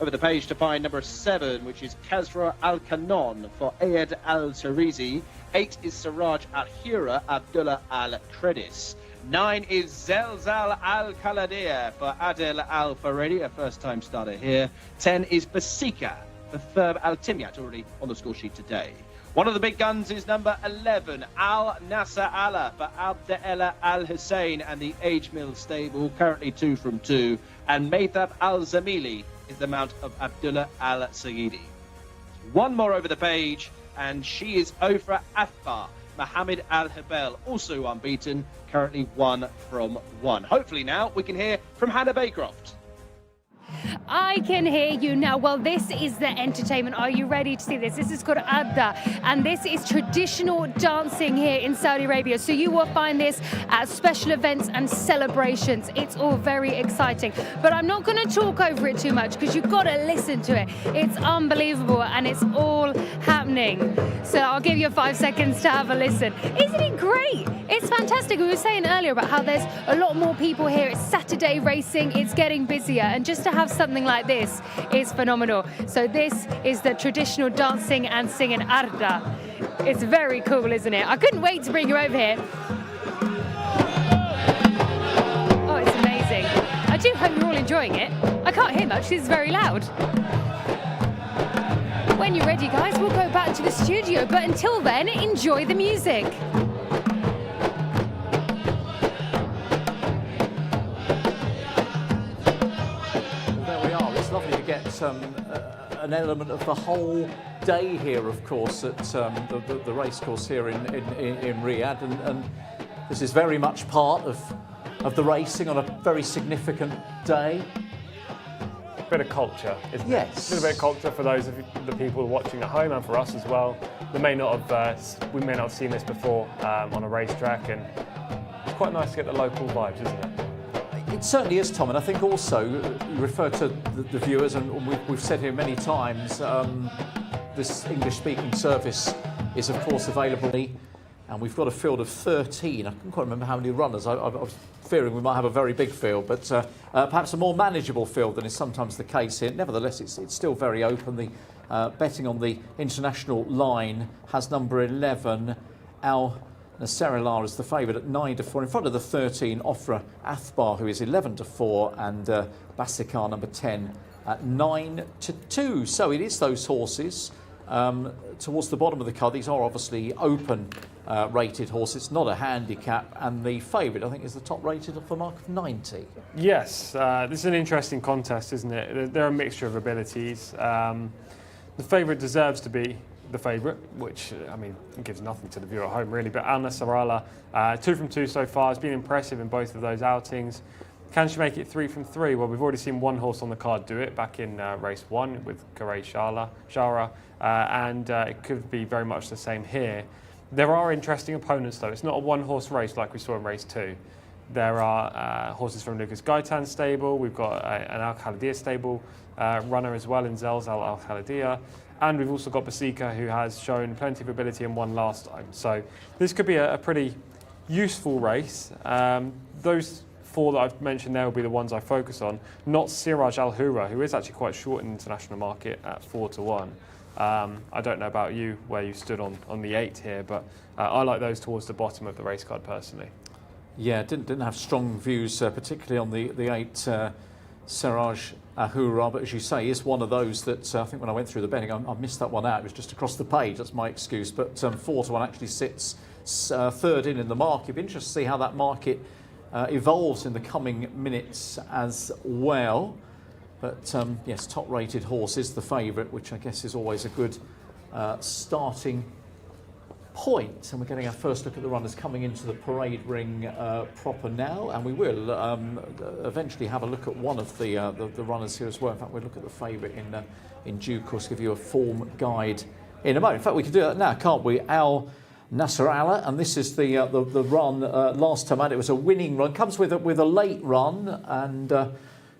D: Over the page to find number 7, which is Kazra Al-Kanon for Ayed Al-Tarizi. 8 is Siraj Al-Hira, Abdullah Al-Kredis. 9 is Zelzal Al-Kaladir for Adel Al-Faredi, a first-time starter here. 10 is Basika for Thurb Al-Timyat, already on the score sheet today. One of the big guns is number 11, Al-Nasser Allah for Abdella Al-Hussein and the Age Mill stable, currently 2 from 2. And Maythab Al-Zamili is the mount of Abdullah Al-Sayyidi. 1 more over the page, and she is Ofra Afbar, Mohammed Al-Habel, also unbeaten, currently 1 from 1. Hopefully now we can hear from Hannah Baycroft.
C: I can hear you now. Well, this is the entertainment. Are you ready to see this? This is called Adda, and this is traditional dancing here in Saudi Arabia. So you will find this at special events and celebrations. It's all very exciting. But I'm not going to talk over it too much because you've got to listen to it. It's unbelievable, and it's all happening. So I'll give you 5 seconds to have a listen. Isn't it great? It's fantastic. We were saying earlier about how there's a lot more people here. It's Saturday racing. It's getting busier, and just to have something like this is phenomenal. So this is the traditional dancing and singing Arda. It's very cool, isn't it? I couldn't wait to bring you over here. Oh, it's amazing. I do hope you're all enjoying it. I can't hear much, this is very loud. When you're ready, guys, we'll go back to the studio. But until then, enjoy the music.
A: An element of the whole day here, of course, at the racecourse here in Riyadh, and this is very much part of the racing on a very significant day.
B: Bit of culture, isn't it?
A: Yes.
B: A little bit of culture for those of the people watching at home, and for us as well. We may not have seen this before on a racetrack, and it's quite nice to get the local vibes, isn't it?
A: It certainly is, Tom, and I think also you refer to the viewers, and we've said here many times, this English-speaking service is of course available, and we've got a field of 13. I can't quite remember how many runners. I was fearing we might have a very big field, but perhaps a more manageable field than is sometimes the case here. Nevertheless, it's still very open. The betting on the international line has number 11, Nasserallah is the favourite at 9-4 in front of the 13 Ofra Athbar, who is 11-4, and Basikar number 10 at 9-2. So it is those horses towards the bottom of the card. These are obviously open rated horses, not a handicap, and the favourite I think is the top rated off the mark of 90.
B: Yes, this is an interesting contest, isn't it? They're a mixture of abilities. The favourite deserves to be the favourite, which, I mean, gives nothing to the viewer at home, really. But Al Nasser Allah, 2 from 2 so far, has been impressive in both of those outings. Can she make it 3 from 3? Well, we've already seen one horse on the card do it back in race 1 with Jcsa, and it could be very much the same here. There are interesting opponents though. It's not a one-horse race like we saw in race 2. There are horses from Lucas Gaitan's stable. We've got an Al Khalidia stable runner as well in Zelzal Al Khalidia. And we've also got Jcsa, who has shown plenty of ability and won last time. So this could be a pretty useful race. Those 4 that I've mentioned there will be the ones I focus on, not Siraj Al Hura, who is actually quite short in the international market at 4 to 1. I don't know about you, where you stood on the 8 here, but I like those towards the bottom of the race card personally.
A: Yeah, didn't have strong views, particularly on the 8 Siraj Ahura, but as you say, is one of those that I think when I went through the betting, I missed that one out. It was just across the page. That's my excuse. But 4 to 1 actually sits third in the market. It'd be interesting to see how that market evolves in the coming minutes as well. But yes, top-rated horse is the favourite, which I guess is always a good starting point. And we're getting our first look at the runners coming into the parade ring proper now, and we will eventually have a look at one of the runners here as well. In fact, we'll look at the favourite in due course, give you a form guide in a moment. In fact, we can do that now, can't we? Al Nasrallah, and this is the run last time out. It was a winning run. Comes with a late run, and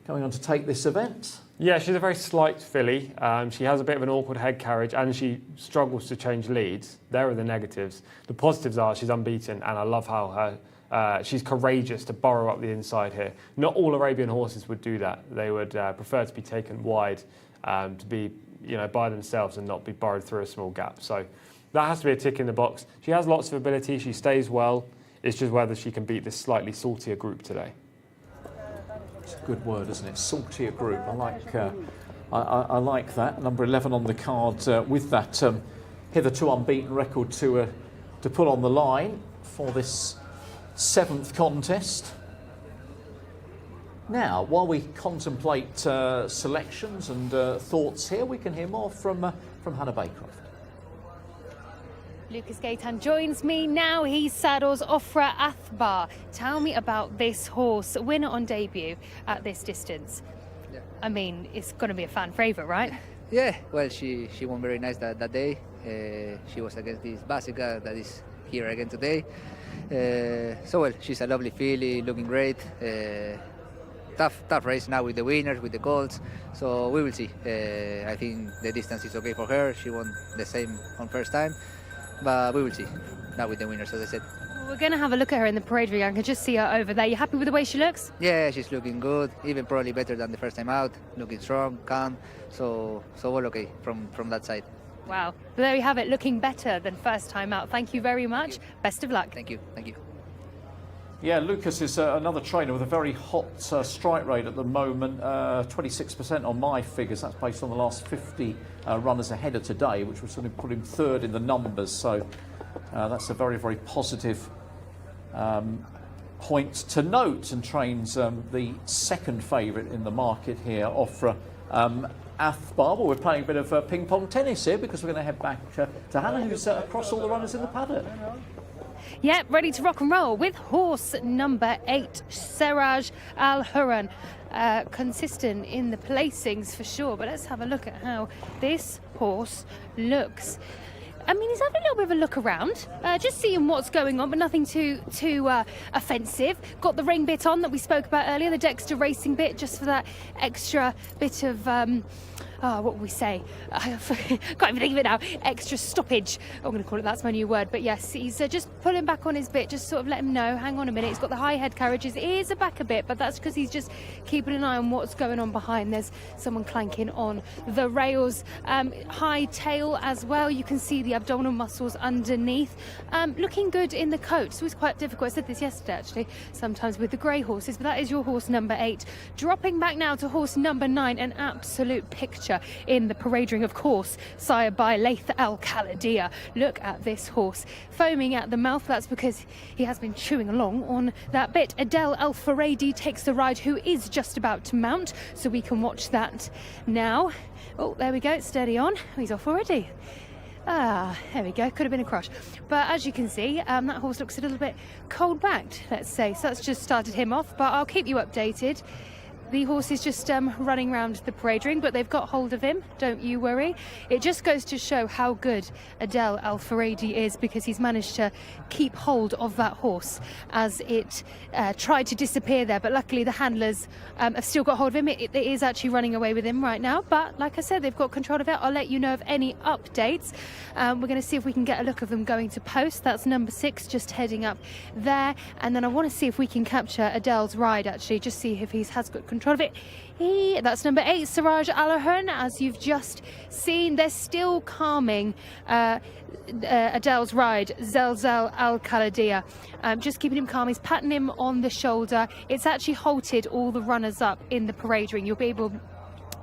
A: going on to take this event.
B: Yeah, she's a very slight filly. She has a bit of an awkward head carriage and she struggles to change leads. There are the negatives. The positives are she's unbeaten, and I love how she's courageous to burrow up the inside here. Not all Arabian horses would do that. They would prefer to be taken wide, to be by themselves and not be burrowed through a small gap. So that has to be a tick in the box. She has lots of ability. She stays well. It's just whether she can beat this slightly saltier group today.
A: It's a good word, isn't it? Saltier group. I like that. Number 11 on the card with that hitherto unbeaten record to put on the line for this 7th contest. Now, while we contemplate selections and thoughts here, we can hear more from Hannah Baycroft.
C: Lucas Gaitan joins me now. He saddles Ofra Athbar. Tell me about this horse, winner on debut at this distance.
I: Yeah.
C: I mean, it's going to be a fan favourite, right?
I: Yeah, well, she won very nice that day. She was against this Jcsa that is here again today. So, well, she's a lovely filly, looking great. Tough race now with the winners, with the colts. So we will see. I think the distance is okay for her. She won the same on first time. But we will see now with the winners, as I said.
C: We're going to have a look at her in the parade ring. I can just see her over there. You happy with the way she looks?
I: Yeah, she's looking good, even probably better than the first time out. Looking strong, calm, so all okay from that side.
C: Wow. But there you have it, looking better than first time out. Thank you very much. Best of luck.
I: Thank you.
A: Yeah, Lucas is another trainer with a very hot strike rate at the moment, 26% on my figures. That's based on the last 50 runners ahead of today, which would sort of put him third in the numbers. So that's a very, very positive point to note, and trains the 2nd favourite in the market here, Ofra Athbar. Well, we're playing a bit of ping-pong tennis here because we're going to head back to Hannah, who's across all the runners in the paddock.
C: Yeah, ready to rock and roll with horse number 8, Siraj Al Huran. Consistent in the placings for sure, but let's have a look at how this horse looks. I mean, he's having a little bit of a look around, just seeing what's going on, but nothing too offensive. Got the ring bit on that we spoke about earlier, the Dexter racing bit, just for that extra bit of what would we say? I can't even think of it now. Extra stoppage. I'm going to call it, that's my new word. But yes, he's just pulling back on his bit, just sort of let him know, hang on a minute. He's got the high head carriage, his ears are back a bit, but that's because he's just keeping an eye on what's going on behind. There's someone clanking on the rails. High tail as well. You can see the abdominal muscles underneath. Looking good in the coat. It's always quite difficult. I said this yesterday, actually, sometimes with the grey horses, but that is your horse number 8. Dropping back now to horse number 9, an absolute picture in the parade ring, of course, sired by Laith Al Khalidia. Look at this horse, foaming at the mouth. That's because he has been chewing along on that bit. Adel Al Faradi takes the ride, who is just about to mount, so we can watch that now. Oh, there we go, steady on. He's off already. There we go. Could have been a crush. But as you can see, that horse looks a little bit cold-backed, let's say. So that's just started him off, but I'll keep you updated. The horse is just running around the parade ring, but they've got hold of him, don't you worry. It just goes to show how good Adel Al Faradi is, because he's managed to keep hold of that horse as it tried to disappear there. But luckily the handlers have still got hold of him. It is actually running away with him right now. But like I said, they've got control of it. I'll let you know of any updates. We're going to see if we can get a look of them going to post. That's number 6 just heading up there. And then I want to see if we can capture Adel's ride, actually, just see if he has got control of it. That's number 8, Siraj Alahan. As you've just seen, they're still calming Adel's ride, Zelzel Al Khaladia. Just keeping him calm. He's patting him on the shoulder. It's actually halted all the runners up in the parade ring. You'll be able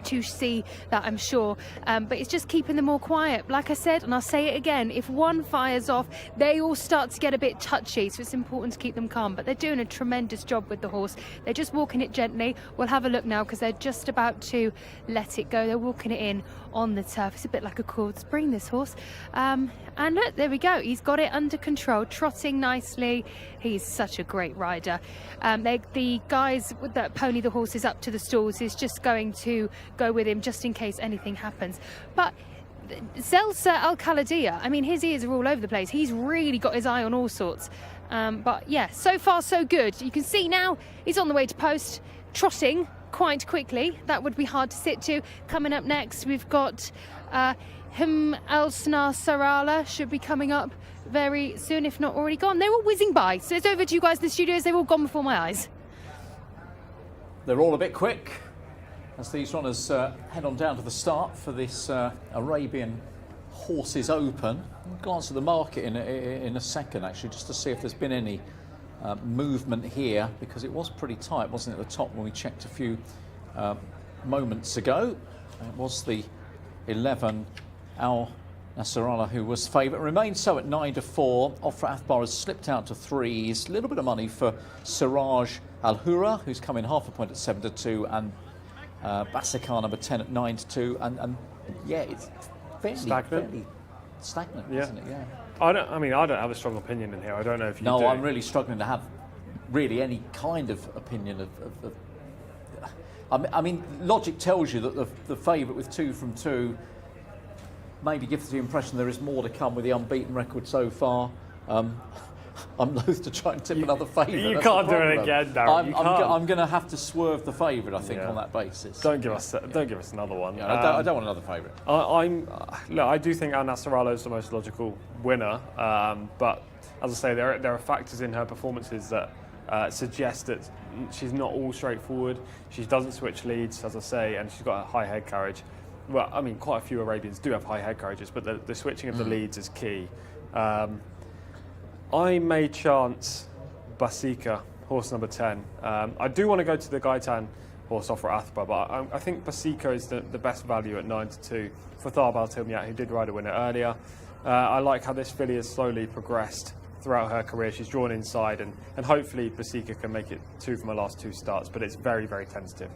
C: to see that, I'm sure, but it's just keeping them all quiet. Like I said, and I'll say it again, if one fires off, they all start to get a bit touchy, so it's important to keep them calm. But they're doing a tremendous job with the horse. They're just walking it gently. We'll have a look now, because they're just about to let it go. They're walking it in on the turf. It's a bit like a coiled spring, this horse. And look, there we go. He's got it under control, trotting nicely. He's such a great rider. The guys that pony the horses up to the stalls is just going to go with him just in case anything happens. But Zelsa Al Khaladia, I mean, his ears are all over the place. He's really got his eye on all sorts. But yeah, so far so good. You can see now he's on the way to post, trotting quite quickly. That would be hard to sit to. Coming up next, we've got Him Elsna Sarala should be coming up very soon, if not already gone. They're all whizzing by. So it's over to you guys in the studios. They've all gone before my eyes.
A: They're all a bit quick as these runners head on down to the start for this Arabian Horses Open. I'll glance at the market in a second, actually, just to see if there's been any movement here, because it was pretty tight, wasn't it, at the top when we checked a few moments ago. It was the 11 Al Nasrallah who was favourite, remains so at 9-4. Ofra Athbar has slipped out to 3s. A little bit of money for Siraj Al Hura, who's come in half a point at 7-2, and Basakar number 10 at 9-2. And yeah, it's fairly stagnant,
B: yeah.
A: Isn't it? Yeah.
B: I don't have a strong opinion in here. I don't know if you do.
A: No, I'm really struggling to have really any kind of opinion of I mean, logic tells you that the favourite with 2 from 2 maybe gives the impression there is more to come with the unbeaten record so far. I'm loath to try and tip another favourite.
B: You can't do it again, Darren.
A: I'm going to have to swerve the favourite, I think, on that basis.
B: Don't give us another one.
A: Yeah, I don't want another favourite.
B: Look, I do think Al Nasrallah is the most logical winner, but as I say, there are factors in her performances that suggest that she's not all straightforward. She doesn't switch leads, as I say, and she's got a high head carriage. Well, I mean, quite a few Arabians do have high head carriages, but the switching of the leads is key. I may chance Basika, horse number 10. I do want to go to the Gaitan horse Ofra Athbar, but I think Basika is the best value at 9-2 for Thab Al Tilmiyat, who did ride a winner earlier. I like how this filly has slowly progressed throughout her career. She's drawn inside, and hopefully Basika can make it 2 from her last 2 starts, but it's very, very tentative.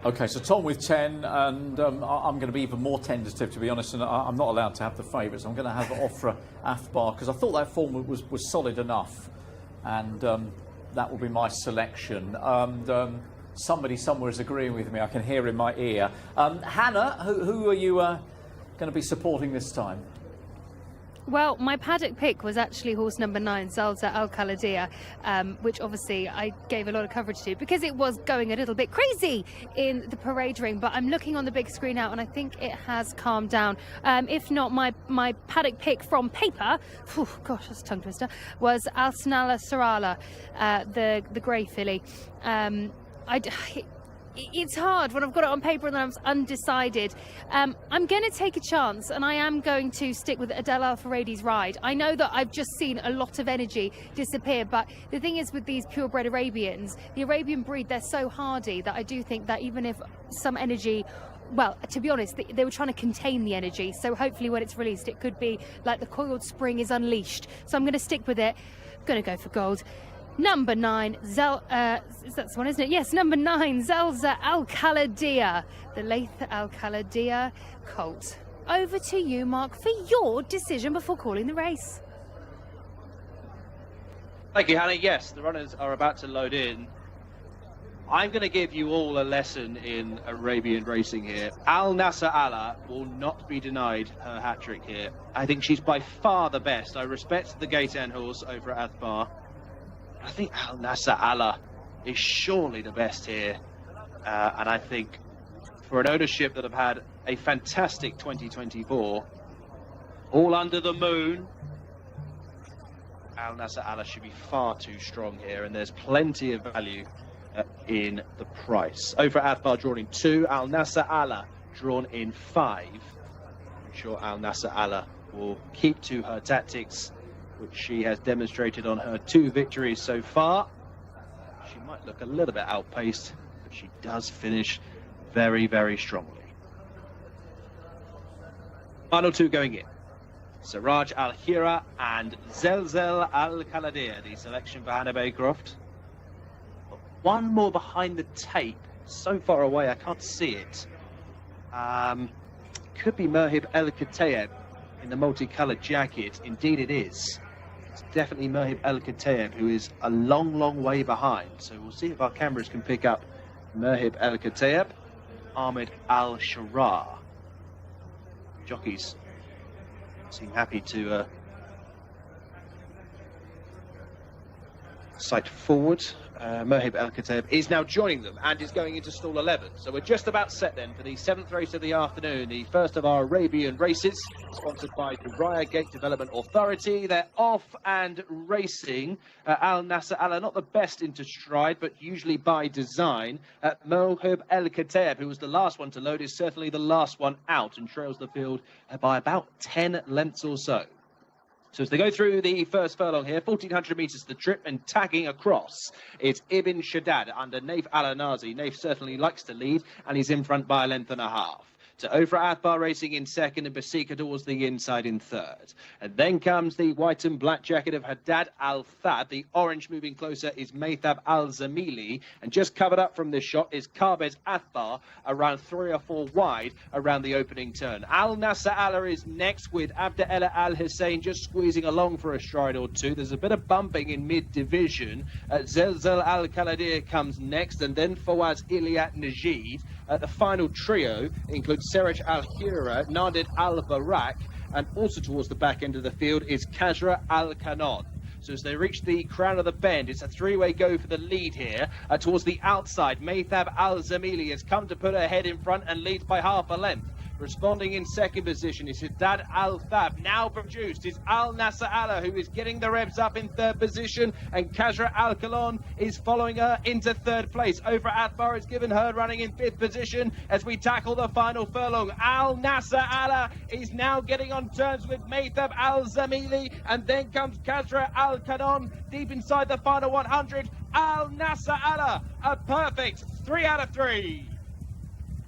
A: OK, so Tom with 10, and I'm going to be even more tentative, to be honest, and I'm not allowed to have the favourites. I'm going to have Ofra Athbar, because I thought that form was solid enough, and that will be my selection. And somebody somewhere is agreeing with me. I can hear in my ear. Hannah, who are you going to be supporting this time?
C: Well, my paddock pick was actually horse number 9, Zalza Al Khaladia, which obviously I gave a lot of coverage to because it was going a little bit crazy in the parade ring. But I'm looking on the big screen now, and I think it has calmed down. If not, my paddock pick from paper, gosh, that's a tongue twister, was Alsnala Sarala, the grey filly. It's hard when I've got it on paper and I'm undecided. I'm going to take a chance, and I am going to stick with Adel Al Faradi's ride. I know that I've just seen a lot of energy disappear, but the thing is with these purebred Arabians, the Arabian breed, they're so hardy that I do think that even if some energy, well, to be honest, they were trying to contain the energy, so hopefully when it's released it could be like the coiled spring is unleashed. So I'm going to stick with it. I'm going to go for gold. Number 9, that's the one, isn't it? Yes, number 9, Zelza Al Khaladia, the Layth Al Khaladia colt. over to you, Mark, for your decision before calling the race.
D: Thank you, Hannah. Yes, the runners are about to load in. I'm going to give you all a lesson in Arabian racing here. Al Nasser Allah will not be denied her hat-trick here. I think she's by far the best. I respect the gate end horse over at Athbar. I think Al Nasser Allah is surely the best here. And I think for an ownership that have had a fantastic 2024, all under the moon, Al Nasser Allah should be far too strong here, and there's plenty of value in the price. Over at Athbar drawn in 2, Al Nasser Allah drawn in 5. I'm sure Al Nasser Allah will keep to her tactics, which she has demonstrated on her 2 victories so far. She might look a little bit outpaced, but she does finish very, very strongly. Final 2 going in. Siraj Al-Hira and Zelzel Al-Kaladir, the selection for Hannah Baycroft. One more behind the tape, so far away I can't see it. Could be Merhib El-Kataeb in the multicoloured jacket. Indeed it is. It's definitely Merhib El-Kataeb, who is a long, long way behind. So we'll see if our cameras can pick up Merhib El-Kataeb, Ahmed Al-Sharar. Jockeys seem happy to sight forward. Merhib El-Kataeb is now joining them and is going into stall 11. So we're just about set then for the 7th race of the afternoon, the first of our Arabian races, sponsored by the Riyadh Gate Development Authority. They're off and racing. Al Nasser Allah, not the best into stride, but usually by design. Merhib El-Kataeb, who was the last one to load, is certainly the last one out and trails the field by about 10 lengths or so. So as they go through the first furlong here, 1,400 metres to the trip, and tagging across, it's Ibn Shaddad under Naif Al-Anazi. Naif certainly likes to lead, and he's in front by a length and a half. To Ofra Athbar racing in second, and Basika towards the inside in third. And then comes the white and black jacket of Haddad Al-Thab. The orange moving closer is Maythab Al-Zamili. And just covered up from this shot is Karbez Athbar, around 3 or 4 wide around the opening turn. Al Nasser Allah is next, with Abdallah Al-Hussein just squeezing along for a stride or two. There's a bit of bumping in mid-division. Zelzel Al-Kaladir comes next, and then Fawaz Iliat Najid. The final trio includes Seraj Al-Hira, Nadid Al-Barak, and also towards the back end of the field is Kazra Al-Kanon. So as they reach the crown of the bend, it's a 3-way go for the lead here. Towards the outside, Maythab Al-Zamili has come to put her head in front and leads by half a length. Responding in second position is Haddad Al-Thab. Now produced is Al Nasser Allah, who is getting the revs up in third position, and Kazra Al-Kalon is following her into third place. Over Athbar is given her running in fifth position as we tackle the final furlong. Al Nasser Allah is now getting on terms with Maythab Al-Zamili, and then comes Kazra Al-Kanon deep inside the final 100. Al Nasser Allah, a perfect 3 out of 3.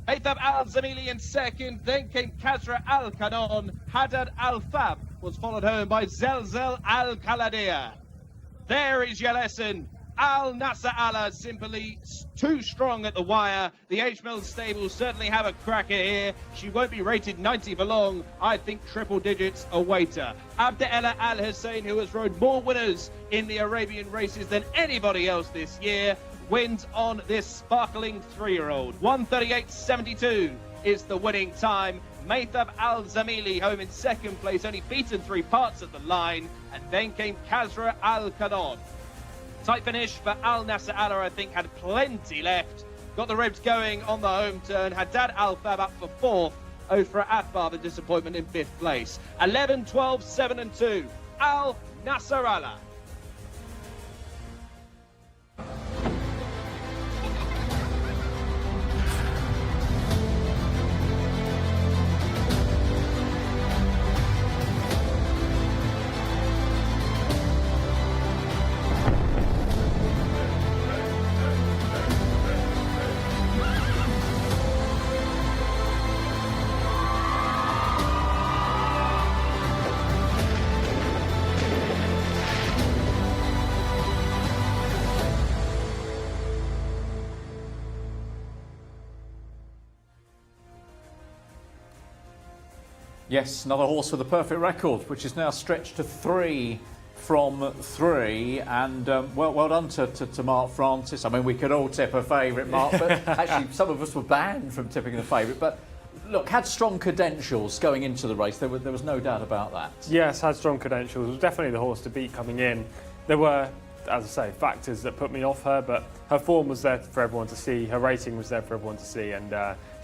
D: Maythab Al-Zamili in second, then came Kazra Al-Kanon. Haddad Al-Thab was followed home by Zelzel Al-Kaladir. There is your lesson. Al Nasser Allah simply too strong at the wire. The H-Mill stable certainly have a cracker here. She won't be rated 90 for long. I think triple digits await her. Abdallah Al-Hussein, who has rode more winners in the Arabian races than anybody else this year, wins on this sparkling 3-year-old. 1:38.72 is the winning time. Maythab Al-Zamili home in second place, only beaten 3 parts of the line, and then came Kazra Al-Kanon. Tight finish for Al Nasser Allah, I think, had plenty left. Got the ribs going on the home turn. Haddad Al-Thab up for 4th. Ofra Athbar, the disappointment, in 5th place. 11, 12, 7 and 2. Al Nasser Allah.
A: Yes, another horse with a perfect record, which is now stretched to 3 from 3. And well done to Mark Francis. I mean, we could all tip a favourite, Mark, but actually some of us were banned from tipping the favourite. But look, had strong credentials going into the race. There was no doubt about that.
B: Yes, had strong credentials. It was definitely the horse to beat coming in. There were, as I say, factors that put me off her, but her form was there for everyone to see. Her rating was there for everyone to see, and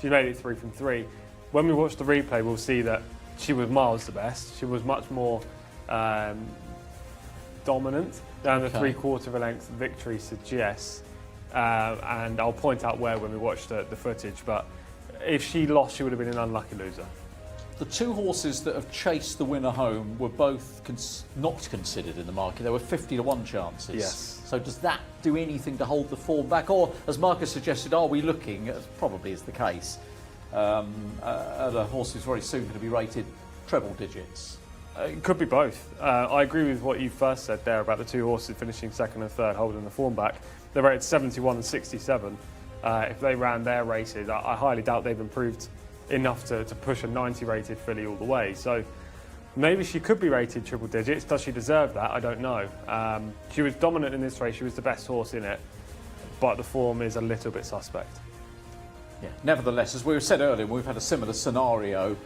B: she made it 3 from 3. When we watch the replay, we'll see that she was miles the best. She was much more dominant than the 3/4 of a length victory suggests. And I'll point out where when we watch the footage, but if she lost, she would have been an unlucky loser.
A: The 2 horses that have chased the winner home were both not considered in the market. There were 50-1 chances.
B: Yes.
A: So does that do anything to hold the form back? Or, as Marcus suggested, are we looking, as probably is the case, at a horse who's very soon going to be rated treble digits?
B: It could be both. I agree with what you first said there about the 2 horses finishing 2nd and 3rd, holding the form back. They're rated 71 and 67. If they ran their races, I highly doubt they've improved enough to push a 90 rated filly all the way. So maybe she could be rated triple digits. Does she deserve that? I don't know. She was dominant in this race. She was the best horse in it, but the form is a little bit suspect.
A: Yeah. Nevertheless, as we said earlier, we've had a similar scenario.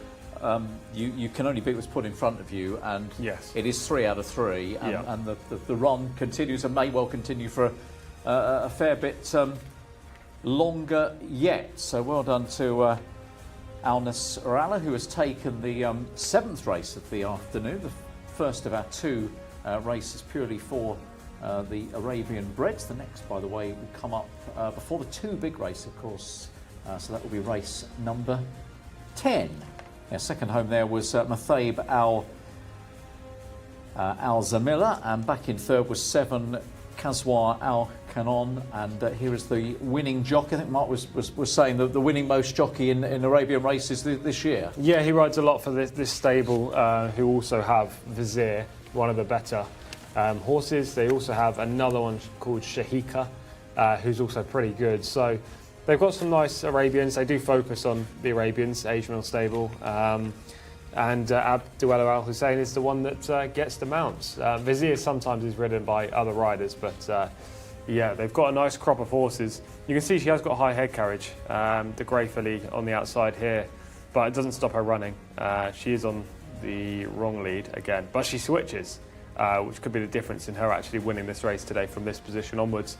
A: You can only beat what's put in front of you, and
B: yes,
A: it is 3 out of 3, and the run continues and may well continue for a fair bit longer yet. So well done to Al Nasrallah, who has taken the 7th race of the afternoon, the first of our 2 races purely for the Arabian breds. The next, by the way, will come up before the 2 big races, of course. So that will be race number 10. Yeah, second home there was Mathaib Al-Zamila, and back in 3rd was 7 Kazwa Al-Kanon, and here is the winning jockey. I think Mark was saying the winning most jockey in Arabian races this year.
B: Yeah, he rides a lot for this stable, who also have Vizier, one of the better horses. They also have another one called Shahika, who's also pretty good. So they've got some nice Arabians. They do focus on the Arabians, Age Mill stable. And Abduella Al Hussein is the one that gets the mounts. Vizier sometimes is ridden by other riders, but yeah, they've got a nice crop of horses. You can see she has got high head carriage, the grey filly on the outside here, but it doesn't stop her running. She is on the wrong lead again, but she switches, which could be the difference in her actually winning this race today from this position onwards.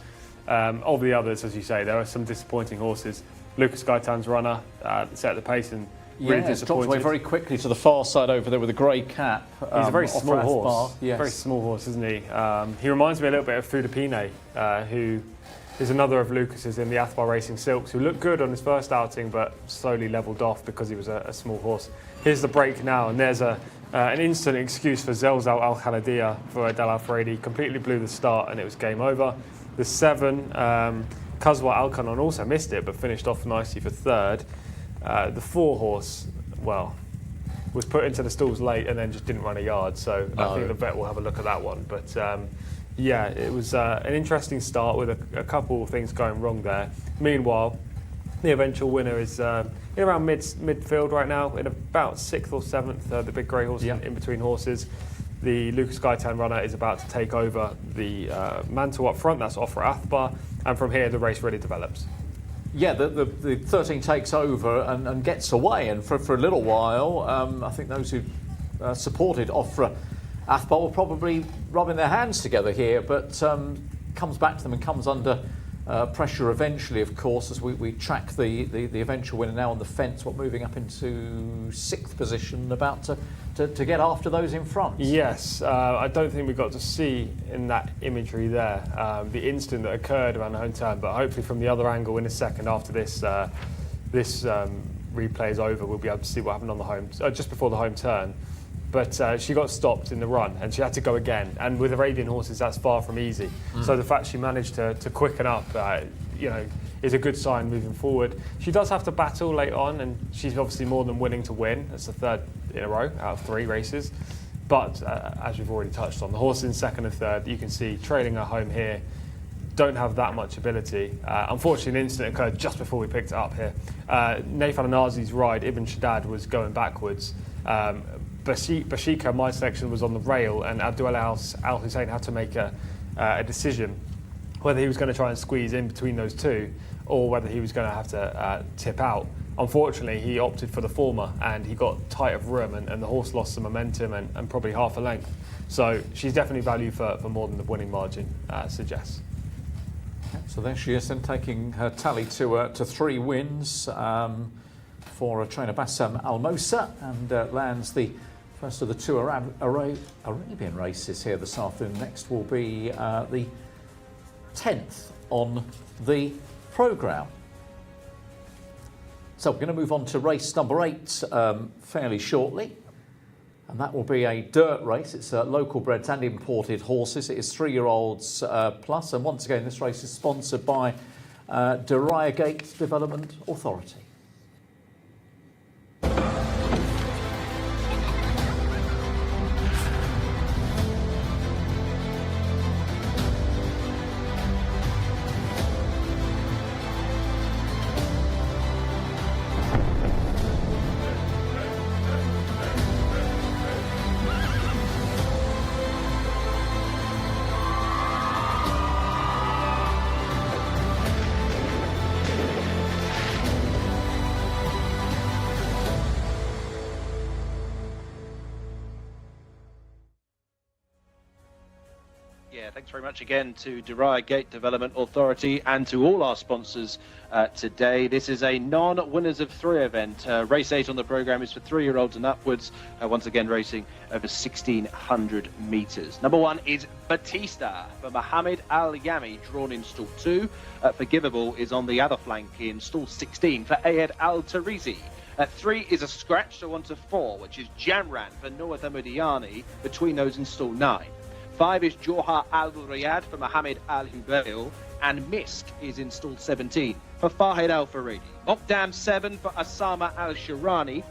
B: Of the others, as you say, there are some disappointing horses. Lucas Gaitan's runner set the pace and really disappointed.
A: Dropped away very quickly to the far side over there with a grey cap.
B: He's a very small horse.
A: Bar. Yes.
B: Very small horse, isn't he? He reminds me a little bit of Fudapine, who is another of Lucas's in the Athbar Racing Silks, who looked good on his first outing but slowly levelled off because he was a small horse. Here's the break now, and there's an instant excuse for Zelzal Al Khaladia for Adel Al Faredi. Completely blew the start and it was game over. The 7, Kazwa Al Kanon also missed it but finished off nicely for 3rd. The 4 horse, well, was put into the stalls late and then just didn't run a yard, so I think the vet will have a look at that one. But yeah, it was an interesting start with a couple of things going wrong there. Meanwhile, the eventual winner is in around midfield right now, in about 6th or 7th, the big grey horse in between horses. The Lucas Gaitan runner is about to take over the mantle up front. That's Ofra Athbar, and from here the race really develops.
A: Yeah, the 13 takes over and gets away, and for a little while, I think those who supported Ofra Athbar were probably rubbing their hands together here, but comes back to them and comes under pressure eventually, of course, as we track the eventual winner now on the fence, moving up into 6th position, about to get after those in front.
B: Yes, I don't think we got to see in that imagery there the instant that occurred around the home turn, but hopefully from the other angle in a second after this replay is over, we'll be able to see what happened on the home just before the home turn. But she got stopped in the run and she had to go again. And with Arabian horses, that's far from easy. So the fact she managed to quicken up, is a good sign moving forward. She does have to battle late on, and she's obviously more than willing to win. That's the 3rd in a row out of 3 races. But as we've already touched on, the horse in 2nd and 3rd, you can see trailing her home here, don't have that much ability. Unfortunately, an incident occurred just before we picked it up here. Nathan Anazi's ride, Ibn Shaddad, was going backwards. Jcsa, my selection, was on the rail, and Abdul Al Hussein had to make a decision whether he was going to try and squeeze in between those two or whether he was going to have to tip out. Unfortunately, he opted for the former, and he got tight of room, and the horse lost some momentum and probably half a length. So she's definitely value for more than the winning margin suggests.
A: So there she is, then taking her tally to 3 wins for trainer Bassam Al-Mosa, and lands the first of the 2 Arabian races here this afternoon. Next will be the 10th on the programme. So we're going to move on to race number 8 fairly shortly, and that will be a dirt race. It's local breds and imported horses. It is 3-year-olds plus, and once again this race is sponsored by Riyadh Development Authority.
D: Yeah, thanks very much again to Riyadh Development Authority and to all our sponsors today. This is a non-winners of 3 event. Race 8 on the programme is for 3-year-olds and upwards, once again racing over 1,600 metres. Number 1 is Batista for Mohammed Al Yami, drawn in stall 2. Forgivable is on the other flank in stall 16 for Ayed Al Tarizi. 3 is a scratch, so 1 to 4, which is Jamran for Noah Mudiani, between those in stall 9. 5 is Johar Al Riyadh for Mohammed Al Hubayl, and Misk is in stall 17 for Fahid Al Faridi. Mokdam 7 for Asama Al Shirani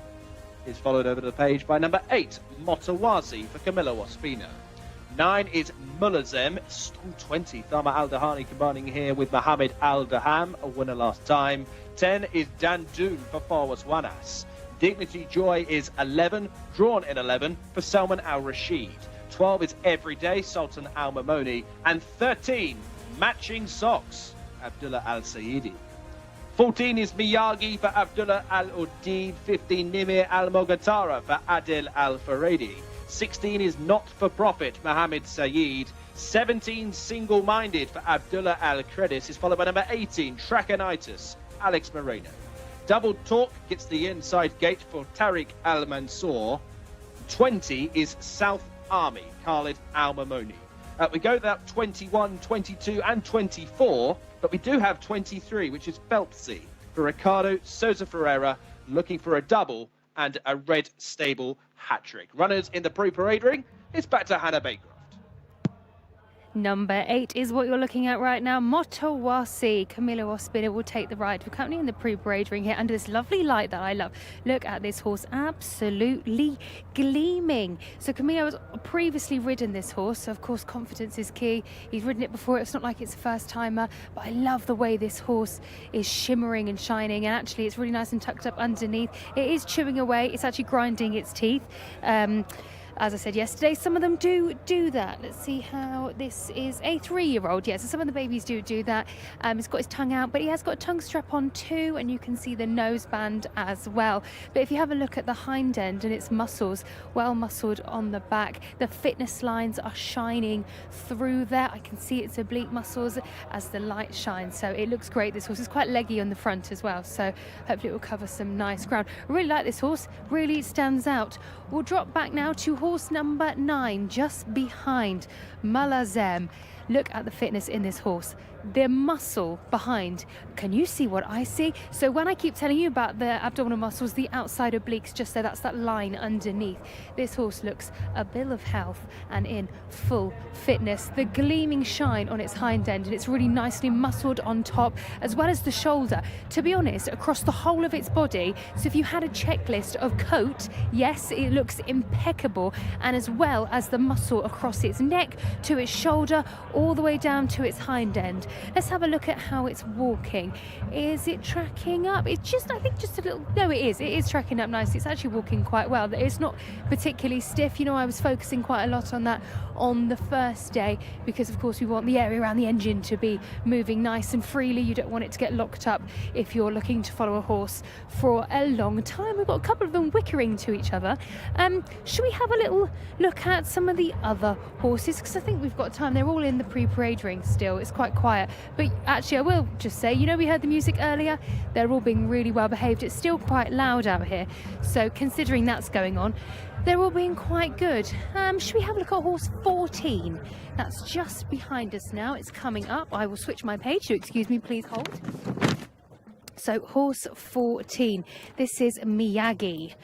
D: is followed over to the page by number 8, Motawazi for Camilla Ospino. 9 is Mulazem, stall 20, Thama Al Dahani combining here with Mohammed Al Daham, a winner last time. 10 is Dandoon for Farwas Wanas. Dignity Joy is 11, drawn in 11 for Salman Al Rashid. 12 is Everyday, Sultan Al Mamoni, and 13, Matching Socks, Abdullah Al Sayyidi. 14 is Miyagi for Abdullah Al Uddin. 15, Nimir Al Mogatara for Adil Al Faredi. 16 is Not for Profit, Mohammed Saeed. 17, Single Minded for Abdullah Al Credis is followed by number 18, Trachonitis, Alex Moreno. Double Talk gets the inside gate for Tariq Al Mansour. 20 is South Army, Khalid Al Mamoni. We go without 21, 22 and 24, but we do have 23, which is Phelpsy for Ricardo Souza Ferreira, looking for a double and a red stable hat-trick. Runners in the pre-parade ring, it's back to Hannah Baker.
C: Number 8 is what you're looking at right now. Motawasi. Camilla Ospina will take the ride. We're currently in the pre-parade ring here under this lovely light that I love. Look at this horse, absolutely gleaming. So Camilla has previously ridden this horse, so of course confidence is key. He's ridden it before. It's not like it's a first timer, but I love the way this horse is shimmering and shining, and actually it's really nice and tucked up underneath. It is chewing away. It's actually grinding its teeth. As I said yesterday, some of them do that. Let's see how this is a 3-year-old. Yeah, so some of the babies do that. He's got his tongue out, but he has got a tongue strap on too, and you can see the nose band as well. But if you have a look at the hind end and its muscles, well muscled on the back, the fitness lines are shining through there. I can see its oblique muscles as the light shines. So it looks great. This horse is quite leggy on the front as well. So hopefully it will cover some nice ground. I really like this horse. Really stands out. We'll drop back now to horse number 9, just behind Malazem. Look at the fitness in this horse. The muscle behind. Can you see what I see? So when I keep telling you about the abdominal muscles, the outside obliques, just so that's that line underneath. This horse looks a bill of health and in full fitness. The gleaming shine on its hind end, and it's really nicely muscled on top, as well as the shoulder. To be honest, across the whole of its body. So if you had a checklist of coat, yes, it looks impeccable, and as well as the muscle across its neck to its shoulder, all the way down to its hind end. Let's have a look at how it's walking. Is it tracking up? It's just, I think, just a little, no, it is tracking up nicely. It's actually walking quite well. It's not particularly stiff. You know, I was focusing quite a lot on that on the first day because, of course, we want the area around the engine to be moving nice and freely. You don't want it to get locked up if you're looking to follow a horse for a long time. We've got a couple of them wickering to each other. Should we have a little look at some of the other horses? Because I think we've got time. They're all in the pre-parade ring still. It's quite quiet. But actually, I will just say, you know, we heard the music earlier. They're all being really well behaved. It's still quite loud out here. So considering that's going on, they're all being quite good. Should we have a look at horse 14? That's just behind us now. It's coming up. I will switch my page. So excuse me, please hold. So horse 14. This is Miyagi.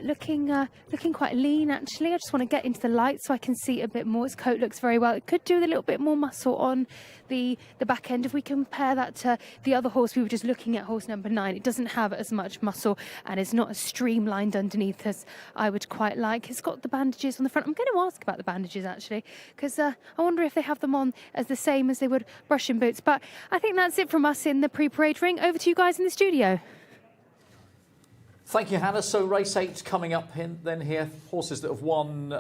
C: Looking quite lean, actually. I just want to get into the light so I can see a bit more. Its coat looks very well. It could do with a little bit more muscle on the back end. If we compare that to the other horse we were just looking at, horse number 9, it doesn't have as much muscle and is not as streamlined underneath as I would quite like. It's got the bandages on the front. I'm going to ask about the bandages, actually, because I wonder if they have them on as the same as they would brushing boots. But I think that's it from us in the pre-parade ring. Over to you guys in the studio.
A: Thank you, Hannah. So race 8 coming up then here. Horses that have won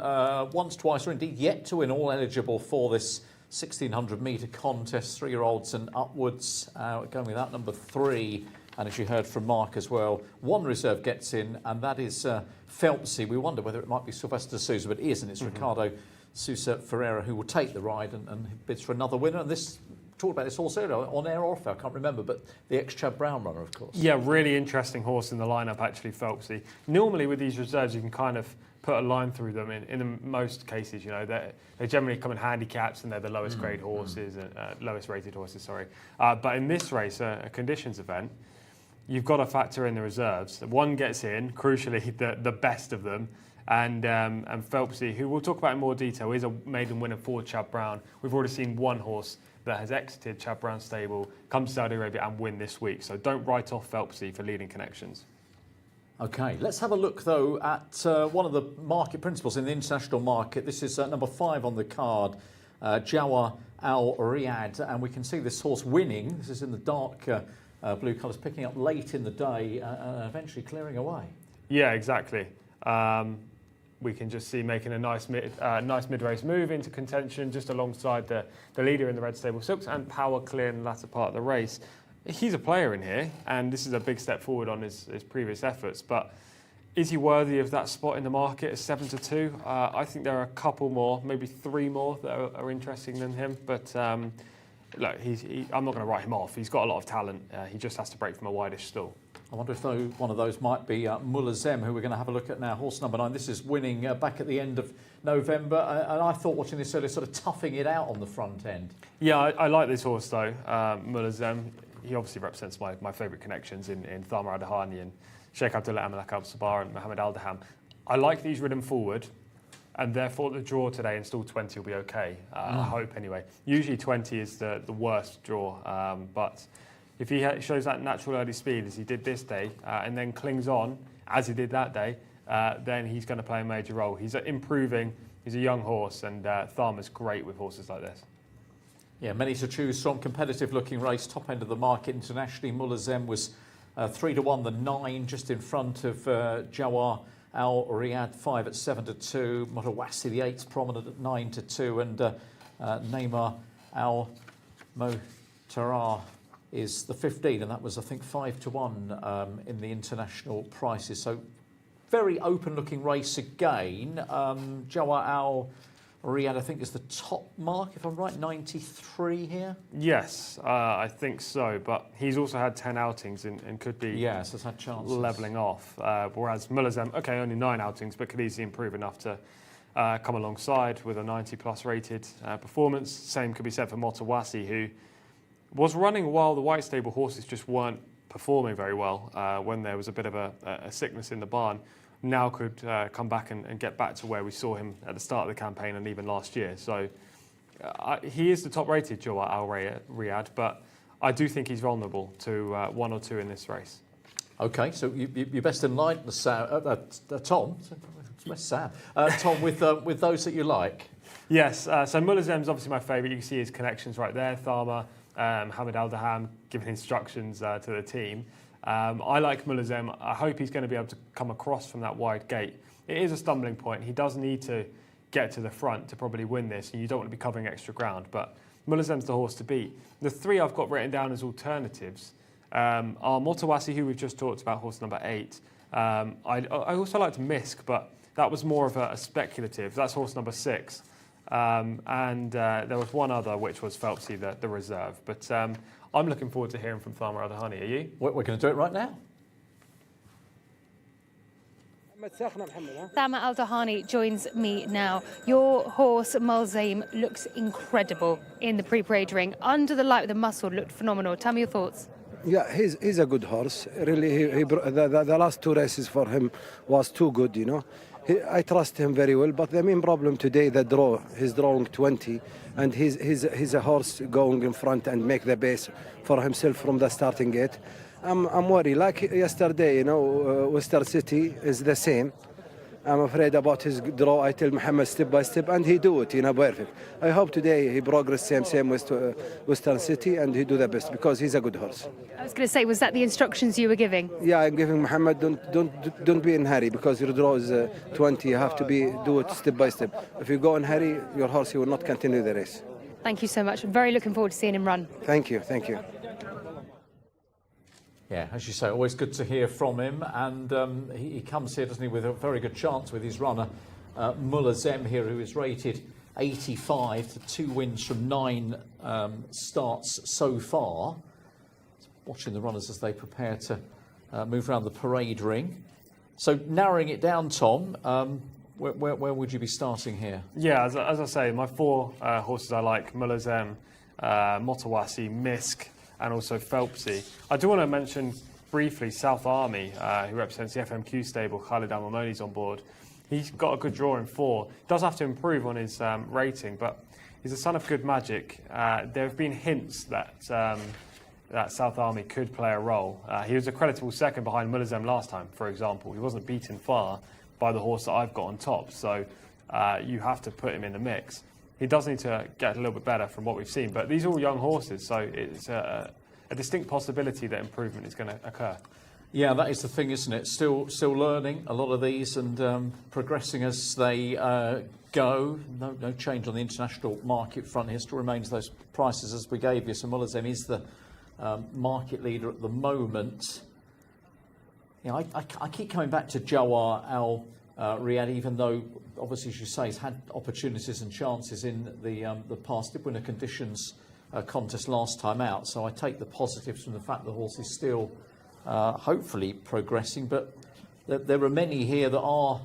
A: once, twice, or indeed yet to win, all eligible for this 1,600 metre contest, 3-year-olds and upwards. Going with that number 3. And as you heard from Mark as well, one reserve gets in, and that is Phelpsy. We wonder whether it might be Sylvester Sousa, but it isn't. It's Ricardo Sousa Ferreira who will take the ride and bids for another winner. And this, talked about this horse earlier, on air or off air, I can't remember, but the ex-Chad Brown runner, of course.
B: Yeah, really interesting horse in the lineup, actually, Phelpsy. Normally with these reserves, you can kind of put a line through them. In most cases, you know, they generally come in handicaps and they're the lowest grade horses, lowest rated horses, sorry. But in this race, a conditions event, you've got to factor in the reserves. One gets in, crucially, the best of them, and Phelpsy, who we'll talk about in more detail, is a maiden winner for Chad Brown. We've already seen one horse that has exited Chad Brown's stable, come to Saudi Arabia and win this week. So don't write off Phelpsy for leading connections.
A: OK, let's have a look, though, at one of the market principles in the international market. This is number 5 on the card, Jawar Al Riyadh, and we can see this horse winning. This is in the dark blue colours, picking up late in the day and eventually clearing away. Yeah, exactly. We can just see making a nice mid-race move into contention just alongside the leader in the Red Stable Silks and power clear in the latter part of the race. He's a player in here, and this is a big step forward on his previous efforts, but is he worthy of that spot in the market at 7-2? I think there are a couple more, maybe 3 more that are interesting than him, but look, I'm not going to write him off. He's got a lot of talent. He just has to break from a wideish stall. I wonder if one of those might be Mulazem, who we're going to have a look at now. Horse number 9. This is winning back at the end of November. And I thought watching this earlier, sort of toughing it out on the front end. Yeah, I like this horse, though, Mulazem. He obviously represents my favourite connections in Thamar Adahani and Sheikh Abdullah Amalak Al-Sabah and Mohammed Al-Daham. I like these ridden forward, and therefore the draw today in stall 20 will be OK. I hope, anyway. Usually 20 is the worst draw, but if he shows that natural early speed as he did this day and then clings on as he did that day, then he's going to play a major role. He's improving. He's a young horse, and Tharma's great with horses like this. Yeah, many to choose from. Competitive looking race, top end of the market internationally. Mulazem was 3-1, the 9 just in front of Jawar Al Riyadh, 5 at 7-2. Mutawassi, the 8's prominent at 9-2, and Neymar Al Motarar is the 15, and that was, I think, 5-1 in the international prices. So very open looking race again. Jawar Al Riyadh, I think, is the top mark, if I'm right, 93 here? Yes, I think so, but he's also had 10 outings and could be has had chances. Levelling off, whereas Mulazem, OK, only 9 outings, but could easily improve enough to come alongside with a 90-plus rated performance. Same could be said for Motawassi, who was running while the white stable horses just weren't performing very well when there was a bit of a sickness in the barn. Now could come back and get back to where we saw him at the start of the campaign and even last year. So he is the top-rated Jawar Al Riyadh, but I do think he's vulnerable to 1 or 2 in this race. Okay, so you best enlighten us, Tom. Sam. Tom, with those that you like.
B: Yes, so Mulazem's obviously my favourite. You can see his connections right there. Tharma, Hamid Al-Daham giving instructions to the team. I like Mulazem. I hope he's going to be able to come across from that wide gate. It is a stumbling point. He does need to get to the front to probably win this, and you don't want to be covering extra ground. But Mulazem's the horse to beat. The three I've got written down as alternatives are Motawasi, who we've just talked about, horse number 8. I also liked Misk, but that was more of a speculative. That's horse number 6. And there was one other, which was Phelpsy, the reserve. But I'm looking forward to hearing from Tharma Al-Dahani. Are you?
A: We're going to do it right now.
C: Tharma Al-Dahani joins me now. Your horse, Mulazem, looks incredible in the pre-parade ring. Under the light with the muscle, looked phenomenal. Tell me your thoughts.
J: Yeah, he's a good horse. Really, the last 2 races for him was too good, you know. I trust him very well, but the main problem today, the draw. He's drawing 20, and he's a horse going in front and make the base for himself from the starting gate. I'm worried. Like yesterday, you know, Western City is the same. I'm afraid about his draw. I tell Muhammad step by step, and he do it, you know, perfect. I hope today he progress same with Western City, and he do the best because he's a good horse.
C: I was going to say, was that the instructions you were giving?
J: Yeah, I'm giving Muhammad, don't be in hurry because your draw is 20. You have to do it step by step. If you go in hurry, your horse he will not continue the race.
C: Thank you so much. I'm very looking forward to seeing him run.
J: Thank you.
A: Yeah, as you say, always good to hear from him. And he comes here, doesn't he, with a very good chance with his runner, Mulazem here, who is rated 85 to 2 wins from 9 starts so far. Watching the runners as they prepare to move around the parade ring. So narrowing it down, Tom, where would you be starting here?
B: Yeah, as I say, my 4 horses I like, Mulazem, Motawasi, Misk, and also Phelpsy. I do want to mention briefly South Army, who represents the FMQ stable. Khalid Al-Mamoni's on board. He's got a good draw in 4. Does have to improve on his rating, but he's a son of good magic. There have been hints that South Army could play a role. He was a creditable second behind Mulazem last time, for example. He wasn't beaten far by the horse that I've got on top, so you have to put him in the mix. He does need to get a little bit better from what we've seen, but these are all young horses, so it's a distinct possibility that improvement is going to occur.
A: Yeah, that is the thing, isn't it? Still learning a lot of these and progressing as they go. No change on the international market front here. Still remains those prices as we gave you. So Mulazem is the market leader at the moment. You know, I keep coming back to Jawar Al Riyadh, even though obviously, as you say, he's had opportunities and chances in the past. Did win a conditions contest last time out, so I take the positives from the fact the horse is still hopefully progressing. But there are many here that are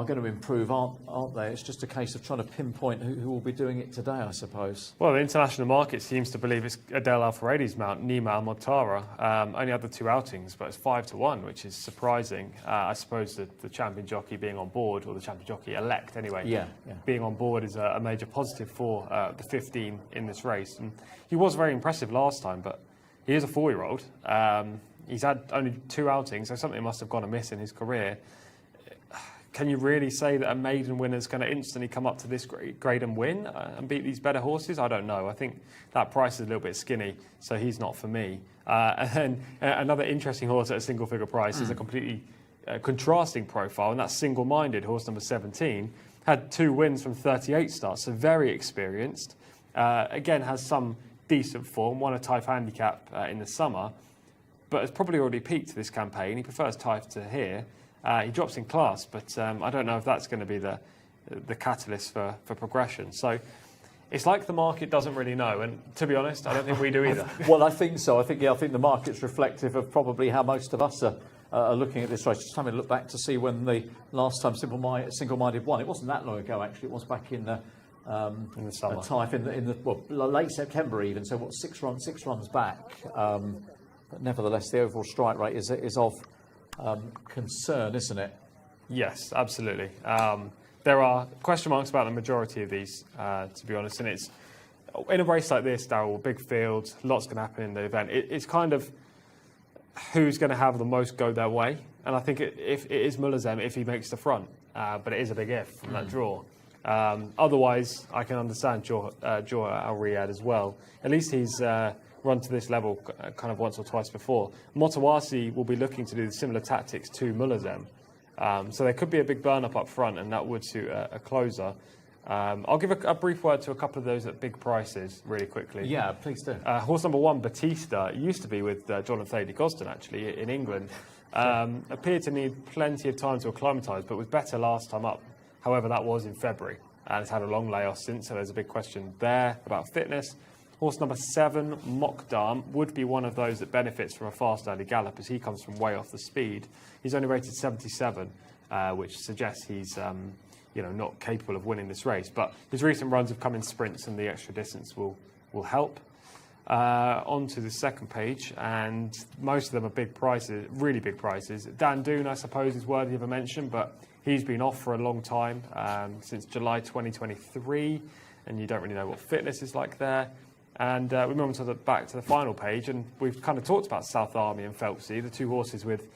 A: going to improve, aren't they? It's just a case of trying to pinpoint who will be doing it today, I suppose.
B: Well, the international market seems to believe it's Adel Al-Faradi's mount, Nima Al-Mottara. Only had the 2 outings, but it's 5-1, which is surprising. I suppose that the champion jockey being on board, or the champion jockey elect anyway, being on board is a major positive for the 15 in this race. And he was very impressive last time, but he is a 4-year-old. He's had only 2 outings, so something must have gone amiss in his career. Can you really say that a maiden winner is going to instantly come up to this grade and win and beat these better horses? I don't know. I think that price is a little bit skinny, so he's not for me. And then another interesting horse at a single-figure price is a completely contrasting profile, and that's Single-Minded, horse number 17. Had 2 wins from 38 starts, so very experienced. Again, has some decent form, won a Taif handicap in the summer, but has probably already peaked this campaign. He prefers Taif to here. He drops in class, but I don't know if that's going to be the catalyst for progression. So it's like the market doesn't really know, and to be honest, I don't think we do either.
A: Well, I think so. I think the market's reflective of probably how most of us are looking at this race. Just having a look back to see when the last time Single-Minded won. It wasn't that long ago, actually. It was back in the
B: summer,
A: Taif in the late September even. So what, 6 runs back. But nevertheless, the overall strike rate is of concern, isn't it?
B: Yes, absolutely. There are question marks about the majority of these, to be honest, and it's in a race like this, Darryl, big fields, lots can happen in the event. It's kind of who's going to have the most go their way. And I think it is Mulazem if he makes the front, but it is a big if from that draw. Otherwise, I can understand Jcsa Al Riyadh as well. At least he's run to this level kind of once or twice before. Motawasi will be looking to do similar tactics to Mulazem. So there could be a big burn-up up front, and that would suit a closer. I'll give a brief word to a couple of those at big prices really quickly.
A: Yeah, please do.
B: Horse number 1, Batista, used to be with Jonathan Thady Gosden, actually, in England. Appeared to need plenty of time to acclimatise, but was better last time up. However, that was in February, and it's had a long layoff since, so there's a big question there about fitness. Horse number 7, Mokdam, would be one of those that benefits from a fast early gallop, as he comes from way off the speed. He's only rated 77, which suggests he's not capable of winning this race. But his recent runs have come in sprints, and the extra distance will help. On to the second page, and most of them are big prices, really big prices. Dan Doon, I suppose, is worthy of a mention, but he's been off for a long time, since July 2023, and you don't really know what fitness is like there. And we move on to back to the final page, and we've kind of talked about South Army and Phelpsy, the two horses with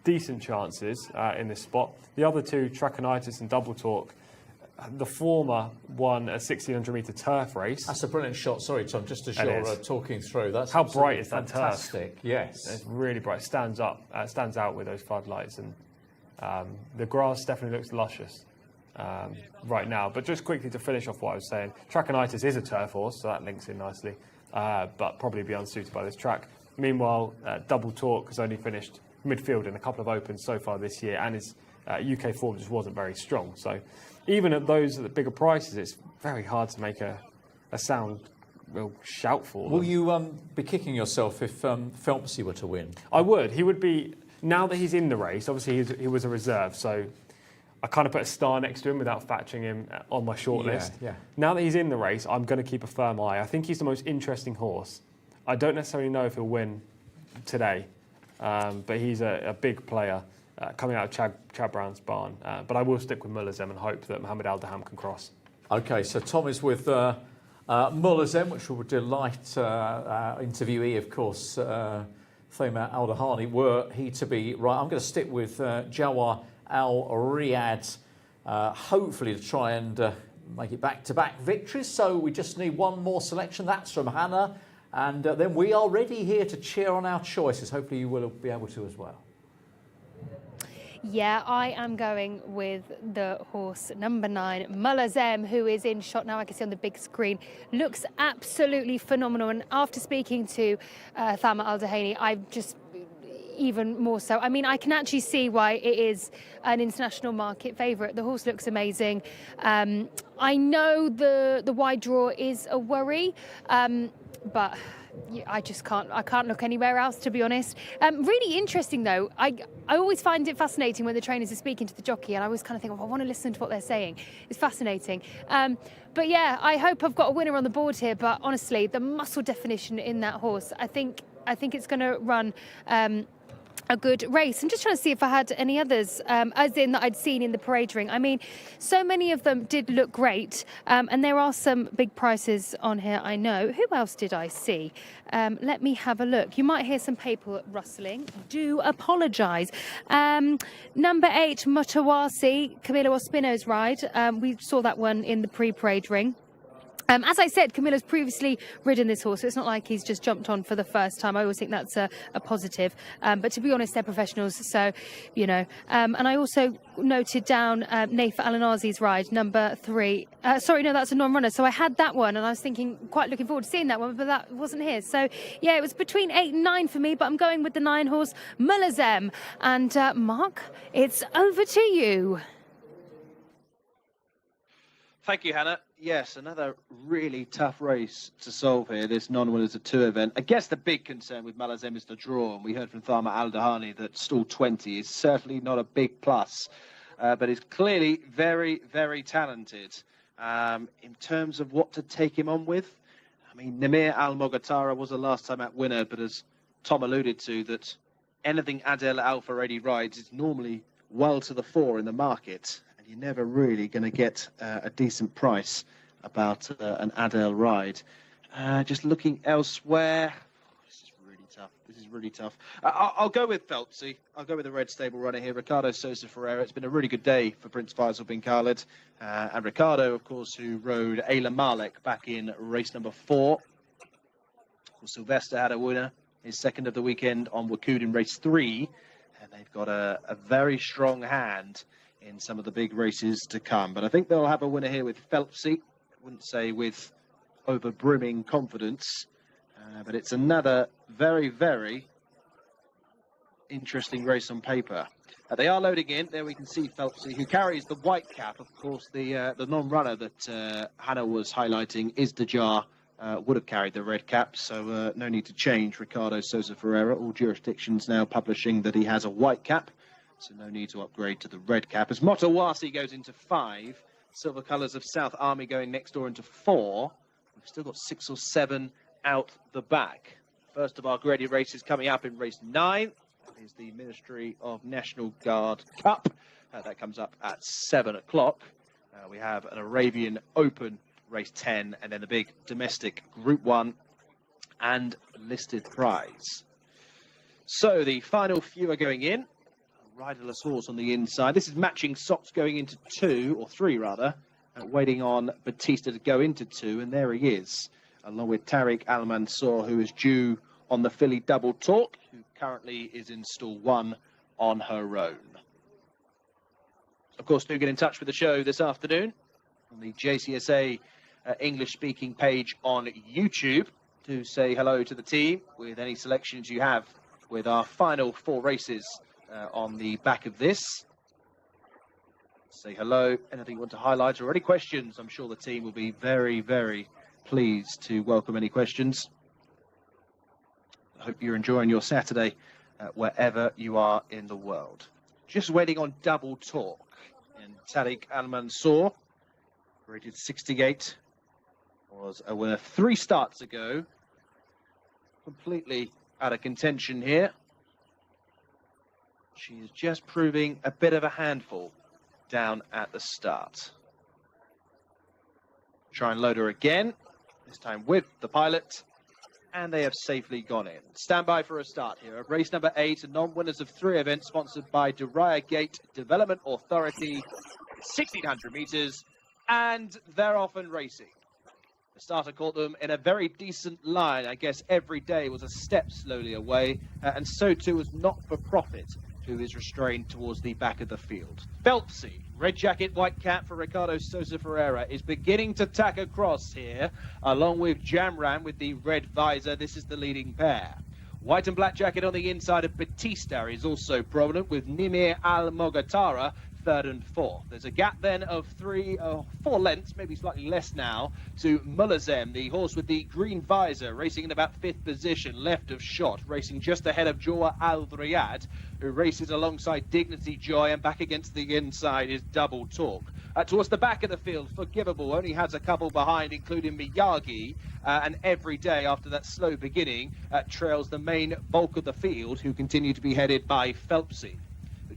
B: decent chances in this spot. The other two, Trachonitis and Double Talk, the former won a 1600-metre turf race.
A: That's a brilliant shot. Sorry, Tom, just as you're talking through. That's
B: how bright is that
A: fantastic.
B: Turf?
A: Yes.
B: It's really bright. Stands out with those floodlights, and the grass definitely looks luscious right now. But just quickly to finish off what I was saying, Trachonitis is a turf horse, so that links in nicely, but probably be unsuited by this track. Meanwhile, Double Talk has only finished midfield in a couple of opens so far this year, and his UK form just wasn't very strong. So even at those at the bigger prices, it's very hard to make a sound real shout for them.
A: Will you be kicking yourself if Phelpsy were to win?
B: I would. He would be, now that he's in the race, obviously he was a reserve, so I kind of put a star next to him without factoring him on my shortlist.
A: Yeah.
B: Now that he's in the race, I'm going to keep a firm eye. I think he's the most interesting horse. I don't necessarily know if he'll win today, but he's a big player coming out of Chad Brown's barn. But I will stick with Mulazem and hope that Mohammed Al-Daham can cross.
A: OK, so Tom is with Mulazem, which will delight our interviewee, of course, Thema Al-Dahani, were he to be right. I'm going to stick with Jawar Al Riyadh, hopefully to try and make it back-to-back victories. So we just need one more selection. That's from Hannah. And then we are ready here to cheer on our choices. Hopefully you will be able to as well.
C: Yeah, I am going with the horse number 9, Mulazem, who is in shot now. I can see on the big screen. Looks absolutely phenomenal. And after speaking to Thama Al-Dahani, I've just even more so. I mean, I can actually see why it is an international market favourite. The horse looks amazing. I know the wide draw is a worry, but I just can't look anywhere else, to be honest. Really interesting though. I always find it fascinating when the trainers are speaking to the jockey, and I always kind of think, I want to listen to what they're saying. It's fascinating. But yeah, I hope I've got a winner on the board here. But honestly, the muscle definition in that horse, I think it's going to run a good race. I'm just trying to see if I had any others, as in that I'd seen in the parade ring. I mean, so many of them did look great, and there are some big prices on here, I know. Who else did I see? Let me have a look. You might hear some paper rustling. Do apologise. Number 8, Motawasi, Camilo Ospino's ride. We saw that one in the pre-parade ring. As I said, Camilo's previously ridden this horse, so it's not like he's just jumped on for the first time. I always think that's a positive. But to be honest, they're professionals, so, you know. And I also noted down Naif Al-Anazi's ride, number 3. Sorry, no, that's a non-runner. So I had that one, and I was thinking, quite looking forward to seeing that one, but that wasn't here. So, yeah, it was between 8 and 9 for me, but I'm going with the 9 horse, Mulazem. And, Mark, it's over to you.
D: Thank you, Hannah. Yes, another really tough race to solve here, this non-winners of 2 event. I guess the big concern with Mulazem is the draw, and we heard from Thama Al-Dahani that stall 20 is certainly not a big plus, but is clearly very, very talented. In terms of what to take him on with, I mean, Namir Al-Mogatara was a last-time out winner, but as Tom alluded to, that anything Adel Al-Faredi rides is normally well to the fore in the market. You're never really going to get a decent price about an Adel ride. Just looking elsewhere, this is really tough. This is really tough. I'll go with Phelpsy. I'll go with the red stable runner here, Ricardo Sosa Ferreira. It's been a really good day for Prince Faisal bin Khalid. And Ricardo, of course, who rode Ayla Malek back in race number 4. Well, Sylvester had a winner, his second of the weekend on Wakud in race 3. And they've got a very strong hand in some of the big races to come. But I think they'll have a winner here with Phelpsy. I wouldn't say with over-brimming confidence. But it's another very, very interesting race on paper. They are loading in. There we can see Phelpsy, who carries the white cap. Of course, the non-runner that Hannah was highlighting, Isdajar, would have carried the red cap, so no need to change Ricardo Sosa Ferreira. All jurisdictions now publishing that he has a white cap, so no need to upgrade to the red cap. As Motawasi goes into 5, Silver Colours of South Army going next door into 4. We've still got 6 or 7 out the back. First of our graded races coming up in race 9 is the Ministry of National Guard Cup. That comes up at 7 o'clock. We have an Arabian Open race 10, and then the big domestic Group 1 and listed prize. So the final few are going in. A riderless horse on the inside. This is Matching Socks going into 2, or 3 rather, waiting on Batista to go into 2, and there he is, along with Tariq Al Mansour, who is due on the filly Double Talk, who currently is in stall 1 on her own. Of course, do get in touch with the show this afternoon on the JCSA English-speaking page on YouTube to say hello to the team with any selections you have with our final 4 races on the back of this. Say hello, anything you want to highlight or any questions. I'm sure the team will be very, very pleased to welcome any questions. I hope you're enjoying your Saturday wherever you are in the world. Just waiting on Double Talk. And Tariq Al Mansour, rated 68, was a winner 3 starts ago. Completely out of contention here. She is just proving a bit of a handful down at the start. Try and load her again, this time with the pilot, and they have safely gone in. Stand by for a start here of race number 8, non-winners of 3 events sponsored by Duraya Gate Development Authority, 1600 metres, and they're off and racing. The starter caught them in a very decent line. I guess every day was a step slowly away, and so too was Not For Profit, who is restrained towards the back of the field. Phelpsy, red jacket, white cap for Ricardo Sosa Ferreira, is beginning to tack across here, along with Jamran with the red visor. This is the leading pair. White and black jacket on the inside of Batista is also prominent, with Nimir Al-Mogatara 3rd and 4th. There's a gap then of 4 lengths, maybe slightly less now, to Mulazem, the horse with the green visor, racing in about 5th position, left of shot, racing just ahead of Joa Al Riyadh, who races alongside Dignity Joy, and back against the inside is Double Talk. Towards the back of the field, Forgivable only has a couple behind, including Miyagi, and every day after that slow beginning trails the main bulk of the field, who continue to be headed by Phelpsy.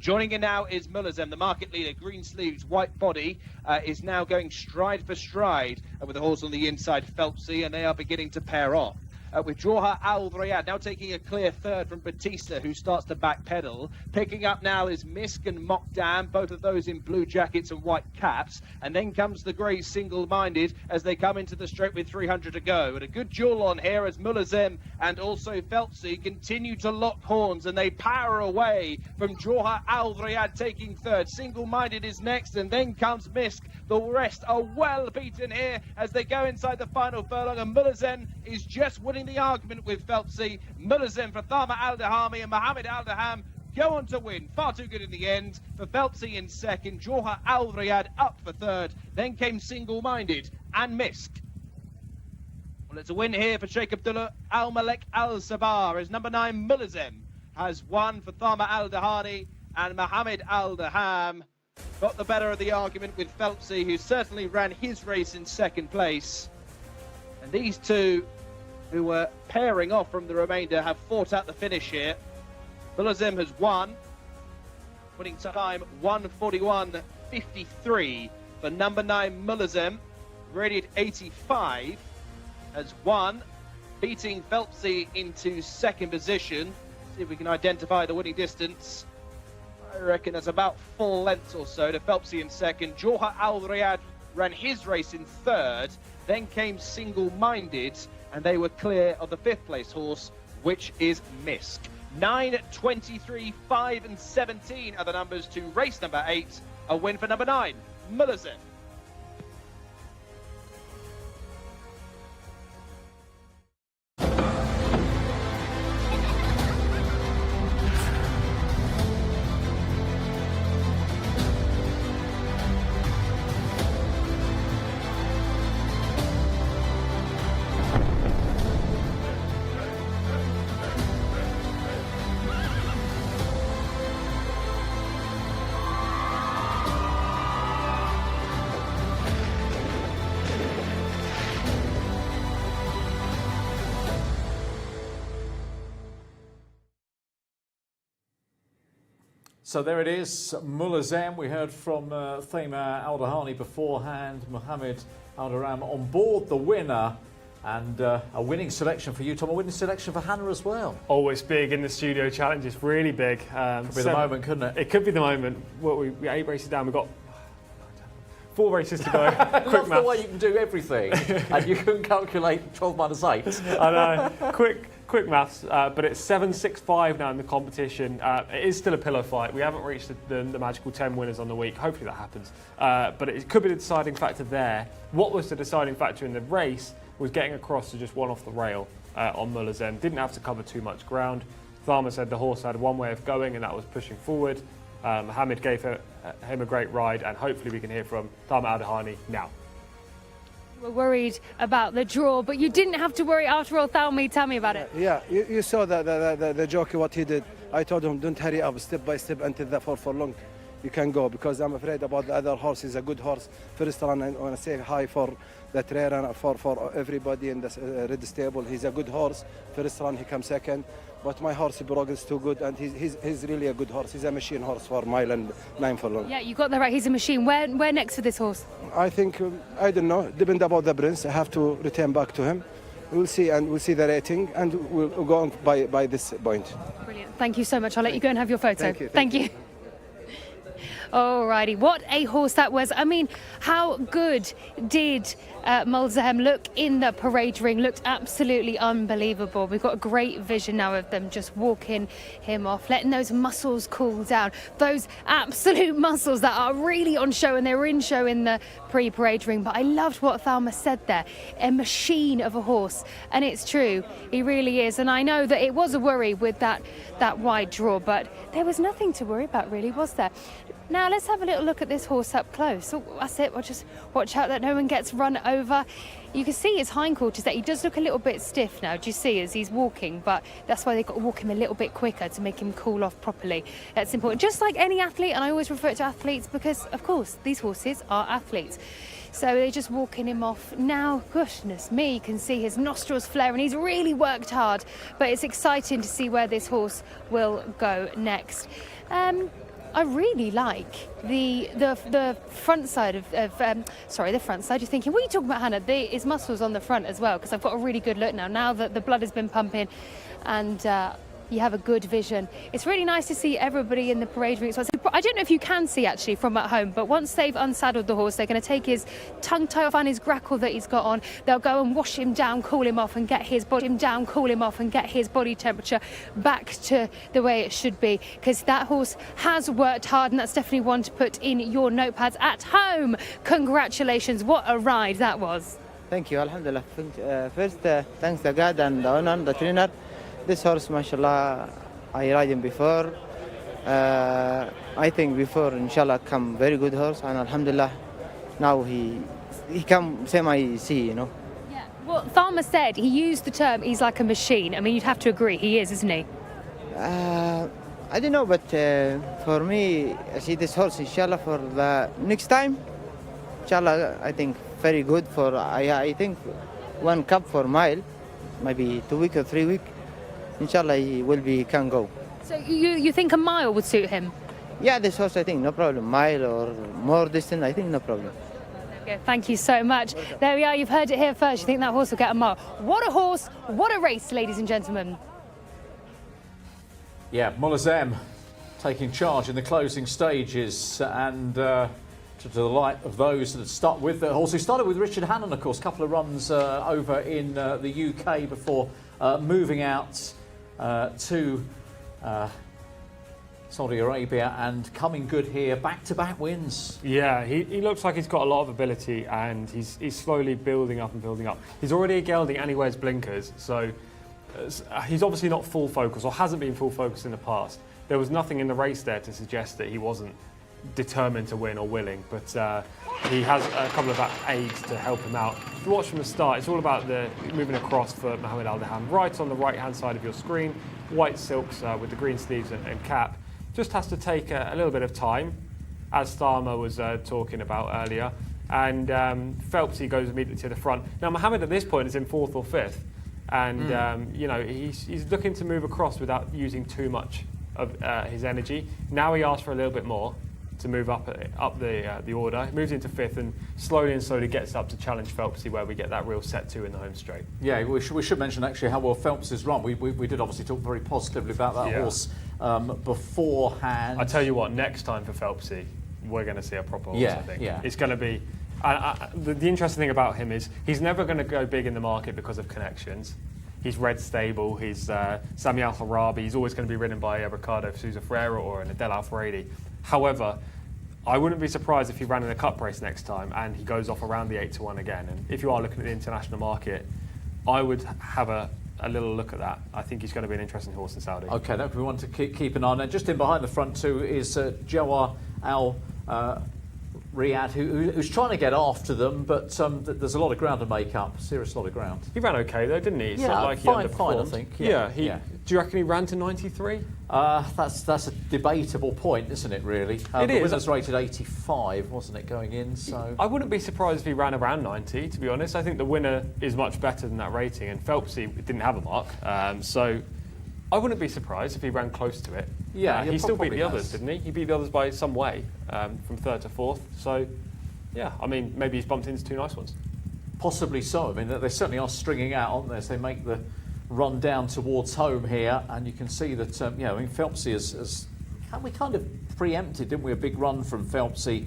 D: Joining in now is Mulazem, the market leader, green sleeves, white body, is now going stride for stride with the horse on the inside, Phelpsy, and they are beginning to pair off. With Joha Al Riyadh now taking a clear 3rd from Batista, who starts to backpedal. Picking up now is Misk and Mokdam, both of those in blue jackets and white caps. And then comes the grey single-minded as they come into the straight with 300 to go. And a good duel on here as Mulazem and also Phelpsy continue to lock horns, and they power away from Joha Al Riyadh taking 3rd. Single-minded is next, and then comes Misk. The rest are well beaten here as they go inside the final furlong, and Mulazem is just winning the argument with Phelpsy. Mulazem for Thama Al-Dahami, and Mohammed Al-Daham go on to win. Far too good in the end for Phelpsy in 2nd. Joha Al Riyadh up for 3rd. Then came Single-Minded and Misk. Well, it's a win here for Sheikh Abdullah Al-Malek Al-Sabah as number 9 Mulazem has won for Thama Al-Dahani, and Mohammed Al-Daham got the better of the argument with Phelpsy, who certainly ran his race in 2nd place. And these two, who were pairing off from the remainder, have fought out the finish here. Mulazem has won, winning time 1:41.53 for number 9 Mulazem, rated 85, has won beating Phelpsy into second position. See if we can identify the winning distance. I reckon that's about 4 lengths or so to Phelpsy in second. Jawha Al Riyadh ran his race in third, then came single-minded, and they were clear of the 5th place horse, which is Misk. 9, 23, 5 and 17 are the numbers to race number 8. A win for number 9, Mulazem.
A: So there it is, Mulazem. We heard from Thema Al-Dahani beforehand, Mohammed Al-Daram on board, the winner. And a winning selection for you, Tom, a winning selection for Hannah as well.
B: Always big in the studio challenge, it's really big.
A: Could be the moment, couldn't it?
B: It could be the moment. Well, we 8 races down, we've got 4 races to go.
A: I
B: Quick
A: love
B: maths.
A: the way you can do everything and you can calculate 12 minus 8.
B: I know. Quick maths, but it's 7-6-5 now in the competition. It is still a pillow fight. We haven't reached the magical 10 winners on the week. Hopefully that happens. But it could be the deciding factor there. What was the deciding factor in the race was getting across to just one off the rail on Mulazem. Didn't have to cover too much ground. Tharma said the horse had one way of going and that was pushing forward. Mohammed gave him a great ride, and hopefully we can hear from Thama Al-Dahani now.
C: We're worried about the draw, but you didn't have to worry after all. Tell me about it.
J: Yeah, you saw the jockey, what he did. I told him, don't hurry up, step by step until the 4 furlong you can go, because I'm afraid about the other horse. He's a good horse. First run, I want to say hi for the trainer and for everybody in the red stable. He's a good horse. First run, he comes second. But my horse, Brog, is too good, and he's really a good horse. He's a machine horse for mile and 9 furlong.
C: Yeah, you got that right. He's a machine. Where next for this horse?
J: I think, I don't know, depend about the prince. I have to return back to him. We'll see, and we'll see the rating, and we'll go on by this point.
C: Brilliant. Thank you so much. I'll let you go and have your photo.
J: Thank you.
C: Thank you. Alrighty, what a horse that was. I mean, how good did Mulazem look in the parade ring? Looked absolutely unbelievable. We've got a great vision now of them just walking him off, letting those muscles cool down. Those absolute muscles that are really on show, and they were in show in the pre-parade ring. But I loved what Thalma said there. A machine of a horse. And it's true, he really is. And I know that it was a worry with that wide draw, but there was nothing to worry about really, was there? Now let's have a little look at this horse up close. Oh, that's it. We'll just watch out that no one gets run over. You can see his hindquarters that he does look a little bit stiff now. Do you see as he's walking? But that's why they've got to walk him a little bit quicker to make him cool off properly. That's important. Just like any athlete, and I always refer to athletes because, of course, these horses are athletes. So they're just walking him off. Now, goodness me, you can see his nostrils flare, and he's really worked hard. But it's exciting to see where this horse will go next. I really like the front side of the front side. You're thinking, what are you talking about, Hannah? His muscles on the front as well, because I've got a really good look now that the blood has been pumping, and you have a good vision. It's really nice to see everybody in the parade ring. I don't know if you can see actually from at home, but once they've unsaddled the horse, they're going to take his tongue tie off and his grackle that he's got on. They'll go and wash him down, cool him off, and get his body temperature back to the way it should be, because that horse has worked hard, and that's definitely one to put in your notepads at home. Congratulations, what a ride that was.
G: Thank you, alhamdulillah. First, thanks to God and the owner, the trainer. This horse, mashallah, I ride him before. I think before, inshallah, come very good horse, and alhamdulillah, now he come semi-C, you know.
C: Yeah, well, Thalma said, he used the term, he's like a machine. I mean, you'd have to agree, he is, isn't he?
G: I don't know, but for me, I see this horse, inshallah, for the next time, inshallah, I think very good for, I think, 1 cup for mile, maybe 2 weeks or 3 weeks. Inshallah, he can go.
C: So you think a mile would suit him?
G: Yeah, this horse, I think, no problem. Mile or more distance, I think, no problem.
C: Yeah, thank you so much. There we are. You've heard it here first. You think that horse will get a mark? What a horse! What a race, ladies and gentlemen.
A: Yeah, Mulazem taking charge in the closing stages, and to the delight of those that had stuck with the horse. Who started with Richard Hannon, of course, a couple of runs over in the UK before moving out to Saudi Arabia and coming good here, back-to-back wins.
B: Yeah, he looks like he's got a lot of ability, and he's slowly building up and building up. He's already a gelding and he wears blinkers, so he's obviously not full focus, or hasn't been full focus in the past. There was nothing in the race there to suggest that he wasn't determined to win or willing, but he has a couple of aids to help him out. If you watch from the start, it's all about the moving across for Mohammed Al Dahan. Right on the right-hand side of your screen, white silks with the green sleeves and cap. Just has to take a little bit of time, as Starmer was talking about earlier. And Phelpsy goes immediately to the front. Now, Mohammed at this point is in 4th or 5th. And, you know, he's looking to move across without using too much of his energy. Now he asks for a little bit more to move up the order. He moves into 5th and slowly gets up to challenge Phelpsy, where we get that real set 2 in the home straight. Yeah,
A: we should mention actually how well Phelps has run. We did obviously talk very positively about that horse beforehand.
B: I tell you what, next time for Phelpsy, we're going to see a proper horse, I think. Yeah. It's going to be... the interesting thing about him is he's never going to go big in the market because of connections. He's Red Stable, he's Sami Al-Harabi, he's always going to be ridden by Ricardo Sousa Freire or an Adel Al-Faredi. However, I wouldn't be surprised if he ran in a cup race next time and he goes off around the 8-1 again. And if you are looking at the international market, I would have a little look at that. I think he's going to be an interesting horse in Saudi.
A: Okay, we want to keep an eye on it. Just in behind the front two is Jawar Al Riyadh, who's trying to get after them, but there's a lot of ground to make up. Serious lot of ground.
B: He ran okay though, didn't he? It's not like
A: fine,
B: he underperformed.
A: I think.
B: Yeah. Do you reckon he ran to 93?
A: That's a debatable point, isn't it? Really.
B: It
A: the
B: is.
A: winner's rated 85, wasn't it, going in? So
B: I wouldn't be surprised if he ran around 90. To be honest, I think the winner is much better than that rating, and Phelpsy didn't have a mark, so I wouldn't be surprised if he ran close to it.
A: Yeah,
B: he still beat the others, didn't he? He beat the others by some way, from 3rd to 4th. So, yeah, I mean, maybe he's bumped into 2 nice ones.
A: Possibly so. I mean, they certainly are stringing out, aren't they, as they make the run down towards home here, and you can see that, I mean, Phelpsy we kind of preempted, didn't we, a big run from Phelpsy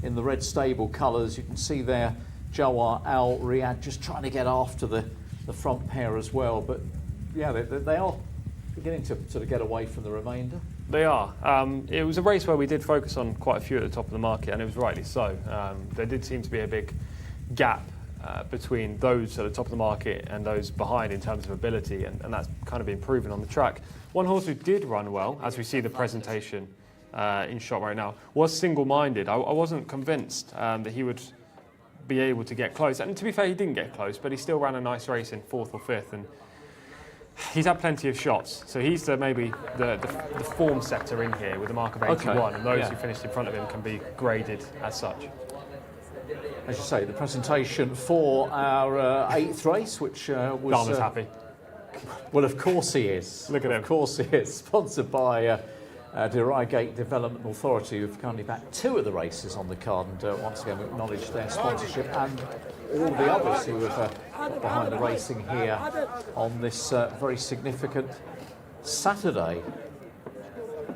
A: in the Red Stable colours. You can see there Jawar Al Riyadh just trying to get after the front pair as well, but yeah, they are beginning to sort of get away from the remainder.
B: They are. It was a race where we did focus on quite a few at the top of the market, and it was rightly so. There did seem to be a big gap between those at the top of the market and those behind in terms of ability, and that's kind of been proven on the track. One horse who did run well, as we see the presentation in shot right now, was Single-Minded. I wasn't convinced that he would be able to get close, and to be fair, he didn't get close, but he still ran a nice race in 4th or 5th, and he's had plenty of shots, so he's maybe the form setter in here with a mark of 81, and those who finished in front of him can be graded as such.
A: As you say, the presentation for our 8th race, which was...
B: Dharma's happy.
A: Well, of course he is.
B: Look at him.
A: Of course he is. Sponsored by the Reigate Development Authority, who've currently backed 2 of the races on the card, and once again we acknowledge their sponsorship, and all the others who have got behind the racing here on this very significant Saturday.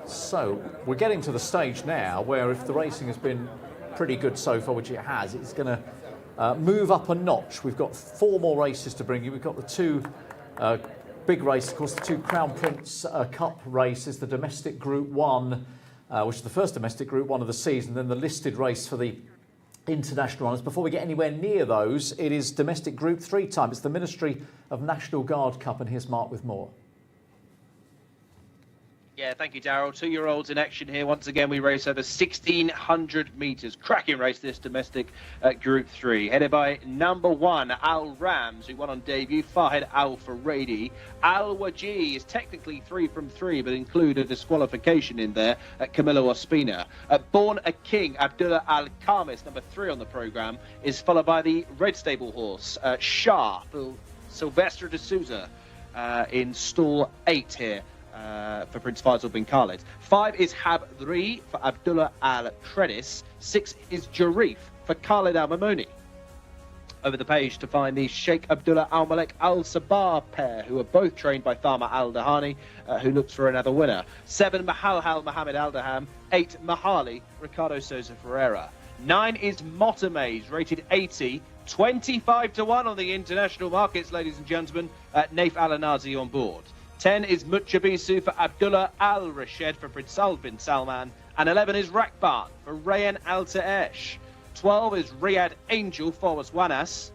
A: So we're getting to the stage now where, if the racing has been pretty good so far, which it has, it's going to move up a notch. We've got 4 more races to bring you. We've got the 2 big races, of course, the 2 Crown Prince Cup races, the domestic Group 1, which is the first domestic Group 1 of the season, then the listed race for the international runners. Before we get anywhere near those, it is domestic Group 3 time. It's the Ministry of National Guard Cup, and here's Mark with more.
D: Yeah, thank you, Darryl. 2-year-olds in action here. Once again, we race over 1,600 metres. Cracking race, this domestic Group 3. Headed by number 1, Al Rams, who won on debut. Fahed Al Faredi. Al Waji is technically 3 from 3, but include a disqualification in there at Camilo Ospina. Born a King, Abdullah Al Khamis, number 3 on the programme, is followed by the Red Stable horse, Shah, Sylvester de Souza, in stall 8 here. for Prince Faisal bin Khalid. 5 is Habri for Abdullah Al Tredis. 6 is Jarif for Khalid Al Mamouni. Over the page to find the Sheikh Abdullah Al Malek Al Sabah pair, who are both trained by Tharma Al Dahani, who looks for another winner. 7 Mahalhal Mohammed Al Daham. 8 Mahali Ricardo Souza Ferreira. 9 is Motomase, rated 80. 25 to 1 on the international markets, ladies and gentlemen. Naif Al Anazi on board. 10 is Muchabisu for Abdullah Al Rashed for Prince Saud bin Salman. And 11 is Rakban for Rayan Al Taesh. 12 is Riyadh Angel for Wanas.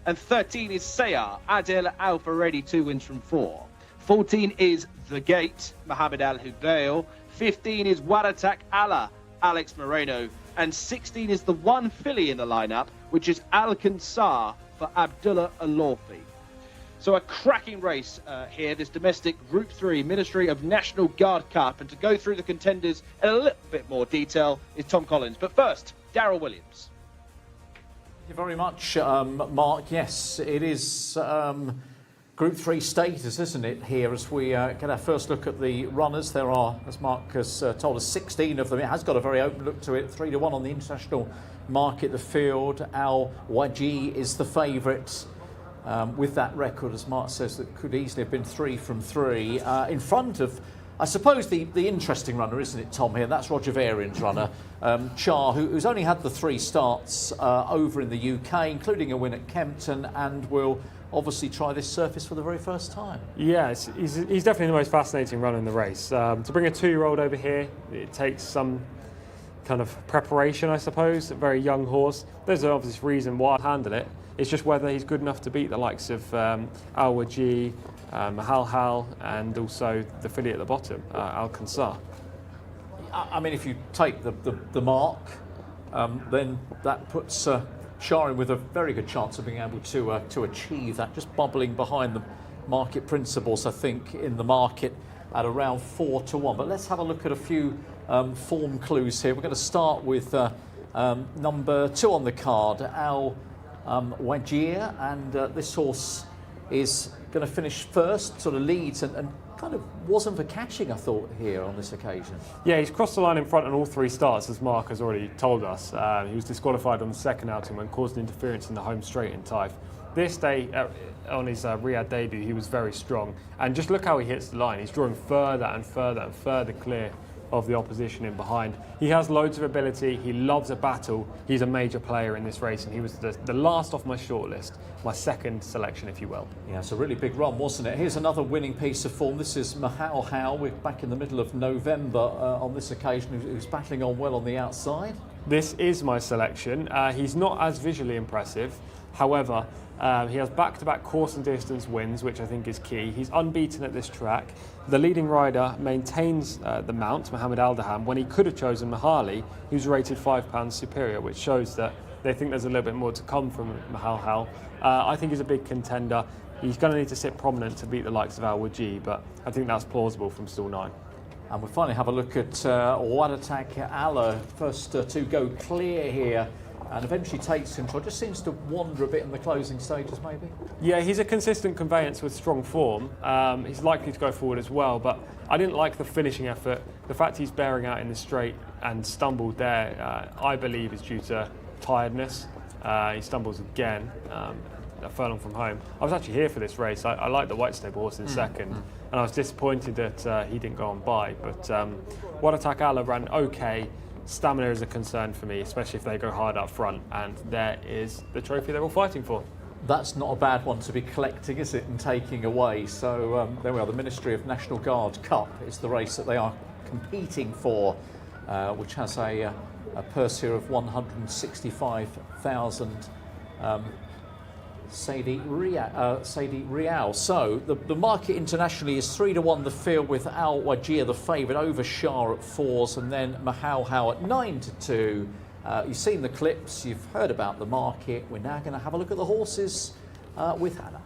D: And 13 is Sayar Adel Al Faredi, 2 wins from 4. 14 is The Gate, Mohammed Al Hudail. 15 is Waratak Allah, Alex Moreno. And 16 is the one filly in the lineup, which is Al Kansar for Abdullah Al-Lawfi. So a cracking race here, this domestic Group 3 Ministry of National Guard Cup. And to go through the contenders in a little bit more detail is Tom Collins. But first, Darryl Williams.
A: Thank you very much, Mark. Yes, it is Group 3 status, isn't it, here, as we get our first look at the runners. There are, as Mark has told us, 16 of them. It has got a very open look to it, 3 to 1 on the international market. The field, Al Waji is the favourite. With that record, as Mark says, that could easily have been 3 from 3. In front of, I suppose, the interesting runner, isn't it, Tom, here? That's Roger Varian's runner, Char, who's only had the 3 starts over in the UK, including a win at Kempton, and will obviously try this surface for the very first time.
B: Yes, he's definitely the most fascinating runner in the race. To bring a 2-year-old over here, it takes some kind of preparation, I suppose. A very young horse. There's an obvious reason why I handle it. It's just whether he's good enough to beat the likes of Al Waji, Mahalhal, and also the filly at the bottom, Al Kansar.
A: I mean, if you take the mark, then that puts Sharin with a very good chance of being able to achieve that, just bubbling behind the market principles, I think, in the market at around 4 to 1. But let's have a look at a few form clues here. We're going to start with number 2 on the card, Al Wajir, and this horse is going to finish first, sort of leads, and kind of wasn't for catching, I thought, here on this occasion.
B: Yeah, he's crossed the line in front on all 3 starts, as Mark has already told us. He was disqualified on the second outing when caused an interference in the home straight in Taif. This day, on his Riyadh debut, he was very strong. And just look how he hits the line. He's drawing further and further and further clear of the opposition in behind. He has loads of ability. He loves a battle. He's a major player in this race, and he was the last off my shortlist, my second selection, if you will.
A: Yeah, it's a really big run, wasn't it? Here's another winning piece of form. This is Mahalhal. We're back in the middle of November on this occasion, who's battling on well on the outside.
B: This is my selection. He's not as visually impressive. However, he has back-to-back course and distance wins, which I think is key. He's unbeaten at this track. The leading rider maintains the mount, Mohammed Al Daham, when he could have chosen Mahali, who's rated £5 superior, which shows that they think there's a little bit more to come from Mahalhal. I think he's a big contender. He's going to need to sit prominent to beat the likes of Al Waji, but I think that's plausible from stall 9.
A: And we'll finally have a look at Wadatak Allah, first to go clear here, and eventually takes control. Just seems to wander a bit in the closing stages, maybe.
B: Yeah, he's a consistent conveyance with strong form. He's likely to go forward as well, but I didn't like the finishing effort. The fact he's bearing out in the straight and stumbled there, I believe, is due to tiredness. He stumbles again, a furlong from home. I was actually here for this race. I like the White Stable horse in second, and I was disappointed that he didn't go on by. But Wadatak Allah ran okay. Stamina is a concern for me, especially if they go hard up front, and there is the trophy they're all fighting for.
A: That's not a bad one to be collecting, is it, and taking away. So there we are, the Ministry of National Guard Cup is the race that they are competing for, which has a purse here of 165,000 Saudi Riyal. So the market internationally is 3 to 1. The field with Al Wajir, the favourite, over Shah at 4s, and then Mahalhal at 9 to 2. You've seen the clips, you've heard about the market. We're now going to have a look at the horses with Hannah.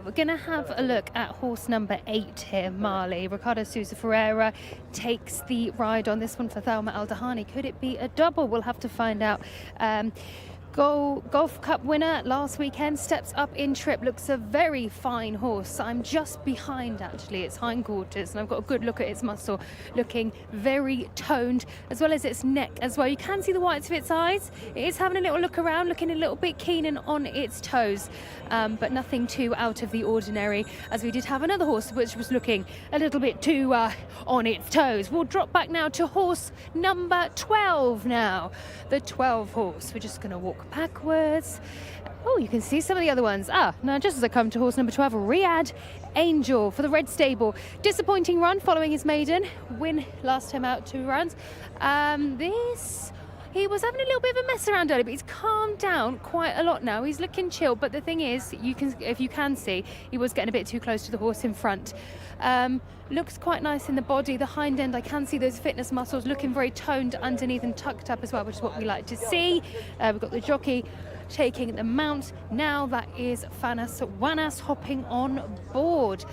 C: We're going to have a look at horse number 8 here, Marley. Ricardo Souza Ferreira takes the ride on this one for Thelma Al Dahani. Could it be a double? We'll have to find out. Golf Cup winner last weekend, steps up in trip, looks a very fine horse. I'm just behind actually its hindquarters and I've got a good look at its muscle, looking very toned, as well as its neck as well. You can see the whites of its eyes. It is having a little look around, looking a little bit keen and on its toes, but nothing too out of the ordinary, as we did have another horse which was looking a little bit too on its toes. We'll drop back now to horse number 12 now. The 12 horse. We're just going to walk backwards. Oh, you can see some of the other ones. Now just as I come to horse number 12, Riyadh Angel for the Red Stable. Disappointing run following his maiden win last time out, 2 runs. He was having a little bit of a mess around earlier, but he's calmed down quite a lot now. He's looking chill, but the thing is, if you can see, he was getting a bit too close to the horse in front. Looks quite nice in the body. The hind end, I can see those fitness muscles looking very toned underneath and tucked up as well, which is what we like to see. We've got the jockey taking the mount. Now that is Fanas Wanas hopping on board.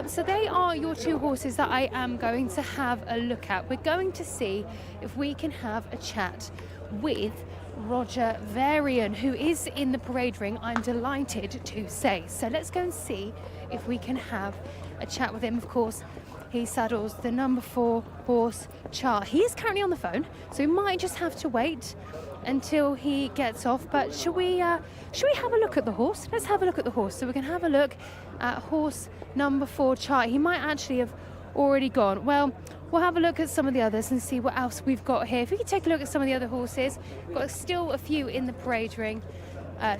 C: So they are your 2 horses that I am going to have a look at. We're going to see if we can have a chat with Roger Varian, who is in the parade ring, I'm delighted to say. So let's go and see if we can have a chat with him. Of course, he saddles the number 4 horse, Char. He is currently on the phone, so we might just have to wait until he gets off. But should we have a look at the horse? Let's have a look at the horse. So we can have a look at horse number 4, Char. He might actually have already gone. Well, we'll have a look at some of the others and see what else we've got here. If we could take a look at some of the other horses, we've got still a few in the parade ring.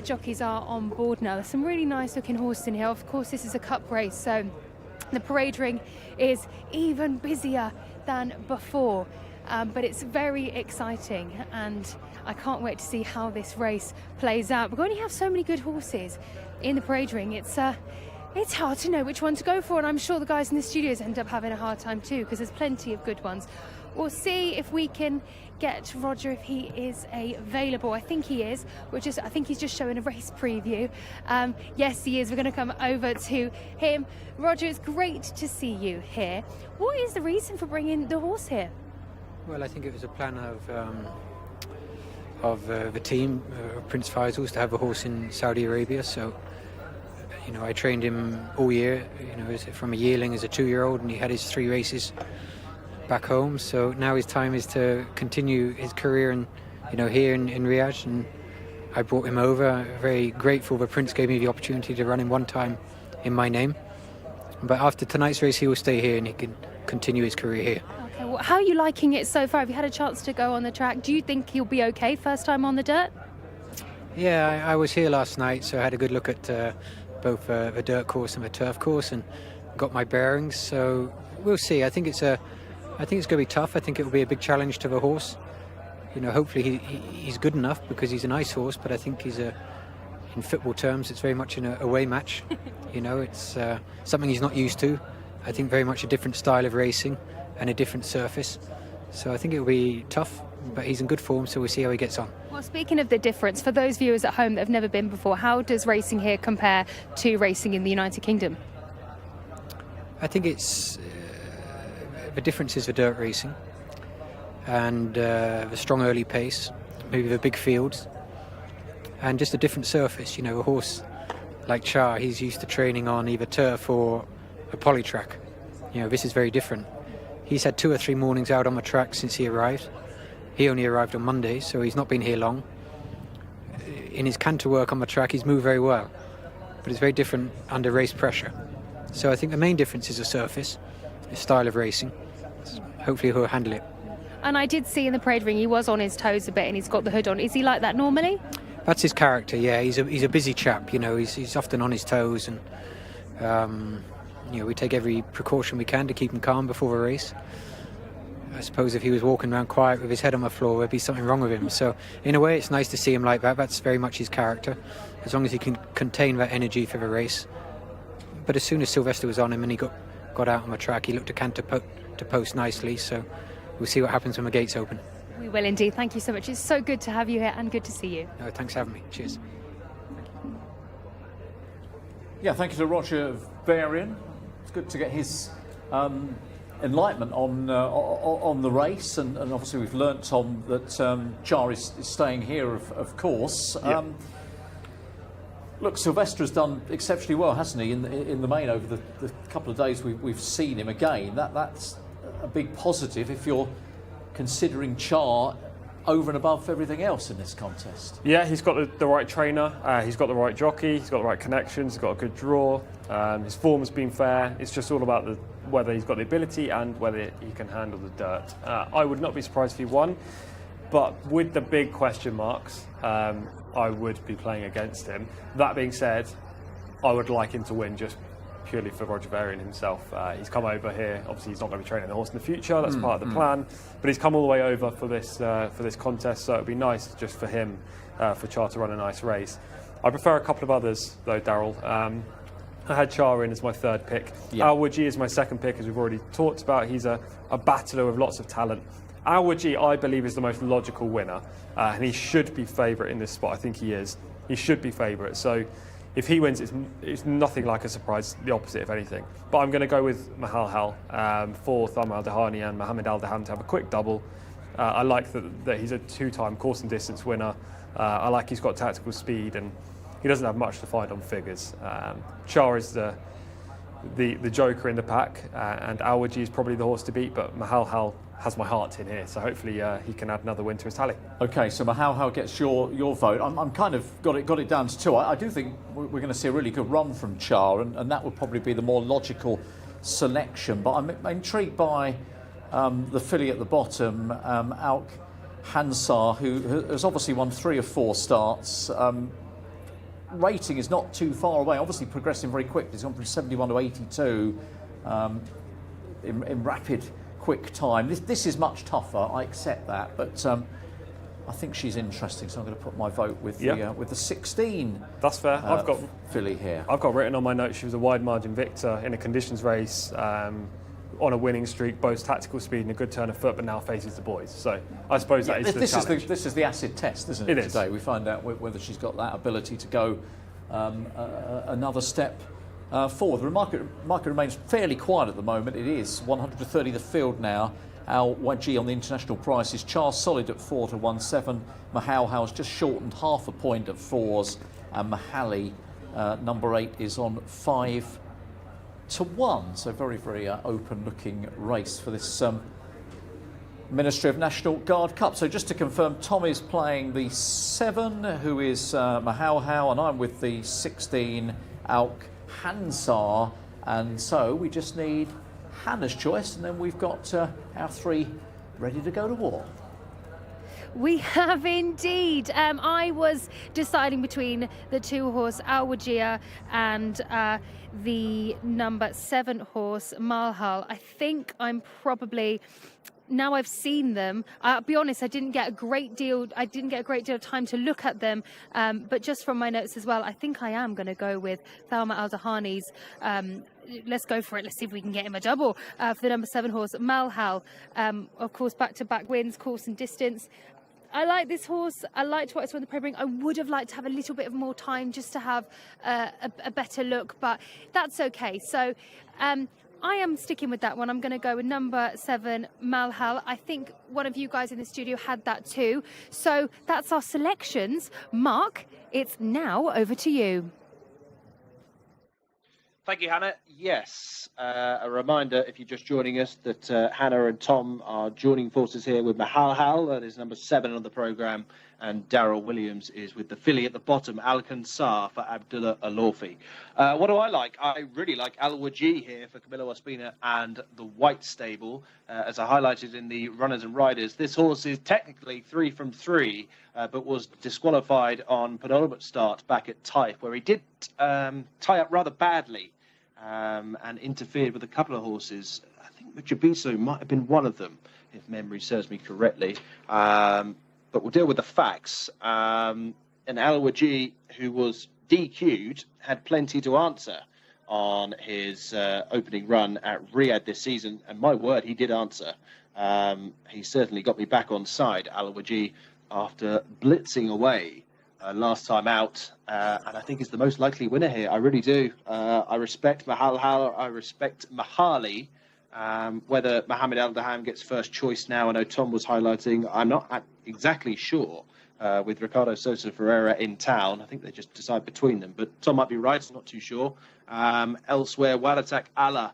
C: Jockeys are on board now. There's some really nice looking horses in here. Of course, this is a cup race, so the parade ring is even busier than before, but it's very exciting and I can't wait to see how this race plays out. We only have so many good horses in the parade ring. It's hard to know which one to go for, and I'm sure the guys in the studios end up having a hard time too, because there's plenty of good ones. We'll see if we can get Roger, if he is available. I think he is. I think he's just showing a race preview. Yes, he is. We're going to come over to him. Roger, it's great to see you here. What is the reason for bringing the horse here?
K: Well, I think it was a plan of the team, Prince Faisal's, to have a horse in Saudi Arabia. So, I trained him all year, from a yearling as a 2-year-old, and he had his 3 races back home. So now his time is to continue his career here in Riyadh, and I brought him over. Very grateful the Prince gave me the opportunity to run him one time in my name. But after tonight's race, he will stay here and he can continue his career here.
C: Okay, well, how are you liking it so far? Have you had a chance to go on the track? Do you think he'll be okay first time on the dirt?
K: Yeah, I was here last night, so I had a good look at both the dirt course and the turf course and got my bearings. So we'll see. I think it's going to be tough. I think it will be a big challenge to the horse. Hopefully he's good enough because he's a nice horse, but I think he's in football terms, it's very much an away match. It's something he's not used to. I think very much a different style of racing and a different surface. So I think it will be tough, but he's in good form, so we'll see how he gets on.
C: Well, speaking of the difference, for those viewers at home that have never been before, how does racing here compare to racing in the United Kingdom?
K: I think it's the difference is the dirt racing and the strong early pace, maybe the big fields, and just a different surface. A horse like Char, he's used to training on either turf or a poly track. This is very different. He's had 2 or 3 mornings out on the track since he arrived. He only arrived on Monday, so he's not been here long. In his canter work on the track, he's moved very well, but it's very different under race pressure. So I think the main difference is the surface, the style of racing. Hopefully he'll handle it.
C: And I did see in the parade ring he was on his toes a bit and he's got the hood on. Is he like that normally?
K: That's his character, yeah. He's a busy chap, he's often on his toes, and we take every precaution we can to keep him calm before a race. I suppose if he was walking around quiet with his head on the floor, there'd be something wrong with him. So in a way, it's nice to see him like that. That's very much his character, as long as he can contain that energy for the race. But as soon as Sylvester was on him and he got out on the track, he looked to canter to post nicely. So we'll see what happens when the gates open.
C: We will indeed. Thank you so much. It's so good to have you here and good to see you.
K: No, thanks for having me. Cheers.
A: Yeah, thank you to Roger Varian. It's good to get his enlightenment on the race, and obviously we've learnt, Tom, that Char is staying here, of course.
B: Yeah.
A: Look, Sylvester has done exceptionally well, hasn't he, in the main over the couple of days we've seen him again. That's a big positive if you're considering Char over and above everything else in this contest.
B: Yeah, he's got the right trainer, he's got the right jockey, he's got the right connections, he's got a good draw, his form has been fair. It's just all about whether he's got the ability and whether he can handle the dirt. I would not be surprised if he won, but with the big question marks, I would be playing against him. That being said, I would like him to win just purely for Roger Varian himself. He's come over here. Obviously, he's not going to be training the horse in the future. That's part of the plan. But he's come all the way over for this contest, so it'd be nice just for him, for Char to run a nice race. I prefer a couple of others, though, Daryl. I had Char in as my third pick.
A: Yeah.
B: Al Wajih is my second pick, as we've already talked about. He's a battler with lots of talent. Al Wajih, I believe, is the most logical winner, and he should be favourite in this spot. I think he is. He should be favourite. So if he wins, it's nothing like a surprise, the opposite, if anything. But I'm going to go with Mahal Hal for Thalma Al Dahani and Mohammed Al Daham to have a quick double. I like that he's a two-time course and distance winner. I like he's got tactical speed, and he doesn't have much to find on figures. Char is the joker in the pack, and Al Wajih is probably the horse to beat, but Mahal Hal has my heart in here, so hopefully he can add another win to his tally.
A: Okay, so Mahal Hal gets your vote. I'm kind of got it down to two. I do think we're going to see a really good run from Char, and that would probably be the more logical selection. But I'm intrigued by the filly at the bottom, Alk Hansar, who has obviously won 3 or 4 starts. Rating is not too far away, obviously progressing very quickly. He's gone from 71 to 82 in rapid, quick time. This is much tougher, I accept that, but I think she's interesting, so I'm going to put my vote with the 16.
B: That's fair. I've got
A: filly here.
B: I've got written on my notes she was a wide margin victor in a conditions race, on a winning streak, boasts tactical speed and a good turn of foot, but now faces the boys. So I suppose that is the challenge.
A: This is the acid test, isn't it?
B: It is.
A: Today we find out whether she's got that ability to go another step forward. The market remains fairly quiet at the moment. It is 130 the field now. Al Wajih on the international prices. Char solid at 4 to 1.7. Mahal Hal's just shortened half a point at 4s, and Mahali number 8 is on 5 to 1. So very, very open-looking race for this Ministry of National Guard Cup. So just to confirm, Tom is playing the 7, who is Mahal Hal, and I'm with the 16, Alk Hansar. And so we just need Hannah's choice, and then we've got our 3 ready to go to war.
C: We have indeed. I was deciding between the 2 horse Al Wajih and the number 7 horse Malhal. I think I'm probably, now I've seen them, I'll be honest, I didn't get a great deal of time to look at them, but just from my notes as well, I think I am going to go with Thalma Al Dahani's. Let's go for it. Let's see if we can get him a double for the number 7 horse Malhal. Of course, back-to-back wins, course and distance. I like this horse. I liked what I saw in the programming. I would have liked to have a little bit of more time just to have a better look, but that's okay. So I am sticking with that one. I'm going to go with number 7, Malhal. I think one of you guys in the studio had that too. So that's our selections. Mark, it's now over to you.
D: Thank you, Hannah. Yes, a reminder, if you're just joining us, that Hannah and Tom are joining forces here with Mahal Hal, that is number 7 on the programme, and Daryl Williams is with the filly at the bottom, Al Kansar for Abdullah Alorfi. What do I like? I really like Al Wajih here for Camilo Ospina and the White Stable. As I highlighted in the runners and riders, this horse is technically 3 from 3, but was disqualified on penultimate start back at Taif, where he did tie up rather badly. And interfered with a couple of horses. I think Jcsa might have been one of them, if memory serves me correctly. But we'll deal with the facts. And Al Wajih, who was DQ'd, had plenty to answer on his opening run at Riyadh this season. And my word, he did answer. He certainly got me back on side, Al Wajih, after blitzing away last time out, and I think is the most likely winner here. I really do. I respect Mahal Hal, I respect Mahali, Whether Mohammed Al Daham gets first choice now, I know Tom was highlighting, I'm not exactly sure with Ricardo Sosa Ferreira in town. I think they just decide between them, but Tom might be right, I'm not too sure. Elsewhere, Walatak Allah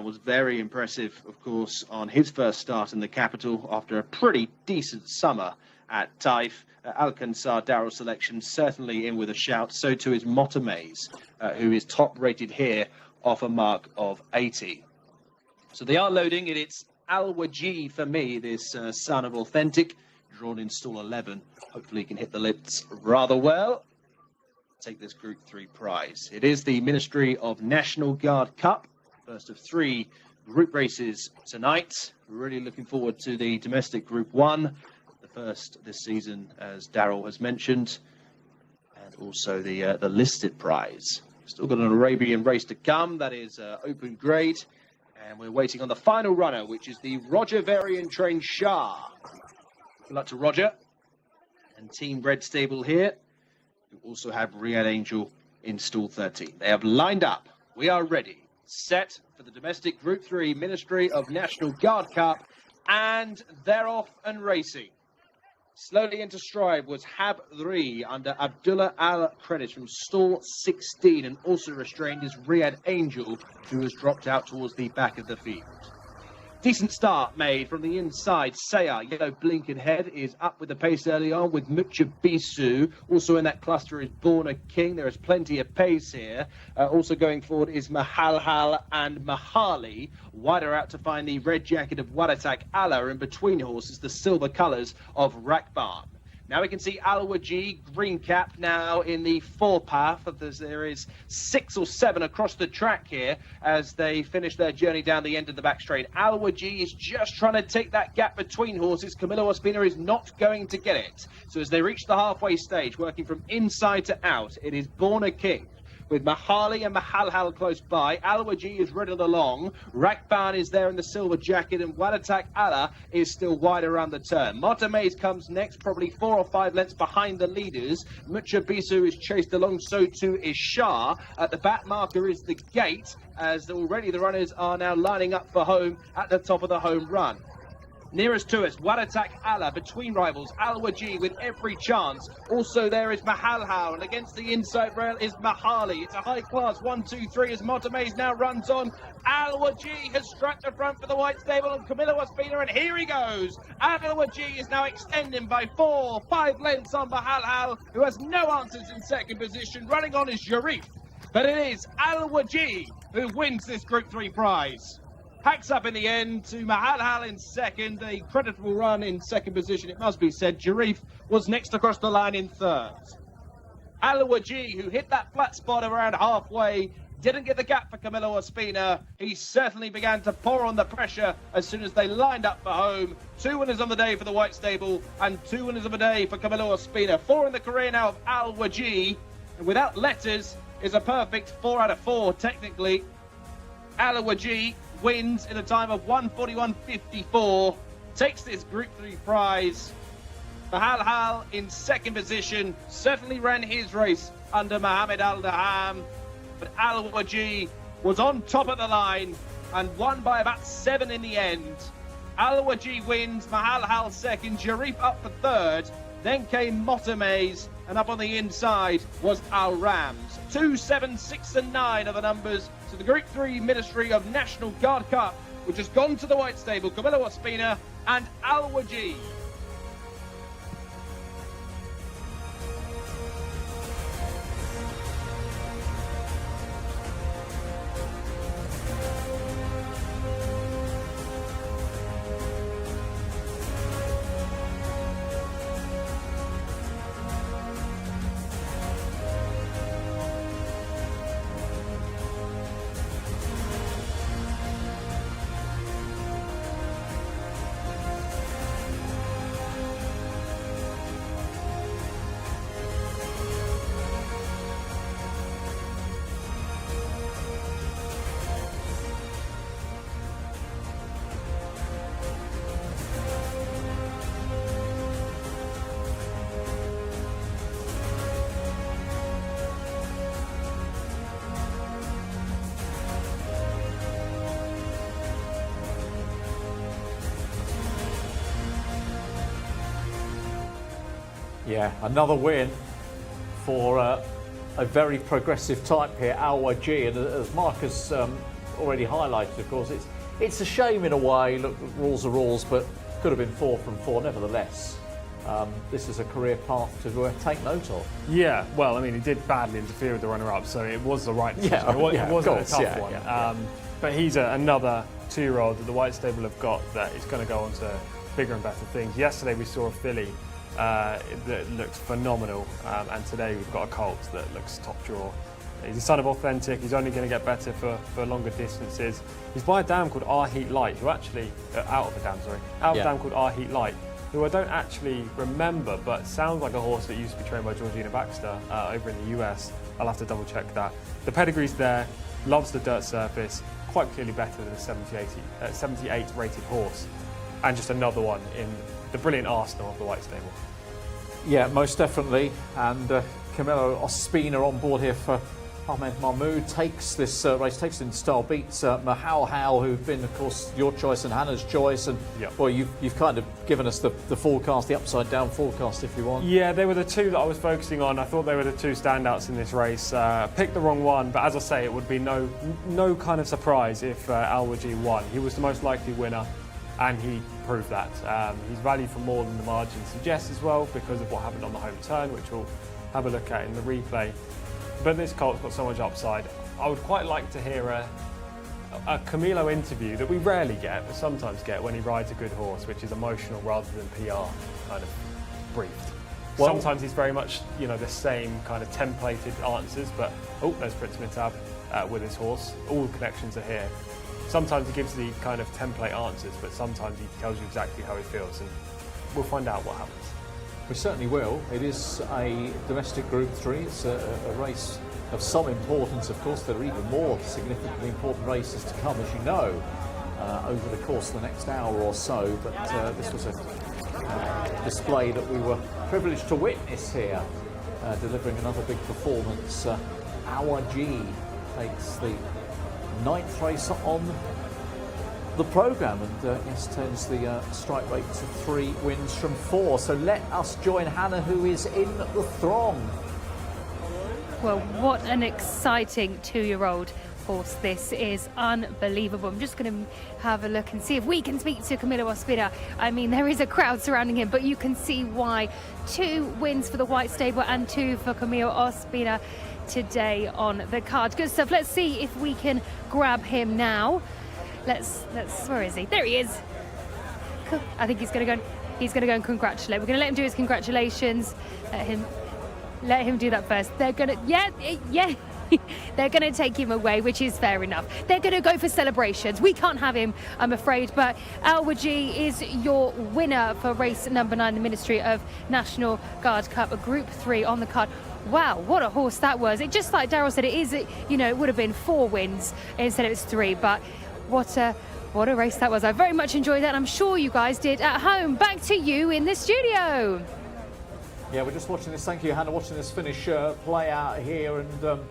D: was very impressive, of course, on his first start in the capital after a pretty decent summer at Taif. Alcansar Darrell selection certainly in with a shout. So too is Motomez, who is top rated here off a mark of 80. So they are loading it. It's Al-Waji for me, this son of Authentic, drawn in stall 11. Hopefully he can hit the lips rather well. Take this Group 3 prize. It is the Ministry of National Guard Cup. First of 3 group races tonight. Really looking forward to the domestic Group 1. The first this season, as Darrell has mentioned. And also the listed prize. Still got an Arabian race to come. That is open grade. And we're waiting on the final runner, which is the Roger Varian trained Shah. Good luck to Roger. And Team Red Stable here. We also have Riyadh Angel in stall 13. They have lined up. We are ready. Set for the domestic Group 3 Ministry of National Guard Cup. And they're off and racing. Slowly into stride was Hab 3 under Abdullah Al Credit from stall 16, and also restrained is Riyadh Angel, who has dropped out towards the back of the field. Decent start made from the inside. Saya, yellow blinking head, is up with the pace early on with Muchabisu. Also in that cluster is Born a King. There is plenty of pace here. Also going forward is Mahalhal and Mahali. Wider out to find the red jacket of Wadatak Allah. In between horses, the silver colours of Rakban. Now we can see Al-Waji, green cap, now in the forepath. There is 6 or 7 across the track here as they finish their journey down the end of the back straight. Al-Waji is just trying to take that gap between horses. Camilo Ospina is not going to get it. So as they reach the halfway stage, working from inside to out, it is Born a King. With Mahali and Mahalhal close by. Al-Waji is riddled along. Rakban is there in the silver jacket, and Wadatak Allah is still wide around the turn. Motomez comes next, probably 4 or 5 lengths behind the leaders. Muchabisu is chased along, so too is Shah. At the back marker is the gate, as already the runners are now lining up for home at the top of the home run. Nearest to us, Wadatak Allah between rivals, Al-Waji with every chance. Also there is Mahalhal, and against the inside rail is Mahali. It's a high class 1, 2, 3 as Motomez now runs on. Al-Waji has struck the front for the white stable and Camilo Ospina, and here he goes. Al-Waji is now extending by 4, 5 lengths on Mahalhal, who has no answers in second position. Running on is Jarif, but it is Al-Waji who wins this Group 3 prize. Hacks up in the end to Mahalhal in second. A creditable run in second position, it must be said. Jarif was next across the line in third. Al-Waji, who hit that flat spot around halfway, didn't get the gap for Camilo Ospina. He certainly began to pour on the pressure as soon as they lined up for home. 2 winners on the day for the White Stable and 2 winners of the day for Camilo Ospina. 4 in the career now of Al-Waji. And without letters, is a perfect 4 out of 4 technically. Al-Waji wins in a time of 1:41.54, takes this Group 3 prize. Mahalhal in second position, certainly ran his race under Mohammed Al Daham, but Al-Waji was on top of the line and won by about 7 in the end. Al-Waji wins, Mahalhal second, Jarif up for third, then came Motomez, and up on the inside was Al Rams. 2, 7, 6 and 9 are the numbers to the Group 3 Ministry of National Guard Cup, which has gone to the White Stable, Camilo Ospina and Al-Waji.
A: Yeah, another win for a very progressive type here, Al-Wajih, and as Mark has already highlighted, of course, it's a shame in a way. Look, rules are rules, but could have been 4 from 4. Nevertheless, this is a career path to take note of.
B: Yeah, well, I mean, he did badly interfere with the runner-up, so it was the right decision. It wasn't a tough one. But he's another 2-year-old that the White Stable have got that is going to go on to bigger and better things. Yesterday we saw a filly that looked phenomenal, and today we've got a colt that looks top draw. He's a son of Authentic. He's only going to get better for longer distances. He's by a dam called Our Heat Light, who actually out of a dam called Our Heat Light, who I don't actually remember, but sounds like a horse that used to be trained by Georgina Baxter over in the US. I'll have to double check that. The pedigree's there, loves the dirt surface, quite clearly better than a 78 rated horse, and just another one in the brilliant arsenal of the White Stable.
A: Yeah, most definitely. And Camilo Ospina on board here for Ahmed Mahmoud, takes this race, takes it in style, beats Mahal, who've been, of course, your choice and Hannah's choice. And well, you've kind of given us the forecast, the upside down forecast, if you want.
B: Yeah, they were the two that I was focusing on. I thought they were the two standouts in this race. Picked the wrong one, but as I say, it would be no kind of surprise if Al-Wajih won. He was the most likely winner, and he proved that. He's valued for more than the margin suggests as well, because of what happened on the home turn, which we'll have a look at in the replay. But this colt's got so much upside. I would quite like to hear a Camilo interview that we rarely get, but sometimes get when he rides a good horse, which is emotional rather than PR kind of briefed. Well, sometimes he's very much, the same kind of templated answers, but there's Prince Mitab with his horse. All the connections are here. Sometimes he gives the kind of template answers, but sometimes he tells you exactly how he feels, and we'll find out what happens.
A: We certainly will. It is a domestic Group 3. It's a race of some importance, of course. There are even more significantly important races to come, as you know, over the course of the next hour or so. But this was a display that we were privileged to witness here, delivering another big performance. Al-Wajih takes the 9th race on the programme, and turns the strike rate to 3 wins from 4. So let us join Hannah, who is in the throng.
C: Well, what an exciting 2-year-old horse this is. Unbelievable. I'm just going to have a look and see if we can speak to Camilo Ospina. I mean, there is a crowd surrounding him, but you can see why. 2 wins for the White Stable and 2 for Camilo Ospina today on the card. Good stuff. Let's see if we can grab him now. Let's where is he? There he is. Cool. I think he's going to go and congratulate. We're going to let him do his congratulations. Let him do that first. They're going to they're going to take him away, which is fair enough. They're going to go for celebrations. We can't have him, I'm afraid, but Al-Wajih is your winner for race number 9, the Ministry of National Guard Cup, a Group 3 on the card. Wow, what a horse that was. It just like Daryl said, it would have been 4 wins instead of 3, but what a race that was. I very much enjoyed that, and I'm sure you guys did at home. Back to you in the studio.
A: Yeah, we're just watching this. Thank you, Hannah, watching this finish play out here. And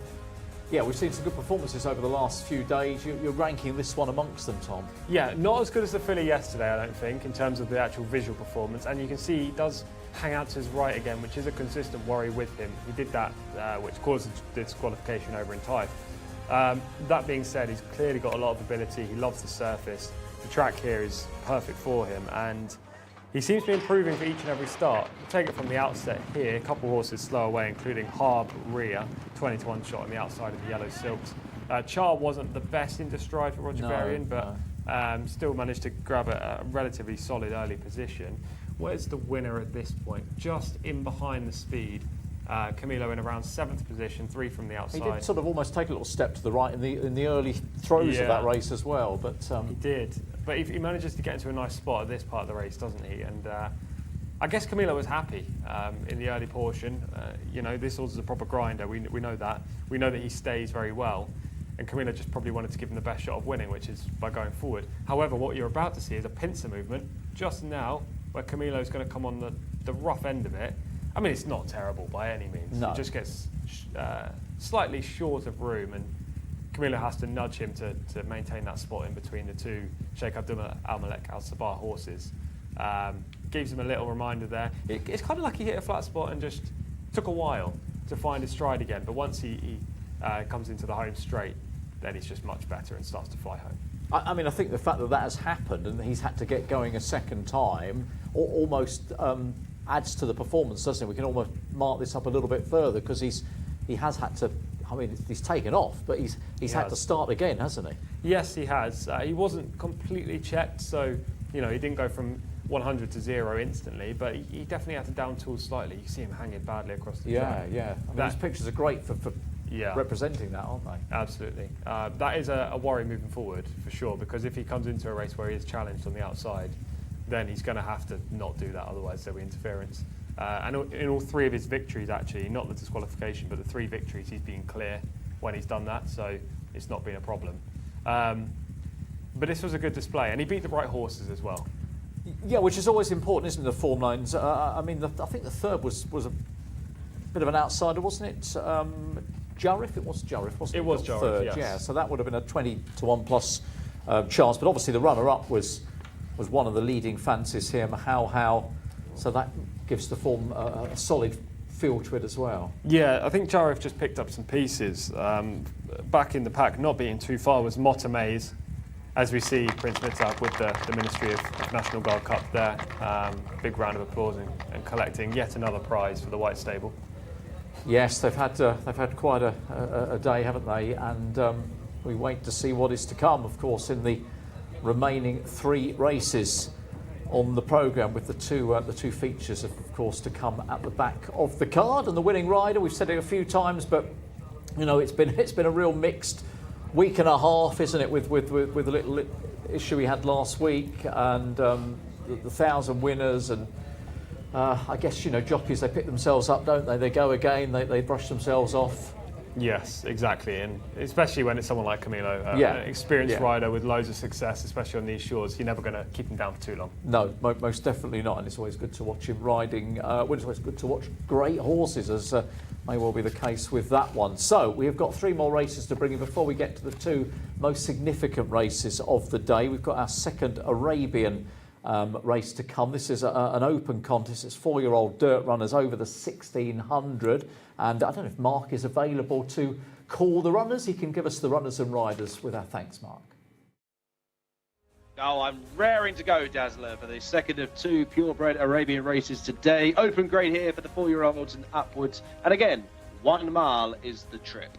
A: we've seen some good performances over the last few days. You're ranking this one amongst them, Tom.
B: Yeah, not as good as the filly yesterday, I don't think, in terms of the actual visual performance. And you can see he does hang out to his right again, which is a consistent worry with him. He did that, which caused the disqualification over in Type. That being said, he's clearly got a lot of ability. He loves the surface. The track here is perfect for him, and he seems to be improving for each and every start. Take it from the outset here, a couple of horses slow away, including Harb Rhea, 20-1 shot on the outside of the yellow silks. Char wasn't the best into stride for Roger Varian, but still managed to grab a relatively solid early position. Where's the winner at this point? Just in behind the speed. Camilo in around 7th position, 3 from the outside.
A: He did sort of almost take a little step to the right in the early throws of that race as well. But
B: he did. But if he manages to get into a nice spot at this part of the race, doesn't he? And I guess Camilo was happy in the early portion. This horse is a proper grinder. We know that. We know that he stays very well. And Camilo just probably wanted to give him the best shot of winning, which is by going forward. However, what you're about to see is a pincer movement just now, where Camilo's going to come on the rough end of it. I mean, it's not terrible by any means.
A: No.
B: It just gets slightly short of room, and Camilo has to nudge him to maintain that spot in between the two Sheikh Abdullah Al Malek Al Sabah horses. Gives him a little reminder there. It's kind of like he hit a flat spot and just took a while to find his stride again. But once he comes into the home straight, then he's just much better and starts to fly home.
A: I mean, I think the fact that that has happened and he's had to get going a second time almost adds to the performance, doesn't it? We can almost mark this up a little bit further because he has had to. I mean, he's taken off, but he's had to start again, hasn't he?
B: Yes, he has. He wasn't completely checked, so he didn't go from 100 to 0 instantly, but he definitely had to down tool slightly. You see him hanging badly across the track.
A: Yeah. I mean, these pictures are great for representing that, aren't they?
B: Absolutely. That is a worry moving forward for sure, because if he comes into a race where he is challenged on the outside, then he's going to have to not do that, otherwise there'll be interference. And in all 3 of his victories, actually, not the disqualification, but the 3 victories, he's been clear when he's done that, so it's not been a problem. But this was a good display, and he beat the right horses as well.
A: Yeah, which is always important, isn't it, the form lines? I mean, I think the third was a bit of an outsider, wasn't it? Jarif? It was Jarif, wasn't it?
B: It was Jarif,
A: third,
B: yes.
A: Yeah, so that would have been a 20-1 plus chance. But obviously the runner-up was one of the leading fancies here, How. So that gives the form a solid feel to it as well.
B: Yeah, I think Jarif just picked up some pieces. Back in the pack, not being too far, was Motamez, as we see Prince Mittag with the Ministry of National Guard Cup there. Big round of applause and collecting yet another prize for the White Stable.
A: Yes, they've had quite a day, haven't they? And we wait to see what is to come, of course, in the remaining 3 races on the programme, with the two features, of course, to come at the back of the card. And the winning rider, we've said it a few times, but it's been a real mixed week and a half, isn't it? With a little issue we had last week, and the 1,000 winners, and I guess jockeys, they pick themselves up, don't they? They go again, they brush themselves off.
B: Yes, exactly, and especially when it's someone like Camilo, an experienced rider with loads of success, especially on these shores. You're never going to keep him down for too long.
A: No, most definitely not, and it's always good to watch him riding. It's always good to watch great horses, as may well be the case with that one. So we have got 3 more races to bring in before we get to the 2 most significant races of the day. We've got our second Arabian race to come. This is an open contest. It's 4-year-old dirt runners over the 1600. And I don't know if Mark is available to call the runners. He can give us the runners and riders with our thanks, Mark.
D: Oh, I'm raring to go, Dazzler, for the second of 2 purebred Arabian races today. Open grade here for the 4-year-olds and upwards. And again, 1 mile is the trip.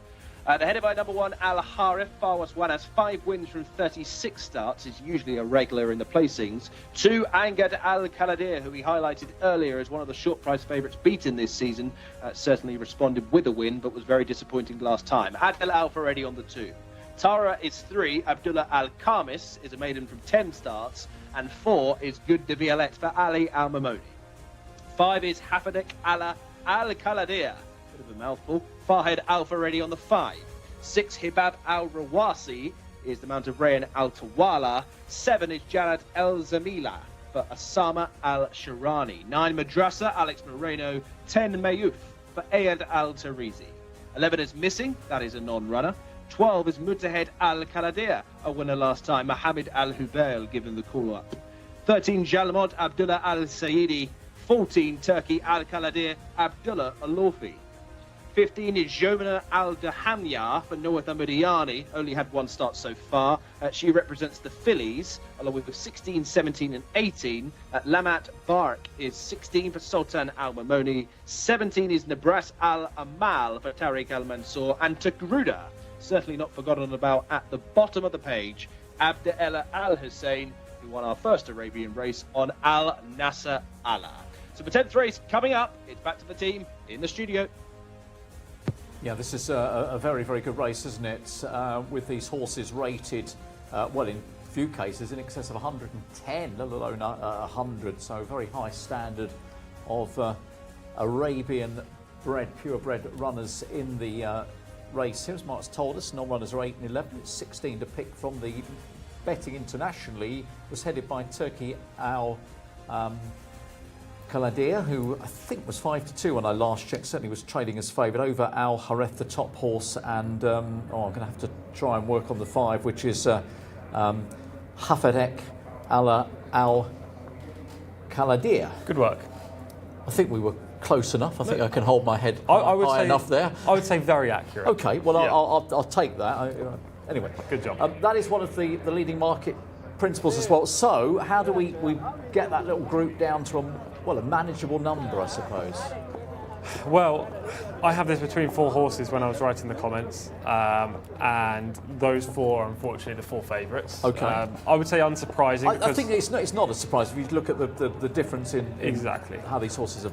D: They're headed by number 1, Al Harif. Farwas Wan has 5 wins from 36 starts. Is usually a regular in the placings. 2, Angad Al Kaladir, who we highlighted earlier as one of the short price favourites beaten this season. Certainly responded with a win, but was very disappointing last time. Adel Al Faredi on the 2. Tara is 3. Abdullah Al Khamis is a maiden from 10 starts. And 4 is Good de Violette for Ali Al Mamoni. 5 is Hafadek Ala Al Kaladir. Bit of a mouthful. Farhed Al Faredi on the 5. 6, Hibab Al Rawasi is the mount of Rayan Al Tawala. 7 is Janat El Zamila for Asama Al Shirani. 9, Madrasa Alex Moreno. 10, Mayuf for Ayad Al Tarizi. 11 is Missing, that is a non-runner. 12 is Mutahed Al Kaladir, a winner last time. Mohammed Al Hubail given the call up. 13, Jalmod Abdullah Al Saidi. 14, Turkey Al Kaladir Abdullah Al Lofi. 15 is Jomina Al Dahamya for Noah Mudiyani, only had 1 start so far. She represents the fillies, along with 16, 17 and 18. Lamat Bark is 16 for Sultan Al Mamoni. 17 is Nabras Al Amal for Tariq Al Mansour. And Takruda, certainly not forgotten about at the bottom of the page, Abdella Al Hussein, who won our first Arabian race on Al Nasser Allah. So the 10th race coming up. It's back to the team in the studio.
A: Yeah, this is a very, very good race, isn't it? With these horses rated, well, in a few cases, in excess of 110, let alone 100. So a very high standard of Arabian bred, purebred runners in the race. Here, as Mark's told us, non-runners are 8 and 11. It's 16 to pick from. The betting internationally was headed by Turkey Al Kaladir, who I think was 5-2 when I last checked. Certainly was trading as favourite over Al Hareth, the top horse, and I'm going to have to try and work on the 5, which is Hafadek Al Kaladir.
B: Good work.
A: I think we were close enough. I think I can hold my head
B: I would
A: high
B: say,
A: enough there.
B: I would say very accurate.
A: Okay, well,
B: Yeah.
A: I'll take that. Anyway.
B: Good job.
A: That is one of the leading market principles as well. So how do we get that little group down to a manageable number, I suppose?
B: Well, I have this between 4 horses when I was writing the comments, and those 4 are unfortunately the 4 favourites.
A: Okay.
B: I would say unsurprising.
A: I think it's not a surprise if you look at the difference in
B: exactly
A: how these horses are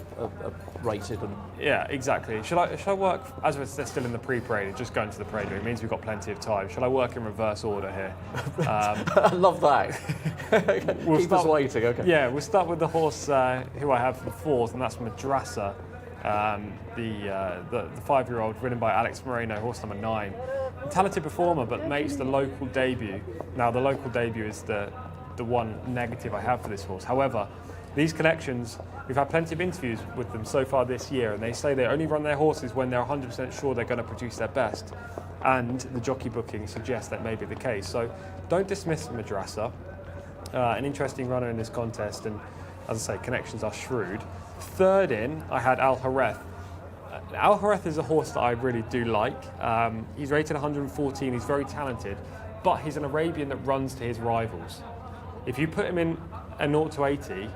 A: rated. And
B: yeah, exactly. Should I work, as they're still in the pre-parade, and just go into the parade? It means we've got plenty of time. Should I work in reverse order here?
A: I love that. Keep us waiting. Okay.
B: Yeah, we'll start with the horse who I have for the 4th, and that's Madrasa. The 5-year-old ridden by Alex Moreno, horse number 9. A talented performer, but makes the local debut. Now, the local debut is the one negative I have for this horse. However, these connections, we've had plenty of interviews with them so far this year, and they say they only run their horses when they're 100% sure they're going to produce their best. And the jockey booking suggests that may be the case. So don't dismiss Madrasa. An interesting runner in this contest, and as I say, connections are shrewd. 3rd in, I had Al Hareth. Al Hareth is a horse that I really do like. He's rated 114, he's very talented, but he's an Arabian that runs to his rivals. If you put him in a 0 to 80,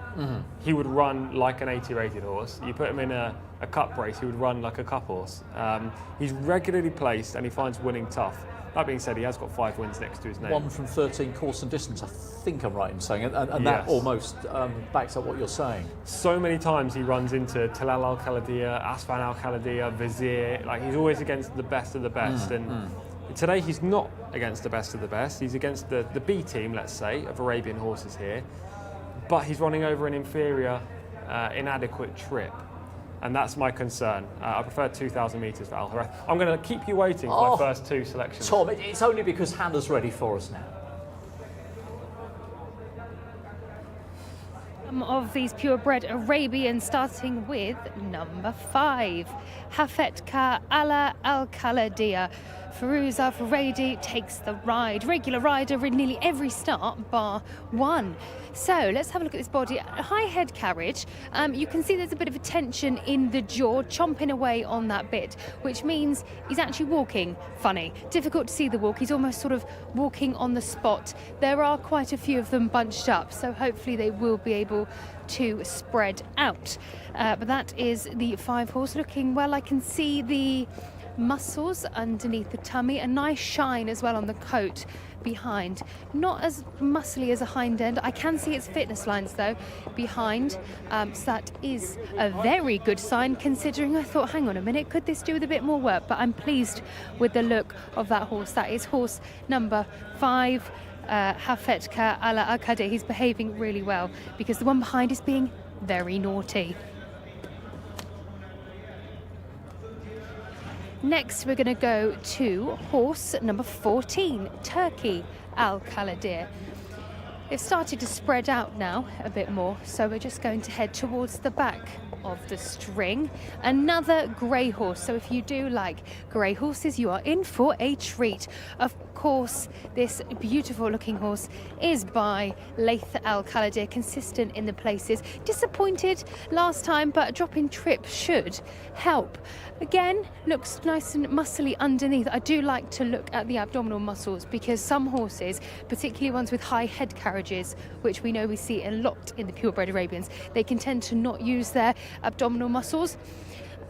B: he would run like an 80 rated horse. You put him in a cup race, he would run like a cup horse. He's regularly placed and he finds winning tough. That being said, he has got 5 wins next to his name.
A: 1 from 13 course and distance, I think I'm right in saying, and
B: Yes.
A: that almost backs up what you're saying.
B: So many times he runs into Talal Al-Kaladir, Asfan Al-Kaladir, Vizier. Like, he's always against the best of the best. Today he's not against the best of the best. He's against the B team, let's say, of Arabian horses here. But he's running over an inferior, inadequate trip. And that's my concern. I prefer 2,000 metres for Al Hareth. I'm going to keep you waiting for my first 2 selections.
A: Tom, it's only because Hannah's ready for us now.
C: Of these purebred Arabians, starting with number 5, Hafetka Ala Al-Kaladir. Firuz Al-Faradi takes the ride. Regular rider in nearly every start, bar 1. So let's have a look at this body. High head carriage. You can see there's a bit of a tension in the jaw, chomping away on that bit, which means he's actually walking funny. Difficult to see the walk. He's almost sort of walking on the spot. There are quite a few of them bunched up, so hopefully they will be able to spread out. But that is the 5 horse looking well. I can see the muscles underneath the tummy, a nice shine as well on the coat behind. Not as muscly as a hind end. I can see its fitness lines though behind, so that is a very good sign, considering I thought, hang on a minute, could this do with a bit more work? But I'm pleased with the look of that horse. That is horse number 5, Hafetka Ala Al-Kaladir. He's behaving really well because the one behind is being very naughty. Next, we're going to go to horse number 14, Turkey Al-Kaladir. They've started to spread out now a bit more, so we're just going to head towards the back of the string. Another grey horse, so if you do like grey horses, you are in for a treat. Of course, this beautiful looking horse is by Laith Al-Kaladir, consistent in the places. Disappointed last time, but a drop in trip should help. Again, looks nice and muscly underneath. I do like to look at the abdominal muscles because some horses, particularly ones with high head carriages, which we know we see a lot in the purebred Arabians, they can tend to not use their abdominal muscles.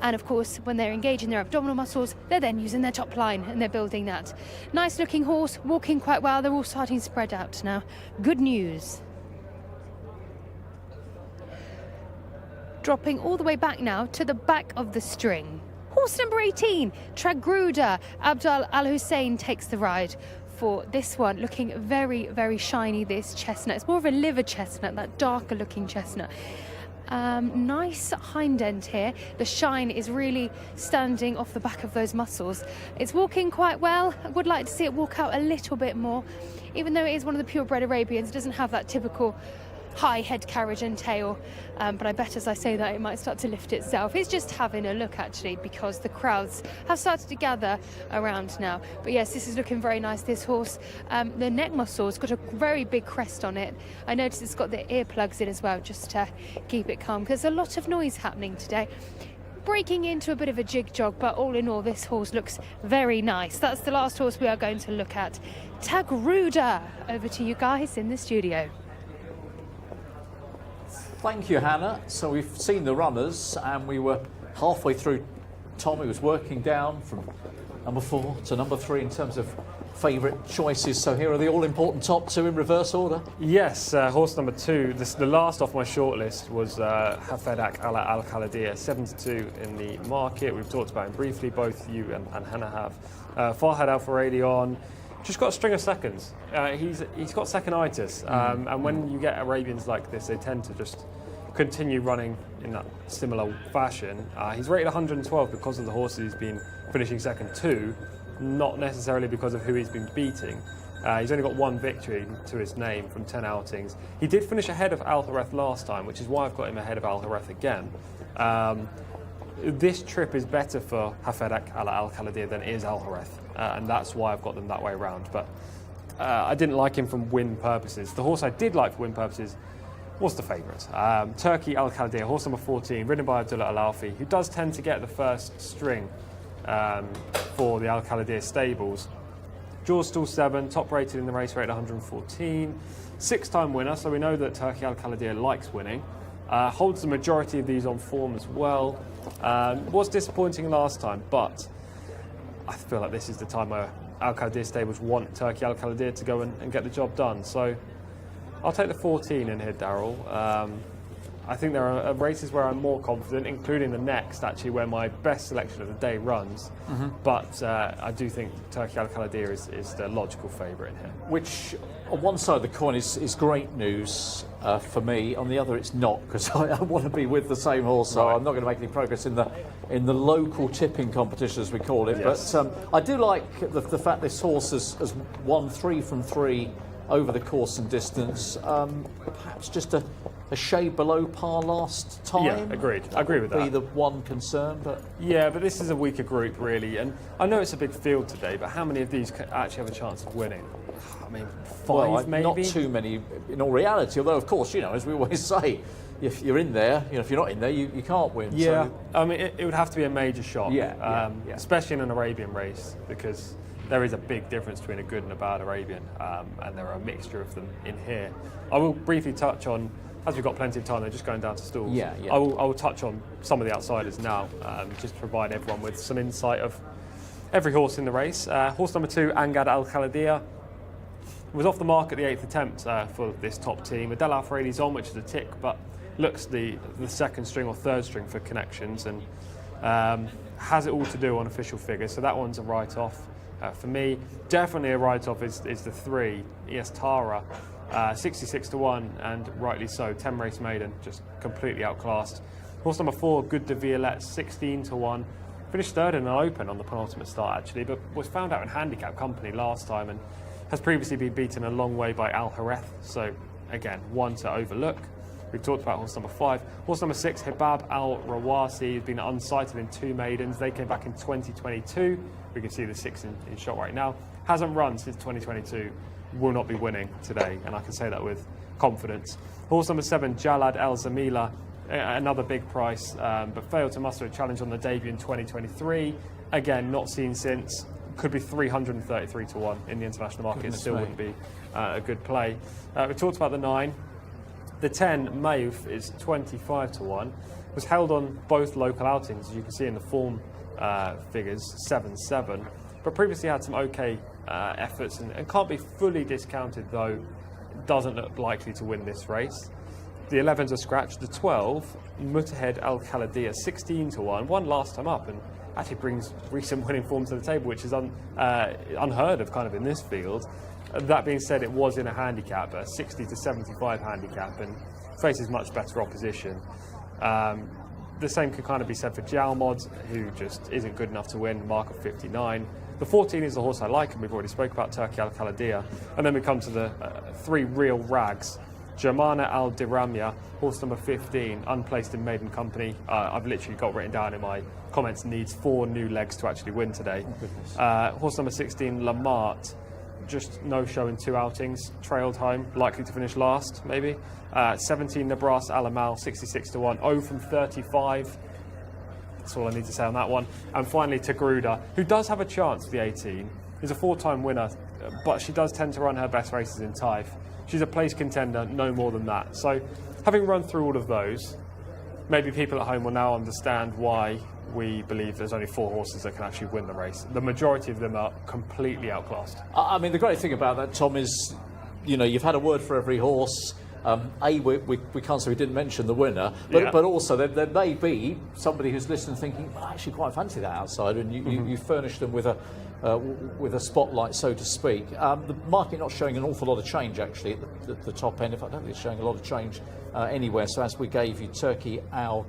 C: And of course, when they're engaging their abdominal muscles, they're then using their top line and they're building that. Nice looking horse, walking quite well. They're all starting to spread out now. Good news. Dropping all the way back now to the back of the string. Horse number 18, Tragruda Abdul Al-Hussein takes the ride for this one. Looking very, very shiny, this chestnut. It's more of a liver chestnut, that darker looking chestnut. Nice hind end here. The shine is really standing off the back of those muscles. It's walking quite well. I would like to see it walk out a little bit more. Even though it is one of the purebred Arabians, it doesn't have that typical high head carriage and tail, but I bet as I say that it might start to lift itself. It's just having a look actually, because the crowds have started to gather around now. But yes, this is looking very nice, this horse. The neck muscle's got a very big crest on it. I noticed it's got the earplugs in as well, just to keep it calm, because there's a lot of noise happening today. Breaking into a bit of a jig jog, but all in all this horse looks very nice. That's the last horse we are going to look at. Tagruda, over to you guys in the studio.
A: Thank you, Hannah. So we've seen the runners, and we were halfway through. Tommy was working down from number 4 to number 3 in terms of favourite choices. So here are the all-important top 2 in reverse order.
B: Yes, horse number 2, the last off my shortlist was Hafedak Ala Al Khaladia, 7-2 in the market. We've talked about him briefly, both you and Hannah have. Farhad Al Faradion, just got a string of seconds. He's got second-itis, and when you get Arabians like this, they tend to just continue running in that similar fashion. He's rated 112 because of the horses he's been finishing second to, not necessarily because of who he's been beating. He's only got 1 victory to his name from 10 outings. He did finish ahead of Al Hareth last time, which is why I've got him ahead of Al Hareth again. This trip is better for Hafedak Ala Al Khaladia than it is Al Hareth, and that's why I've got them that way around. But I didn't like him from win purposes. The horse I did like for win purposes was the favourite. Turkey Al Khaladia, horse number 14, ridden by Abdullah Al-Alfi, who does tend to get the first string for the Al Khaladia stables. Jaws still 7, top rated in the race, rated 114, 6-time winner, so we know that Turkey Al Khaladia likes winning. Holds the majority of these on form as well. Was disappointing last time, but I feel like this is the time where Al Khaladia stables want Turkey Al Khaladia to go and get the job done. So I'll take the 14 in here, Daryl. I think there are races where I'm more confident, including the next, actually, where my best selection of the day runs. But I do think Turkey Al Khaladia is the logical favourite in here.
A: Which, on one side of the coin, is great news for me. On the other, it's not, because I want to be with the same horse, so I'm not going to make any progress in the local tipping competition, as we call it.
B: Yes.
A: But I do like the fact this horse has won 3 from 3 over the course and distance. Perhaps just a shade below par last time.
B: Yeah, agreed. I agree with that.
A: Be the one concern, but
B: yeah, but this is a weaker group, really, and I know it's a big field today, but how many of these actually have a chance of winning? I mean, 5 maybe.
A: Not too many in all reality. Although, of course, as we always say, if you're in there, if you're not in there, you can't win.
B: Yeah,
A: so.
B: I mean, it would have to be a major shock.
A: Yeah.
B: Especially in an Arabian race, because there is a big difference between a good and a bad Arabian, and there are a mixture of them in here. I will briefly touch on, as we've got plenty of time, they're just going down to stalls.
A: Yeah.
B: I will touch on some of the outsiders now, just to provide everyone with some insight of every horse in the race. Horse number 2, Angad Al Khaladia, was off the mark at the 8th attempt for this top team. Adel Al Faradi's on, which is a tick, but looks the second string or third string for connections, and has it all to do on official figures. So that one's a write-off. For me, definitely a write-off is the 3, ES Tara, 66-1, and rightly so. 10 race maiden, just completely outclassed. Horse number 4, Good de Violette, 16-1, finished 3rd in an open on the penultimate start actually, but was found out in handicap company last time and has previously been beaten a long way by Al Hareth. So again, one to overlook. We've talked about horse number 5. Horse number 6, Hibab Al Rawasi, has been unsighted in 2 maidens. They came back in 2022. We can see the 6 in shot right now. Hasn't run since 2022. Will not be winning today, and I can say that with confidence. Horse number 7, Jalad El Zamila, another big price, but failed to muster a challenge on the debut in 2023. Again, not seen since. Could be 333-1 in the international market. It still wouldn't be a good play. We talked about the 9. The 10, Mayuf, is 25-1. Was held on both local outings, as you can see in the form figures, 7-7. But previously had some okay efforts and can't be fully discounted, though doesn't look likely to win this race. The 11's a scratch. The 12, Mutahed Al Khaladia, 16-1. Won last time up and actually brings recent winning form to the table, which is unheard of kind of in this field. That being said, it was in a handicap, a 60-75 handicap, and faces much better opposition. The same can kind of be said for Jalmod, who just isn't good enough to win, mark of 59. The 14 is the horse I like, and we've already spoke about Turkey Al Khaladia. And then we come to the 3 real rags. Germana Al Diramya, horse number 15, unplaced in maiden company. I've literally got written down in my comments, needs 4 new legs to actually win today. Horse number 16, Lamart, just no show in 2 outings, trailed home, likely to finish last, maybe. 17, Nabras Alamal, 66 to 1, 0 from 35. That's all I need to say on that one. And finally, Tagruda, who does have a chance for the 18. He's a 4-time winner, but she does tend to run her best races in Taif. She's a place contender, no more than that. So, having run through all of those, maybe people at home will now understand why we believe there's only 4 horses that can actually win the race. The majority of them are completely outclassed.
A: I mean, the great thing about that, Tom, is, you know, you've had a word for every horse. We can't say we didn't mention the winner, but also there may be somebody who's listening thinking, well, I actually quite fancy that outsider, and you furnish them with a spotlight, so to speak. The market not showing an awful lot of change actually at the top end. In fact, I don't think it's showing a lot of change anywhere. So as we gave you, Turkey Al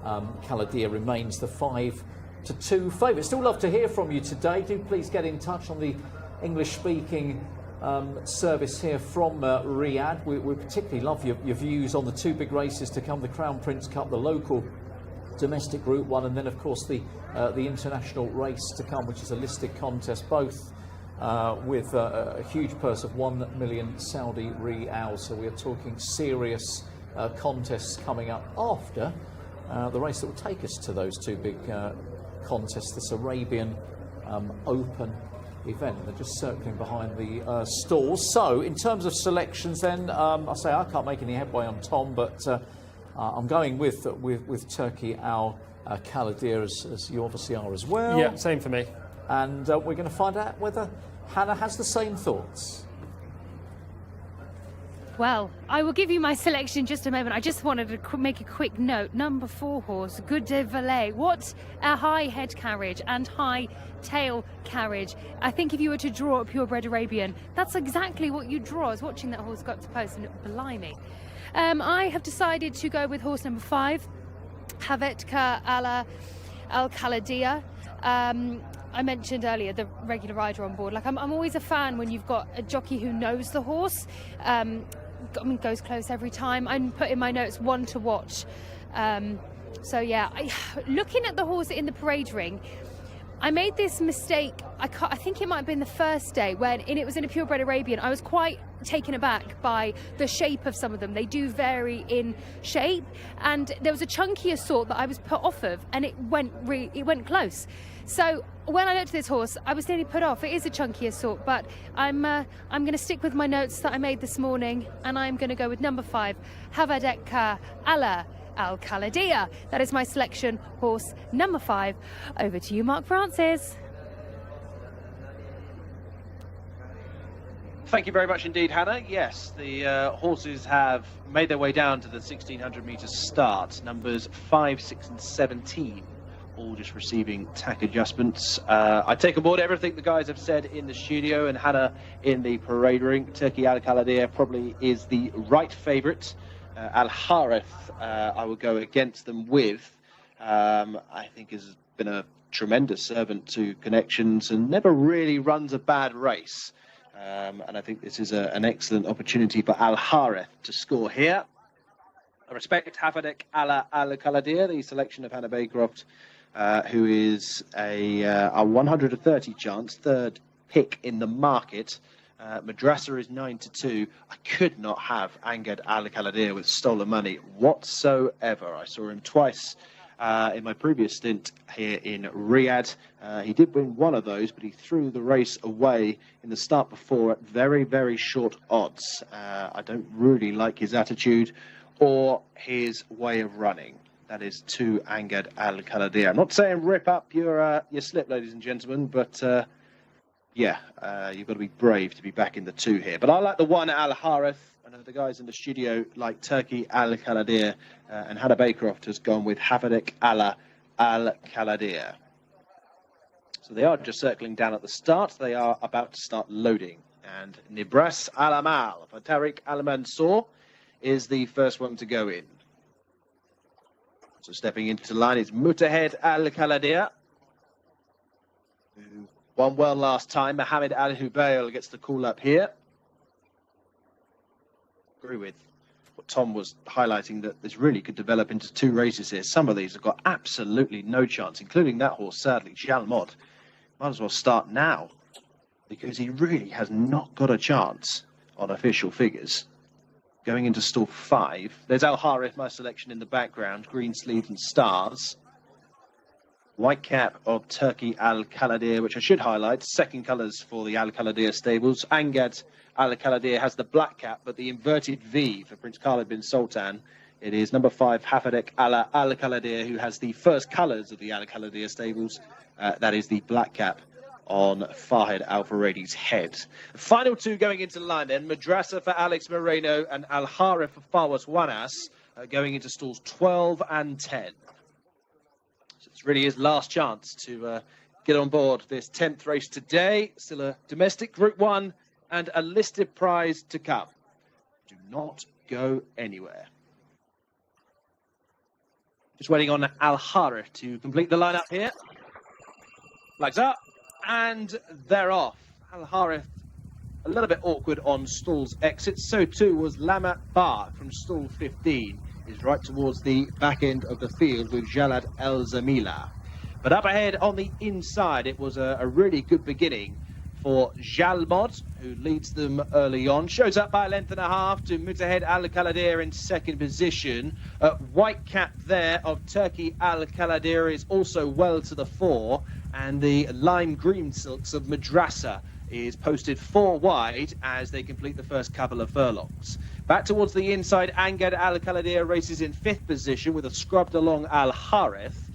A: Kaladir remains the 5-2 favourite. Still love to hear from you today. Do please get in touch on the English-speaking service here from Riyadh. We particularly love your views on the 2 big races to come: the Crown Prince Cup, the local domestic Group 1, and then of course the international race to come, which is a listed contest, both with a huge purse of 1 million Saudi Riyal. So we are talking serious contests coming up after the race that will take us to those 2 big contests, this Arabian Open event. They're just circling behind the stalls. So in terms of selections then, I say I can't make any headway on Tom, but I'm going with Turkey Al Kaladir, as you obviously are as well.
B: Yeah, same for me.
A: And we're going to find out whether Hannah has the same thoughts.
C: Well, I will give you my selection in just a moment. I just wanted to make a quick note. Number 4 horse, Good de Valet. What a high head carriage and high tail carriage. I think if you were to draw a purebred Arabian, that's exactly what you draw. I was watching that horse go up to post and blimey. I have decided to go with horse number 5, Havetka Ala Al Kaladia. I mentioned earlier the regular rider on board. Like I'm always a fan when you've got a jockey who knows the horse. Goes close every time. I'm putting in my notes 1 to watch. So yeah, looking at the horse in the parade ring, I made this mistake. I think it might have been the first day when it was in a purebred Arabian. I was quite taken aback by the shape of some of them. They do vary in shape, and there was a chunkier sort that I was put off of, and it went close. So when I looked at this horse, I was nearly put off. It is a chunkier sort, but I'm going to stick with my notes that I made this morning, and I'm going to go with number 5, Havadeka Ala Al Kaladia. That is my selection, horse number 5. Over to you, Mark Francis.
D: Thank you very much indeed, Hannah. Yes, the horses have made their way down to the 1600 metre start. Numbers 5, 6 and 17, all just receiving tack adjustments. I take aboard everything the guys have said in the studio, and Hannah in the parade ring. Turkey Al Kaladir probably is the right favourite. Al Harith, I would go against them with. I think has been a tremendous servant to connections and never really runs a bad race. And I think this is an excellent opportunity for Al Harith to score here. I respect Hafadek Ala Al Kaladir, the selection of Hannah Baycroft, who is a 130 chance, 3rd pick in the market. Madrasa is 9-2. I could not have Angad Al Kaladir with stolen money whatsoever. I saw him twice in my previous stint here in Riyadh. He did win one of those, but he threw the race away in the start before at very, very short odds. I don't really like his attitude or his way of running. That is to Angad Al Kaladir. I'm not saying rip up your slip, ladies and gentlemen, but yeah, you've got to be brave to be back in the 2 here. But I like the 1, Al Harith. I know the guys in the studio like Turkey Al Kaladir, and Hannah Baycroft has gone with Hafadek Ala Al Kaladir. So they are just circling down at the start. They are about to start loading. And Nibras Al Amal for Tariq Al Mansour is the first one to go in. So stepping into the line is Mutahed Al Kaladir, who won well last time. Mohammed Al Hubayl gets the call up here. Agree with
L: what Tom was highlighting, that this really could develop into 2 races here. Some of these have got absolutely no chance, including that horse, sadly, Jalmot. Might as well start now, because he really has not got a chance on official figures. Going into stall 5, there's Al Harith, my selection in the background, green sleeves and stars. White cap of Turkey Al Kaladir, which I should highlight, second colours for the Al Kaladir stables. Angad Al Kaladir has the black cap, but the inverted V for Prince Khalid bin Sultan. It is number 5, Hafadek Al Kaladir, who has the first colours of the Al Kaladir stables. That is the black cap on Fahid Al Faradi's head. Final 2 going into the line then. Madrasa for Alex Moreno and Al Harith for Fawaz Wanas, going into stalls 12 and 10. It's really his last chance to get on board this 10th race today. Still a domestic Group 1 and a listed prize to come. Do not go anywhere. Just waiting on Al Harith to complete the lineup here. Flags up, and they're off. Al Harith a little bit awkward on stall's exit. So too was Lamat Bar from stall 15. Is right towards the back end of the field with Jalad El Zamila. But up ahead on the inside, it was a really good beginning for Jalmod, who leads them early on. Shows up by a length and a half to Mutahed Al Kaladir in second position. White cap there of Turkey Al Kaladir is also well to the fore. And the lime green silks of Madrasa is posted 4 wide as they complete the first couple of furlongs. Back towards the inside, Angad Al Kaladir races in 5th position with a scrubbed along Al Harith.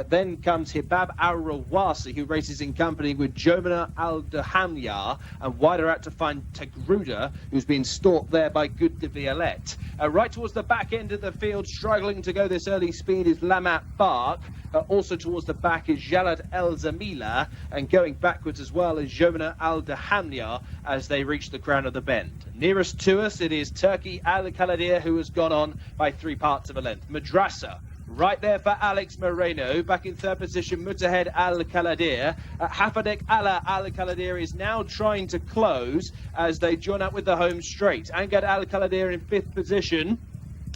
L: Then comes Hibab Al Rawasi, who races in company with Jomana Al Dahamya, and wider out to find Tagruda, who's been stalked there by Good de Violette. Right towards the back end of the field, struggling to go this early speed, is Lamat Bark. Also towards the back is Jalad El Zamila, and going backwards as well is Jomana Al Dahamya as they reach the crown of the bend. Nearest to us, it is Turkey Al Kaladir, who has gone on by 3 parts of a length. Madrasa right there for Alex Moreno. Back in 3rd position, Mutahed Al Kaladir. Hafadek Ala Al Kaladir is now trying to close as they join up with the home straight. Angad Al Kaladir in 5th position.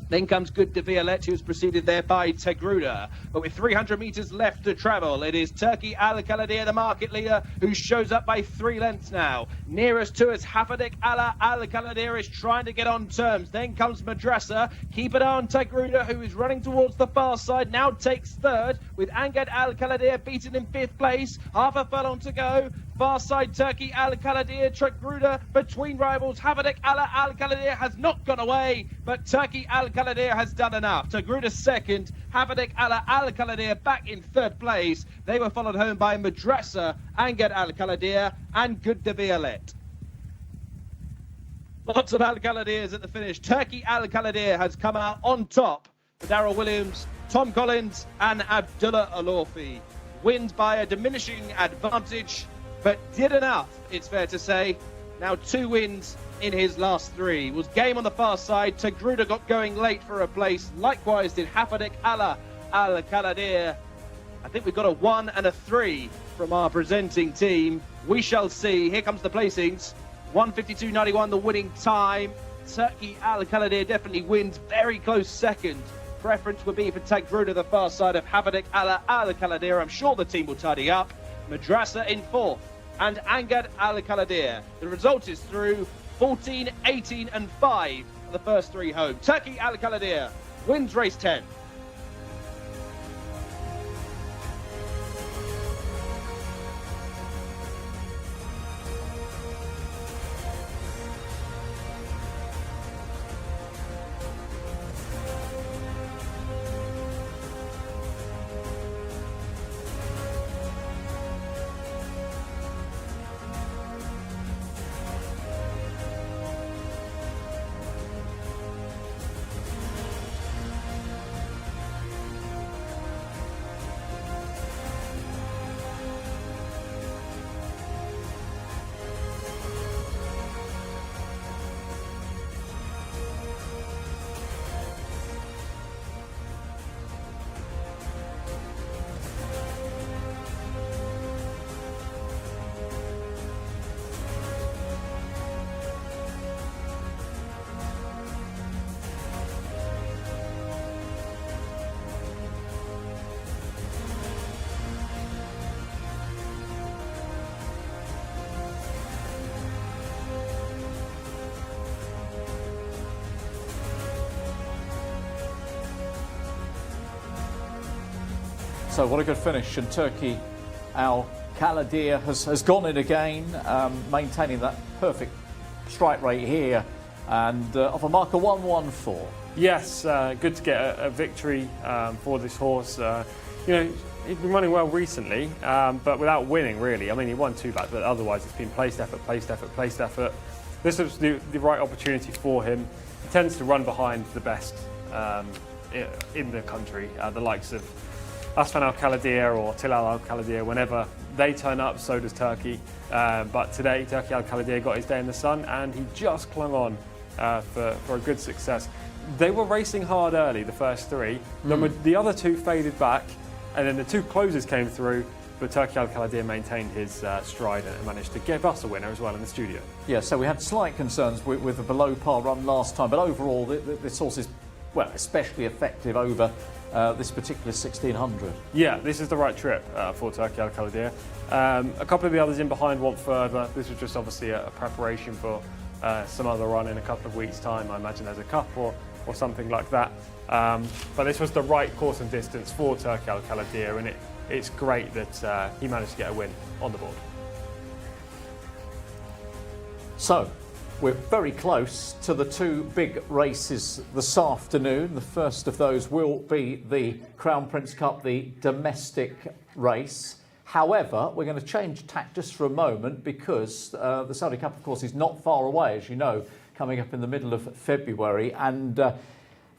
L: Then comes Good de Violette, who's preceded there by Tagruda. But with 300 metres left to travel, it is Turkey Al Kaladir, the market leader, who shows up by 3 lengths now. Nearest to us, Hafadek Ala Al Kaladir is trying to get on terms. Then comes Madrasa. Keep an eye on Tagruda, who is running towards the far side, now takes 3rd, with Angad Al Kaladir beaten in 5th place. Half a furlong to go. Far side, Turkey Al Kaladir, Tagruda between rivals. Hafadek Ala Al Kaladir has not gone away, but Turkey Al Kaladir has done enough. Tagruda 2nd, Hafadek Ala Al Kaladir back in 3rd place. They were followed home by Madrasa, Angad Al Kaladir, and Good de Violette. Lots of Al Kaladirs at the finish. Turkey Al Kaladir has come out on top for Darrell Williams, Tom Collins, and Abdullah Alorfi. Wins by a diminishing advantage, but did enough, it's fair to say. Now 2 wins in his last 3. Was game on the far side. Tagruda got going late for a place. Likewise did Hafadek Ala Al Kaladir. I think we've got a 1 and a 3 from our presenting team. We shall see. Here comes the placings. 1:52.91 the winning time. Turkey Al Kaladir definitely wins. Very close second. Preference would be for Tagruda, the far side of Hafadek Ala Al Kaladir. I'm sure the team will tidy up. Madrasa in 4th, and Angad Al Kaladir. The result is through 14, 18 and 5 for the first 3 home. Turkey Al Kaladir wins race 10.
A: So what a good finish, and Turkey Al Kaladir has gone in again, maintaining that perfect strike rate here, and off a marker 114.
B: Yes, good to get a victory for this horse. You know, he's been running well recently, but without winning really. I mean, he won 2 back, but otherwise it's been placed effort, placed effort, placed effort. This was the right opportunity for him. He tends to run behind the best in the country, the likes of Asfan Al Kaladir or Tilal Al Kaladir. Whenever they turn up, so does Turkey. But today, Turkey Al Kaladir got his day in the sun, and he just clung on for a good success. They were racing hard early, the first 3. The other 2 faded back, and then the 2 closers came through, but Turkey Al Kaladir maintained his stride and managed to give us a winner as well in the studio.
A: Yeah, so we had slight concerns with the below par run last time, but overall this horse is, well, especially effective over this particular 1600.
B: Yeah, this is the right trip for Turkey Al Kaladir. A couple of the others in behind want further. This was just obviously a preparation for some other run in a couple of weeks' time. I imagine there's a cup or something like that. But this was the right course and distance for Turkey Al Kaladir, and it's great that he managed to get a win on the board.
A: So, we're very close to the 2 big races this afternoon. The first of those will be the Crown Prince Cup, the domestic race. However, we're going to change tack just for a moment, because the Saudi Cup, of course, is not far away, as you know, coming up in the middle of February. And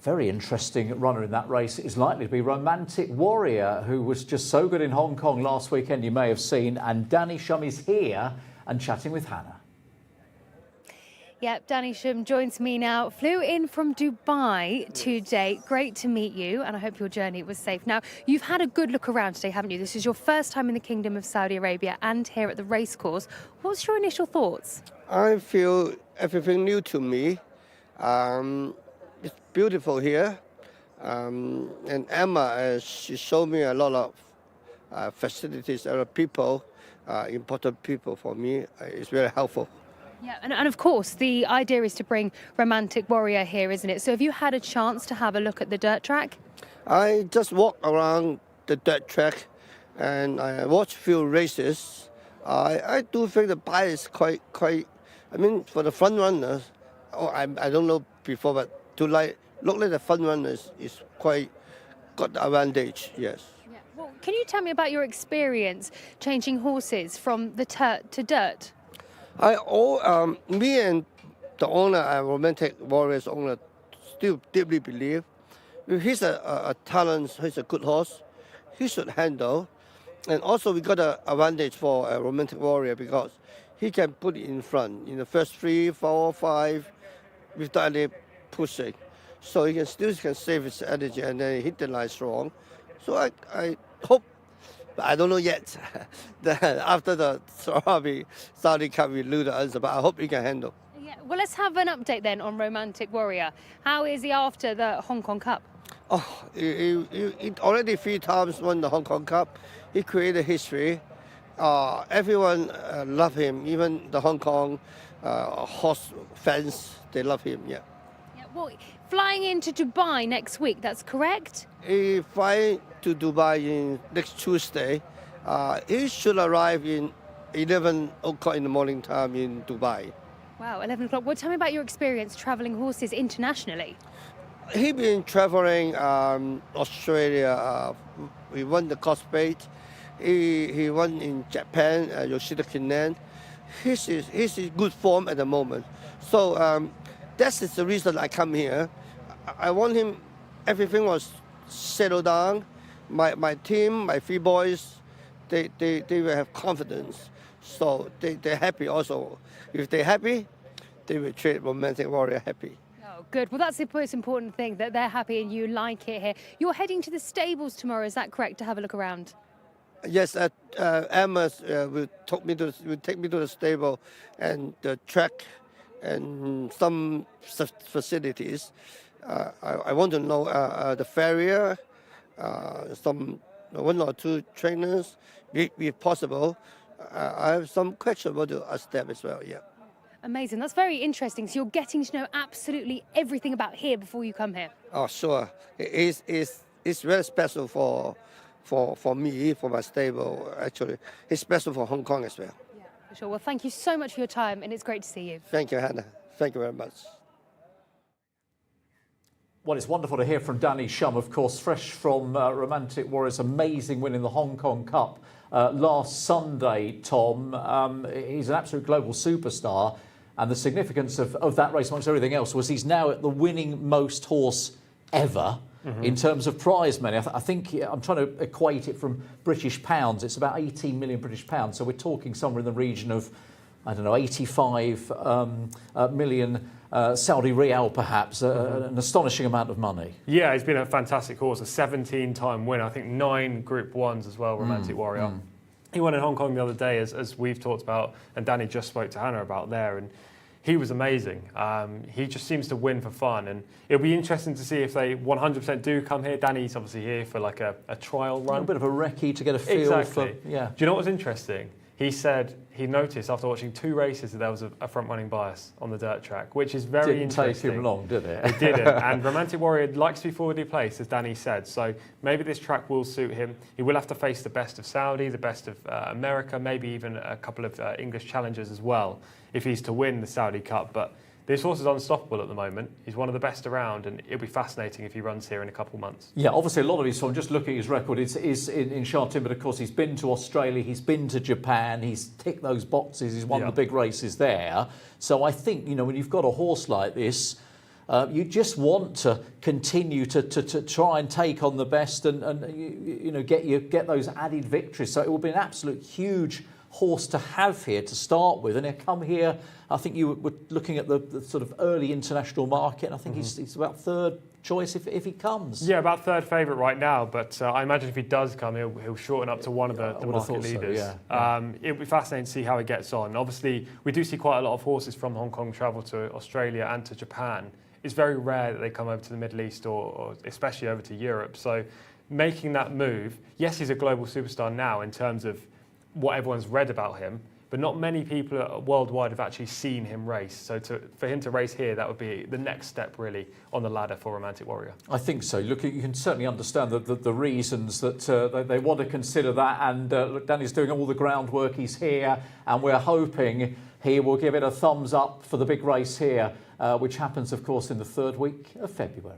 A: very interesting runner in that race is likely to be Romantic Warrior, who was just so good in Hong Kong last weekend, you may have seen. And Danny Shum is here and chatting with Hannah.
C: Yep, Danny Shum joins me now. Flew in from Dubai today. Great to meet you, and I hope your journey was safe. Now, you've had a good look around today, haven't you? This is your first time in the Kingdom of Saudi Arabia and here at the racecourse. What's your initial thoughts?
M: I feel everything new to me. It's beautiful here. And Emma, she showed me a lot of facilities, a lot of people, important people for me. It's very helpful.
C: Yeah, and of course, the idea is to bring Romantic Warrior here, isn't it? So have you had a chance to have a look at the dirt track?
M: I just walked around the dirt track and I watched a few races. I do think the bike is quite. I mean, for the front runners, I don't know before, but look like the front runners is quite got the advantage. Yes.
C: Yeah. Well, can you tell me about your experience changing horses from the dirt to dirt?
M: Me and the owner, Romantic Warriors owner, still deeply believe if he's a talent, he's a good horse, he should handle. And also we got an advantage for a Romantic Warrior because he can put it in front in the first 3, 4, 5 without any pushing. So he can still save his energy and then hit the line strong. So I hope, but I don't know yet, that after the Saudi Cup we lose the answer, but I hope he can handle.
C: Yeah. Well, let's have an update then on Romantic Warrior. How is he after the Hong Kong Cup?
M: Oh, he already 3 times won the Hong Kong Cup. He created history. Everyone love him, even the Hong Kong horse fans, they love him, yeah.
C: Well, flying into Dubai next week, that's correct?
M: He flying to Dubai next Tuesday. He should arrive in 11 o'clock in the morning time in Dubai.
C: Wow, 11 o'clock. Well, tell me about your experience travelling horses internationally.
M: He been traveling Australia. We won the Cosplay. He won in Japan, Yoshida Kinan. He's in good form at the moment. So that is the reason I come here. I want him, everything was settled down. My team, my 3 boys, they will have confidence. So they're happy also. If they're happy, they will treat Romantic Warrior happy.
C: Oh, good. Well, that's the most important thing, that they're happy and you like it here. You're heading to the stables tomorrow, is that correct, to have a look around?
M: Yes, Emma will take me to the stable and the track and some facilities. I want to know the farrier, some 1 or 2 trainers, if possible. I have some questions about to ask them as well. Yeah.
C: Amazing. That's very interesting. So you're getting to know absolutely everything about here before you come here.
M: Oh, sure. It's very special for for me, for my stable. Actually, it's special for Hong Kong as well.
C: Yeah, for sure. Well, thank you so much for your time, and it's great to see you.
M: Thank you, Hannah. Thank you very much.
A: Well, it's wonderful to hear from Danny Shum, of course, fresh from Romantic Warrior's amazing win in the Hong Kong Cup last Sunday, Tom. He's an absolute global superstar, and the significance of that race, amongst everything else, was he's now at the winning most horse ever in terms of prize money. I think I'm trying to equate it from British pounds. It's about 18 million British pounds, so we're talking somewhere in the region of, I don't know, 85 million Saudi Riyal, perhaps, an astonishing amount of money.
B: Yeah, he's been a fantastic horse, a 17-time winner. I think 9 Group 1s as well, Romantic Warrior. He won in Hong Kong the other day, as we've talked about, and Danny just spoke to Hannah about there, and he was amazing. He just seems to win for fun, and it'll be interesting to see if they 100% do come here. Danny's obviously here for like a trial run.
A: A bit of a recce to get a feel for... Yeah.
B: Do you know what was interesting? He said he noticed after watching 2 races that there was a front-running bias on the dirt track, which is very interesting.
A: Didn't take him long, did it?
B: It didn't. And Romantic Warrior likes to be forwardly placed, as Danny said. So maybe this track will suit him. He will have to face the best of Saudi, the best of America, maybe even a couple of English challengers as well, if he's to win the Saudi Cup. But this horse is unstoppable at the moment. He's one of the best around, and it'll be fascinating if he runs here in a couple of months.
A: Yeah, obviously a lot of his form, just looking at his record, is in Shartin, but of course he's been to Australia, he's been to Japan, he's ticked those boxes, he's won the big races there. So I think, you know, when you've got a horse like this, you just want to continue to try and take on the best and you know, get those added victories. So it will be an absolute huge horse to have here to start with, and he'll come here. I think you were looking at the sort of early international market, and I think he's about 3rd choice if he comes.
B: Yeah, about 3rd favourite right now, but I imagine if he does come, he'll shorten up to one of the market leaders.
A: So,
B: it'll be fascinating to see how he gets on. Obviously, we do see quite a lot of horses from Hong Kong travel to Australia and to Japan. It's very rare that they come over to the Middle East or especially over to Europe. So making that move, yes, he's a global superstar now in terms of what everyone's read about him, but not many people worldwide have actually seen him race. So for him to race here, that would be the next step really on the ladder for Romantic Warrior.
A: I think so. Look, you can certainly understand the reasons that they want to consider that, and look, Danny's doing all the groundwork. He's here, and we're hoping he will give it a thumbs up for the big race here, which happens, of course, in the 3rd week of February.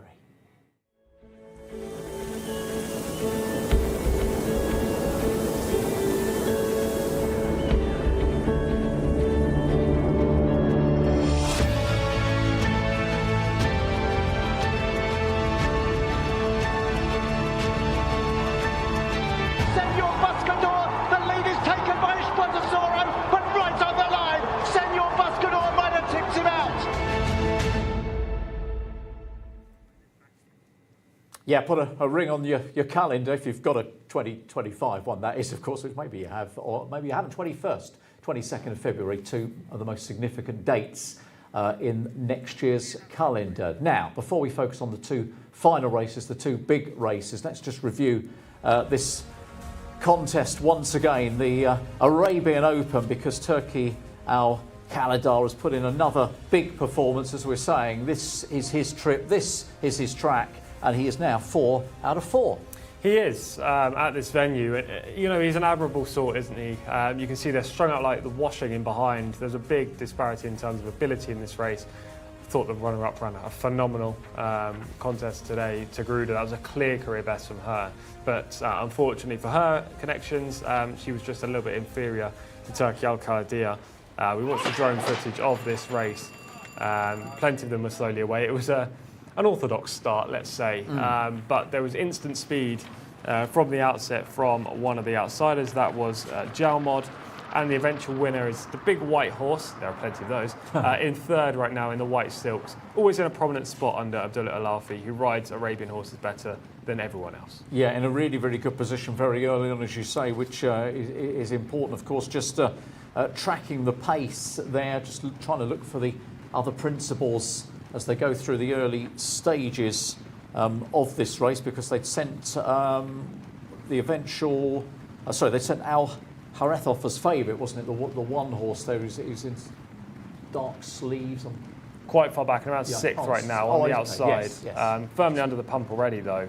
A: Yeah, put a ring on your calendar if you've got a 2025 one. That is, of course, which maybe you have, or maybe you haven't. 21st, 22nd of February, 2 of the most significant dates in next year's calendar. Now, before we focus on the 2 final races, the 2 big races, let's just review this contest once again, the Arabian Open, because Turki Al Khalidar has put in another big performance, as we're saying. This is his trip, this is his track, and he is now 4 out of 4.
B: He is at this venue. You know, he's an admirable sort, isn't he? You can see they're strung out like the washing in behind. There's a big disparity in terms of ability in this race. I thought the runner-up ran a phenomenal contest today to Gruda. That was a clear career best from her. But unfortunately for her connections, she was just a little bit inferior to Turki Al Khalidar. We watched the drone footage of this race. Plenty of them were slowly away. It was an orthodox start, let's say, but there was instant speed from the outset from one of the outsiders. That was Jalmod, and the eventual winner is the big white horse. There are plenty of those. In 3rd right now in the white silks, always in a prominent spot under Abdullah Alafi, who rides Arabian horses better than everyone else.
A: Yeah, in a really, really good position very early on, as you say, which is important, of course. Just tracking the pace there, just trying to look for the other principles as they go through the early stages of this race, because they'd sent the eventual... they sent Al Hareth off as favourite, wasn't it? The one horse there who's in dark sleeves. I'm
B: quite far back, around
A: Yeah,
B: 6th right now on the outside.
A: Yes.
B: Firmly under the pump already, though.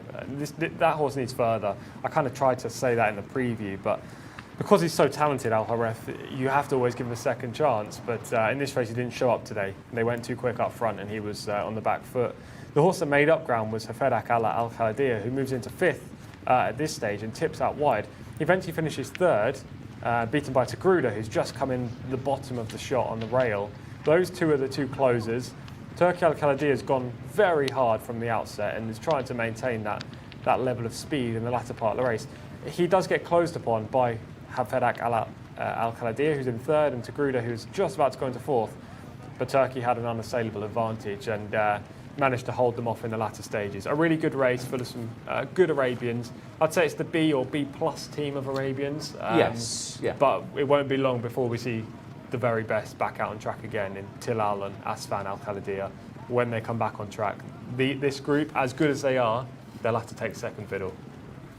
B: That horse needs further. I kind of tried to say that in the preview, but because he's so talented, Al Harith, you have to always give him a second chance. But in this race, he didn't show up today. They went too quick up front, and he was on the back foot. The horse that made up ground was Hafadak Al Khaladia, who moves into 5th at this stage and tips out wide. He eventually finishes 3rd, beaten by Tagruda, who's just come in the bottom of the shot on the rail. Those two are the two closers. Turkey Al Khaladia has gone very hard from the outset and is trying to maintain that level of speed in the latter part of the race. He does get closed upon by Hafadak Al Khaladia, who's in 3rd, and Tagruda, who's just about to go into 4th. But Turkey had an unassailable advantage and managed to hold them off in the latter stages. A really good race full of some good Arabians. I'd say it's the B or B plus team of Arabians.
A: Yes, yeah.
B: But it won't be long before we see the very best back out on track again in Tilal and Asfan Al Khaladia when they come back on track. This group, as good as they are, they'll have to take second fiddle.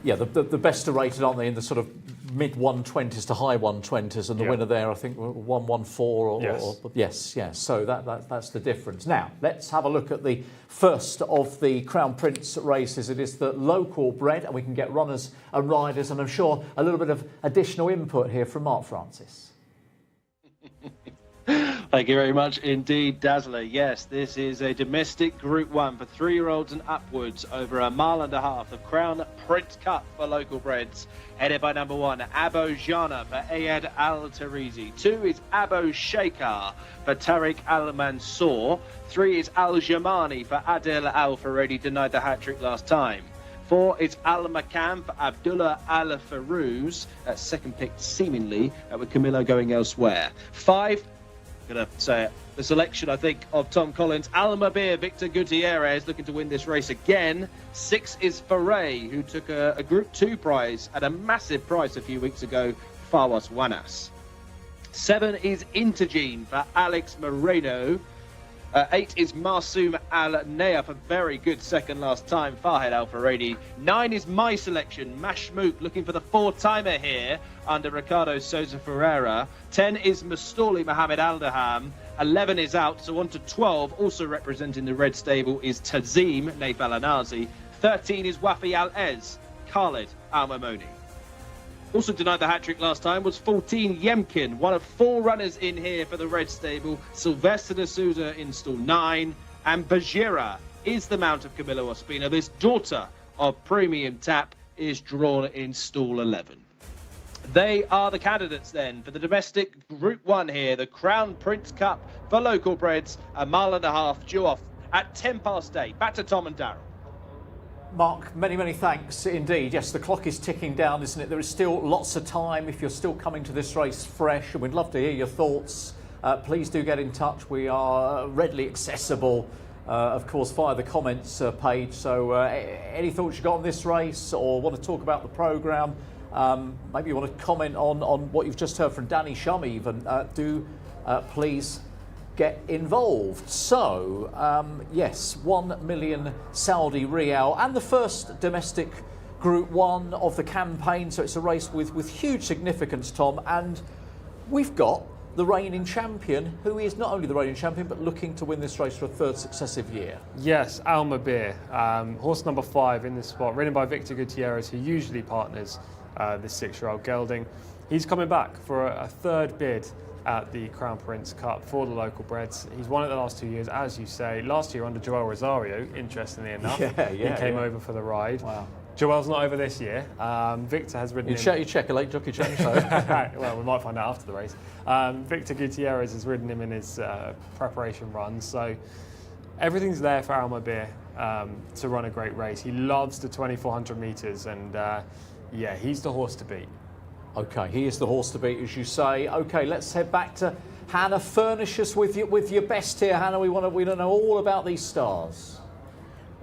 A: Yeah, the best are rated, aren't they, in the sort of mid 120s to high 120s, and the winner there, I think, 114 yes. So that's the difference. Now, let's have a look at the first of the Crown Prince races. It is the local bred, and we can get runners and riders, and I'm sure a little bit of additional input here from Mark Francis.
L: Thank you very much indeed, Dazzler. Yes, this is a domestic Group 1 for 3-year-olds and upwards over a mile and a half. The Crown Prince Cup for local breds, headed by number 1, Abo Jana for Ayad Al Tarizi. 2 is Abo Sheikar for Tariq Al Mansour. 3 is Al Jamani for Adil Al Faredi, denied the hat-trick last time. 4 is Al Makam for Abdullah Al Farouz, second pick seemingly, with Camillo going elsewhere. 5, going to say it, the selection, I think, of Tom Collins. Almabir, Victor Gutierrez looking to win this race again. 6 is Foray, who took a Group 2 prize at a massive price a few weeks ago, Fawas Wanas. 7 is Intergene for Alex Moreno. 8 is Marsoum Al-Nayaf, a very good second last time, Farhed Al-Faredi. 9 is my selection, Mashmouk, looking for the 4-timer here under Ricardo Souza Ferreira. 10 is Mustali Mohamed Aldaham. 11 is out, so on to 12, also representing the red stable is Tazim Naif Al-Anazi. 13 is Wafi Al-Ez, Khalid Al-Mamoni. Also denied the hat-trick last time was 14 Yemkin, one of 4 runners in here for the red stable. Sylvester de Souza in stall 9, and Bajira is the mount of Camilo Ospina. This daughter of Premium Tap is drawn in stall 11. They are the candidates then for the domestic Group 1 here, the Crown Prince Cup for local breds, a mile and a half due off at 8:10. Back to Tom and Darryl.
A: Mark, many thanks indeed. Yes, the clock is ticking down, isn't it? There is still lots of time if you're still coming to this race fresh, and we'd love to hear your thoughts. Please do get in touch. We are readily accessible, of course, via the comments page. So any thoughts you got on this race or want to talk about the programme, maybe you want to comment on what you've just heard from Danny Shum even, please get involved. So, yes, 1 million Saudi Riyal and the first domestic Group 1 of the campaign. So it's a race with huge significance, Tom. And we've got the reigning champion, who is not only the reigning champion, but looking to win this race for a 3rd successive year.
B: Yes, Almabir, horse number 5 in this spot, ridden by Victor Gutierrez, who usually partners this 6-year-old gelding. He's coming back for a 3rd bid at the Crown Prince Cup for the local breds. He's won it the last 2 years, as you say. Last year under Joel Rosario, interestingly enough. He came over for the ride.
A: Wow.
B: Joel's not over this year. Victor has ridden
A: You check a late jockey check. So.
B: Well, we might find out after the race. Victor Gutierrez has ridden him in his preparation runs. So everything's there for Almabir to run a great race. He loves the 2,400 metres and yeah, he's the horse to beat.
A: Okay, he is the horse to beat, as you say. Okay, let's head back to Hannah. Furnish us with your best here, Hannah. We want to know all about these stars.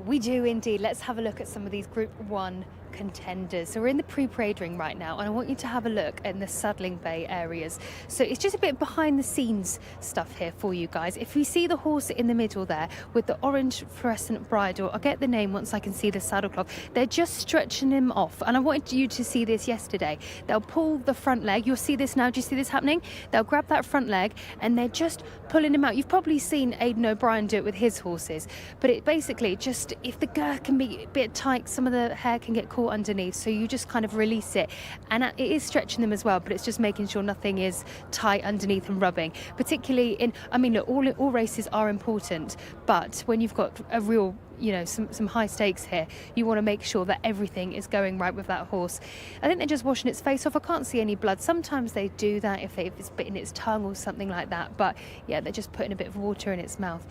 C: We do indeed. Let's have a look at some of these Group 1 contenders. So we're in the pre-parade ring right now, and I want you to have a look in the saddling bay areas. So it's just a bit behind the scenes stuff here for you guys. If you see the horse in the middle there with the orange fluorescent bridle, I'll get the name once I can see the saddle cloth. They're just stretching him off, and I wanted you to see this yesterday. They'll pull the front leg. You'll see this now. Do you see this happening? They'll grab that front leg and they're just pulling him out. You've probably seen Aidan O'Brien do it with his horses, but it basically just, if the girth can be a bit tight, some of the hair can get caught underneath, so you just kind of release it, and it is stretching them as well, but it's just making sure nothing is tight underneath and rubbing, particularly in, I mean, look, all races are important, but when you've got a real, you know, some high stakes here, you want to make sure that everything is going right with that horse. I think they're just washing its face off. I can't see any blood. Sometimes they do that if it's bitten its tongue or something like that, but yeah, they're just putting a bit of water in its mouth.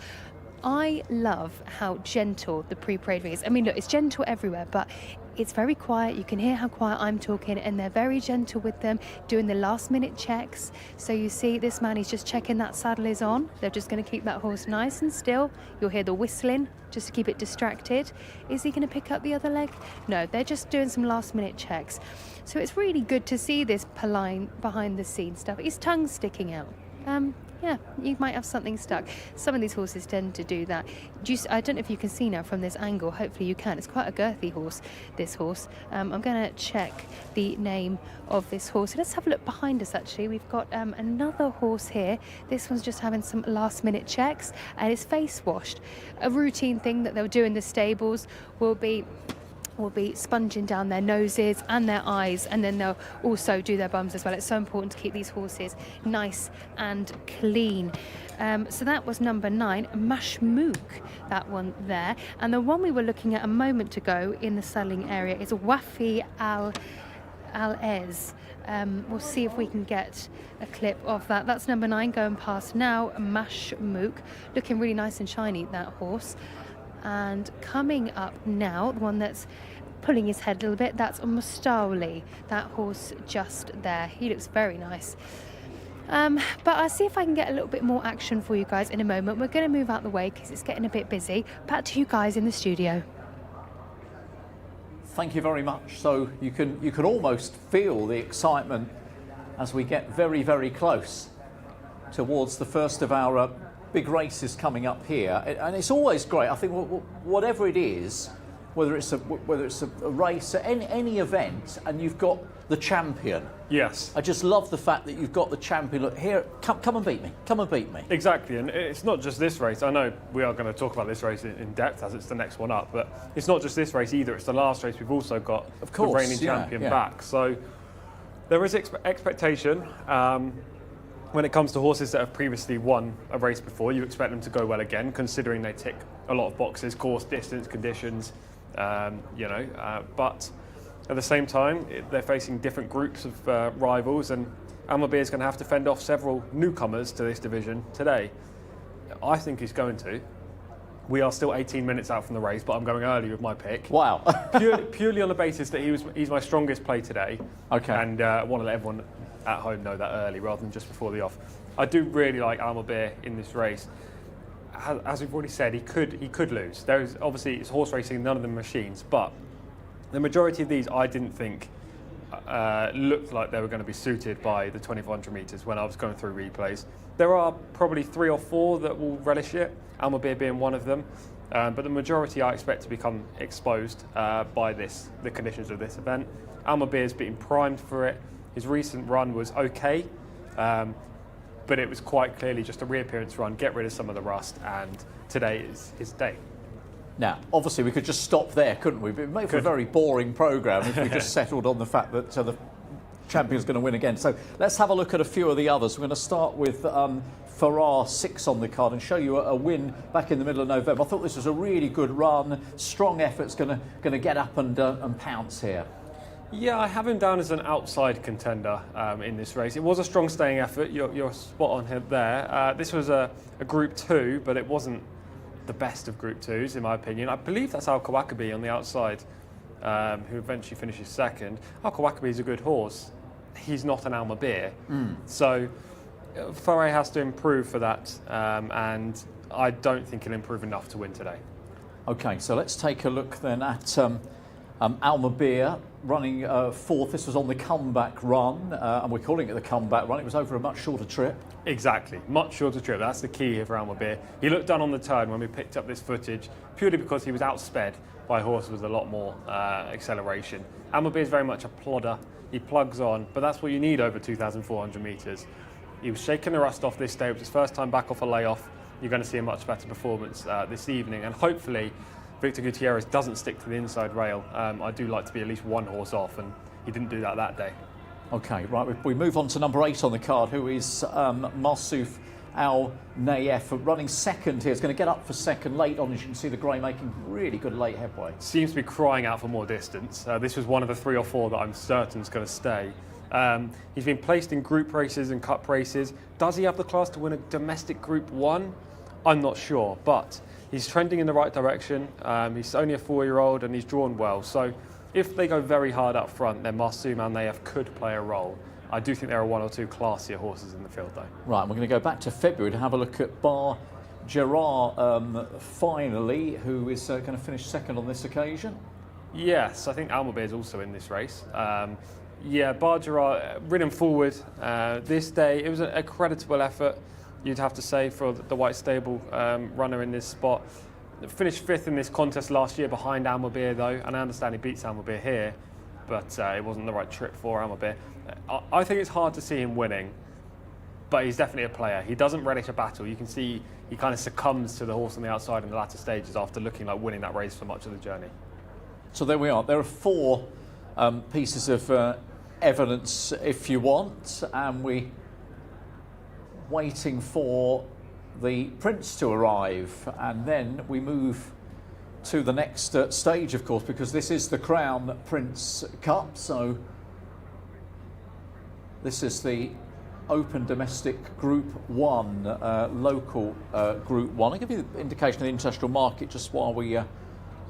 C: I love how gentle the pre-parade ring is. I mean, look, it's gentle everywhere, but it's very quiet. You can hear how quiet I'm talking, and they're very gentle with them, doing the last minute checks. So you see this man, he's just checking that saddle is on. They're just going to keep that horse nice and still. You'll hear the whistling just to keep it distracted. Is he going to pick up the other leg? No, they're just doing some last minute checks. So it's really good to see this behind the scenes stuff. His tongue's sticking out. Yeah, you might have something stuck. Some of these horses tend to do that. I don't know if you can see now from this angle. Hopefully you can. It's quite a girthy horse, this horse. I'm going to check the name of this horse. Let's have a look behind us, actually. We've got another horse here. This one's just having some last-minute checks, and it's face washed. A routine thing that they'll do in the stables will be sponging down their noses and their eyes, and then they'll also do their bums as well. It's so important to keep these horses nice and clean. So that was number 9, Mashmook, that one there. And the one we were looking at a moment ago in the saddling area is Wafi Al-Ez. We'll see if we can get a clip of that. That's number 9 going past now, Mashmook. Looking really nice and shiny, that horse. And coming up now, the one that's pulling his head a little bit, that's Mustauli, that horse just there. He looks very nice. But I'll see if I can get a little bit more action for you guys in a moment. We're going to move out the way because it's getting a bit busy. Back to you guys in the studio.
A: Thank you very much. So you can almost feel the excitement as we get very, very close towards the first of our big races coming up here, and it's always great. I think whatever it is, whether it's a race, any event, and you've got the champion.
B: Yes.
A: I just love the fact that you've got the champion. Look here, come and beat me. Come and beat me.
B: Exactly, and it's not just this race. I know we are going to talk about this race in depth as it's the next one up, but it's not just this race either. It's the last race. We've also got the reigning champion back. So there is expectation. When it comes to horses that have previously won a race before, you expect them to go well again, considering they tick a lot of boxes, course, distance, conditions, but at the same time, they're facing different groups of rivals, and Almabir is going to have to fend off several newcomers to this division today. I think he's going to. We are still 18 minutes out from the race, but I'm going early with my pick.
A: Wow.
B: purely on the basis that he's my strongest play today.
A: Okay.
B: And I want to let everyone at home know that early rather than just before the off. I do really like Almabir in this race. As we've already said, he could lose. There's obviously, it's horse racing, none of them machines, but the majority of these I didn't think looked like they were going to be suited by the 2,400 metres when I was going through replays. There are probably 3 or 4 that will relish it, Almabir being one of them, but the majority I expect to become exposed by the conditions of this event. Almabir's been primed for it. His recent run was okay, but it was quite clearly just a reappearance run, get rid of some of the rust, and today is his day.
A: Now, obviously, we could just stop there, couldn't we? But it makes for a very boring programme if we just settled on the fact that the champion's going to win again. So let's have a look at a few of the others. We're going to start with Farrar 6 on the card and show you a win back in the middle of November. I thought this was a really good run, strong effort's going to get up and pounce here.
B: Yeah, I have him down as an outside contender in this race. It was a strong staying effort. You're spot on here there. This was a Group 2, but it wasn't the best of Group 2s, in my opinion. I believe that's Al Kawakabi on the outside, who eventually finishes second. Al Kawakabi is a good horse. He's not an Almabir. So Farrar has to improve for that, and I don't think he'll improve enough to win today.
A: OK, so let's take a look then at Almabir running fourth. This was on the comeback run, and we're calling it the comeback run. It was over a much shorter trip.
B: Exactly, much shorter trip. That's the key here for Almabir. He looked done on the turn when we picked up this footage, purely because he was outsped by a horse with a lot more acceleration. Almabir is very much a plodder. He plugs on, but that's what you need over 2,400 metres. He was shaking the rust off this day. It was his first time back off a layoff. You're going to see a much better performance this evening, and hopefully Victor Gutierrez doesn't stick to the inside rail. I do like to be at least one horse off, and he didn't do that day.
A: Okay, right, we move on to number 8 on the card, who is Marsouf Al Nayef, running second here. It's going to get up for second late on, as you can see the grey making really good late headway.
B: Seems to be crying out for more distance. This was one of the 3 or 4 that I'm certain is going to stay. He's been placed in group races and cup races. Does he have the class to win a domestic Group 1? I'm not sure, but he's trending in the right direction. He's only a 4-year-old and he's drawn well. So if they go very hard up front, then Marsouf Al Nayef could play a role. I do think there are 1 or 2 classier horses in the field, though.
A: Right, we're going to go back to February to have a look at Bar Gerard finally, who is going to finish second on this occasion.
B: Yes, I think Almabir is also in this race. Yeah, Bar Gerard ridden forward this day. It was a creditable effort, you'd have to say, for the White Stable runner in this spot. Finished 5th in this contest last year behind Almabir, though, and I understand he beats Almabir here, but it wasn't the right trip for Almabir. I think it's hard to see him winning, but he's definitely a player. He doesn't relish a battle. You can see he kind of succumbs to the horse on the outside in the latter stages after looking like winning that race for much of the journey.
A: So there we are. There are 4 pieces of evidence, if you want, and we're waiting for the Prince to arrive, and then we move to the next stage, of course, because this is the Crown Prince Cup. So this is the Open Domestic Group 1, local Group 1. I'll give you the indication of the international market just while we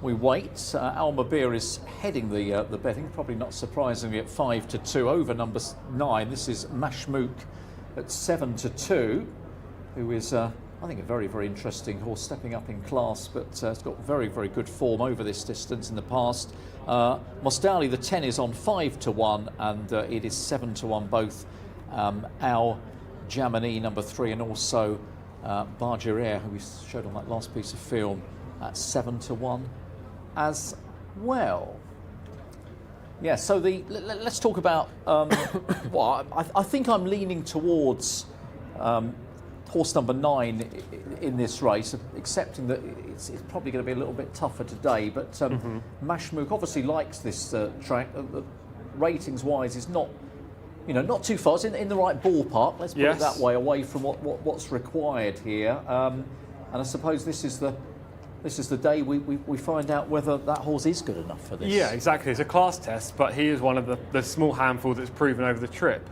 A: wait. Almabir is heading the betting, probably not surprisingly, at 5-2 over number 9. This is Mashmouk at 7-2, who is I think a very, very interesting horse, stepping up in class, but it's got very, very good form over this distance in the past. Mostali, the 10, is on 5-1, and it is 7-1 both. Al Jamani, number 3, and also Bargerer, who we showed on that last piece of film, at 7-1 as well. Yeah, so let's talk about, well, I think I'm leaning towards horse number 9 in this race, accepting that it's probably going to be a little bit tougher today, but Mashmouk obviously likes this track. Ratings-wise, is not, not too far. It's in the right ballpark, let's put it that way, away from what's required here. And I suppose this is the day we find out whether that horse is good enough for this.
B: Yeah, exactly. It's a class test, but he is one of the small handful that's proven over the trip.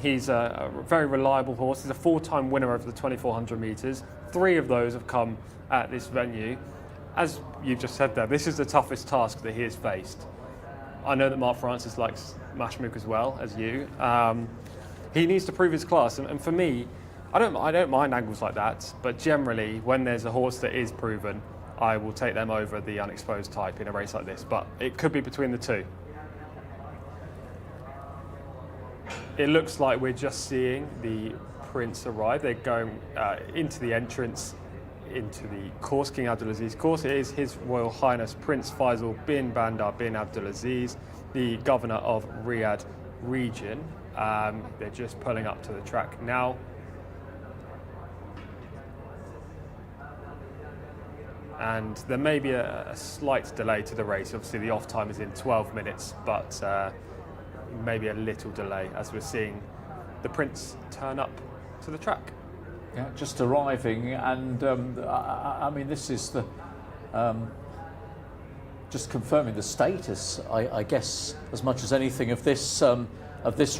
B: He's a very reliable horse. He's a 4-time winner over the 2,400 metres. 3 of those have come at this venue. As you've just said there, this is the toughest task that he has faced. I know that Mark Francis likes Mashmouk as well as you. He needs to prove his class, and for me, I don't mind angles like that, but generally, when there's a horse that is proven, I will take them over the unexposed type in a race like this, but it could be between the 2. It looks like we're just seeing the Prince arrive. They're going into the entrance into the course, King Abdulaziz course. It is His Royal Highness Prince Faisal bin Bandar bin Abdulaziz, the Governor of Riyadh region. They're just pulling up to the track now. And there may be a slight delay to the race. Obviously, the off time is in 12 minutes, but maybe a little delay as we're seeing the Prince turn up to the track.
A: Yeah, just arriving, and I mean, this is the just confirming the status, I guess, as much as anything of this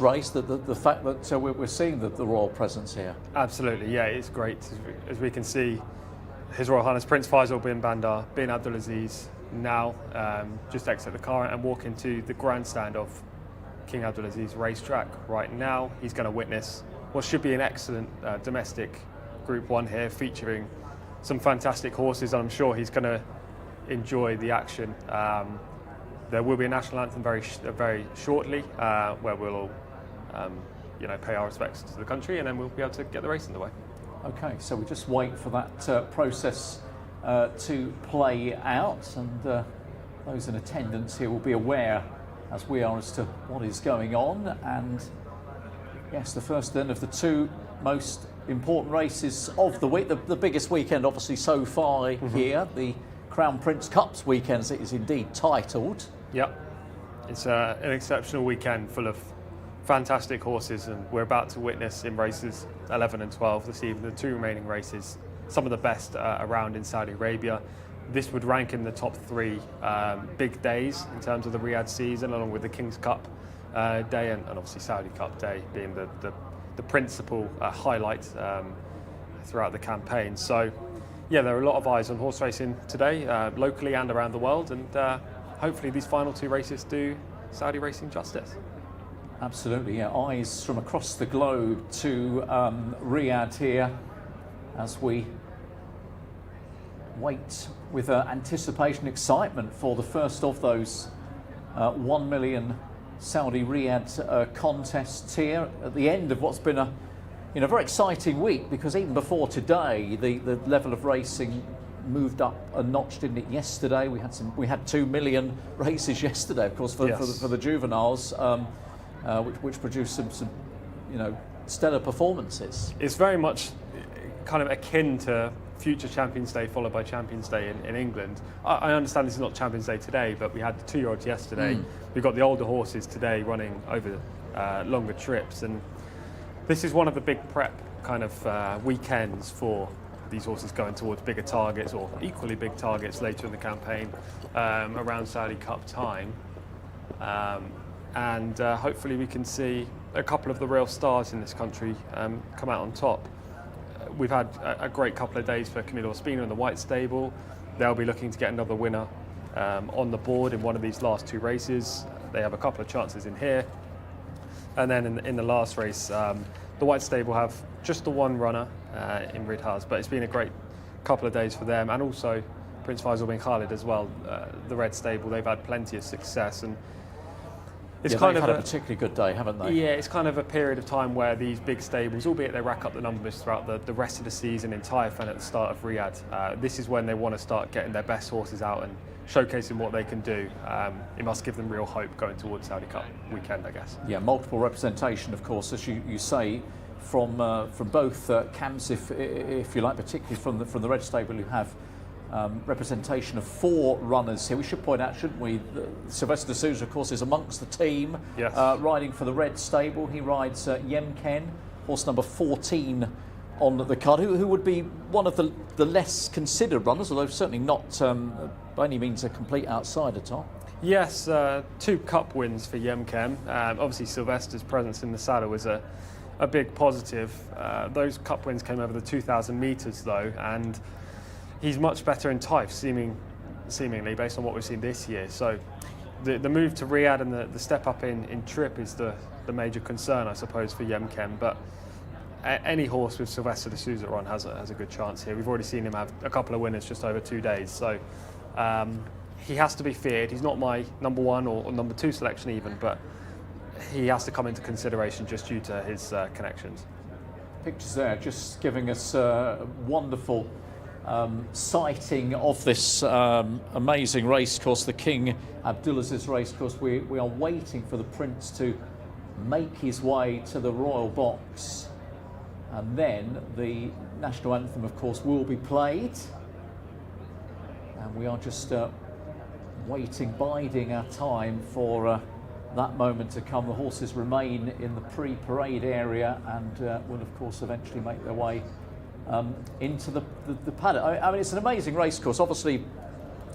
A: race. The fact that we're seeing the royal presence here.
B: Absolutely, yeah, it's great as we can see. His Royal Highness Prince Faisal bin Bandar bin Abdulaziz now just exit the car and walk into the grandstand of King Abdulaziz racetrack right now. He's going to witness what should be an excellent domestic Group 1 here, featuring some fantastic horses, and I'm sure he's going to enjoy the action. There will be a national anthem very shortly, where we'll all, pay our respects to the country, and then we'll be able to get the race underway.
A: Okay, so we just wait for that process to play out, and those in attendance here will be aware, as we are, as to what is going on. And yes, the first then of the two most important races of the week, the biggest weekend obviously so far here, the Crown Prince Cups weekend, as it is indeed titled.
B: Yep, it's an exceptional weekend full of fantastic horses, and we're about to witness in races 11 and 12 this evening, the two remaining races, some of the best around in Saudi Arabia. This would rank in the top three big days in terms of the Riyadh season, along with the King's Cup day and obviously Saudi Cup day being the principal highlight throughout the campaign. So yeah, there are a lot of eyes on horse racing today, locally and around the world, and hopefully these final two races do Saudi racing justice.
A: Absolutely, yeah. Eyes from across the globe to Riyadh here as we wait with anticipation, excitement for the first of those 1 million Saudi Riyadh contests here at the end of what's been a very exciting week, because even before today the level of racing moved up a notch, didn't it? Yesterday we had 2 million races yesterday, of course, for the juveniles, which produced some stellar performances.
B: It's very much kind of akin to future Champions Day followed by Champions Day in England. I understand this is not Champions Day today, but we had the 2-year-olds yesterday. We've got the older horses today running over longer trips, and this is one of the big prep kind of weekends for these horses going towards bigger targets, or equally big targets later in the campaign around Saudi Cup time. And hopefully we can see a couple of the real stars in this country come out on top. We've had a great couple of days for Camilo Ospina in the White Stable. They'll be looking to get another winner on the board in one of these last two races. They have a couple of chances in here. And then in the last race, the White Stable have just the one runner in Riyadh, but it's been a great couple of days for them. And also Prince Faisal bin Khalid as well, the Red Stable. They've had plenty of success, and it's kind of
A: had a particularly good day, haven't they?
B: Yeah, it's kind of a period of time where these big stables, albeit they rack up the numbers throughout the rest of the season in Taif at the start of Riyadh, this is when they want to start getting their best horses out and showcasing what they can do. It must give them real hope going towards Saudi Cup weekend, I guess. Yeah,
A: multiple representation, of course, as you say, from both camps, if you like, particularly from the Red Stable, who have representation of 4 runners here. We should point out, shouldn't we, Sylvester de Sousa, of course, is amongst the team, riding for the Red Stable. He rides Yemken, horse number 14 on the card, who would be one of the less considered runners, although certainly not by any means a complete outsider, Tom.
B: Yes, 2 cup wins for Yemken. Obviously Sylvester's presence in the saddle was a big positive. Those cup wins came over the 2,000 metres though, and he's much better in Taif, seemingly, based on what we've seen this year. So the move to Riyadh and the step up in trip is the major concern, I suppose, for Yemken. But any horse with Sylvester de Sousa on has a good chance here. We've already seen him have a couple of winners just over 2 days. So he has to be feared. He's not my number 1 or number 2 selection even, but he has to come into consideration just due to his connections.
A: Pictures there just giving us a wonderful sighting of this amazing racecourse, the King Abdulaziz racecourse. We are waiting for the Prince to make his way to the Royal Box, and then the national anthem, of course, will be played, and we are just waiting, biding our time for that moment to come. The horses remain in the pre-parade area and will, of course, eventually make their way into the paddock. I mean, it's an amazing racecourse. Obviously,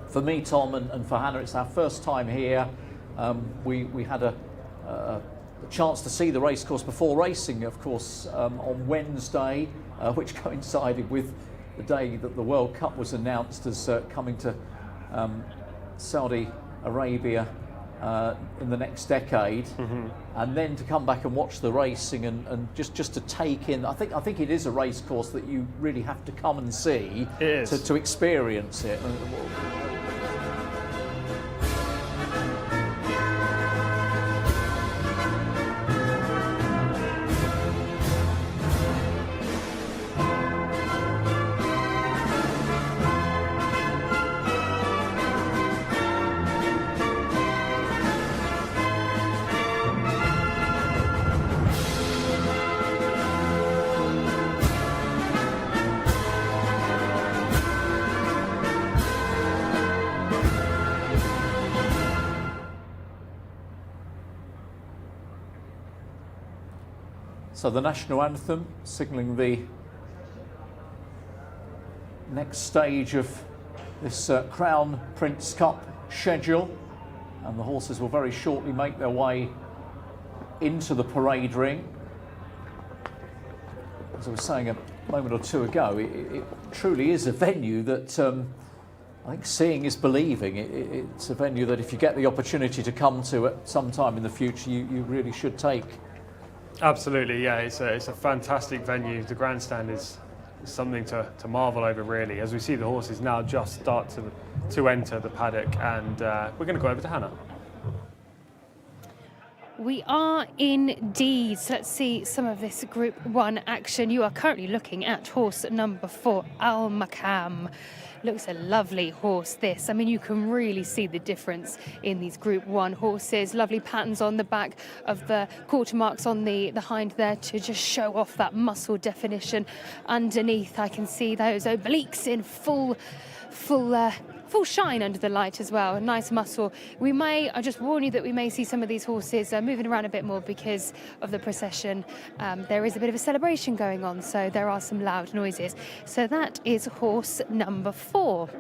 A: for me, Tom, and for Hannah, it's our first time here. We had a chance to see the racecourse before racing, of course, on Wednesday, which coincided with the day that the World Cup was announced as coming to Saudi Arabia in the next decade, and then to come back and watch the racing and just to take in. I think it is a race course that you really have to come and see to experience it. So the national anthem signalling the next stage of this Crown Prince Cup schedule, and the horses will very shortly make their way into the parade ring. As I was saying a moment or two ago, it truly is a venue that I think seeing is believing. It's a venue that if you get the opportunity to come to at some time in the future, you really should take.
B: Absolutely, yeah. It's a fantastic venue. The grandstand is something to marvel over, really. As we see the horses now just start to enter the paddock, and we're going to go over to Hannah.
C: We are indeed. So let's see some of this Group 1 action. You are currently looking at horse number 4, Al Makam. Looks a lovely horse, this. I mean, you can really see the difference in these Group 1 horses. Lovely patterns on the back of the quarter marks on the hind there to just show off that muscle definition. Underneath, I can see those obliques in full shine under the light as well. A nice muscle. I just warn you that we may see some of these horses moving around a bit more because of the procession. There is a bit of a celebration going on, so there are some loud noises. So that is horse number 4.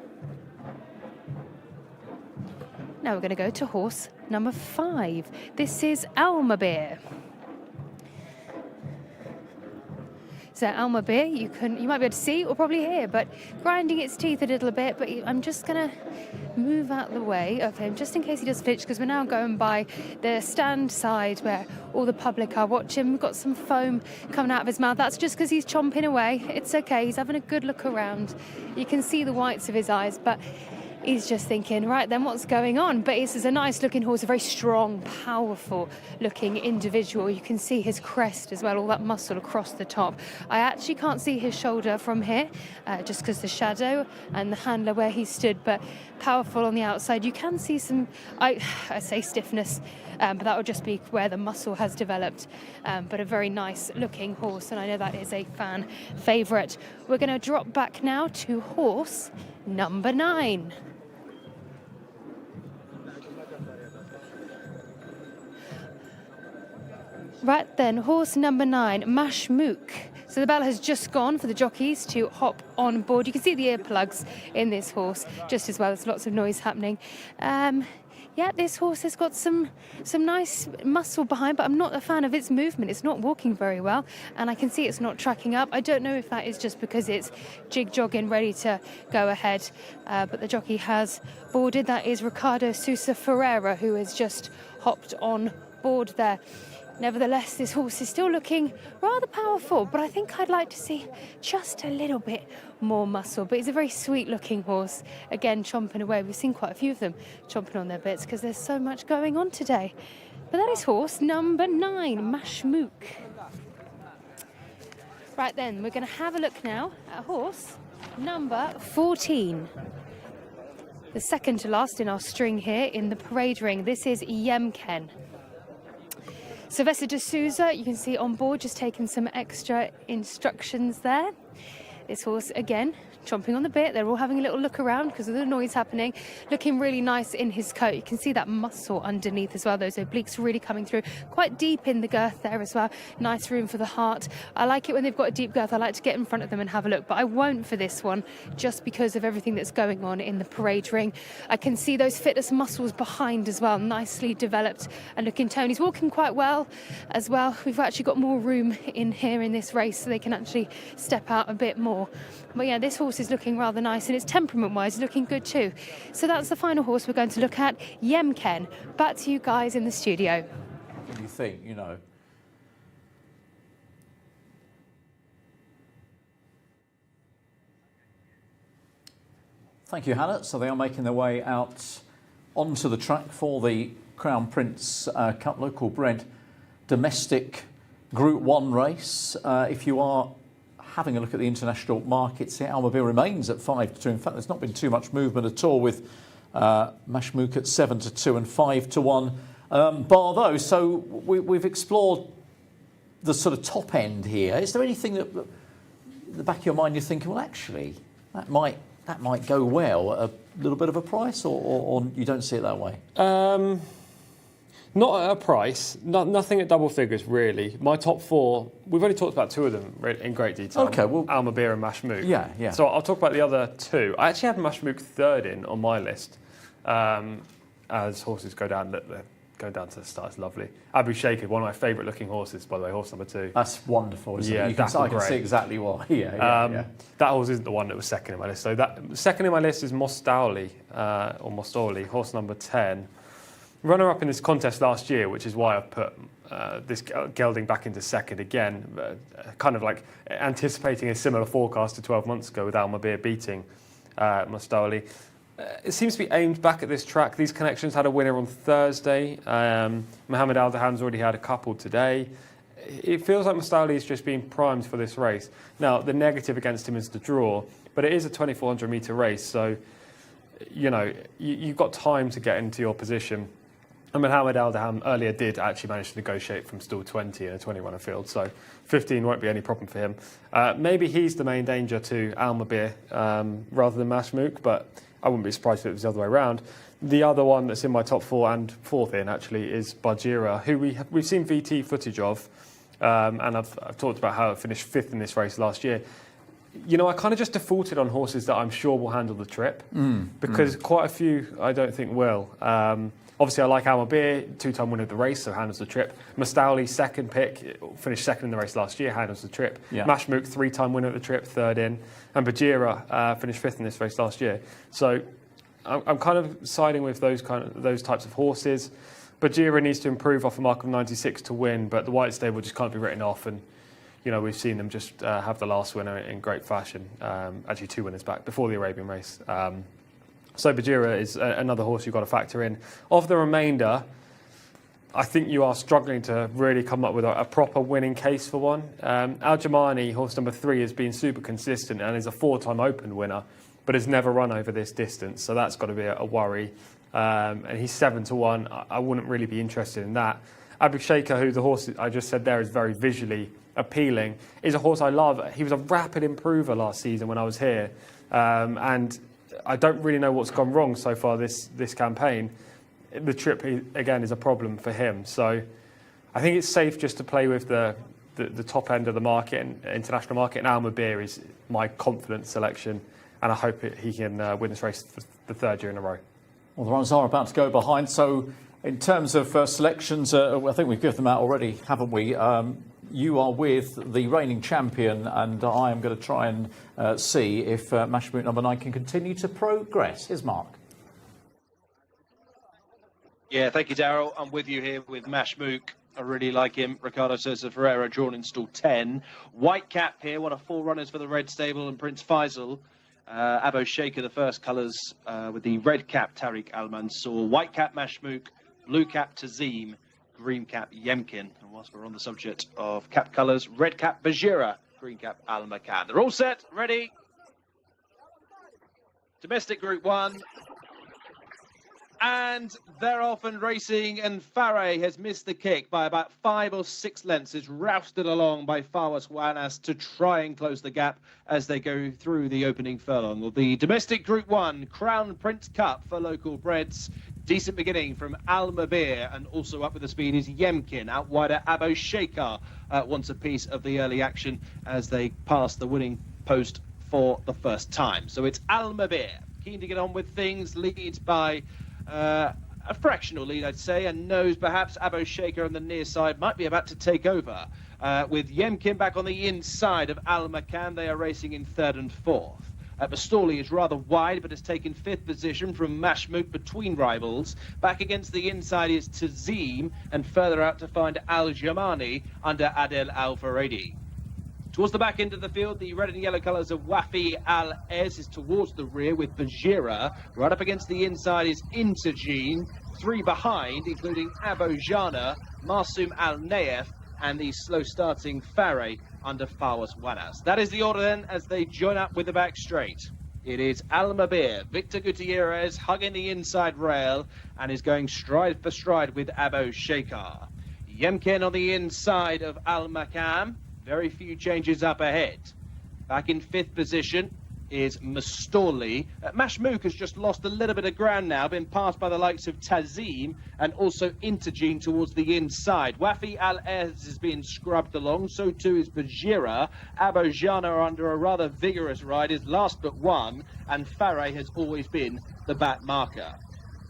C: Now we're going to go to horse number 5. This is Almabir. So Almabir, you might be able to see or probably hear, but grinding its teeth a little bit. But I'm just going to move out the way of him just in case he does flinch, because we're now going by the stand side where all the public are watching. We've got some foam coming out of his mouth. That's just because he's chomping away. It's okay. He's having a good look around. You can see the whites of his eyes, but he's just thinking, right then, what's going on? But this is a nice looking horse, a very strong, powerful looking individual. You can see his crest as well, all that muscle across the top. I actually can't see his shoulder from here, just because the shadow and the handler where he stood, but powerful on the outside. You can see some, I say stiffness, but that would just be where the muscle has developed. But a very nice looking horse, and I know that is a fan favourite. We're going to drop back now to horse number 9. Right then, horse number 9, Mashmook. So the bell has just gone for the jockeys to hop on board. You can see the earplugs in this horse just as well. There's lots of noise happening. Yeah, this horse has got some nice muscle behind, but I'm not a fan of its movement. It's not walking very well, and I can see it's not tracking up. I don't know if that is just because it's jig-jogging, ready to go ahead, but the jockey has boarded. That is Ricardo Sousa Ferreira, who has just hopped on board there. Nevertheless, this horse is still looking rather powerful, but I think I'd like to see just a little bit more muscle. But he's a very sweet-looking horse. Again, chomping away. We've seen quite a few of them chomping on their bits because there's so much going on today. But that is horse number 9, Mashmook. Right then, we're going to have a look now at horse number 14. The second to last in our string here in the parade ring. This is Yemken. Sylvester de Souza, you can see on board, just taking some extra instructions there. This horse, again, chomping on the bit. They're all having a little look around because of the noise happening. Looking really nice in his coat. You can see that muscle underneath as well. Those obliques really coming through. Quite deep in the girth there as well. Nice room for the heart. I like it when they've got a deep girth. I like to get in front of them and have a look, but I won't for this one just because of everything that's going on in the parade ring. I can see those fitness muscles behind as well. Nicely developed and looking toned. He's walking quite well as well. We've actually got more room in here in this race so they can actually step out a bit more. But yeah, this horse is looking rather nice, and it's temperament-wise looking good too. So that's the final horse we're going to look at, Yemken. Back to you guys in the studio.
A: What do you think, you know? Thank you, Hannah. So they are making their way out onto the track for the Crown Prince Cup local bred domestic Group 1 race. If you are having a look at the international markets here, Almabeer remains at 5-2. In fact, there's not been too much movement at all, with Mashmook at 7-2 and 5-1. Bar those, so we've explored the sort of top end here. Is there anything that, in the back of your mind, you're thinking, well, actually, that might go well at a little bit of a price, or you don't see it that way?
B: Not at a price. Nothing at double figures, really. My top 4, we've only talked about 2 of them in great detail.
A: Okay, well,
B: Almabeer and Mashmook.
A: Yeah.
B: So I'll talk about the other 2. I actually have Mashmook third in on my list, as horses go down to the start. It's lovely. Abu Sheikah, one of my favourite looking horses, by the way, horse number 2.
A: That's wonderful, isn't it? I can see exactly why. Yeah.
B: That horse isn't the one that was second in my list. So that second in my list is Mostawli, horse number 10. Runner-up in this contest last year, which is why I've put this gelding back into second again, kind of like anticipating a similar forecast to 12 months ago with Almabeer beating Mostawli. It seems to be aimed back at this track. These connections had a winner on Thursday. Mohammed Al-Daham's already had a couple today. It feels like Mostawli is just being primed for this race. Now, the negative against him is the draw, but it is a 2,400-metre race, so you've got time to get into your position. And Mohammed Al-Daham earlier did actually manage to negotiate from stall 20 in a 20-runner field, so 15 won't be any problem for him. Maybe he's the main danger to Almabeer rather than Mashmook, but I wouldn't be surprised if it was the other way around. The other one that's in my top 4 and 4th in, actually, is Bajira, who we've seen VT footage of, and I've talked about how it finished 5th in this race last year. I kind of just defaulted on horses that I'm sure will handle the trip, because quite a few I don't think will. Obviously, I like Almabeer, 2-time winner of the race, so handles the trip. Mostawli, second pick, finished second in the race last year, handles the trip. Yeah. Mashmook, 3-time winner of the trip, third in. And Bajira finished 5th in this race last year. So I'm kind of siding with those types of horses. Bajira needs to improve off a mark of 96 to win, but the White Stable just can't be written off. And we've seen them just have the last winner in great fashion. Actually, 2 winners back before the Arabian race. So Bajira is another horse you've got to factor in. Of the remainder, I think you are struggling to really come up with a proper winning case for one. Al-Jamani, horse number 3, has been super consistent and is a 4-time Open winner, but has never run over this distance, so that's got to be a worry. And he's 7-1. I wouldn't really be interested in that. Abu Sheikah, who the horse I just said there is very visually appealing, is a horse I love. He was a rapid improver last season when I was here, and I don't really know what's gone wrong so far this campaign. The trip, again, is a problem for him. So I think it's safe just to play with the top end of the market, and international market, and Almabeer is my confident selection, and I hope he can win this race for the 3rd year in a row.
A: Well, the runners are about to go behind, so in terms of selections, I think we've given them out already, haven't we? You are with the reigning champion, and I am going to try and see if Mashmook number 9 can continue to progress. Here's Mark.
L: Yeah, thank you, Daryl. I'm with you here with Mashmook. I really like him. Ricardo Sosa Ferreira drawn in stall 10. White Cap here, one of 4 runners for the Red Stable, and Prince Faisal. Abu Sheikah, the first colours with the red cap, Tariq Al-Mansour. White Cap, Mashmook. Blue Cap, Tazim. Green Cap, Yemkin. And whilst we're on the subject of cap colours, red cap, Bajira. Green cap, Al-Makan. They're all set, ready. Domestic Group 1. And they're off and racing, and Faray has missed the kick by about 5 or 6 lengths. Is rousted along by Fawas Wanas to try and close the gap as they go through the opening furlong of the Domestic Group 1 Crown Prince Cup for local breds. Decent beginning from Almabeer, and also up with the speed is Yemkin. Out wider, Abu Sheikah wants a piece of the early action as they pass the winning post for the first time. So it's Almabeer, keen to get on with things, leads by a fractional lead, I'd say, and knows perhaps Abu Sheikah on the near side might be about to take over. With Yemkin back on the inside of Al-Makan, they are racing in 3rd and 4th. Bastoli is rather wide, but has taken 5th position from Mashmook between rivals. Back against the inside is Tazim, and further out to find Al-Jamani under Adel Al-Faredi. Towards the back end of the field, the red and yellow colours of Wafi Al-Ez is towards the rear with Bajira. Right up against the inside is Intergene. 3 behind, including Abojana, Masoum Al-Nayef, and the slow-starting Fareh under Fawas Wanas. That is the order then as they join up with the back straight. It is Al-Mabir, Victor Gutierrez hugging the inside rail and is going stride for stride with Abo Sheikar. Yemken on the inside of Al-Makam. Very few changes up ahead. Back in 5th position is Mustoli. Mashmouk has just lost a little bit of ground now, been passed by the likes of Tazim and also Intergene towards the inside. Wafi Al-Ez is being scrubbed along, so too is Bajira. Abojana under a rather vigorous ride is last but one, and Fareh has always been the back marker.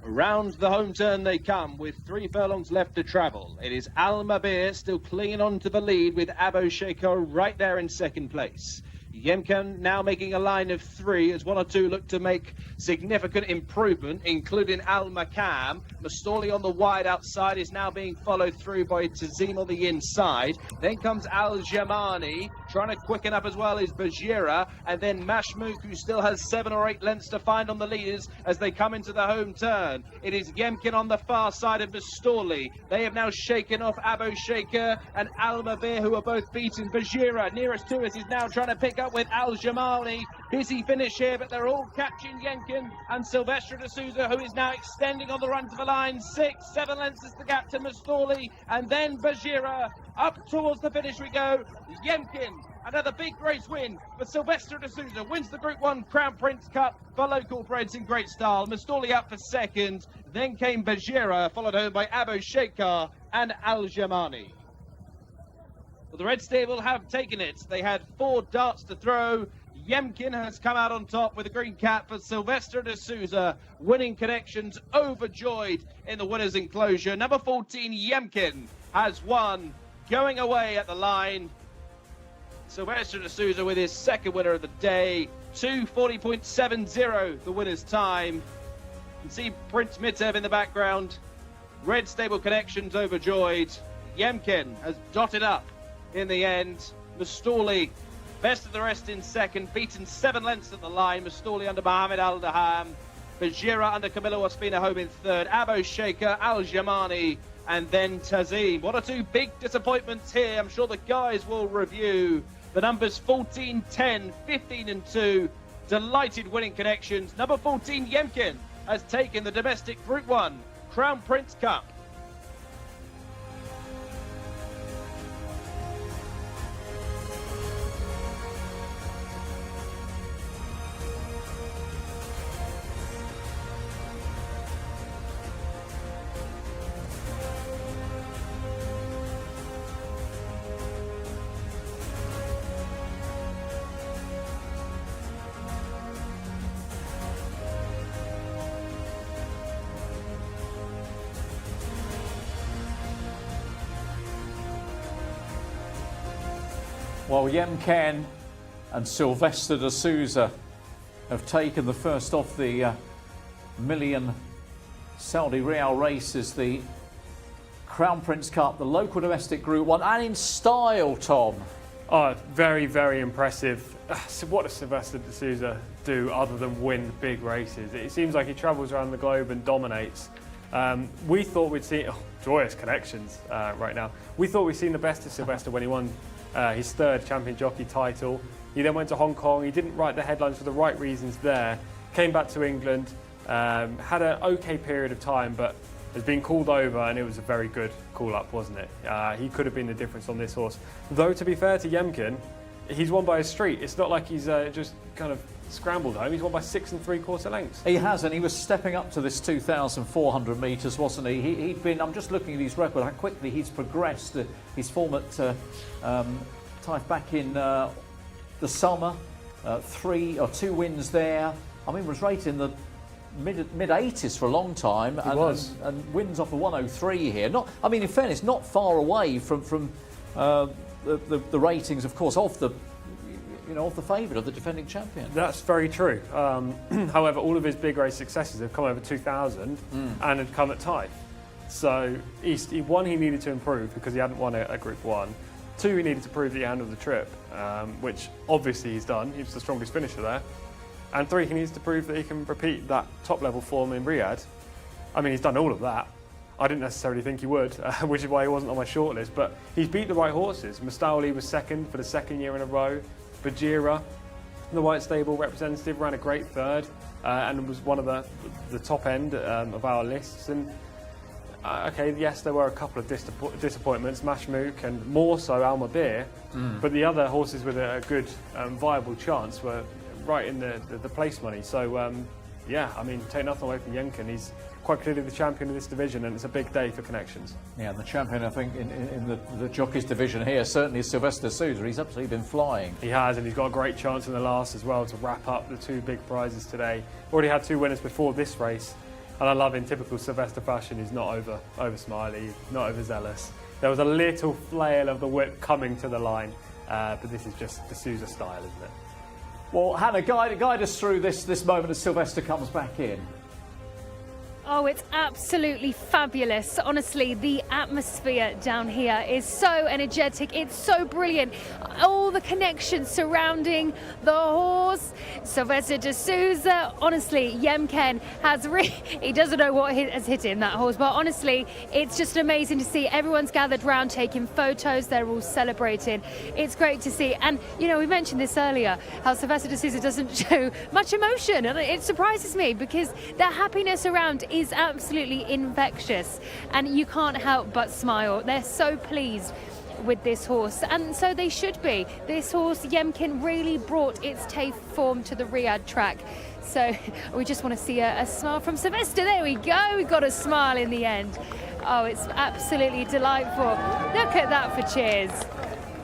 L: Around the home turn they come with 3 furlongs left to travel. It is Al-Mabir still clinging on to the lead with Abo Sheikar right there in 2nd place. Yemken now making a line of 3 as 1 or 2 look to make significant improvement, including Al-Makam. Mustoli on the wide outside is now being followed through by Tazim on the inside. Then comes Al-Jamani, trying to quicken up as well is Bajira, and then Mashmouk, who still has 7 or 8 lengths to find on the leaders as they come into the home turn. It is Yemken on the far side of Mustoli. They have now shaken off Abo Sheikar and Al-Mabir, who are both beaten. Bajira, nearest to us, is now trying to pick up with Al-Jamali. Busy finish here, but they're all catching Yemken and Silvestre de Souza, who is now extending on the run to the line. 6, 7 lengths is the gap to Mustoli, and then Bajira. Up towards the finish we go. Yemken, another big race win for Silvestre de Souza, wins the Group 1 Crown Prince Cup for local breds in great style. Mustoli up for 2nd, then came Bajira, followed home by Abo Sheikar and Al-Jamani. Well, the Red Stable have taken it. They had 4 darts to throw. Yemken has come out on top with a green cap for Silvestre de Souza, winning connections, overjoyed in the winner's enclosure. Number 14, Yemken, has won, going away at the line. Silvestre de Souza with his 2nd winner of the day, 2:40.70, the winner's time. You can see Prince Mitev in the background. Red Stable connections overjoyed. Yemken has dotted up in the end. Mustoli, best of the rest in 2nd, beaten 7 lengths at the line. Mustoli under Mohamed Al-Daham. Bajira under Camilo Ospina home in 3rd. Abo Sheikar, Al-Jamani, and then Tazim. 1 or 2 big disappointments here. I'm sure the guys will review. The numbers 14, 10, 15 and 2. Delighted winning connections. Number 14, Yemken, has taken the domestic Group 1 Crown Prince Cup.
A: Well, Yemken and Silvestre de Souza have taken the first off the $1 million Saudi Real races, the Crown Prince Cup, the local domestic Group 1, and in style, Tom.
B: Oh, very, very impressive. So what does Silvestre de Souza do other than win big races? It seems like he travels around the globe and dominates. We thought we'd see joyous connections right now. We thought we'd seen the best of Silvestre when he won his 3rd champion jockey title. He then went to Hong Kong. He didn't write the headlines for the right reasons there. Came back to England, had an okay period of time, but has been called over, and it was a very good call-up, wasn't it? He could have been the difference on this horse. Though, to be fair to Yemken, he's won by a street. It's not like he's just kind of scrambled home. He's won by 6 3/4 lengths.
A: He has, and he was stepping up to this 2,400 metres, wasn't he? He'd been, I'm just looking at his record, how quickly he's progressed. His form at Taif back in the summer, 2 wins there. I mean, was rated in the mid-80s for a long time. And wins off the 103 here. Not, I mean, in fairness, not far away from the ratings, of course, of the favourite, of the defending champion.
B: That's very true. However, all of his big race successes have come over 2,000 and had come at Taif. So he needed to improve because he hadn't won a Group 1. 2, he needed to prove that he handled the trip, which obviously he's done. He was the strongest finisher there. And 3, he needs to prove that he can repeat that top-level form in Riyadh. I mean, he's done all of that. I didn't necessarily think he would, which is why he wasn't on my shortlist. But he's beat the right horses. Moustawli was second for the 2nd year in a row. Bajira, the White Stable representative, ran a great 3rd and was one of the top end of our lists. And okay, yes, there were a couple of disappointments, Mashmook and more so Almabir, but the other horses with a good viable chance were right in the place money. So yeah, I mean, take nothing away from Jenkin. He's quite clearly the champion of this division, and it's a big day for connections.
A: Yeah, and the champion, I think, in the jockeys division here certainly is Sylvester Sousa. He's absolutely been flying.
B: He has, and he's got a great chance in the last as well to wrap up the 2 big prizes today. Already had 2 winners before this race, and I love in typical Sylvester fashion, he's not over smiley, not overzealous. There was a little flail of the whip coming to the line, but this is just the Sousa style, isn't it?
A: Well, Hannah, guide us through this moment as Sylvester comes back in.
C: Oh, it's absolutely fabulous. Honestly, the atmosphere down here is so energetic. It's so brilliant. All the connections surrounding the horse. Sylvester de Sousa, honestly, Jenkin has he doesn't know what has hit him, that horse, but honestly, it's just amazing to see. Everyone's gathered round taking photos. They're all celebrating. It's great to see. And, you know, we mentioned this earlier, how Sylvester de Sousa doesn't show much emotion. And it surprises me because the happiness around is absolutely infectious, and you can't help but smile. They're so pleased with this horse, and so they should be. This horse, Jenkin, really brought its TAFE form to the Riyadh track. So we just want to see a smile from Sylvester. There we go. We got a smile in the end. Oh, it's absolutely delightful. Look at that for cheers.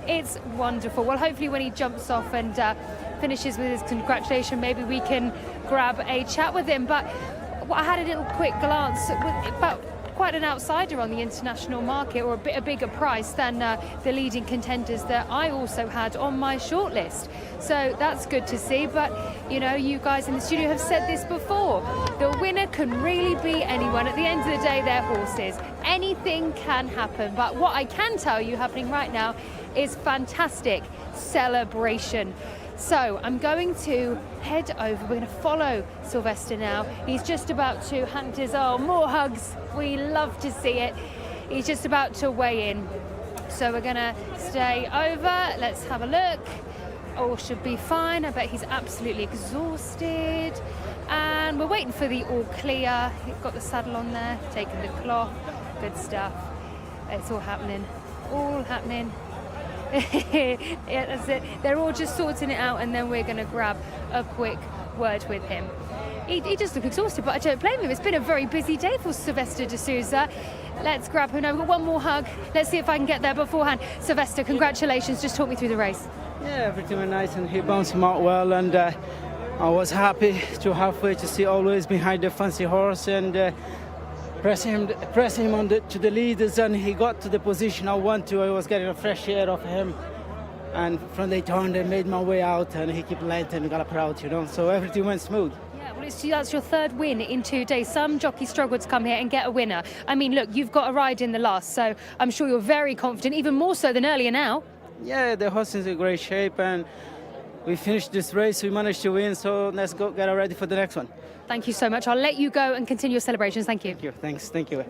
C: It's wonderful. Well, hopefully when he jumps off and finishes with his congratulation, maybe we can grab a chat with him. But I had a little quick glance about quite an outsider on the international market, or a bigger price than the leading contenders that I also had on my shortlist. So that's good to see. But you know, you guys in the studio have said this before. The winner can really be anyone. At the end of the day, they're horses. Anything can happen. But what I can tell you happening right now is fantastic celebration. So I'm going to head over. We're going to follow Sylvester now. He's just about to hand his more hugs. We love to see it. He's just about to weigh in. So we're going to stay over. Let's have a look. All should be fine. I bet he's absolutely exhausted. And we're waiting for the all clear. He's got the saddle on there, taking the cloth. Good stuff. It's all happening. All happening. Yeah, that's it. They're all just sorting it out, and then we're going to grab a quick word with him. He just looks exhausted, but I don't blame him. It's been a very busy day for Sylvester de Sousa. Let's grab him now. We've got one more hug. Let's see if I can get there beforehand. Sylvester, congratulations. Just talk me through the race.
G: Yeah, everything was nice, and he bounced him out well, and I was happy to halfway to see always behind the fancy horse and pressing him on to the leaders, and he got to the position I want to. I was getting a fresh air off him, and from the turn I made my way out, and he kept lengthening and got up out, you know, so everything went smooth.
C: Yeah, well, that's your 3rd win in 2 days. Some jockeys struggle to come here and get a winner. I mean, look, you've got a ride in the last, so I'm sure you're very confident, even more so than earlier now. Yeah, the horse is in great shape, and we finished this race, we managed to win, so let's go get ready for the next one. Thank you so much. I'll let you go and continue your celebrations. Thank you. Thank you. Thanks. Thank you.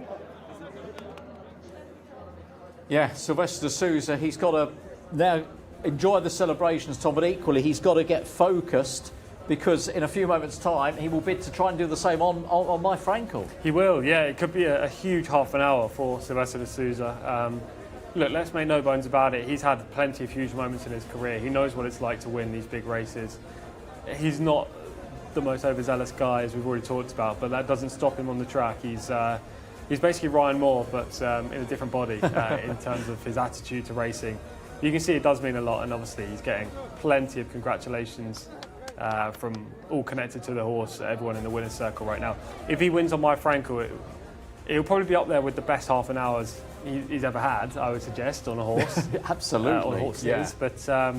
A: Yeah, Sylvester de Sousa, he's got to now enjoy the celebrations, Tom, but equally he's got to get focused, because in a few moments' time he will bid to try and do the same on my Frankel.
B: He will, yeah. It could be a huge half an hour for Sylvester de Sousa. Look, let's make no bones about it. He's had plenty of huge moments in his career. He knows what it's like to win these big races. He's not the most overzealous guy, as we've already talked about, but that doesn't stop him on the track. He's basically Ryan Moore, but in a different body in terms of his attitude to racing. You can see it does mean a lot, and obviously he's getting plenty of congratulations from all connected to the horse, everyone in the winner's circle right now. If he wins on my Frankel, it'll probably be up there with the best half an hours he's ever had, I would suggest, on a horse.
A: Absolutely.
B: On horses,
A: yeah.
B: But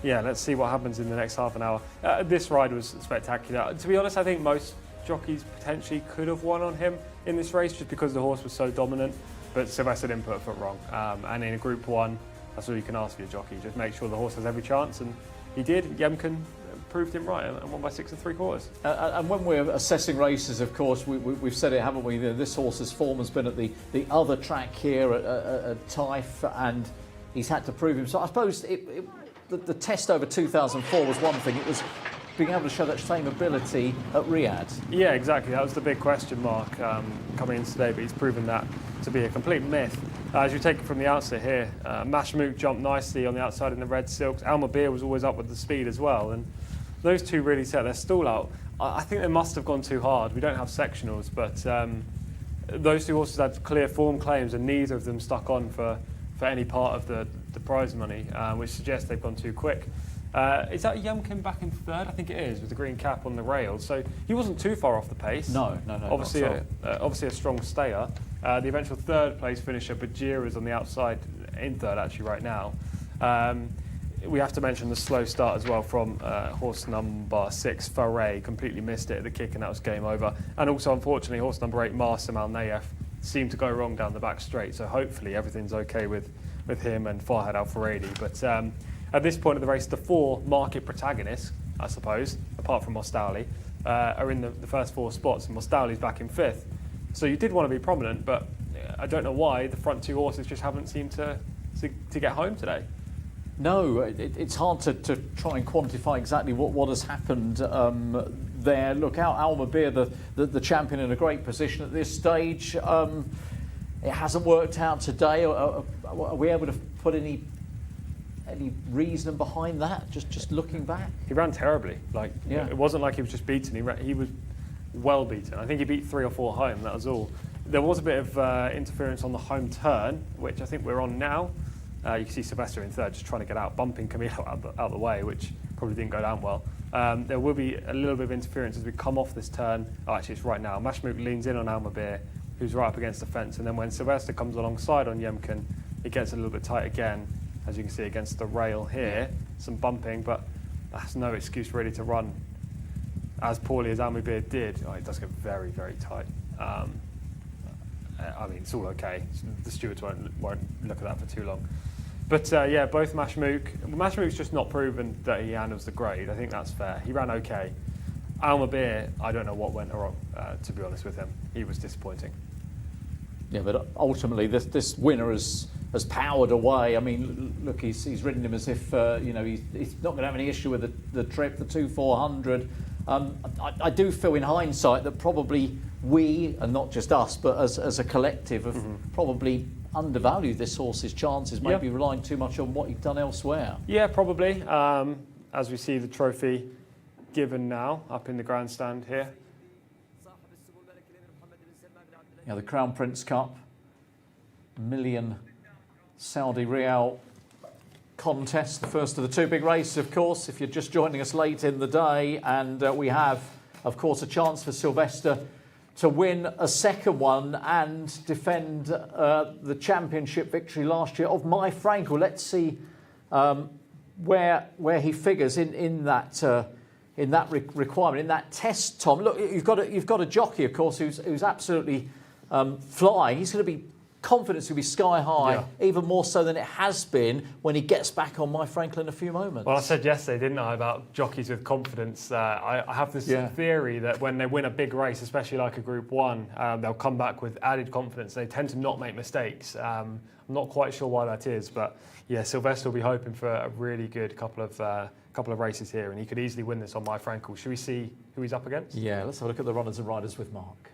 B: yeah, let's see what happens in the next half an hour. This ride was spectacular. To be honest, I think most jockeys potentially could have won on him in this race just because the horse was so dominant, but Sylvester didn't put a foot wrong. And in a Group 1, That's all you can ask for your jockey. Just make sure the horse has every chance, and he did. Yemkin proved him right and won by 6 3/4.
A: And when we're assessing races, of course, we've said it, haven't we? This horse's form has been at the other track here at Taif, and he's had to prove himself. I suppose the test over 2004 was one thing. It was being able to show that same ability at Riyadh.
B: Yeah, exactly. That was the big question mark coming in today, but he's proven that to be a complete myth. As you take it from the outset here, Mashmook jumped nicely on the outside in the red silks. Almabir was always up with the speed as well, and those two really set their stall out. I think they must have gone too hard. We don't have sectionals, but those two horses had clear form claims, and neither of them stuck on for any part of the prize money, which suggests they've gone too quick. Is that Yemkin back in third? I think it is, with the green cap on the rails. So he wasn't too far off the pace.
A: No.
B: Obviously a strong stayer. The eventual third place finisher, Bajira, is on the outside in third actually right now. We have to mention the slow start as well from horse number 6, Faray. Completely missed it at the kick, and that was game over. And also, unfortunately, horse number 8, Marsim Al Nayef, seemed to go wrong down the back straight. So hopefully everything's okay with him and Farhad Al Faradi. But at this point of the race, the 4 market protagonists, I suppose, apart from Mostali, are in the first 4 spots, and Mostali's back in 5th. So you did want to be prominent, but I don't know why the front 2 horses just haven't seemed to get home today.
A: No, it's hard to try and quantify exactly what has happened there. Look, Almabir, the champion, in a great position at this stage. It hasn't worked out today. Are we able to put any reason behind that? Just looking back,
B: he ran terribly. It wasn't like he was just beaten. He was well beaten. I think he beat 3 or 4 home. That was all. There was a bit of interference on the home turn, which I think we're on now. You can see Sylvester in third, just trying to get out, bumping Camilo out the way, which probably didn't go down well. There will be a little bit of interference as we come off this turn. Oh, actually, it's right now. Mashmook leans in on Almabir, who's right up against the fence, and then when Sylvester comes alongside on Yemkin, it gets a little bit tight again, as you can see against the rail here. Some bumping, but that's no excuse really to run as poorly as Almabir did. Oh, it does get very, very tight. I mean, it's all okay. The stewards won't look at that for too long. But yeah, both Mashmook's just not proven that he handles the grade. I think that's fair. He ran okay. Almabir, I don't know what went wrong, to be honest with him. He was disappointing.
A: Yeah, but ultimately this winner has powered away. I mean, look, he's ridden him as if he's not going to have any issue with the trip, the 2-400. I do feel in hindsight that probably we, and not just us, but as a collective, have probably undervalued this horse's chances, maybe relying too much on what he'd done elsewhere.
B: Yeah, probably. As we see the trophy given now up in the grandstand here.
A: Yeah, the Crown Prince Cup, $1 million Saudi Riyal contest, the first of the 2 big races, of course, if you're just joining us late in the day. And we have, of course, a chance for Sylvester to win a second one and defend the championship victory last year of My Frankel. Let's see where he figures in that requirement, in that test, Tom. Look, you've got a jockey, of course, who's absolutely flying. He's going to be confidence will be sky high, even more so than it has been when he gets back on My Frankel in a few moments.
B: Well, I said yesterday, didn't I, about jockeys with confidence. I have this theory that when they win a big race, especially like a Group 1, they'll come back with added confidence. They tend to not make mistakes. I'm not quite sure why that is, but yeah, Sylvester will be hoping for a really good couple of races here, and he could easily win this on My Frankel. Should we see who he's up against?
A: Yeah, let's have a look at the runners and riders with Mark.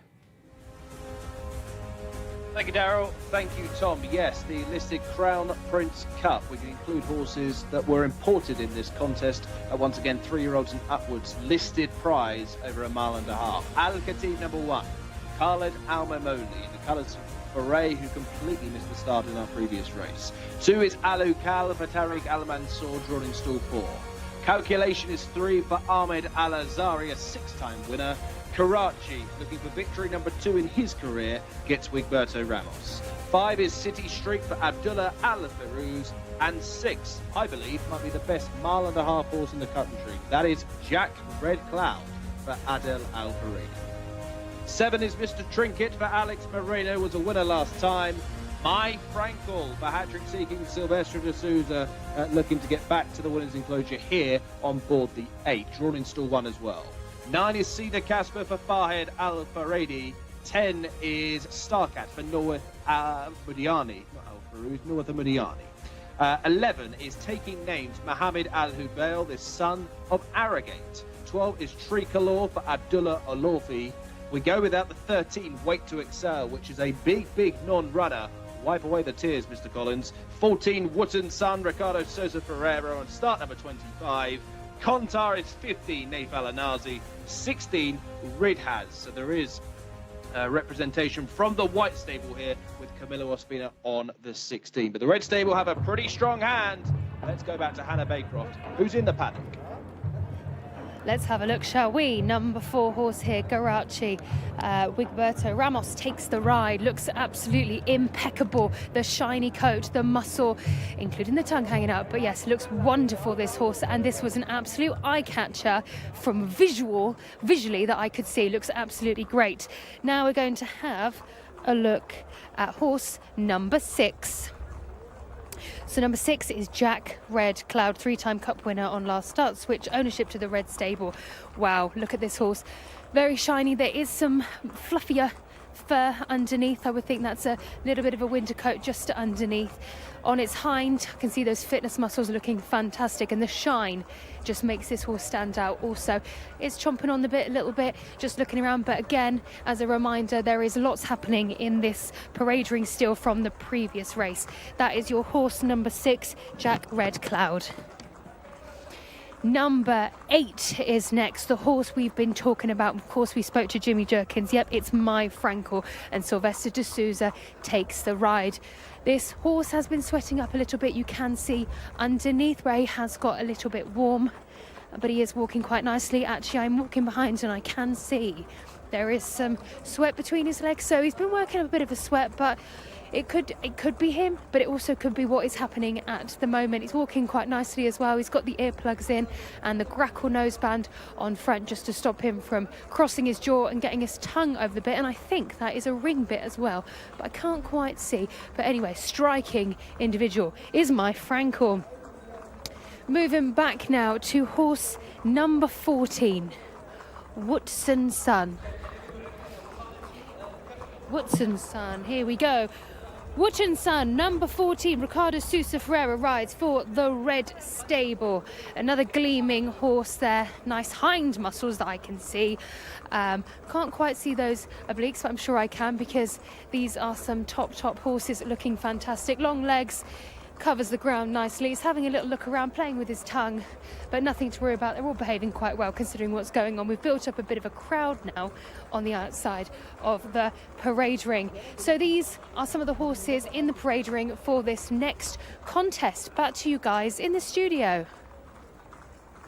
D: Thank you, Daryl. Thank you, Tom. Yes, the listed Crown Prince Cup. We can include horses that were imported in this contest. Once again, 3-year-olds and upwards. Listed prize over 1.5 miles. Al-Khatib number 1, Khaled Al-Mamoni in the colours of Faray, who completely missed the start in our previous race. 2 is Al-Ukal for Tariq Al-Mansour, drawn in stall 4. Calculation is 3 for Ahmed Al-Azari, a 6-time winner. Karachi, looking for victory number 2 in his career, gets Wigberto Ramos. 5 is City Street for Abdullah Al-Firuz. And 6, I believe, might be the best 1.5 mile horse in the country. That is Jack Red Cloud for Adel Al-Farid. 7 is Mr. Trinket for Alex Moreno, was a winner last time.
L: My Frankel for hat-trick seeking Silvestre de Souza, looking to get back to the winners' enclosure here on board the 8, drawn in stall 1 as well. 9 is Cedar Casper for Fahed Al Faradi. 10 is Starcat for Noah Mudiani, not Al Farouz, Noah Mudiani. 11 is Taking Names, Mohammed Al Hubail, the son of Arrogate. 12 is Tricolor for Abdullah Olorfi. We go without the 13, Wait to Excel, which is a big non-runner. Wipe away the tears, Mr. Collins. 14, Wootton Sun, Ricardo Sousa Ferreira on start number 25. Kontar is 15, Naif Al-Anazi. 16, Ridhaz. So there is representation from the white stable here with Camilo Ospina on the 16. But the red stable have a pretty strong hand. Let's go back to Hannah Baycroft, who's in the paddock.
C: Let's have a look, shall we? Number 4 horse here, Garachi. Wigberto Ramos takes the ride, looks absolutely impeccable. The shiny coat, the muscle, including the tongue hanging out. But yes, looks wonderful, this horse. And this was an absolute eye-catcher from visually that I could see. Looks absolutely great. Now we're going to have a look at horse number 6. So number 6 is Jack Red Cloud, 3-time cup winner on last start. Switch ownership to the red stable. Wow, look at this horse. Very shiny. There is some fluffier fur underneath. I would think that's a little bit of a winter coat just underneath. On its hind, I can see those fitness muscles looking fantastic, and the shine just makes this horse stand out. Also, it's chomping on the bit a little bit, just looking around. But again, as a reminder, there is lots happening in this parade ring still from the previous race. That is your horse number 6, Jack Red Cloud. Number 8 is next, the horse we've been talking about. Of course, we spoke to Jimmy Jerkins. Yep, it's My Frankel, and Silvestre de Souza takes the ride. This horse has been sweating up a little bit. You can see underneath where he has got a little bit warm, but he is walking quite nicely. Actually, I'm walking behind and I can see there is some sweat between his legs, so he's been working up a bit of a sweat, but it could be him, but it also could be what is happening at the moment. He's walking quite nicely as well. He's got the earplugs in and the grackle noseband on front just to stop him from crossing his jaw and getting his tongue over the bit. And I think that is a ring bit as well, but I can't quite see. But anyway, striking individual is My Frankel. Moving back now to horse number 14, Wootson Sun. Wootson Sun, here we go. Wootson Sun, number 14, Ricardo Sousa Ferreira rides for the red stable. Another gleaming horse there. Nice hind muscles that I can see. Can't quite see those obliques, but I'm sure I can, because these are some top horses looking fantastic. Long legs, covers the ground nicely. He's having a little look around, playing with his tongue, but nothing to worry about. They're all behaving quite well considering what's going on. We've built up a bit of a crowd now on the outside of the parade ring. So these are some of the horses in the parade ring for this next contest. Back to you guys in the studio.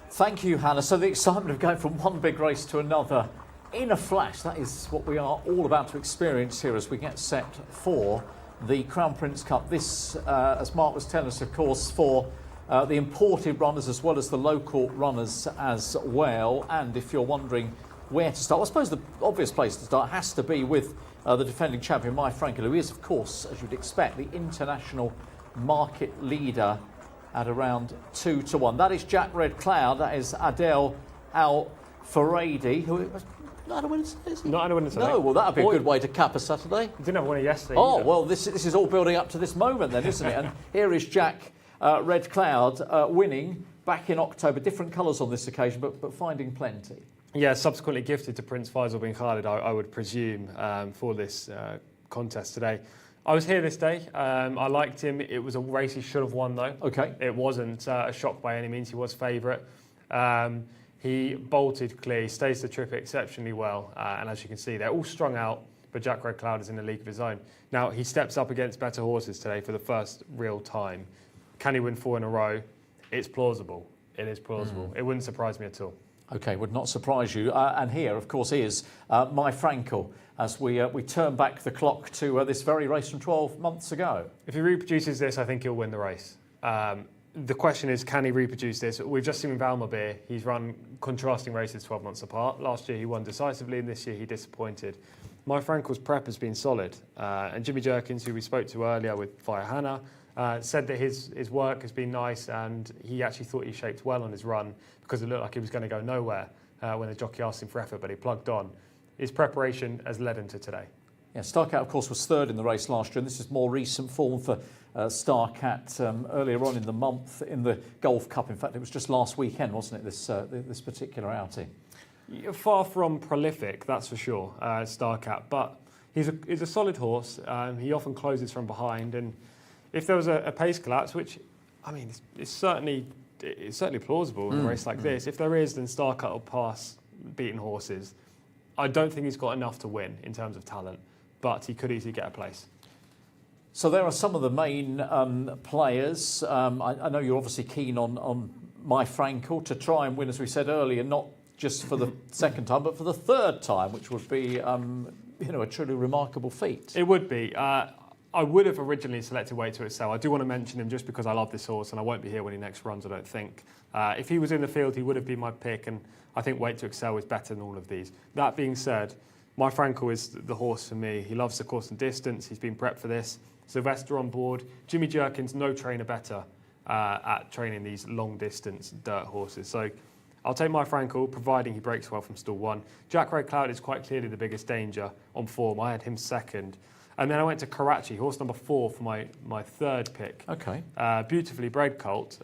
A: Thank you, Hannah. So the excitement of going from one big race to another in a flash, that is what we are all about to experience here as we get set for the Crown Prince Cup. This, as Mark was telling us, of course, for the imported runners as well as the local runners as well. And if you're wondering where to start, I suppose the obvious place to start has to be with the defending champion, My Frankel, who is, of course, as you'd expect, the international market leader at around 2-1. That is Jack Red Cloud. That is Adel Al Faradi, who not had a winner today, is he?
B: Not had a winner today.
A: No, well, that would be a good way to cap a Saturday.
B: Didn't have a winner yesterday.
A: Oh,
B: either.
A: well, this is all building up to this moment then, isn't it? And here is Jack Red Cloud winning back in October. Different colours on this occasion, but finding plenty.
B: Yeah, subsequently gifted to Prince Faisal bin Khalid, I would presume, for this contest today. I was here this day. I liked him. It was a race he should have won, though.
A: Okay.
B: It wasn't a shock by any means. He was favourite. He bolted clear. He stays the trip exceptionally well. And as you can see, they're all strung out, but Jack Red Cloud is in a league of his own. Now, he steps up against better horses today for the first real time. Can he win 4 in a row? It's plausible. It is plausible. It wouldn't surprise me at all.
A: OK, would not surprise you. And here, of course, is My Frankel, as we turn back the clock to this very race from 12 months ago.
B: If he reproduces this, I think he'll win the race. The question is, can he reproduce this? We've just seen with Almabeer, he's run contrasting races 12 months apart. Last year he won decisively, and this year he disappointed. My Frankel's prep has been solid. And Jimmy Jerkins, who we spoke to earlier via Hannah, said that his work has been nice and he actually thought he shaped well on his run because it looked like he was going to go nowhere when the jockey asked him for effort, but he plugged on. His preparation has led him to today.
A: Yeah, Starcat, of course, was third in the race last year, and this is more recent form for Starcat earlier on in the month in the Golf Cup. In fact, it was just last weekend, wasn't it, this particular outing?
B: Far from prolific, that's for sure, Starcat, but he's a solid horse. He often closes from behind, and if there was a pace collapse, which, I mean, it's certainly plausible in a race like this, if there is, then Starcat will pass beaten horses. I don't think he's got enough to win in terms of talent, but he could easily get a place.
A: So there are some of the main players. I know you're obviously keen on My Frankel to try and win, as we said earlier, not just for the second time, but for the third time, which would be a truly remarkable feat.
B: It would be. I would have originally selected Wait to Excel. I do want to mention him just because I love this horse and I won't be here when he next runs, I don't think. If he was in the field, he would have been my pick, and I think Wait to Excel is better than all of these. That being said, My Frankel is the horse for me. He loves the course and distance. He's been prepped for this. Sylvester on board. Jimmy Jerkins, no trainer better at training these long-distance dirt horses. So I'll take My Frankel, providing he breaks well from stall 1. Jack Red Cloud is quite clearly the biggest danger on form. I had him second. And then I went to Karachi, horse number 4 for my third pick.
A: Okay.
B: Beautifully bred colt.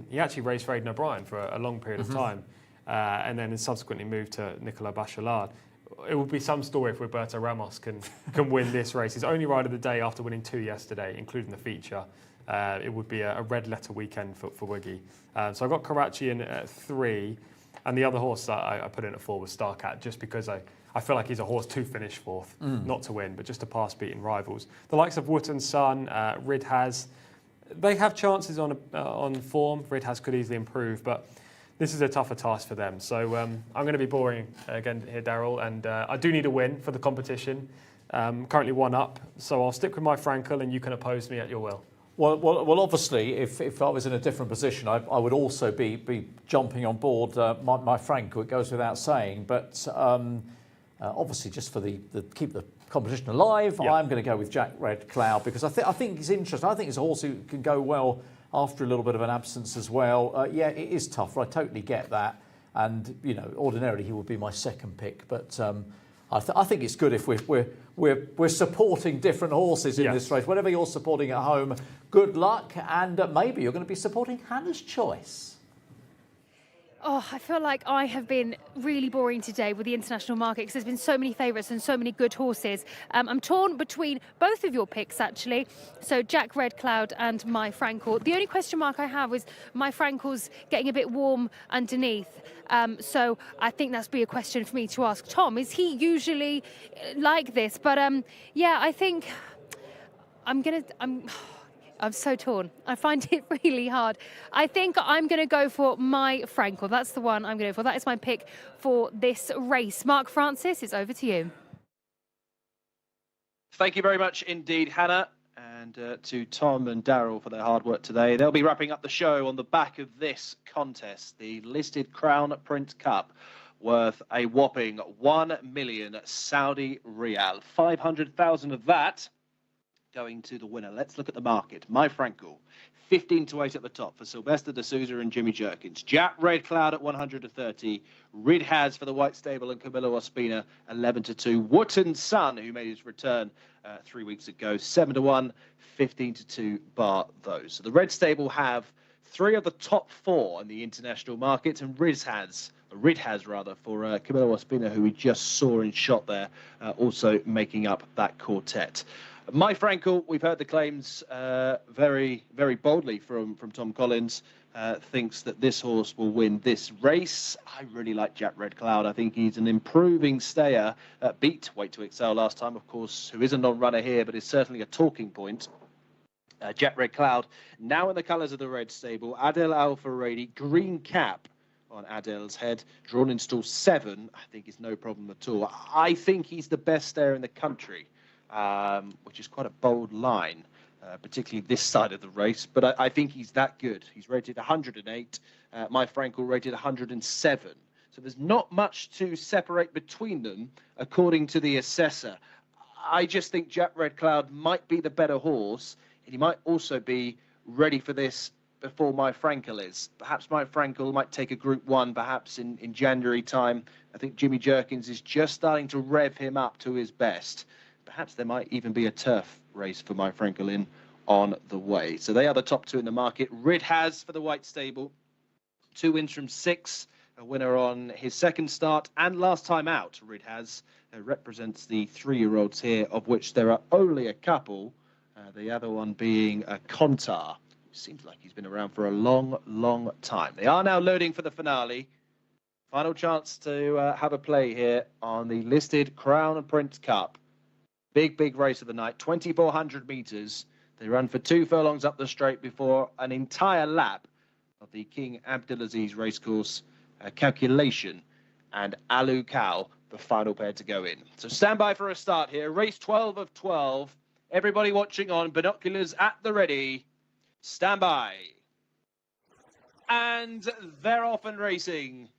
B: He actually raced for Aidan O'Brien for a long period of time, and then subsequently moved to Nicolas Bachelard. It will be some story if Roberto Ramos can win this race. His only ride of the day after winning 2 yesterday, including the feature. It would be a red letter weekend for Wiggy. So I got Karachi in at 3, and the other horse that I put in at 4 was Starcat, just because I feel like he's a horse to finish 4th, not to win, but just to pass beaten rivals. The likes of Wootton Sun, Ridhaz, they have chances on form. Ridhaz could easily improve, but this is a tougher task for them. So I'm going to be boring again here, Daryl, and I do need a win for the competition. Currently 1 up, so I'll stick with My Frankel, and you can oppose me at your will.
A: Well, obviously, if I was in a different position, I would also be jumping on board My Frankel. It goes without saying, but obviously, just for the keep the competition alive, I'm going to go with Jack Red Cloud because I think he's interesting. I think he's a horse who can go well after a little bit of an absence as well. Yeah, it is tough. I totally get that, and ordinarily he would be my second pick, but I think it's good if we're supporting different horses in this race. Whatever you're supporting at home, good luck, and maybe you're going to be supporting Hannah's choice.
C: Oh, I feel like I have been really boring today with the international market because there's been so many favourites and so many good horses. I'm torn between both of your picks, actually. So Jack Red Cloud and My Frankel. The only question mark I have is My Frankel's getting a bit warm underneath. So I think that's be a question for me to ask Tom. Is he usually like this? But yeah, I think I'm so torn. I find it really hard. I think I'm going to go for My Frankel. That's the one I'm going to go for. That is my pick for this race. Mark Francis, it's over to you.
L: Thank you very much indeed, Hannah, and to Tom and Daryl for their hard work today. They'll be wrapping up the show on the back of this contest, the listed Crown Prince Cup, worth a whopping 1 million Saudi Riyal. 500,000 of that going to the winner. Let's look at the market. My Frankel, 15-8 at the top for Sylvester de Souza and Jimmy Jerkins. Jack Red Cloud at 130. Ridhaz for the White Stable and Camilo Ospina, 11-2. Wootton Sun, who made his return 3 weeks ago, 7-1, 15-2 bar those. So the Red Stable have 3 of the top 4 in the international market, and Ridhaz for Camilo Ospina, who we just saw in shot there, also making up that quartet. My Frankel, we've heard the claims very, very boldly from Tom Collins, thinks that this horse will win this race. I really like Jack Red Cloud. I think he's an improving stayer. Beat Wait to Excel last time, of course, who is a non-runner here, but is certainly a talking point. Jack Red Cloud, now in the colours of the Red Stable. Adel Al-Faradi, green cap on Adel's head, drawn in stall 7. I think is no problem at all. I think he's the best stayer in the country. Which is quite a bold line, particularly this side of the race. But I think he's that good. He's rated 108. My Frankel rated 107. So there's not much to separate between them, according to the assessor. I just think Jack Red Cloud might be the better horse, and he might also be ready for this before My Frankel is. Perhaps My Frankel might take a Group 1, perhaps in January time. I think Jimmy Jerkins is just starting to rev him up to his best. Perhaps there might even be a turf race for My Frankel on the way. So they are the top two in the market. Ridhaz for the White Stable. 2 wins from 6. A winner on his second start and last time out. Ridhaz represents the 3-year-olds here, of which there are only a couple. The other one being a Kontar. Seems like he's been around for a long, long time. They are now loading for the finale. Final chance to have a play here on the listed Crown and Prince Cup. Big, big race of the night, 2,400 metres. They run for 2 furlongs up the straight before an entire lap of the King Abdulaziz racecourse. Calculation and Alu Cow, the final pair to go in. So stand by for a start here. Race 12 of 12. Everybody watching on, binoculars at the ready. Stand by. And they're off and racing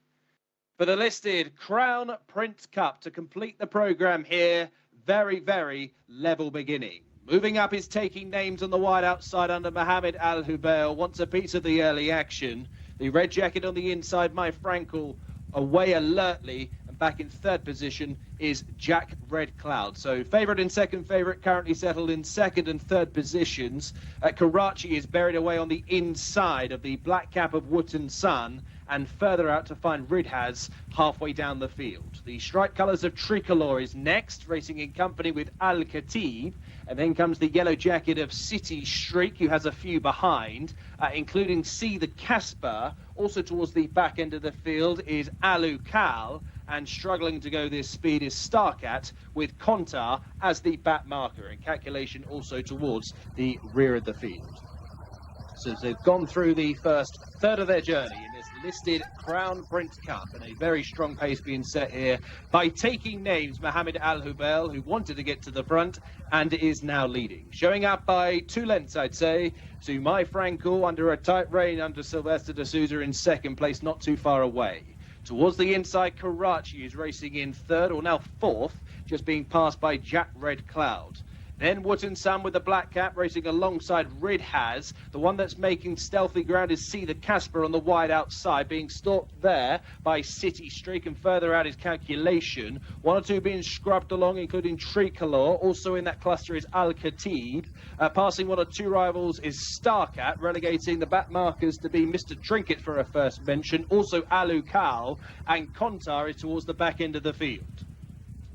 L: for the listed Crown Prince Cup to complete the programme here. Very, very level beginning. Moving up is Taking Names on the wide outside under Mohammed Al Hubail. Wants a piece of the early action. The red jacket on the inside, My Frankel, away alertly. And back in third position is Jack Red Cloud. So favourite and second favourite currently settled in second and third positions. Karachi is buried away on the inside of the black cap of Wootton Sun, and further out to find Ridhaz halfway down the field. The striped colours of Tricolor is next, racing in company with Al Khatib. And then comes the yellow jacket of City Streak, who has a few behind, including C. the Casper. Also towards the back end of the field is Alu Kal. And struggling to go this speed is Starcat, with Kontar as the bat marker. And calculation also towards the rear of the field. So they've gone through the first third of their journey in this listed Crown Prince Cup, and a very strong pace being set here by Taking Names, Mohammed Al Hubail, who wanted to get to the front and is now leading. Showing up by 2 lengths, I'd say, to My Frankel under a tight rein under Sylvester de Souza in second place, not too far away. Towards the inside, Karachi is racing in third, or now fourth, just being passed by Jack Red Cloud. Then Wootton Sun with the black cap racing alongside Ridhaz. The one that's making stealthy ground is C. the Casper on the wide outside, being stalked there by City Streak, and further out is Calculation. 1 or 2 being scrubbed along, including Tricolor. Also in that cluster is Al Khatib. Passing 1 or 2 rivals is Starcat, relegating the back markers to be Mr. Trinket for a first mention. Also Alu Kal, and Kontar is towards the back end of the field.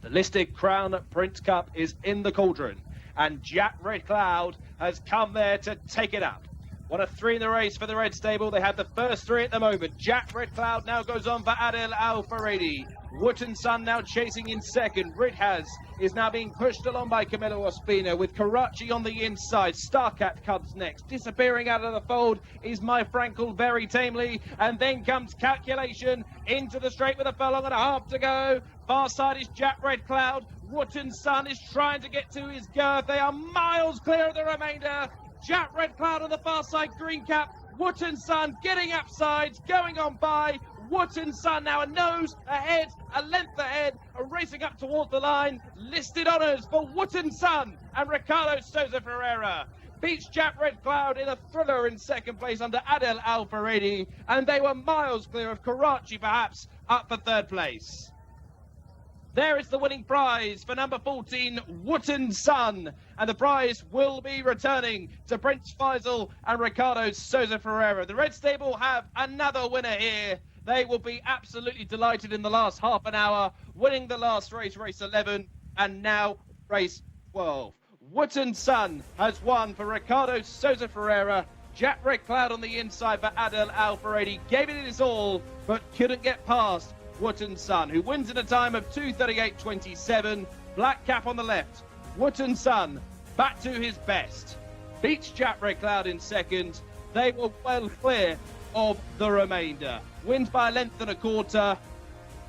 L: The listed Crown Prince Cup is in the cauldron, and Jack Red Cloud has come there to take it up. 1 of 3 in the race for the Red Stable. They have the first 3 at the moment. Jack Red Cloud now goes on for Adel Al Faredi. Wootton Sun now chasing in second. Ridhaz is now being pushed along by Camilo Ospina, with Karachi on the inside. Starcat comes next. Disappearing out of the fold is My Frankel very tamely, and then comes Calculation into the straight with a furlong and a half to go. Far side is Jack Red Cloud. Wootton Sun is trying to get to his girth. They are miles clear of the remainder. Jack Red Cloud on the far side, green cap. Wootton Sun getting upsides, going on by. Wootton Sun now a nose ahead, a length ahead, racing up towards the line. Listed honours for Wootton Sun and Ricardo Souza Ferreira. Beats Jack Red Cloud in a thriller in second place under Adel Al Faredi, and they were miles clear of Karachi, perhaps, up for third place. There is the winning prize for number 14, Wootton Sun. And the prize will be returning to Prince Faisal and Ricardo Souza Ferreira. The Red Stable have another winner here. They will be absolutely delighted in the last half an hour, winning the last race, race 11, and now race 12. Wootton Sun has won for Ricardo Souza Ferreira. Jack Red Cloud on the inside for Adel Al Faredi. Gave it his all, but couldn't get past Wootton Sun, who wins in a time of 2:38.27. Black cap on the left. Wootton Sun back to his best. Beats Jack Red Cloud in second. They were well clear of the remainder. Wins by a length and a quarter.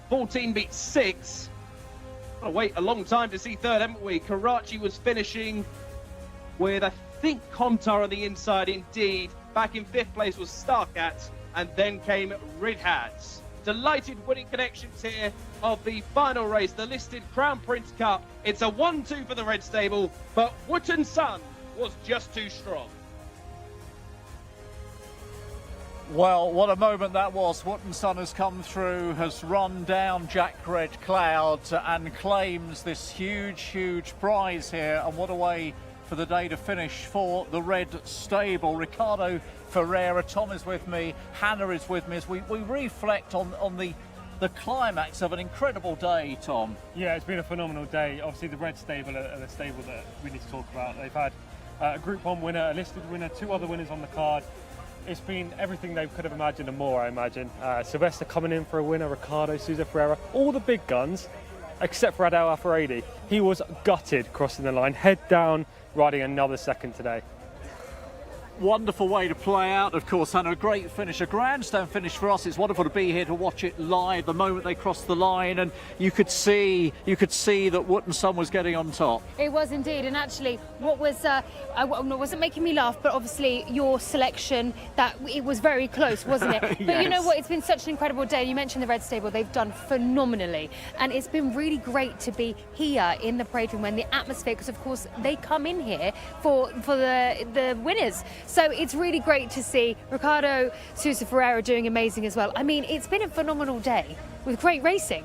L: 14 beats 6. Got to wait a long time to see third, haven't we? Karachi was finishing with, I think, Kontar on the inside indeed. Back in 5th place was Starcat, and then came Ridhaz. Delighted winning connections here of the final race, the listed Crown Prince Cup. It's a 1-2 for the Red Stable, but Wootton Sun was just too strong.
A: Well, what a moment that was. Wootton Sun has come through, has run down Jack Red Cloud and claims this huge prize here. And what a way for the day to finish for the Red Stable. Ricardo Ferreira, Tom is with me, Hannah is with me as we reflect on the climax of an incredible day, Tom.
B: Yeah, it's been a phenomenal day. Obviously, the Red Stable are the stable that we need to talk about. They've had a Group 1 winner, a listed winner, 2 other winners on the card. It's been everything they could have imagined and more, I imagine. Sylvester coming in for a winner, Ricardo, Sousa Ferreira, all the big guns, except for Adel Al-Faradi. He was gutted crossing the line, head down, riding another second today.
A: Wonderful way to play out, of course, and a great finish, a grandstand finish for us. It's wonderful to be here to watch it live. The moment they crossed the line, and you could see that Wootton Sun was getting on top.
C: It was indeed, and actually, what was wasn't making me laugh, but obviously your selection, that it was very close, wasn't it? But
A: Yes.
C: You know what? It's been such an incredible day. You mentioned the Red Stable; they've done phenomenally, and it's been really great to be here in the parade room when the atmosphere, because of course they come in here for the winners. So it's really great to see Ricardo Sousa Ferreira doing amazing as well. I mean, it's been a phenomenal day with great racing.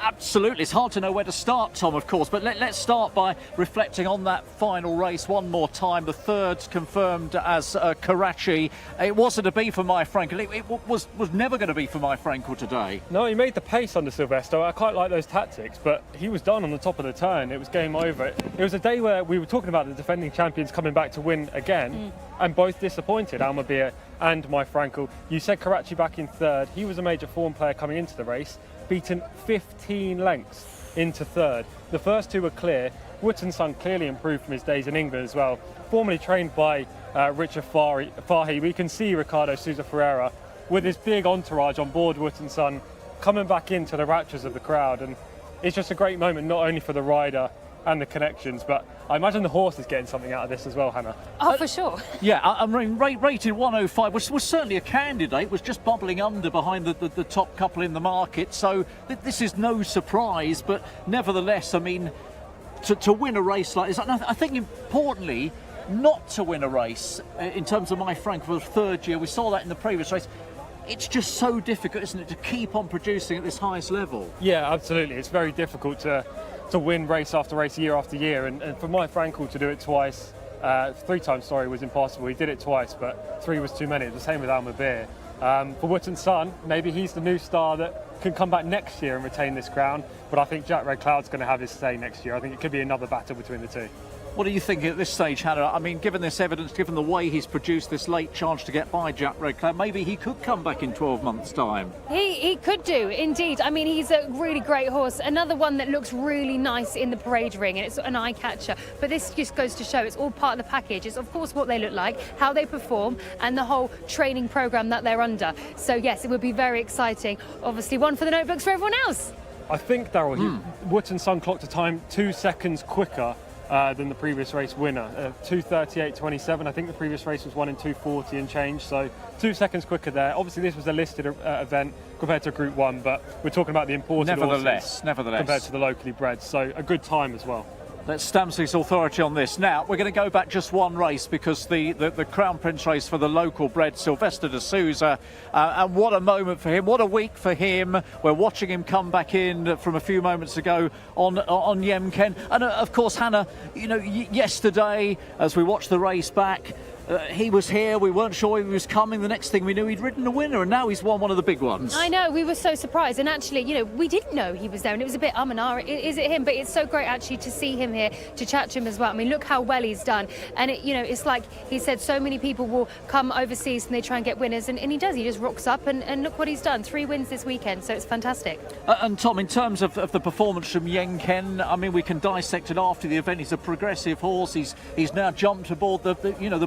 A: Absolutely. It's hard to know where to start, Tom, of course, but let's start by reflecting on that final race one more time. The third confirmed as Karachi. It wasn't to be for Mike Frankel. It was never going to be for Mike Frankel today.
B: No, he made the pace under Sylvester. I quite like those tactics, but he was done on the top of the turn. It was game over. It was a day where we were talking about the defending champions coming back to win again, and both disappointed, Almabier and Mike Frankel. You said Karachi back in third. He was a major form player coming into the race, beaten 15 lengths into third. The first two were clear. Wootton Sun clearly improved from his days in England as well. Formerly trained by Richard Fahy, we can see Ricardo Sousa Ferreira with his big entourage on board Wootton Sun coming back into the raptures of the crowd. And it's just a great moment, not only for the rider and the connections, but I imagine the horse is getting something out of this as well, Hannah.
C: Oh, for sure.
A: Yeah, I mean, rated 105 was certainly a candidate, was just bubbling under behind the top couple in the market, so this is no surprise, but nevertheless, I mean, to win a race like this, I think importantly, not to win a race in terms of Mike Frankel for the third year, we saw that in the previous race. It's just so difficult, isn't it, to keep on producing at this highest level?
B: Yeah, absolutely. It's very difficult to win race after race, year after year, and for Mike Frankel to do it twice, 3 times, sorry, was impossible. He did it twice, but 3 was too many. The same with Almabier. For Wootton Sun, maybe he's the new star that can come back next year and retain this crown, but I think Jack Red Cloud's going to have his say next year. I think it could be another battle between the two.
A: What do you think at this stage, Hannah? I mean, given this evidence, given the way he's produced this late chance to get by Jack Red Cloud, maybe he could come back in 12 months' time.
C: He could do, indeed. I mean, he's a really great horse. Another one that looks really nice in the parade ring, and it's an eye catcher. But this just goes to show it's all part of the package. It's, of course, what they look like, how they perform, and the whole training programme that they're under. So, yes, it would be very exciting. Obviously, one for the notebooks for everyone else.
B: I think, Darryl, Wootton Sun clocked a time 2 seconds quicker than the previous race winner, 2:38.27. I think the previous race was won in 2:40 and change, so 2 seconds quicker there. Obviously, this was a listed event compared to Group 1, but we're talking about the imported horses compared to the locally bred, so a good time as well.
A: Let's stamp his authority on this. Now, we're going to go back just one race because the Crown Prince race for the local bred Sylvester de Sousa, and what a moment for him, what a week for him. We're watching him come back in from a few moments ago on Yemken. And of course, Hannah, you know, yesterday as we watched the race back, he was here, we weren't sure he was coming. The next thing we knew, he'd ridden a winner, and now he's won one of the big ones.
C: I know, we were so surprised, and actually, you know, we didn't know he was there, and it was a bit and ah, is it him? But it's so great actually to see him here, to chat to him as well. I mean, look how well he's done, and you know, it's like he said, so many people will come overseas and they try and get winners, and he does. He just rocks up, and look what he's done. 3 wins this weekend, so it's fantastic.
A: And Tom, in terms of the performance from Yemken, I mean, we can dissect it after the event. He's a progressive horse. He's now jumped aboard the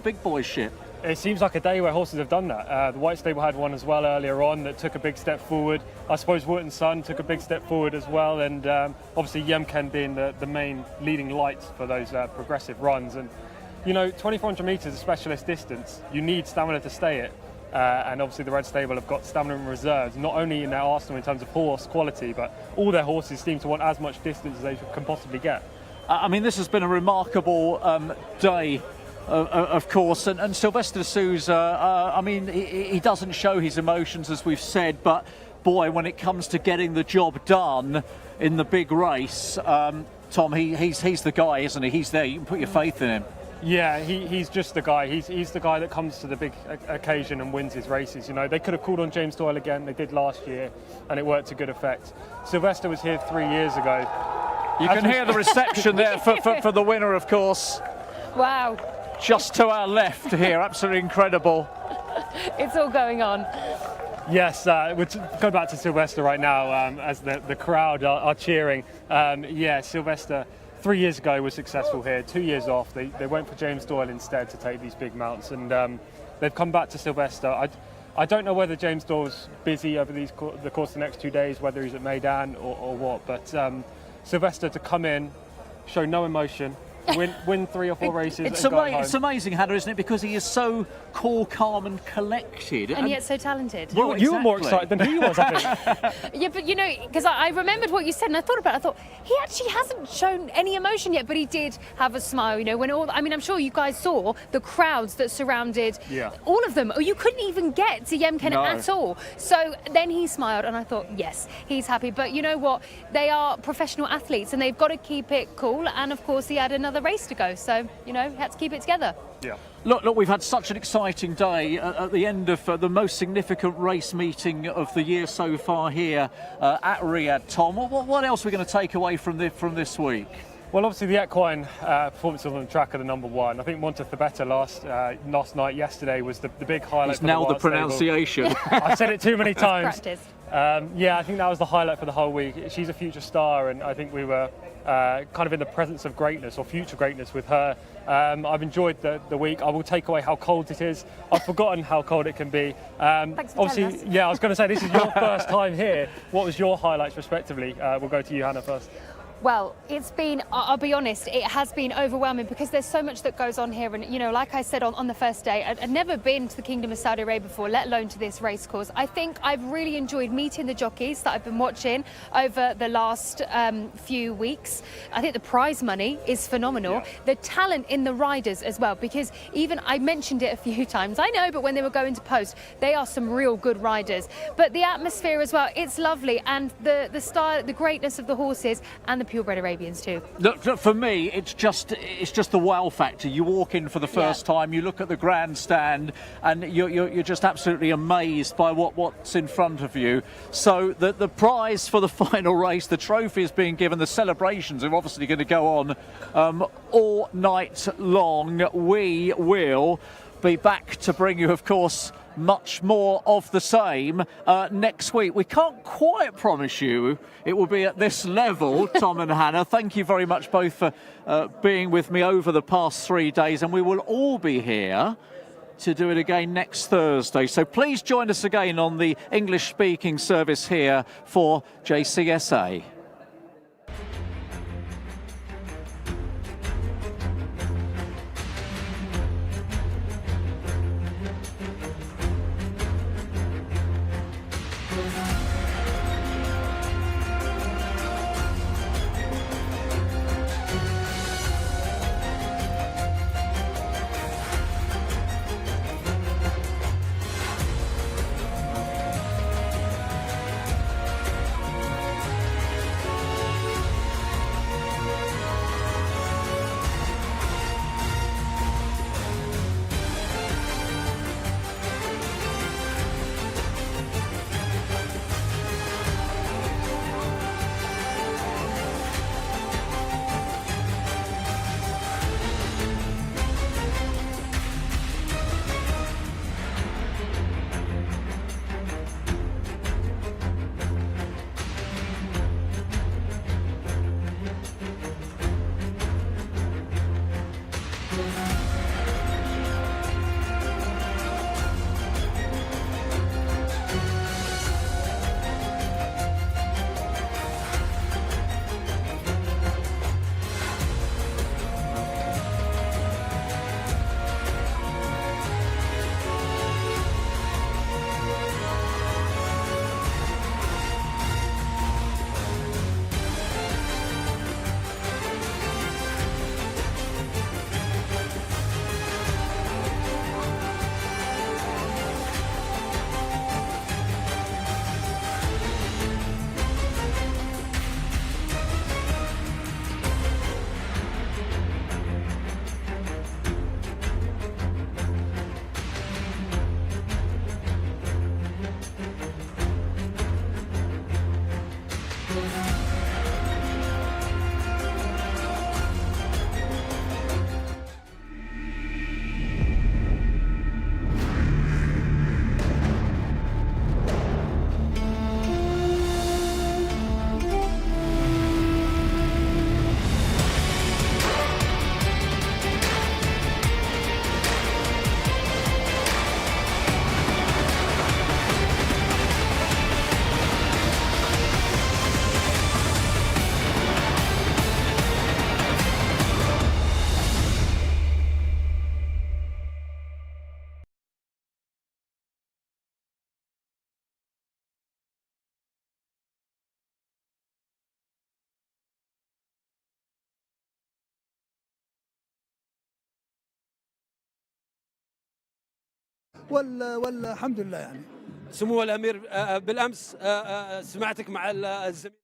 A: big boy ship.
B: It seems like a day where horses have done that. The White Stable had one as well earlier on that took a big step forward. I suppose Wootton Sun took a big step forward as well, and obviously Yemken being the main leading light for those progressive runs. And you know, 2400 metres is a specialist distance. You need stamina to stay it. and obviously the Red Stable have got stamina and reserves, not only in their arsenal in terms of horse quality, but all their horses seem to want as much distance as they can possibly get.
A: I mean, this has been a remarkable day, of course, and Sylvester Sousa, I mean, he doesn't show his emotions, as we've said, but boy, when it comes to getting the job done in the big race, Tom, he's the guy, isn't he? He's there. You can put your faith in him.
B: Yeah, he's just the guy. He's the guy that comes to the big occasion and wins his races. You know, they could have called on James Doyle again. They did last year, and it worked to good effect. Sylvester was here 3 years ago.
A: You can hear the reception there for the winner, of course.
C: Wow.
A: Just to our left here, absolutely incredible.
C: It's all going on.
B: Yes, we'll go back to Sylvester right now as the crowd are cheering. Yeah, Sylvester 3 years ago was successful here, 2 years off. They went for James Doyle instead to take these big mounts, and they've come back to Sylvester. I don't know whether James Doyle's busy over the course of the next 2 days, whether he's at Maiden or what, but Sylvester to come in, show no emotion, win 3 or 4 races and go home.
A: It's amazing, Hannah, isn't it? Because he is so cool, calm and collected.
C: And yet so talented.
A: Well,
B: you were more excited than he was, I think.
C: Yeah, but you know, because I remembered what you said and I thought about it. I thought, he actually hasn't shown any emotion yet, but he did have a smile, you know, when I mean, I'm sure you guys saw the crowds that surrounded all of them. Or you couldn't even get to Yemken at all. So then he smiled and I thought, yes, he's happy. But you know what? They are professional athletes and they've got to keep it cool. And of course, he had another race to go. So, you know, he had to keep it together.
B: Yeah.
A: Look, we've had such an exciting day at the end of the most significant race meeting of the year so far here at Riyadh. Tom, what else are we going to take away from this week?
B: Well, obviously the equine performance on the track are the number one. I think Montefabetta last night, yesterday, was the big highlight.
A: It's now the pronunciation.
B: I've said it too many times.
C: Practiced.
B: Yeah, I think that was the highlight for the whole week. She's a future star, and I think we were kind of in the presence of greatness or future greatness with her. I've enjoyed the week. I will take away how cold it is. I've forgotten how cold it can be.
C: Thanks for telling us.
B: Yeah, I was going to say, this is your first time here. What was your highlights respectively? We'll go to you, Hannah, first.
C: Well, it's been, I'll be honest, it has been overwhelming because there's so much that goes on here. And, you know, like I said on the first day, I'd never been to the Kingdom of Saudi Arabia before, let alone to this race course. I think I've really enjoyed meeting the jockeys that I've been watching over the last few weeks. I think the prize money is phenomenal. Yeah. The talent in the riders as well, because even I mentioned it a few times, I know, but when they were going to post, they are some real good riders. But the atmosphere as well, it's lovely. And the style, the greatness of the horses and the purebred Arabians too.
A: Look, for me, it's just the wow factor. You walk in for the first time, you look at the grandstand, and you're just absolutely amazed by what's in front of you. So the prize for the final race, the trophy is being given. The celebrations are obviously going to go on all night long. We will be back to bring you, of course, much more of the same next week. We can't quite promise you it will be at this level, Tom and Hannah. Thank you very much both for being with me over the past 3 days, and we will all be here to do it again next Thursday. So please join us again on the English-speaking service here for Jcsa.
N: والحمد لله يعني.
O: سمو الامير بالامس سمعتك مع الزميل